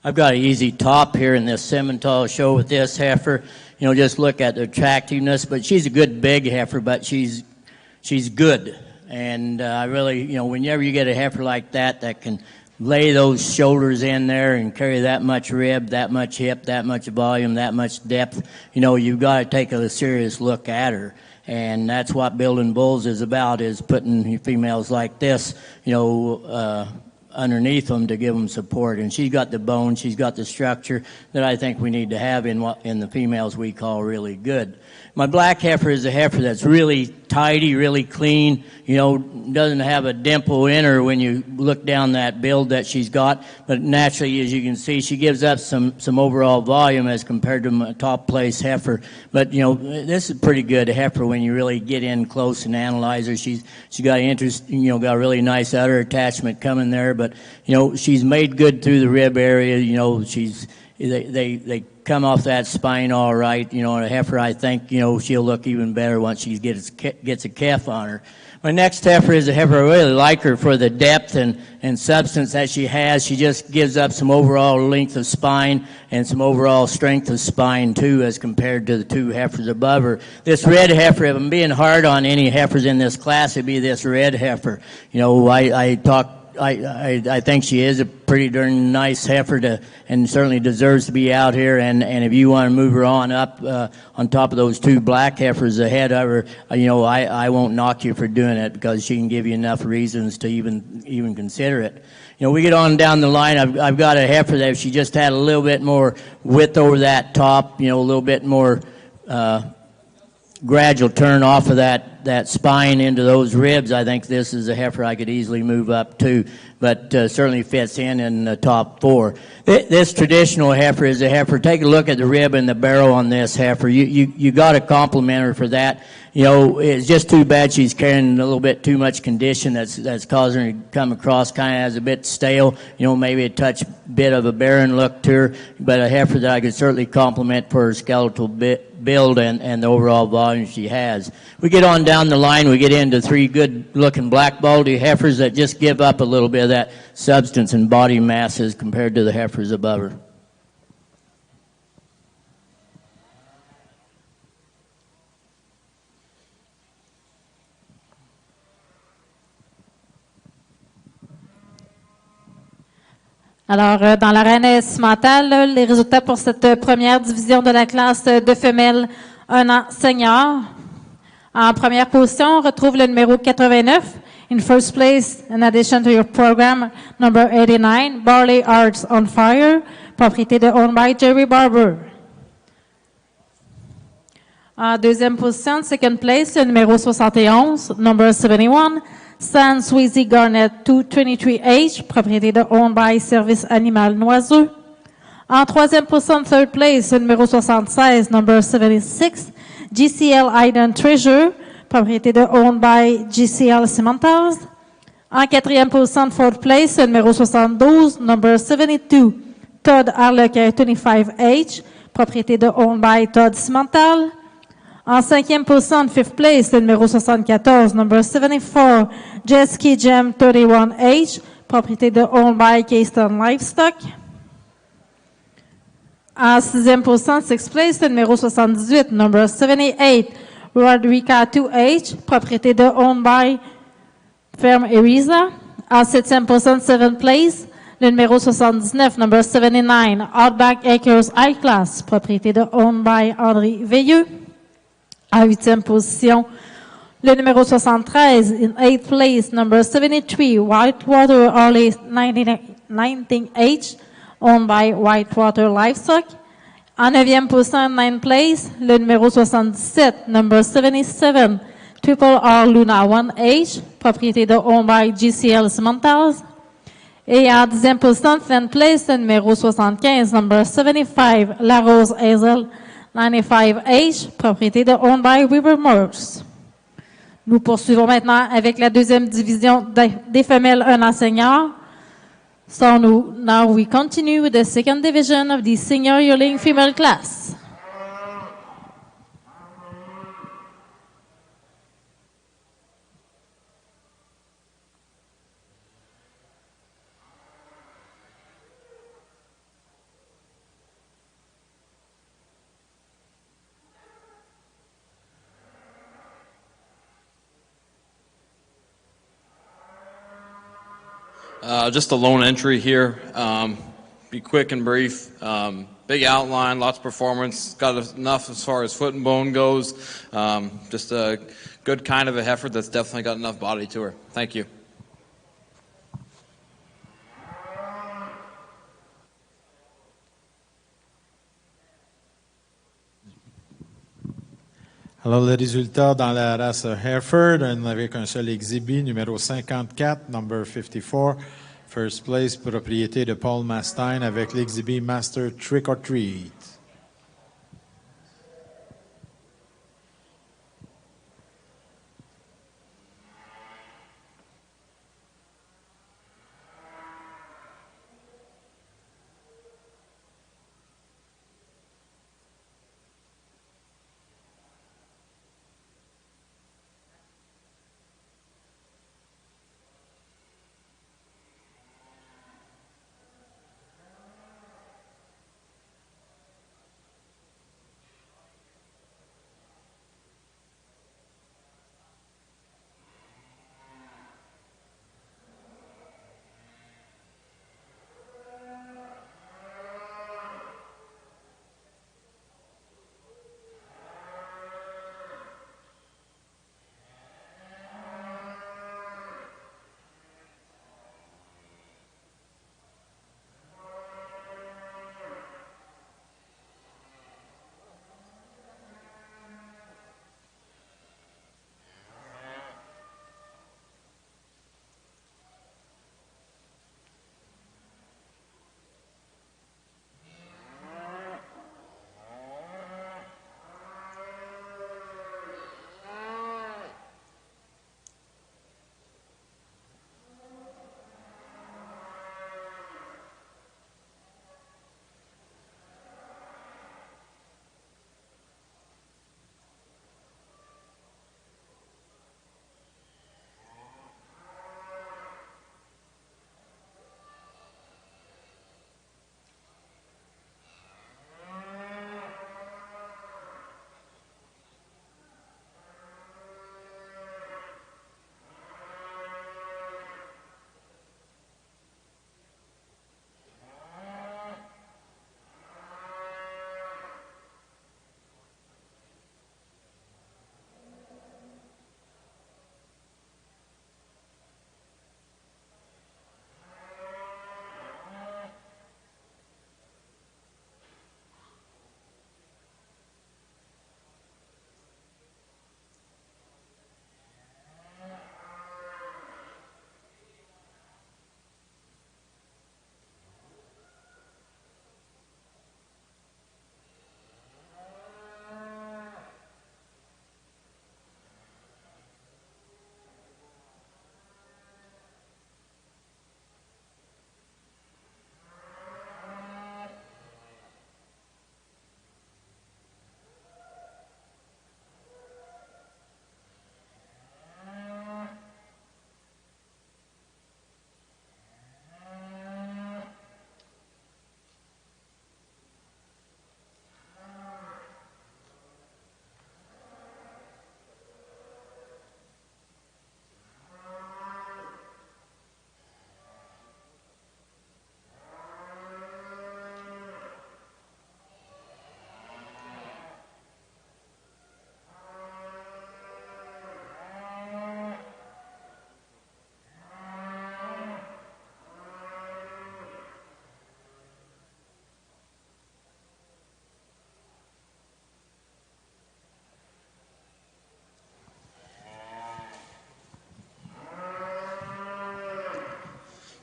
[SPEAKER 3] I've got an easy top here in this Simmental show with this heifer. You know, just look at the attractiveness, but she's a good big heifer, but she's good. And I really, you know, whenever you get a heifer like that that can lay those shoulders in there and carry that much rib, that much hip, that much volume, that much depth, you know, you've got to take a serious look at her. And that's what building bulls is about, is putting females like this, you know, underneath them to give them support. And she's got the bone, she's got the structure that I think we need to have in what in the females we call really good. My black heifer is a heifer that's really tidy, really clean, you know, doesn't have a dimple in her when you look down that build that she's got, but naturally, as you can see, she gives up some overall volume as compared to my top place heifer. But, you know, this is pretty good heifer when you really get in close and analyze her. She got got a really nice udder attachment coming there, but, you know, she's made good through the rib area, you know, they come off that spine all right. You know, and a heifer, I think, you know, she'll look even better once she gets a calf on her. My next heifer is a heifer I really like her for the depth and substance that she has. She just gives up some overall length of spine and some overall strength of spine, too, as compared to the two heifers above her. This red heifer, if I'm being hard on any heifers in this class, it'd be this red heifer. You know, I think she is a pretty darn nice heifer and certainly deserves to be out here. And if you want to move her on up on top of those two black heifers ahead of her, you know, I won't knock you for doing it because she can give you enough reasons to even consider it. You know, we get on down the line. I've got a heifer that if she just had a little bit more width over that top, you know, a little bit more gradual turn off of that spine into those ribs, I think this is a heifer I could easily move up to, but certainly fits in the top four. This traditional heifer is a heifer. Take a look at the rib and the barrel on this heifer. You got to compliment her for that. You know, it's just too bad she's carrying a little bit too much condition that's causing her to come across kind of as a bit stale. You know, maybe a touch bit of a barren look to her, but a heifer that I could certainly compliment for her skeletal build and the overall volume she has. We get on down the line, we get into three good-looking black baldy heifers that just give up a little bit of that substance and body mass as compared to the heifers above her.
[SPEAKER 9] Alors, dans l'arène Simmental, les résultats pour cette première division de la classe de femelles 1 an senior. En première position, on retrouve le numéro 89. In first place, in addition to your program, number 89, Barley Arts on Fire, propriété de owned by Jerry Barber. En deuxième position, second place, le numéro 71, number 71, San Sweezy Garnet 223H, propriété de owned by Service Animal Noiseux. En troisième position, third place, le numéro 76, number 76, GCL Iden Treasure, propriété de owned by GCL Simmental. En quatrième position, fourth place, le numéro 72, number 72, Todd Harlequin 25H, propriété de owned by Todd Simmental. En cinquième position, fifth place, le numéro 74, number 74, Jesky Gem 31H, propriété de owned by Keystone Livestock. En sixième position, sixth place, le numéro 78, number 78, Rodrika 2H, propriété de owned by Ferme Eriza. En septième position, seventh place, le numéro 79, number 79, Outback Acres High Class, propriété de owned by André Veilleux. En huitième position, le numéro 73, in eighth place, number 73, Whitewater Harley 19H, owned by Whitewater Livestock. En neuvième position, ninth place, le numéro 77, number 77, Triple R Luna 1H, propriété de owned by GCL Simmental. Et en dixième position, tenth place, le numéro 75, number 75, La Rose Hazel 95H, propriété de owned by Weaver Morse. Nous poursuivons maintenant avec la deuxième division des femelles 1 an senior. So now we continue with the second division of the senior yearling female class.
[SPEAKER 10] Just a lone entry here. Be quick and brief. Big outline, lots of performance. Got enough as far as foot and bone goes. Just a good kind of a heifer that's definitely got enough body to her. Thank you.
[SPEAKER 2] Alors, le résultat dans la race Hereford, on n'avait qu'un seul exhibit, numéro 54, number 54. First place, propriété de Paul Mastine avec l'exhibit Master Trick or Treat.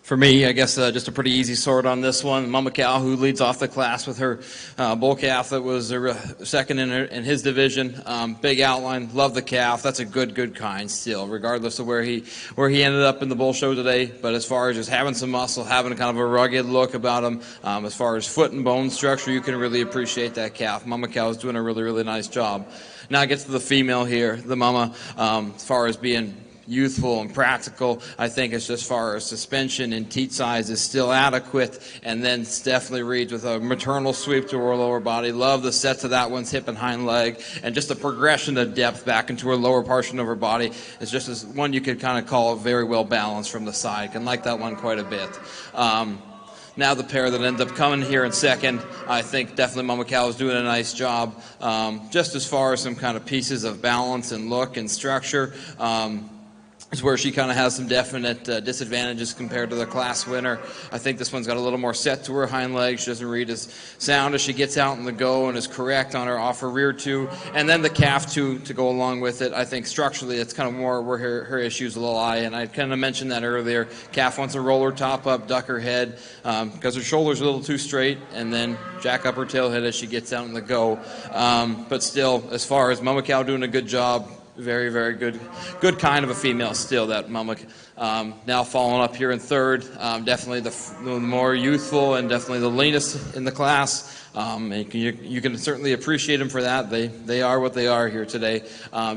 [SPEAKER 10] For me, I guess just a pretty easy sort on this one. Mama Cow, who leads off the class with her bull calf that was second in his division. Big outline, love the calf. That's a good kind still, regardless of where he ended up in the bull show today. But as far as just having some muscle, having kind of a rugged look about him, as far as foot and bone structure, you can really appreciate that calf. Mama Cow is doing a really nice job. Now it gets to the female here, the mama, as far as being youthful and practical. I think it's just as far as suspension and teat size is still adequate, and then definitely reads with a maternal sweep to her lower body. Love the sets of that one's hip and hind leg, and just the progression of depth back into her lower portion of her body is just as one you could kind of call very well balanced from the side. Can like that one quite a bit. Now the pair that ended up coming here in second, I think definitely Mama Cow is doing a nice job. Just as far as some kind of pieces of balance and look and structure, is where she kind of has some definite disadvantages compared to the class winner. I think this one's got a little more set to her hind legs. She doesn't read as sound as she gets out in the go and is correct on her off her rear two. And then the calf two to go along with it. I think structurally it's kind of more where her issues lie. And I kind of mentioned that earlier. Calf wants to roll her top up, duck her head because her shoulder's a little too straight, and then jack up her tail head as she gets out in the go. But still, as far as Mama Cow doing a good job, very, very good kind of a female still, that Mama. Now following up here in third, definitely the more youthful and definitely the leanest in the class. You can certainly appreciate them for that. They are what they are here today.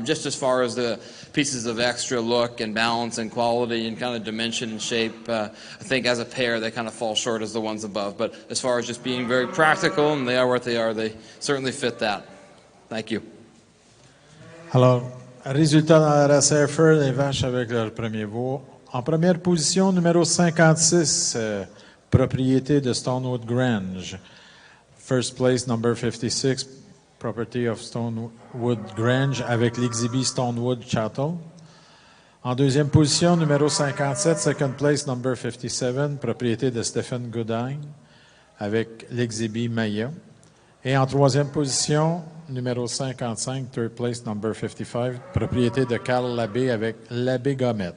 [SPEAKER 10] Just as far as the pieces of extra look and balance and quality and kind of dimension and shape, I think as a pair they kind of fall short as the ones above. But as far as just being very practical and they are what they are, they certainly fit that. Thank you.
[SPEAKER 2] Alors, résultat dans la race Airford, les vaches avec leur premier veau. En première position, numéro 56, propriété de Stonewood Grange. First place, number 56, property of Stonewood Grange avec l'exhibit Stonewood Chattel. En deuxième position, numéro 57, second place, number 57, propriété de Stephen Goodine avec l'exhibit Maya. Et en troisième position, numéro 55, third place, number 55, propriété de Carl Labbé avec Labbé Gommette.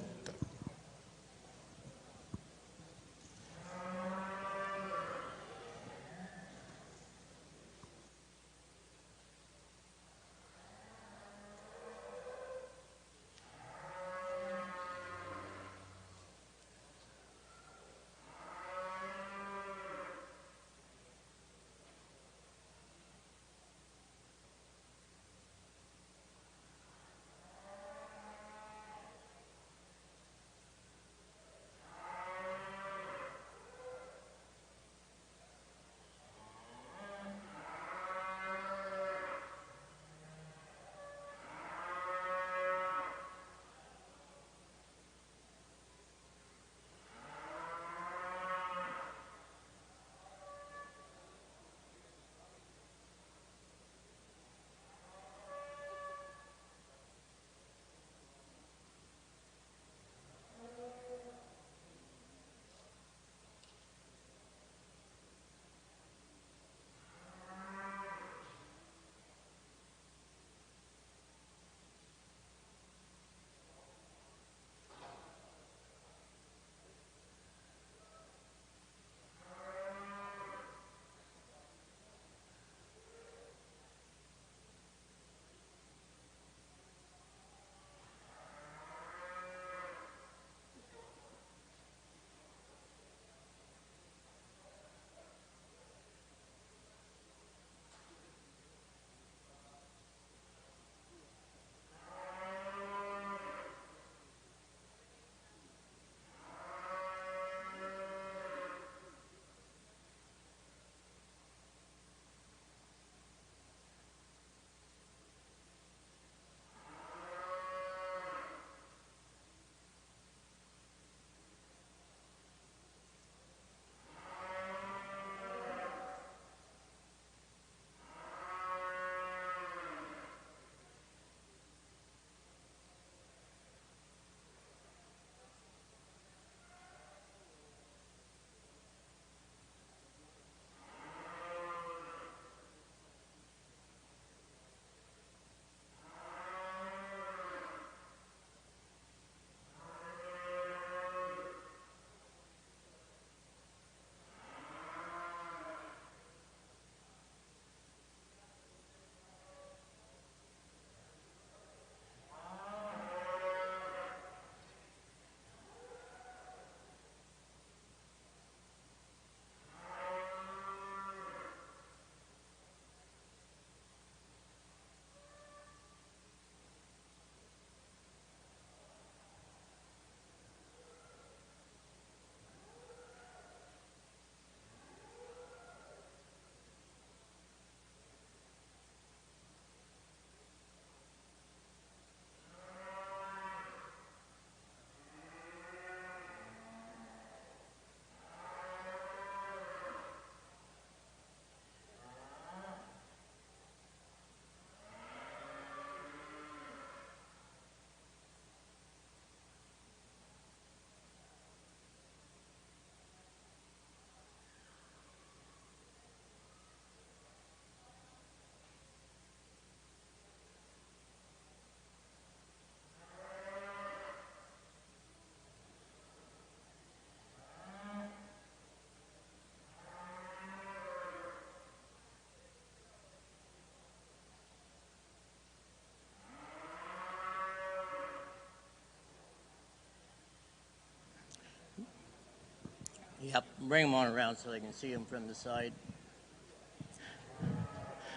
[SPEAKER 3] Yep, bring them on around so they can see them from the side.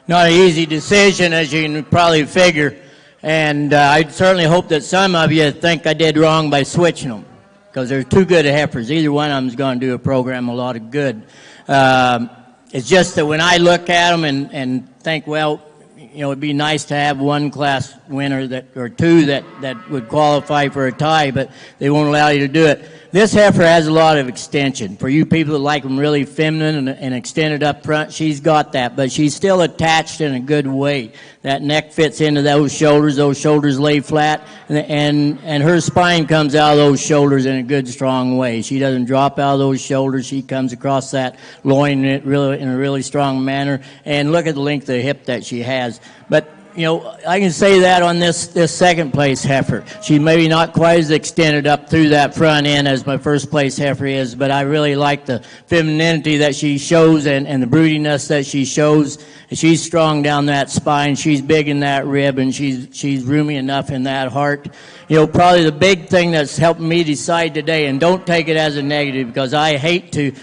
[SPEAKER 3] Not an easy decision, as you can probably figure, and I certainly hope that some of you think I did wrong by switching them, because they're too good heifers. Either one of them is going to do a program a lot of good. It's just that when I look at them and think, well, you know, it'd be nice to have one class winner or two that would qualify for a tie, but they won't allow you to do it. This heifer has a lot of extension. For you people that like them really feminine and extended up front, she's got that, but she's still attached in a good way. That neck fits into those shoulders lay flat, and her spine comes out of those shoulders in a good, strong way. She doesn't drop out of those shoulders. She comes across that loin in a really strong manner, and look at the length of the hip that she has. But you know, I can say that on this second place heifer. She maybe not quite as extended up through that front end as my first place heifer is, but I really like the femininity that she shows and the broodiness that she shows. She's strong down that spine. She's big in that rib, and she's roomy enough in that heart. You know, probably the big thing that's helping me decide today, and don't take it as a negative, because I hate to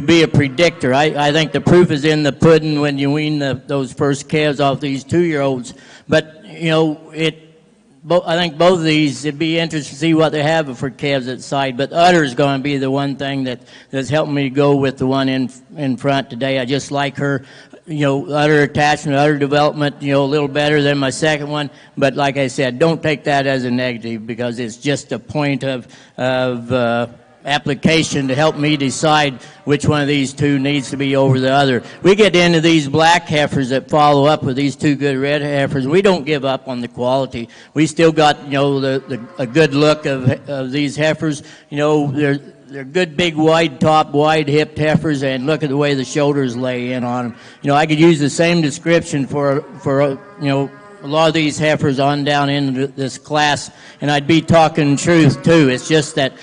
[SPEAKER 3] be a predictor. I think the proof is in the pudding when you wean those first calves off these 2-year-olds. But, you know, I think both of these, it'd be interesting to see what they have for calves at side. But udder is going to be the one thing that's helping me go with the one in front today. I just like her, you know, udder attachment, udder development, you know, a little better than my second one. But like I said, don't take that as a negative, because it's just a point of application to help me decide which one of these two needs to be over the other. We get into these black heifers that follow up with these two good red heifers. We don't give up on the quality. We still got, you know, a good look of these heifers. You know, they're good, big, wide top, wide hipped heifers, and look at the way the shoulders lay in on them. You know, I could use the same description for you know, a lot of these heifers on down into this class, and I'd be talking truth too. It's just that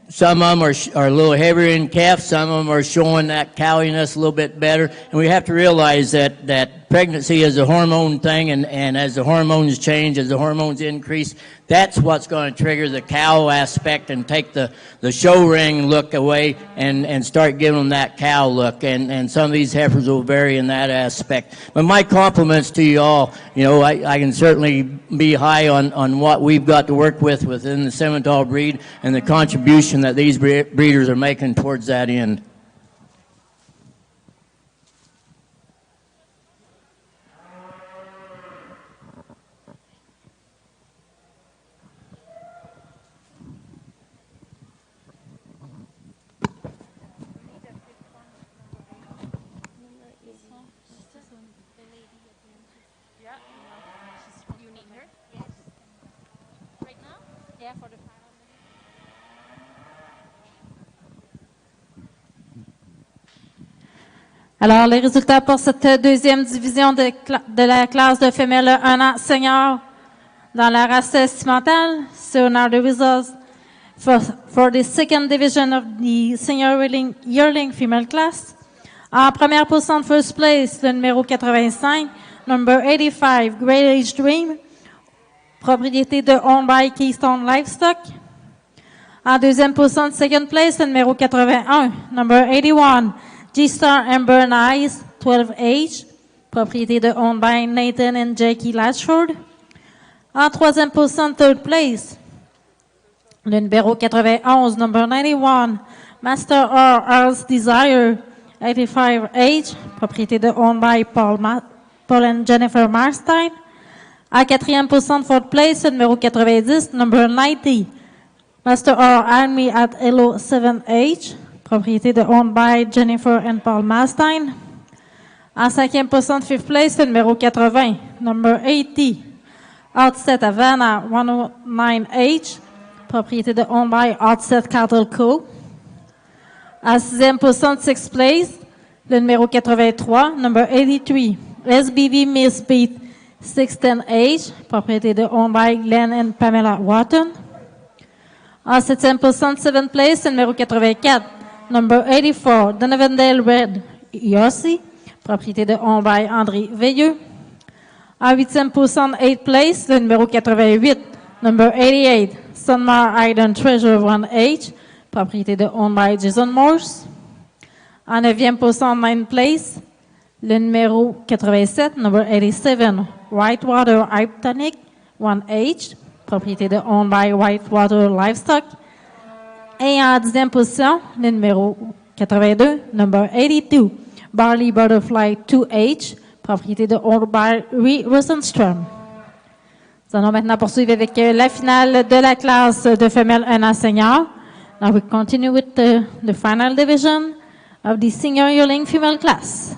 [SPEAKER 3] some of them are a little heavier in calf, some of them are showing that cowiness a little bit better, and we have to realize that pregnancy is a hormone thing, and as the hormones change, as the hormones increase, that's what's going to trigger the cow aspect and take the show ring look away and start giving them that cow look. And some of these heifers will vary in that aspect. But my compliments to you all. You know, I can certainly be high on what we've got to work with within the Simmental breed and the contribution that these breeders are making towards that end.
[SPEAKER 5] You need her? Yes. Right now? Yeah, for the final.
[SPEAKER 9] Alors, les résultats pour cette deuxième division de la classe de femelles 1 an senior dans la race Simmental. So now the results for the second division of the senior yearling female class. En première position, first place, le numéro 85, number 85, Great Age Dream, propriété de Owned by Keystone Livestock. En deuxième position, second place, le numéro 81, number 81, G-Star Amber Nice, 12 age, propriété de Owned by Nathan and Jackie Latchford. En troisième position, third place, le numéro 91, number 91, Master or Earl's Desire, 85 age, propriété de Owned by Paul and Jennifer Marstein. En quatrième position, fourth place, le numéro 90, number 90, Master or Army at Hello 7 age, propriété de Owned by Jennifer and Paul Marstein. En cinquième position, fifth place, le numéro 80, number 80, Outset Havana 109 age, propriété de Owned by Outset Cattle Co. En sixième position, sixth place, le numéro 83, number 83, SBV Miss Beat 610 age, propriété de Owned by Glenn and Pamela Watton. En septième position, seventh place, le numéro 84, number 84, Donavendale Red Yossi, propriété de Owned by André Veilleux. En huitième position, eighth place, le numéro 88, number 88, Sunmar Island Treasure 1 age, propriété de owned by Jason Morse. En 9e position, 9th place, le numéro 87, number 87, Whitewater Hype Tonic, 1H, propriété de owned by Whitewater Livestock. Et en 10e position, le numéro 82, number 82, Barley Butterfly 2H, propriété de owned by Rosenstrom. Nous allons maintenant poursuivre avec la finale de la classe de femelles 1 an senior. Now we continue with the final division of the senior yearling female class.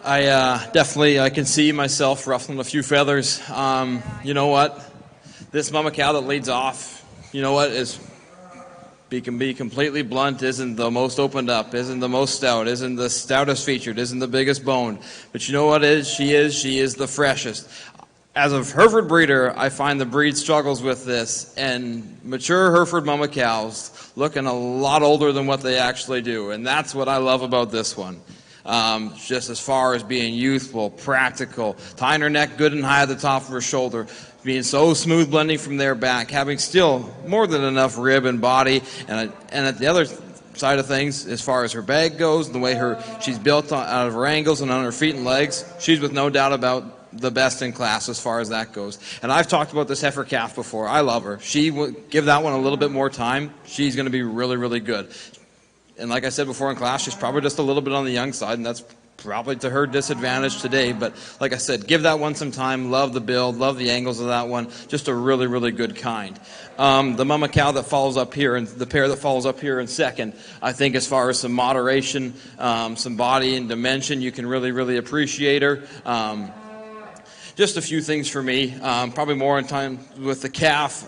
[SPEAKER 10] I can see myself ruffling a few feathers. You know what? This mama cow that leads off, you know what, can be completely blunt, isn't the most opened up, isn't the most stout, isn't the stoutest featured, isn't the biggest boned. But you know what she is the freshest. As a Hereford breeder, I find the breed struggles with this, and mature Hereford mama cows looking a lot older than what they actually do, and that's what I love about this one. Just as far as being youthful, practical, tying her neck good and high at the top of her shoulder, being so smooth blending from there back, having still more than enough rib and body, and at the other side of things, as far as her bag goes, the way she's built out of her angles and on her feet and legs, she's with no doubt about the best in class as far as that goes. And I've talked about this heifer calf before. I love her. She would give that one a little bit more time. She's going to be really, really good. And like I said before in class, she's probably just a little bit on the young side, and that's probably to her disadvantage today. But like I said, give that one some time. Love the build, love the angles of that one. Just a really, really good kind. The mama cow that follows up here, and the pair that follows up here in second, I think as far as some moderation, some body and dimension, you can really, really appreciate her. Just a few things for me, probably more in time with the calf.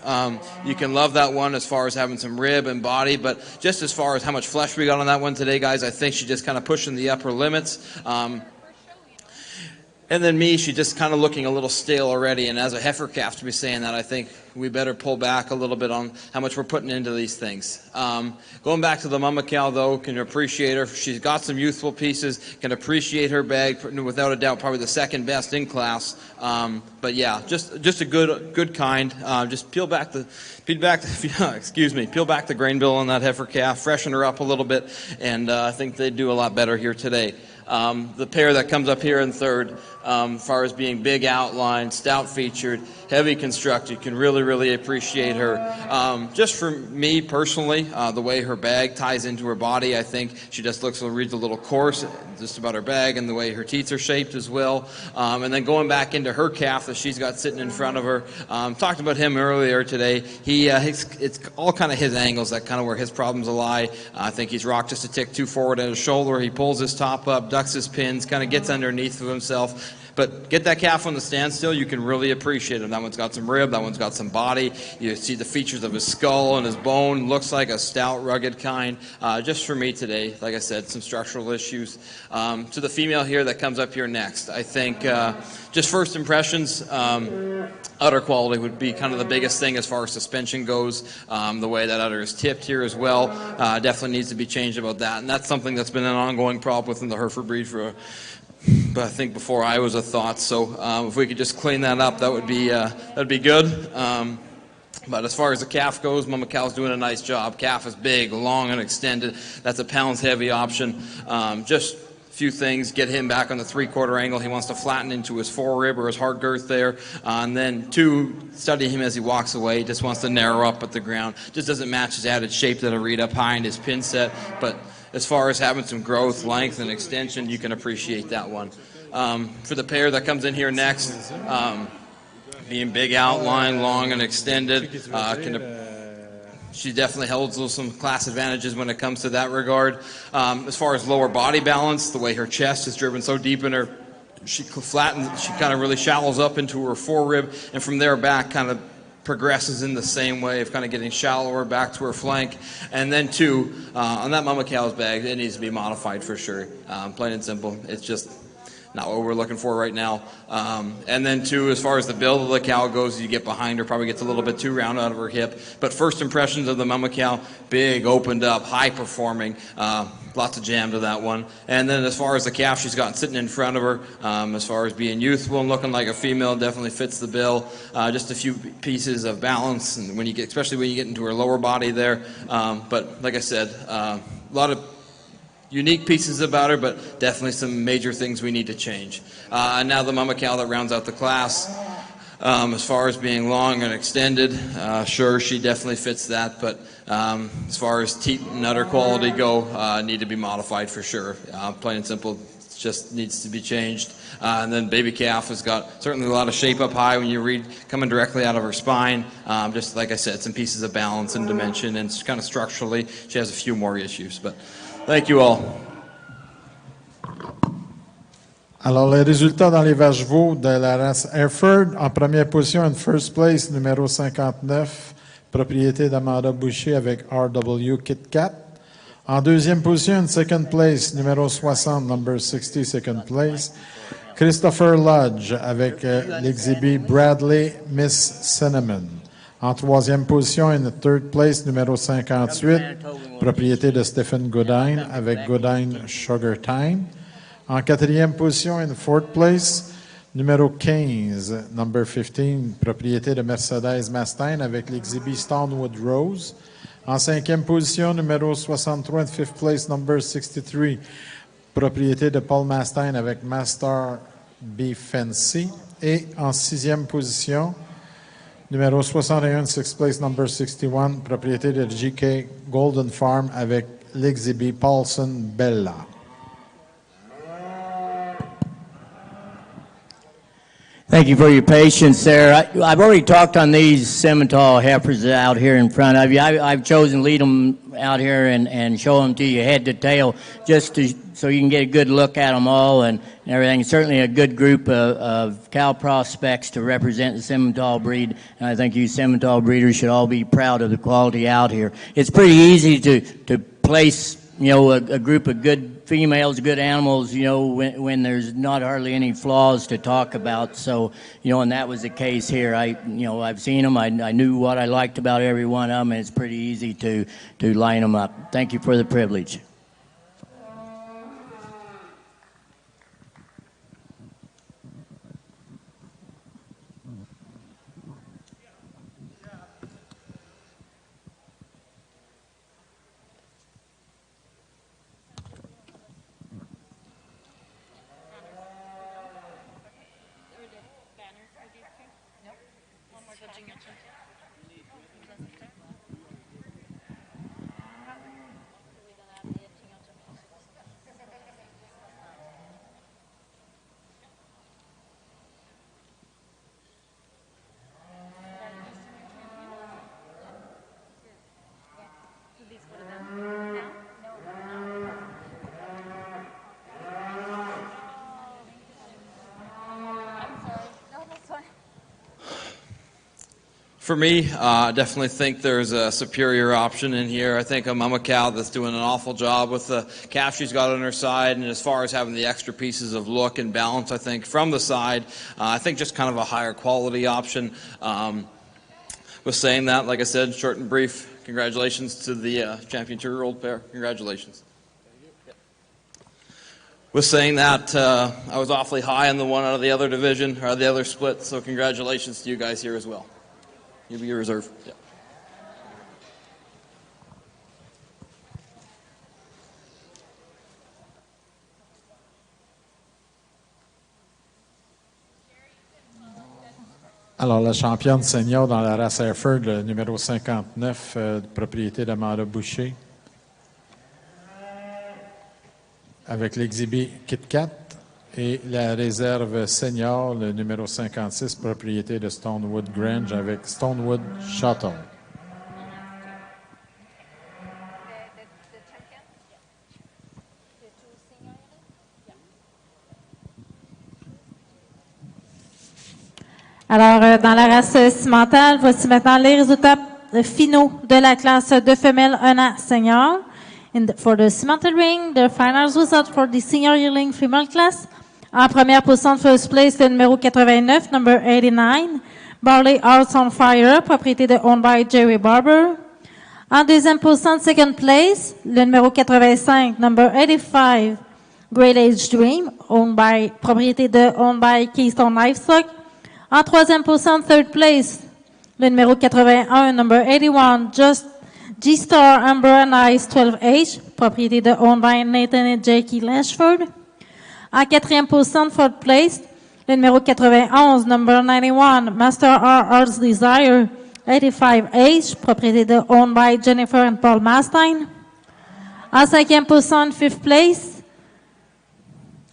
[SPEAKER 10] You can love that one as far as having some rib and body, but just as far as how much flesh we got on that one today, guys, I think she's just kind of pushing the upper limits. And then me, she's just kind of looking a little stale already, and as a heifer calf to be saying that, I think we better pull back a little bit on how much we're putting into these things. Going back to the mama cow, though, can appreciate her. She's got some youthful pieces, can appreciate her bag, without a doubt, probably the second best in class. But yeah, just a good kind. Just peel back the grain bill on that heifer calf, freshen her up a little bit, and I think they'd do a lot better here today. The pair that comes up here in third, as far as being big outline, stout featured, heavy constructed, can really, really appreciate her. Just for me personally, the way her bag ties into her body, I think she just reads a little coarse just about her bag, and the way her teats are shaped as well. And then going back into her calf that she's got sitting in front of her, talked about him earlier today. It's all kind of his angles, that kind of where his problems lie. I think he's rocked just a tick too forward at his shoulder. He pulls his top up, ducks his pins, kind of gets underneath of himself. But get that calf on the standstill, you can really appreciate him. That one's got some rib, that one's got some body. You see the features of his skull and his bone. Looks like a stout, rugged kind. Just for me today, like I said, some structural issues. To the female here that comes up here next, I think just first impressions, udder quality would be kind of the biggest thing as far as suspension goes. The way that udder is tipped here as well definitely needs to be changed about that. And that's something that's been an ongoing problem within the Hereford breed but I think before I was a thought. So if we could just clean that up, that'd be good. But as far as the calf goes, mama cow's doing a nice job. Calf is big, long, and extended. That's a pounds heavy option. Just a few things. Get him back on the 3/4 angle. He wants to flatten into his forerib or his heart girth there. And then 2, study him as he walks away. He just wants to narrow up at the ground. Just doesn't match his added shape that'll read up high in his pin set. But as far as having some growth, length, and extension, you can appreciate that one. For the pair that comes in here next, being big outline, long and extended, she definitely holds some class advantages when it comes to that regard. As far as lower body balance, the way her chest is driven so deep in her, she kind of really shallows up into her forerib, and from there back kind of progresses in the same way of kind of getting shallower back to her flank. And then 2, on that mama cow's bag, it needs to be modified for sure. Plain and simple. It's just not what we're looking for right now. And then 2, as far as the build of the cow goes, you get behind her, probably gets a little bit too round out of her hip. But first impressions of the mama cow, big, opened up, high performing, lots of jam to that one. And then as far as the calf she's got sitting in front of her, as far as being youthful and looking like a female, definitely fits the bill. Just a few pieces of balance, and especially when you get into her lower body there. But like I said, a lot of unique pieces about her, but definitely some major things we need to change. And now the mama cow that rounds out the class. As far as being long and extended, sure, she definitely fits that, but as far as teat and udder quality go, need to be modified for sure. Plain and simple, just needs to be changed. And then baby calf has got certainly a lot of shape up high when you read coming directly out of her spine. Just like I said, some pieces of balance and dimension, and kind of structurally, she has a few more issues. But thank you all.
[SPEAKER 2] Alors, les résultats dans les vaches veaux de la race Hereford. En première position, en first place, numéro 59, propriété d'Amanda Boucher avec RW Kit Kat. En deuxième position, en second place, numéro 60, number 60, second place, Christopher Lodge avec l'exhibit Bradley Miss Cinnamon. En troisième position, en third place, numéro 58, propriété de Stephen Godin avec Godin Sugar Time. En quatrième position, en fourth place, numéro 15, number 15, propriété de Mercedes Mastain avec l'exhibit Stonewood Rose. En cinquième position, numéro 63, en fifth place, number 63, propriété de Paul Mastain avec Master B Fancy. Et en sixième position, numéro 61, sixth place, number 61, propriété de GK Golden Farm avec l'exhibit Paulson Bella.
[SPEAKER 3] Thank you for your patience there. I've already talked on these Simmental heifers out here in front of you. I've chosen to lead them out here and show them to you head to tail just so you can get a good look at them all and everything. Certainly a good group of cow prospects to represent the Simmental breed. And I think you Simmental breeders should all be proud of the quality out here. It's pretty easy to place, a group of good females, good animals, when there's not hardly any flaws to talk about. So, and that was the case here. I've seen them. I knew what I liked about every one of them, and it's pretty easy to line them up. Thank you for the privilege.
[SPEAKER 10] For me, I definitely think there's a superior option in here. I think I'm a cow that's doing an awful job with the calf she's got on her side, and as far as having the extra pieces of look and balance, I think from the side, I think just kind of a higher quality option. With saying that, like I said, short and brief, congratulations to the champion 2-year-old pair. Congratulations. With saying that, I was awfully high on the one out of the other division, or the other split, so congratulations to you guys here as well. You'll be your reserve. Yeah.
[SPEAKER 2] Alors, la championne senior dans la race Hereford, le numéro 59, propriété d'Amanda Boucher, avec l'exhibit Kit Kat. Et la réserve senior, le numéro 56, propriété de Stonewood Grange avec Stonewood Shuttle.
[SPEAKER 9] Alors, dans la race Simmental, voici maintenant les résultats finaux de la classe de femelles 1 an senior. For the Simmental ring, the final result for the senior yearling female class. En première position, first place, le numéro 89, number 89, Barley House on Fire, propriété de owned by Jerry Barber. En deuxième position, second place, le numéro 85, number 85, Great Age Dream, propriété de owned by Keystone Livestock. En troisième position, third place, le numéro 81, number 81, Just G-Star Amber and Ice 12H, propriété de owned by Nathan et Jackie Lashford. En quatrième position, fourth place, le numéro 91, number 91, Master R. Heart's Desire, 85H, propriété de owned by Jennifer and Paul Mastain. En cinquième position, fifth place,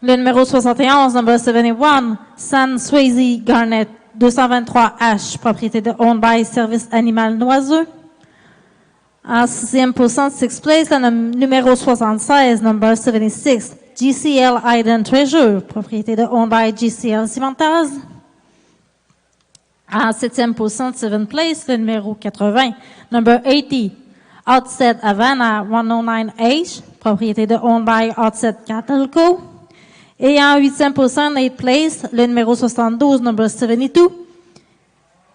[SPEAKER 9] le numéro 71, number 71, San Swayze Garnet, 223H, propriété de owned by Service Animal Noiseux. En sixième position, sixth place, le numéro 76, number 76, GCL Hidden Treasure, propriété de owned by GCL Simmental. En 7e position, 7th place, le numéro 80. Number 80, Outset Havana 109H, propriété de owned by Outset Cattle Co. Et en 8e position, 8th place, le numéro 72, number 72,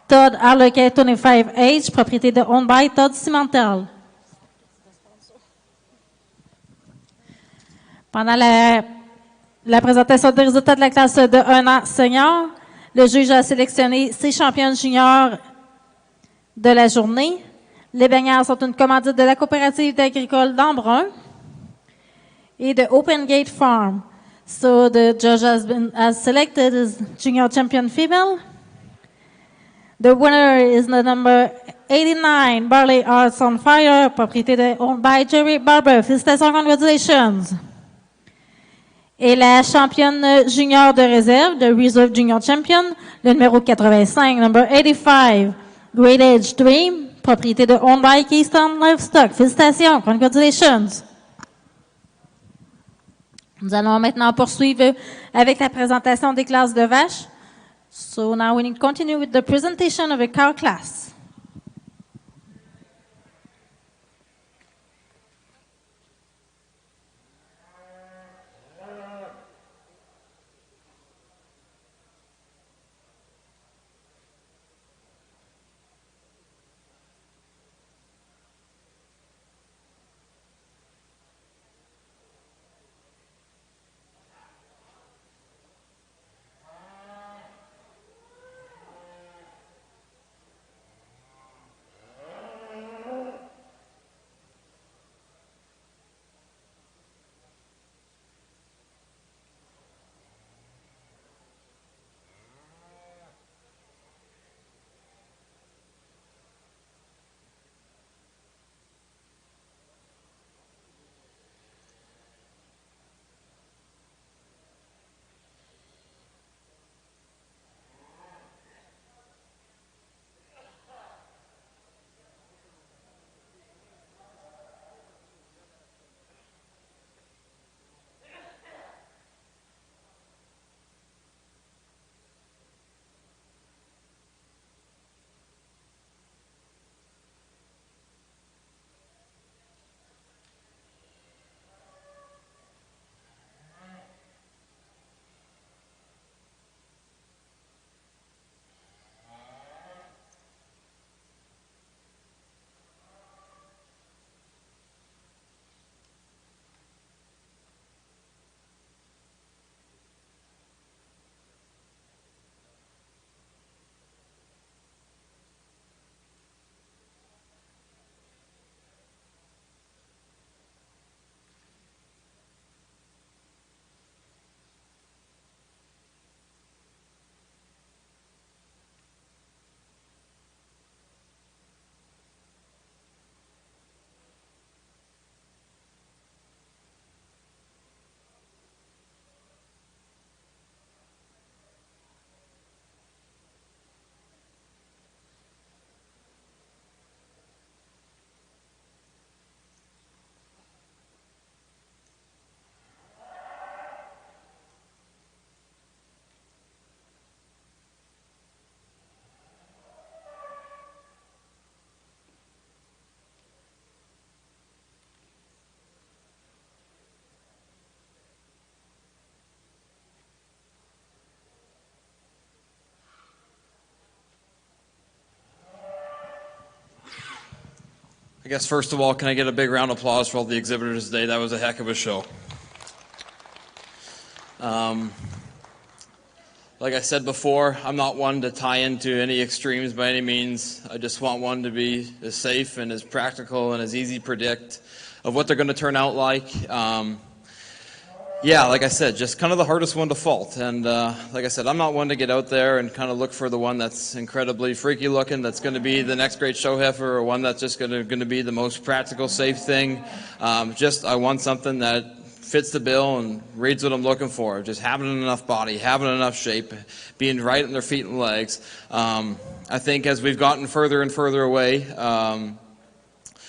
[SPEAKER 9] Todd Allocate 25H, propriété de owned by Todd Simmental. Pendant la présentation des résultats de la classe de 1 an senior, le juge a sélectionné 6 championnes juniors de la journée. Les baignards sont une commandite de la coopérative agricole d'Embrun et de Open Gate Farm. So the judge has selected his junior champion female. The winner is the number 89, Barley Arts on Fire, propriété owned by Jerry Barber. Félicitations, congratulations. Et la championne junior de réserve, de Reserve Junior Champion, le numéro 85, number 85, Great Edge Dream, propriété de owned by Keystone Livestock. Félicitations, congratulations. Nous allons maintenant poursuivre avec la présentation des classes de vaches. So now we need to continue with the presentation of a cow class.
[SPEAKER 10] I guess first of all, can I get a big round of applause for all the exhibitors today? That was a heck of a show. Like I said before, I'm not one to tie into any extremes by any means. I just want one to be as safe and as practical and as easy to predict of what they're going to turn out like. Yeah, like I said, just kind of the hardest one to fault. And like I said, I'm not one to get out there and kind of look for the one that's incredibly freaky looking, that's going to be the next great show heifer, or one that's just going to be the most practical, safe thing. I want something that fits the bill and reads what I'm looking for. Just having enough body, having enough shape, being right in their feet and legs. I think as we've gotten further and further away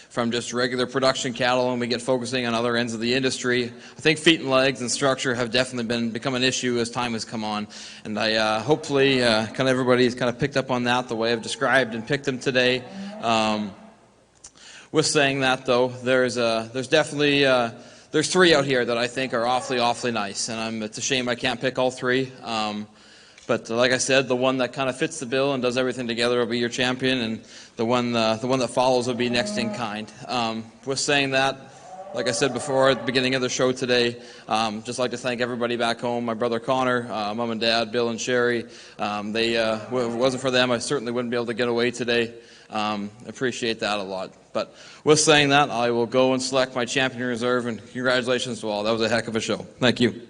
[SPEAKER 10] from just regular production cattle, and we get focusing on other ends of the industry. I think feet and legs and structure have definitely become an issue as time has come on, and I hopefully kind of everybody's kind of picked up on that the way I've described and picked them today. With saying that, though, there's definitely there's three out here that I think are awfully nice, and it's a shame I can't pick all three. But like I said, the one that kind of fits the bill and does everything together will be your champion, and the one that follows will be next in kind. With saying that, like I said before at the beginning of the show today, just like to thank everybody back home, my brother Connor, mom and dad, Bill and Sherry. If it wasn't for them, I certainly wouldn't be able to get away today. Appreciate that a lot. But with saying that, I will go and select my champion reserve, and congratulations to all. That was a heck of a show. Thank you.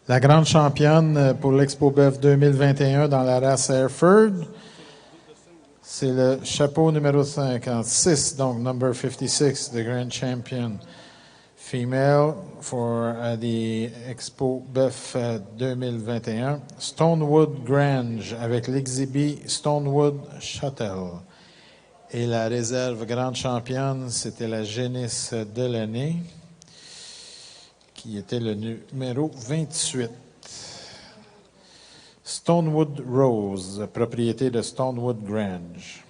[SPEAKER 2] La grande championne pour l'Expo Boeuf 2021 dans la race Hereford, c'est le chapeau numéro 56, donc number 56, the grand champion female for the Expo Boeuf 2021, Stonewood Grange avec l'exhibit Stonewood Shuttle. Et la réserve grande championne, c'était la génisse de l'année, qui était le numéro 28. Stonewood Rose, propriété de Stonewood Grange.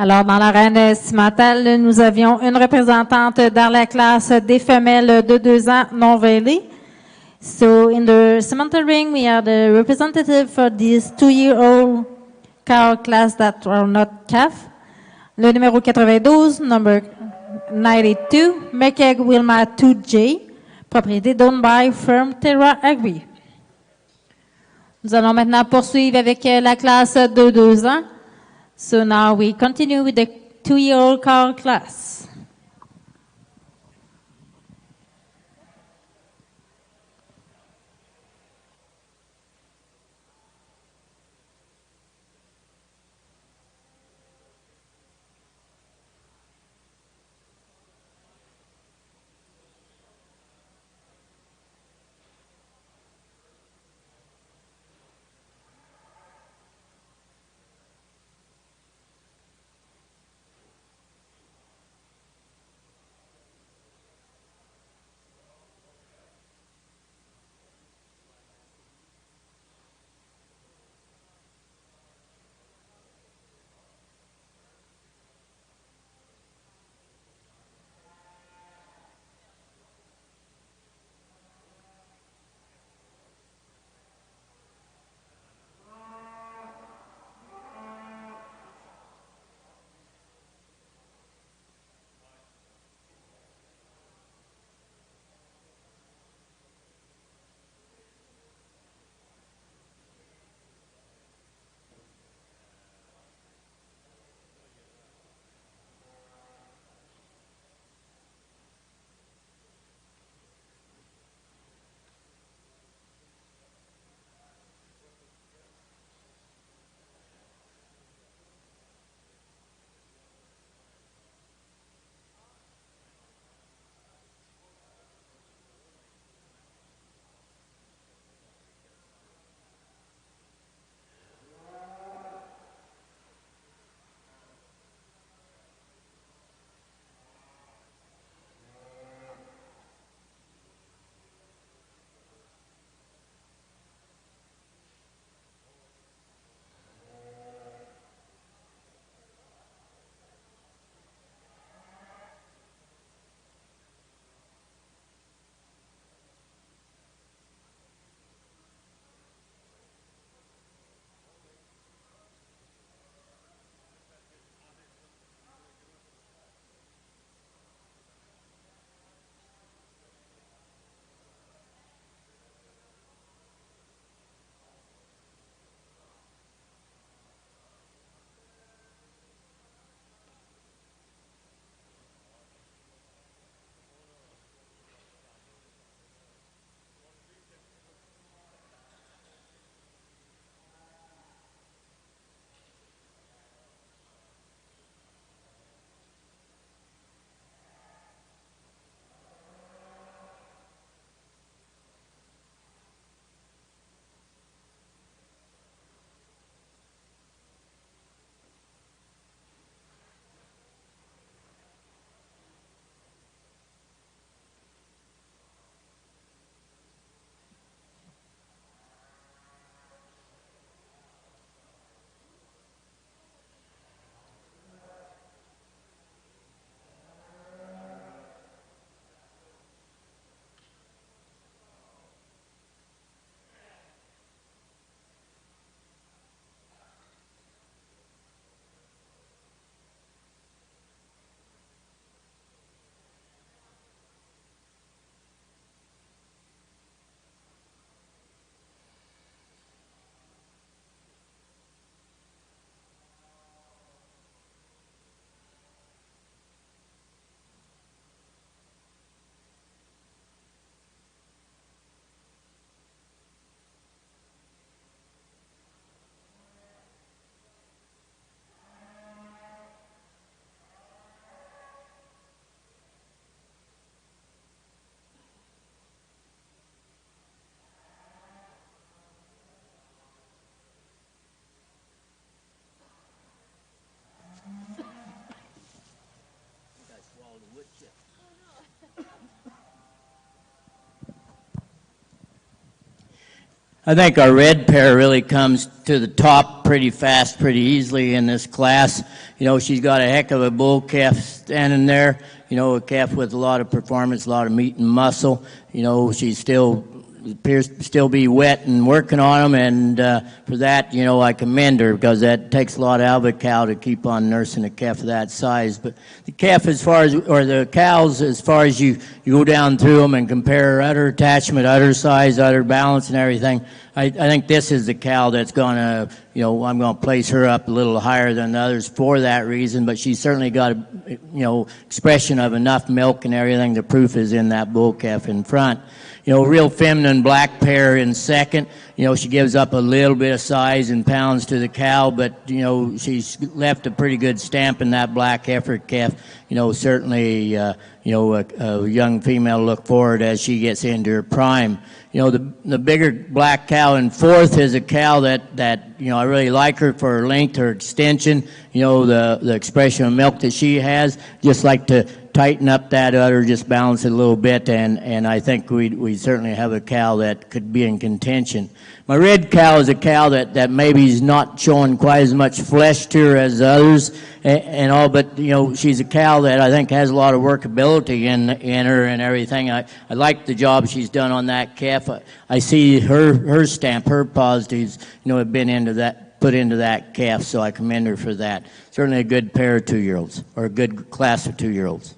[SPEAKER 9] Alors, dans l'arène Simmental, nous avions une représentante dans la classe des femelles de 2 ans non vêlées. So, in the Simmental ring, we are the representative for these 2-year-old cow class that are not calf. Le numéro 92, number 92, Mekeg Wilma 2J, propriété owned by Firm Terra Agri. Nous allons maintenant poursuivre avec la classe de 2 ans. So now we continue with the 2-year-old cow class.
[SPEAKER 3] I think our red pair really comes to the top pretty fast, pretty easily in this class. You know, she's got a heck of a bull calf standing there. You know, a calf with a lot of performance, a lot of meat and muscle. You know, she still appears to still be wet and working on them, and for that, you know, I commend her, because that takes a lot out of a cow to keep on nursing a calf of that size. But the calf, as far as, or the cows, as far as you go down through them and compare udder attachment, udder size, udder balance and everything, I think this is the cow that's going to, you know, I'm going to place her up a little higher than the others for that reason, but she's certainly got a, you know, expression of enough milk and everything. The proof is in that bull calf in front. You know, real feminine black pair in second. You know, she gives up a little bit of size and pounds to the cow, but, you know, she's left a pretty good stamp in that black heifer calf. You know, certainly, you know, a young female to look forward as she gets into her prime. You know, the bigger black cow in fourth is a cow that, you know, I really like her for her length, her extension, you know, the expression of milk that she has. Just like to tighten up that udder, just balance it a little bit, and I think we certainly have a cow that could be in contention. My red cow is a cow that maybe is not showing quite as much flesh to her as the others and all, but, you know, she's a cow that I think has a lot of workability in her and everything. I like the job she's done on that calf. I see her stamp, her positives, you know, have been put into that calf, so I commend her for that. Certainly a good pair of 2-year-olds, or a good class of 2-year-olds.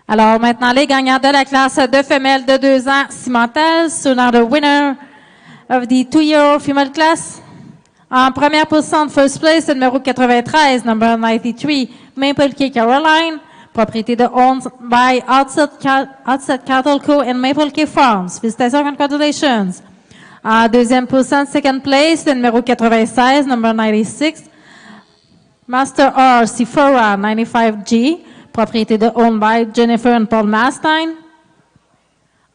[SPEAKER 9] Alors maintenant, les gagnants de la classe de femelles de 2 ans, Simmental, so now the winner of the 2-year-old female class. En première position, first place, numéro 93, number 93, Maple Key Caroline, propriété de owned by Outset Cattle Co. and Maple Key Farms. Félicitations, congratulations. En deuxième position, second place, numéro 96, number 96, Master R. Sephora 95G, propriété de owned by Jennifer and Paul Mastine.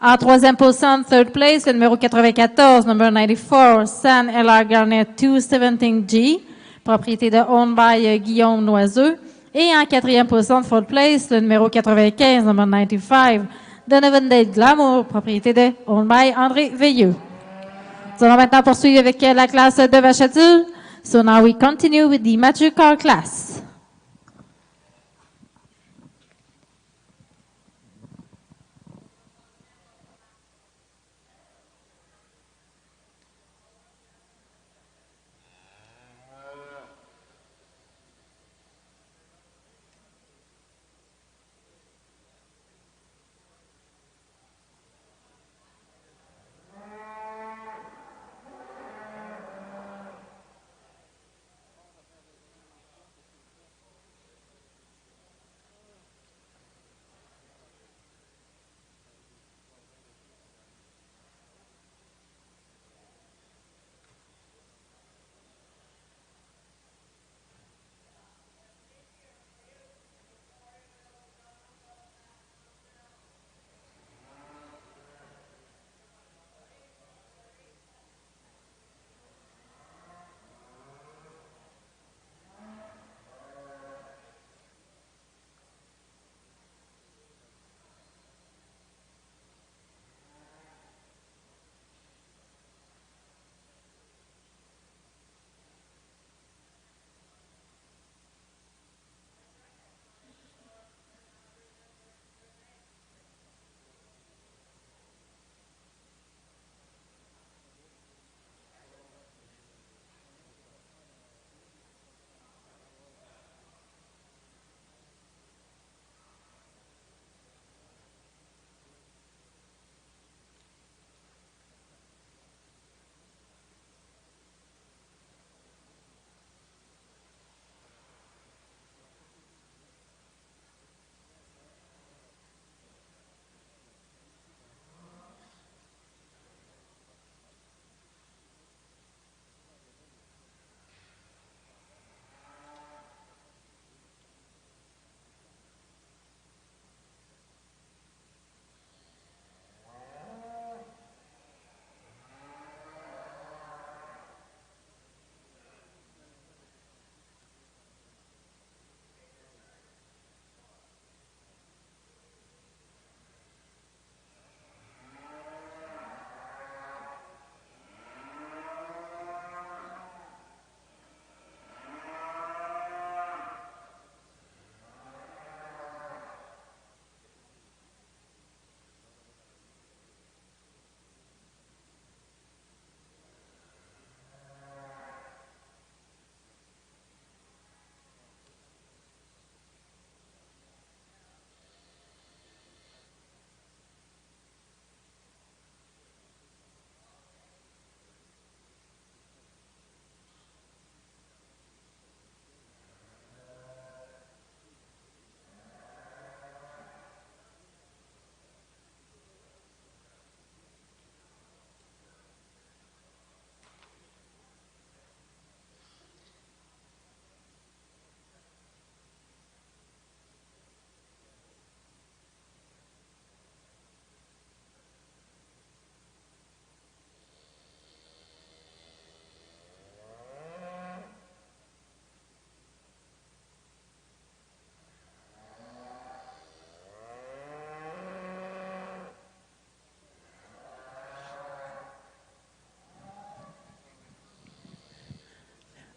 [SPEAKER 9] En troisième position, third place, le numéro 94, number 94, San LR Garnet 217G, propriété de owned by Guillaume Noiseux. Et en quatrième position, fourth place, le numéro 95, number 95, Donovan Dale Glamour, propriété de owned by André Veilleux. Nous allons maintenant poursuivre avec la classe de vaches adultes. So now we continue with the mature car class.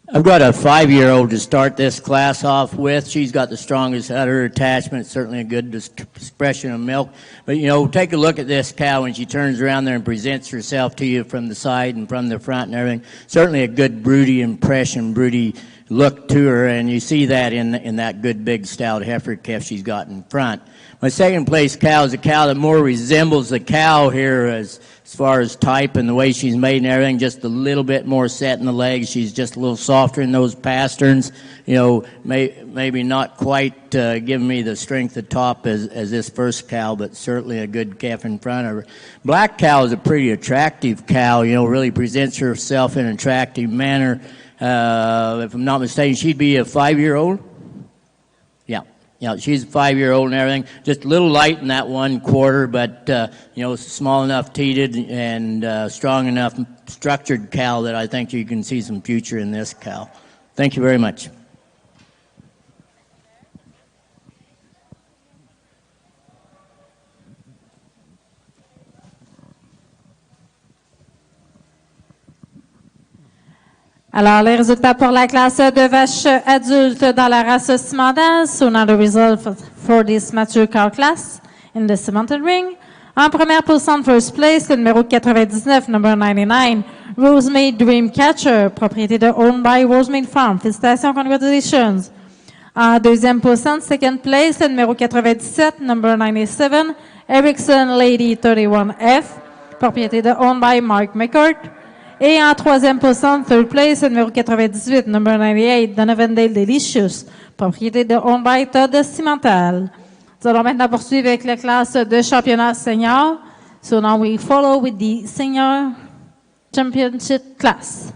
[SPEAKER 3] I've got a 5-year-old to start this class off with. She's got the strongest udder attachment, certainly a good expression of milk. But, you know, take a look at this cow when she turns around there and presents herself to you from the side and from the front and everything. Certainly a good broody impression, broody look to her, and you see that in that good big stout heifer calf she's got in front. My second place cow is a cow that more resembles the cow here as far as type and the way she's made and everything, just a little bit more set in the legs. She's just a little softer in those pasterns. You know, maybe not quite giving me the strength of top as this first cow, but certainly a good calf in front of her. Black cow is a pretty attractive cow, you know, really presents herself in an attractive manner. If I'm not mistaken, she'd be a 5-year-old. Yeah, she's a 5-year-old and everything. Just a little light in that 1/4, but, you know, small enough teated and strong enough structured cow that I think you can see some future in this cow. Thank you very much.
[SPEAKER 9] Alors, les résultats pour la classe de vaches adultes dans la race Simmental. So now the result for this mature cow class in the Simmental ring. En première position, first place, le numéro 99, number 99, Rosemade Dreamcatcher, propriété de Owned by Rosemade Farm. Félicitations, congratulations. En deuxième position, second place, le numéro 97, number 97, Erickson Lady 31F, propriété de Owned by Mark McCourt. Et en troisième position, third place, le numéro 98, number 98, Donovandale Delicious, propriété de Owned by Todd Simmental. Nous allons maintenant poursuivre avec la classe de championnat senior. So now we follow with the senior championship class.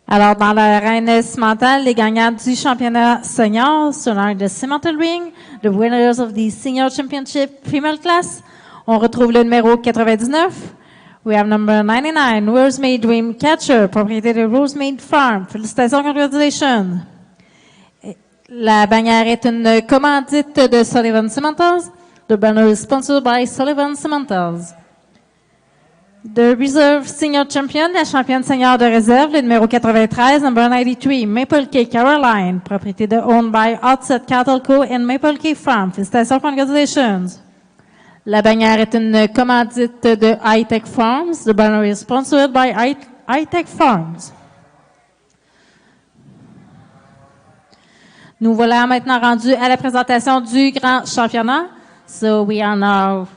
[SPEAKER 9] Alors, dans l'arène Simmental, les gagnants du championnat senior sur l'arène de Simmental Ring, the winners of the senior championship female class, on retrouve le numéro 99. We have number 99, Rosemade Dreamcatcher, propriété de Rosemade Farm. Félicitations, congratulations. La bannière est une commandite de Sullivan Simmentals. The banner is sponsored by Sullivan Simmentals. The Reserve Senior Champion, la championne senior de réserve, le numéro 93, number 93, Maple Cay, Caroline, propriété owned by Outset Cattle Co. and Maple Cay Farm. Félicitations, congratulations. La bannière est une commandite de High-Tech Farms. The banner is sponsored by High-Tech Farms. Nous voilà maintenant rendus à la présentation du grand championnat. So we are now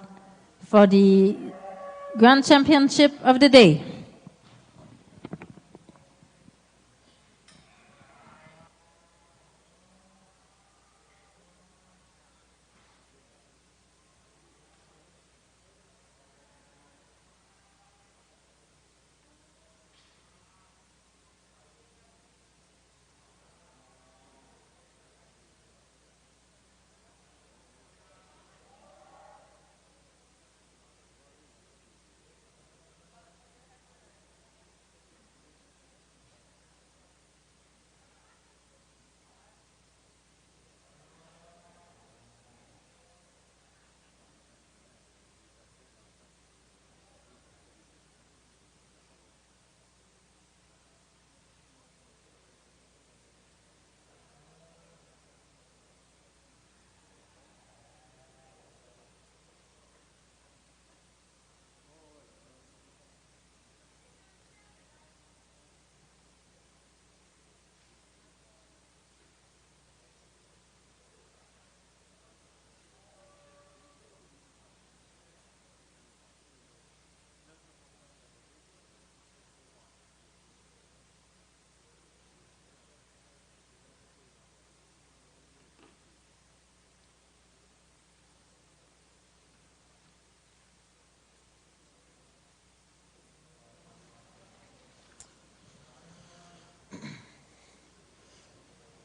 [SPEAKER 9] for the Grand Championship of the day.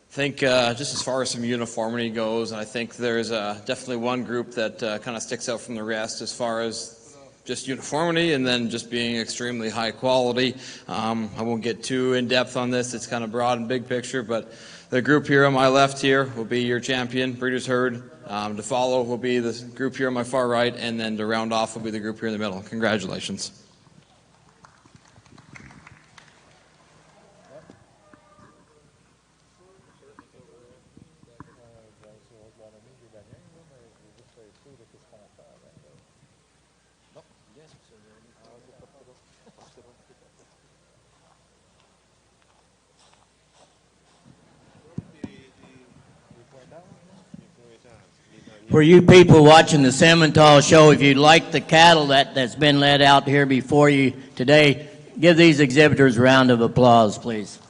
[SPEAKER 10] I think just as far as some uniformity goes, I think there's definitely one group that kind of sticks out from the rest as far as just uniformity and then just being extremely high quality. I won't get too in depth on this. It's kind of broad and big picture, but the group here on my left here will be your champion, Breeders' Herd. To follow will be the group here on my far right, and then to round off will be the group here in the middle. Congratulations.
[SPEAKER 3] For you people watching the Simmental show, if you like the cattle that's been led out here before you today, give these exhibitors a round of applause, please.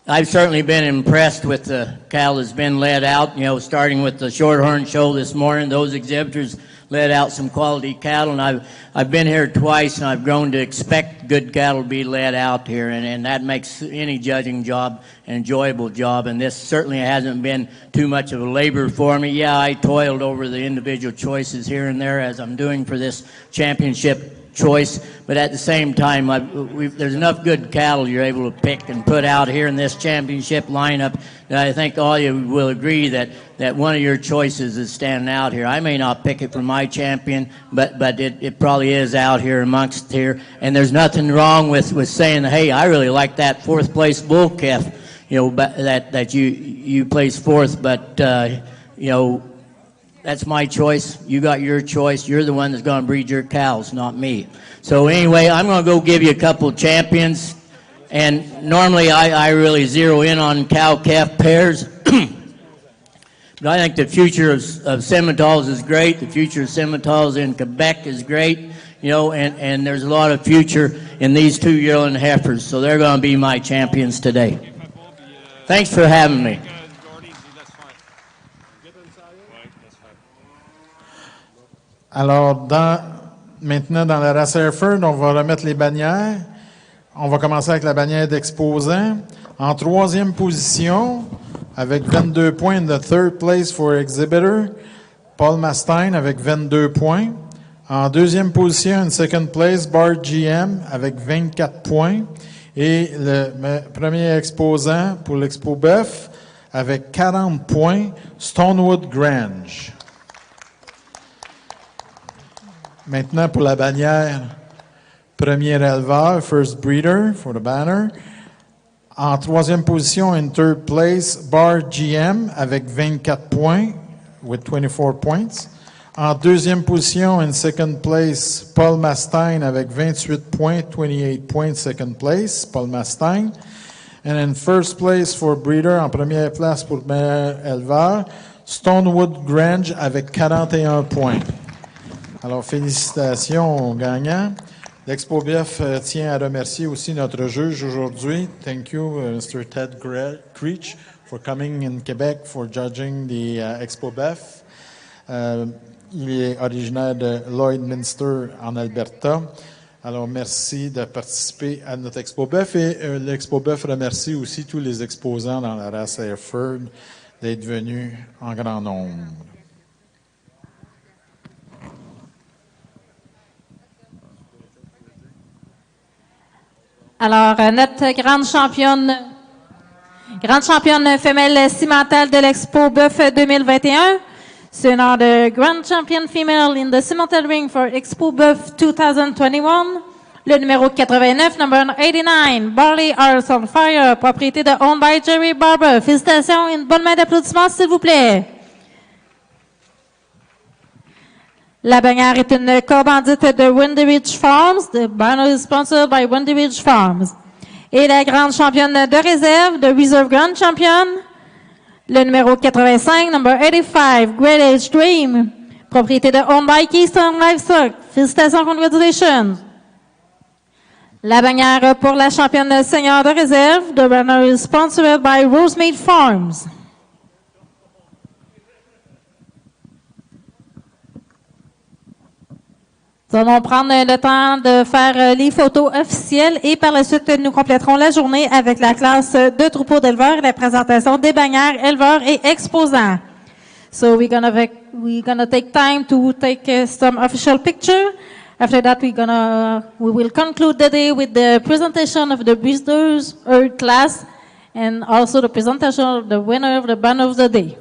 [SPEAKER 3] I've certainly been impressed with the cattle that's been led out, starting with the Shorthorn show this morning. Those exhibitors led out some quality cattle, and I've been here twice, and I've grown to expect good cattle to be led out here, and that makes any judging job an enjoyable job, and this certainly hasn't been too much of a labor for me. Yeah, I toiled over the individual choices here and there as I'm doing for this championship choice, but at the same time, there's enough good cattle you're able to pick and put out here in this championship lineup that I think all you will agree that one of your choices is standing out here. I may not pick it for my champion, but it probably is out here amongst here, and there's nothing wrong with saying, hey, I really like that fourth place bull calf, that you place fourth, but that's my choice. You got your choice. You're the one that's going to breed your cows, not me. So anyway, I'm going to go give you a couple champions. And normally I really zero in on cow-calf pairs. But I think the future of Simmentals is great. The future of Simmentals in Quebec is great. And there's a lot of future in these two yearling heifers. So they're going to be my champions today. Thanks for having me.
[SPEAKER 2] Alors, maintenant, dans la race Hereford, on va remettre les bannières. On va commencer avec la bannière d'exposant. En troisième position, avec 22 points, in the third place for exhibitor, Paul Mastein avec 22 points. En deuxième position, in second place, Bart GM avec 24 points. Et le premier exposant pour l'Expo Boeuf avec 40 points, Stonewood Grange. Maintenant, pour la bannière, premier éleveur, first breeder for the banner. En troisième position, in third place, Bar GM avec 24 points, with 24 points. En deuxième position, in second place, Paul Mastein avec 28 points, 28 points, second place, Paul Mastein. And in first place for breeder, en première place pour meilleur éleveur, Stonewood Grange avec 41 points. Alors, félicitations aux gagnants. L'Expo Boeuf tient à remercier aussi notre juge aujourd'hui. Thank you, Mr. Ted Creech, for coming in Quebec for judging the Expo Boeuf. Il est originaire de Lloydminster, en Alberta. Alors, merci de participer à notre Expo Boeuf. Et l'Expo Boeuf remercie aussi tous les exposants dans la race Hereford d'être venus en grand nombre.
[SPEAKER 9] Alors, notre grande championne femelle Simmental de l'Expo Boeuf 2021, c'est le nom de Grand Champion Female in the Simmental Ring for Expo Boeuf 2021. Le numéro 89, number 89, Barley Hearts on Fire, propriété de Owned by Jerry Barber. Félicitations, une bonne main d'applaudissements, s'il vous plaît. La bannière est une commandite de Windy Ridge Farms. The banner is sponsored by Windy Ridge Farms. Et la grande championne de réserve, de Reserve Grand Champion, le numéro 85, number 85, Great Age Dream, propriété de Owned by Keystone Livestock. Félicitations, congratulations. La bannière pour la championne senior de réserve, the banner is sponsored by Rosemead Farms. Nous allons prendre le temps de faire les photos officielles et par la suite, nous compléterons la journée avec la classe de troupeaux d'éleveurs et la présentation des bannières, éleveurs et exposants. So we're gonna take time to take some official picture. After that, we will conclude the day with the presentation of the breeders' class and also the presentation of the winner of the banner of the day.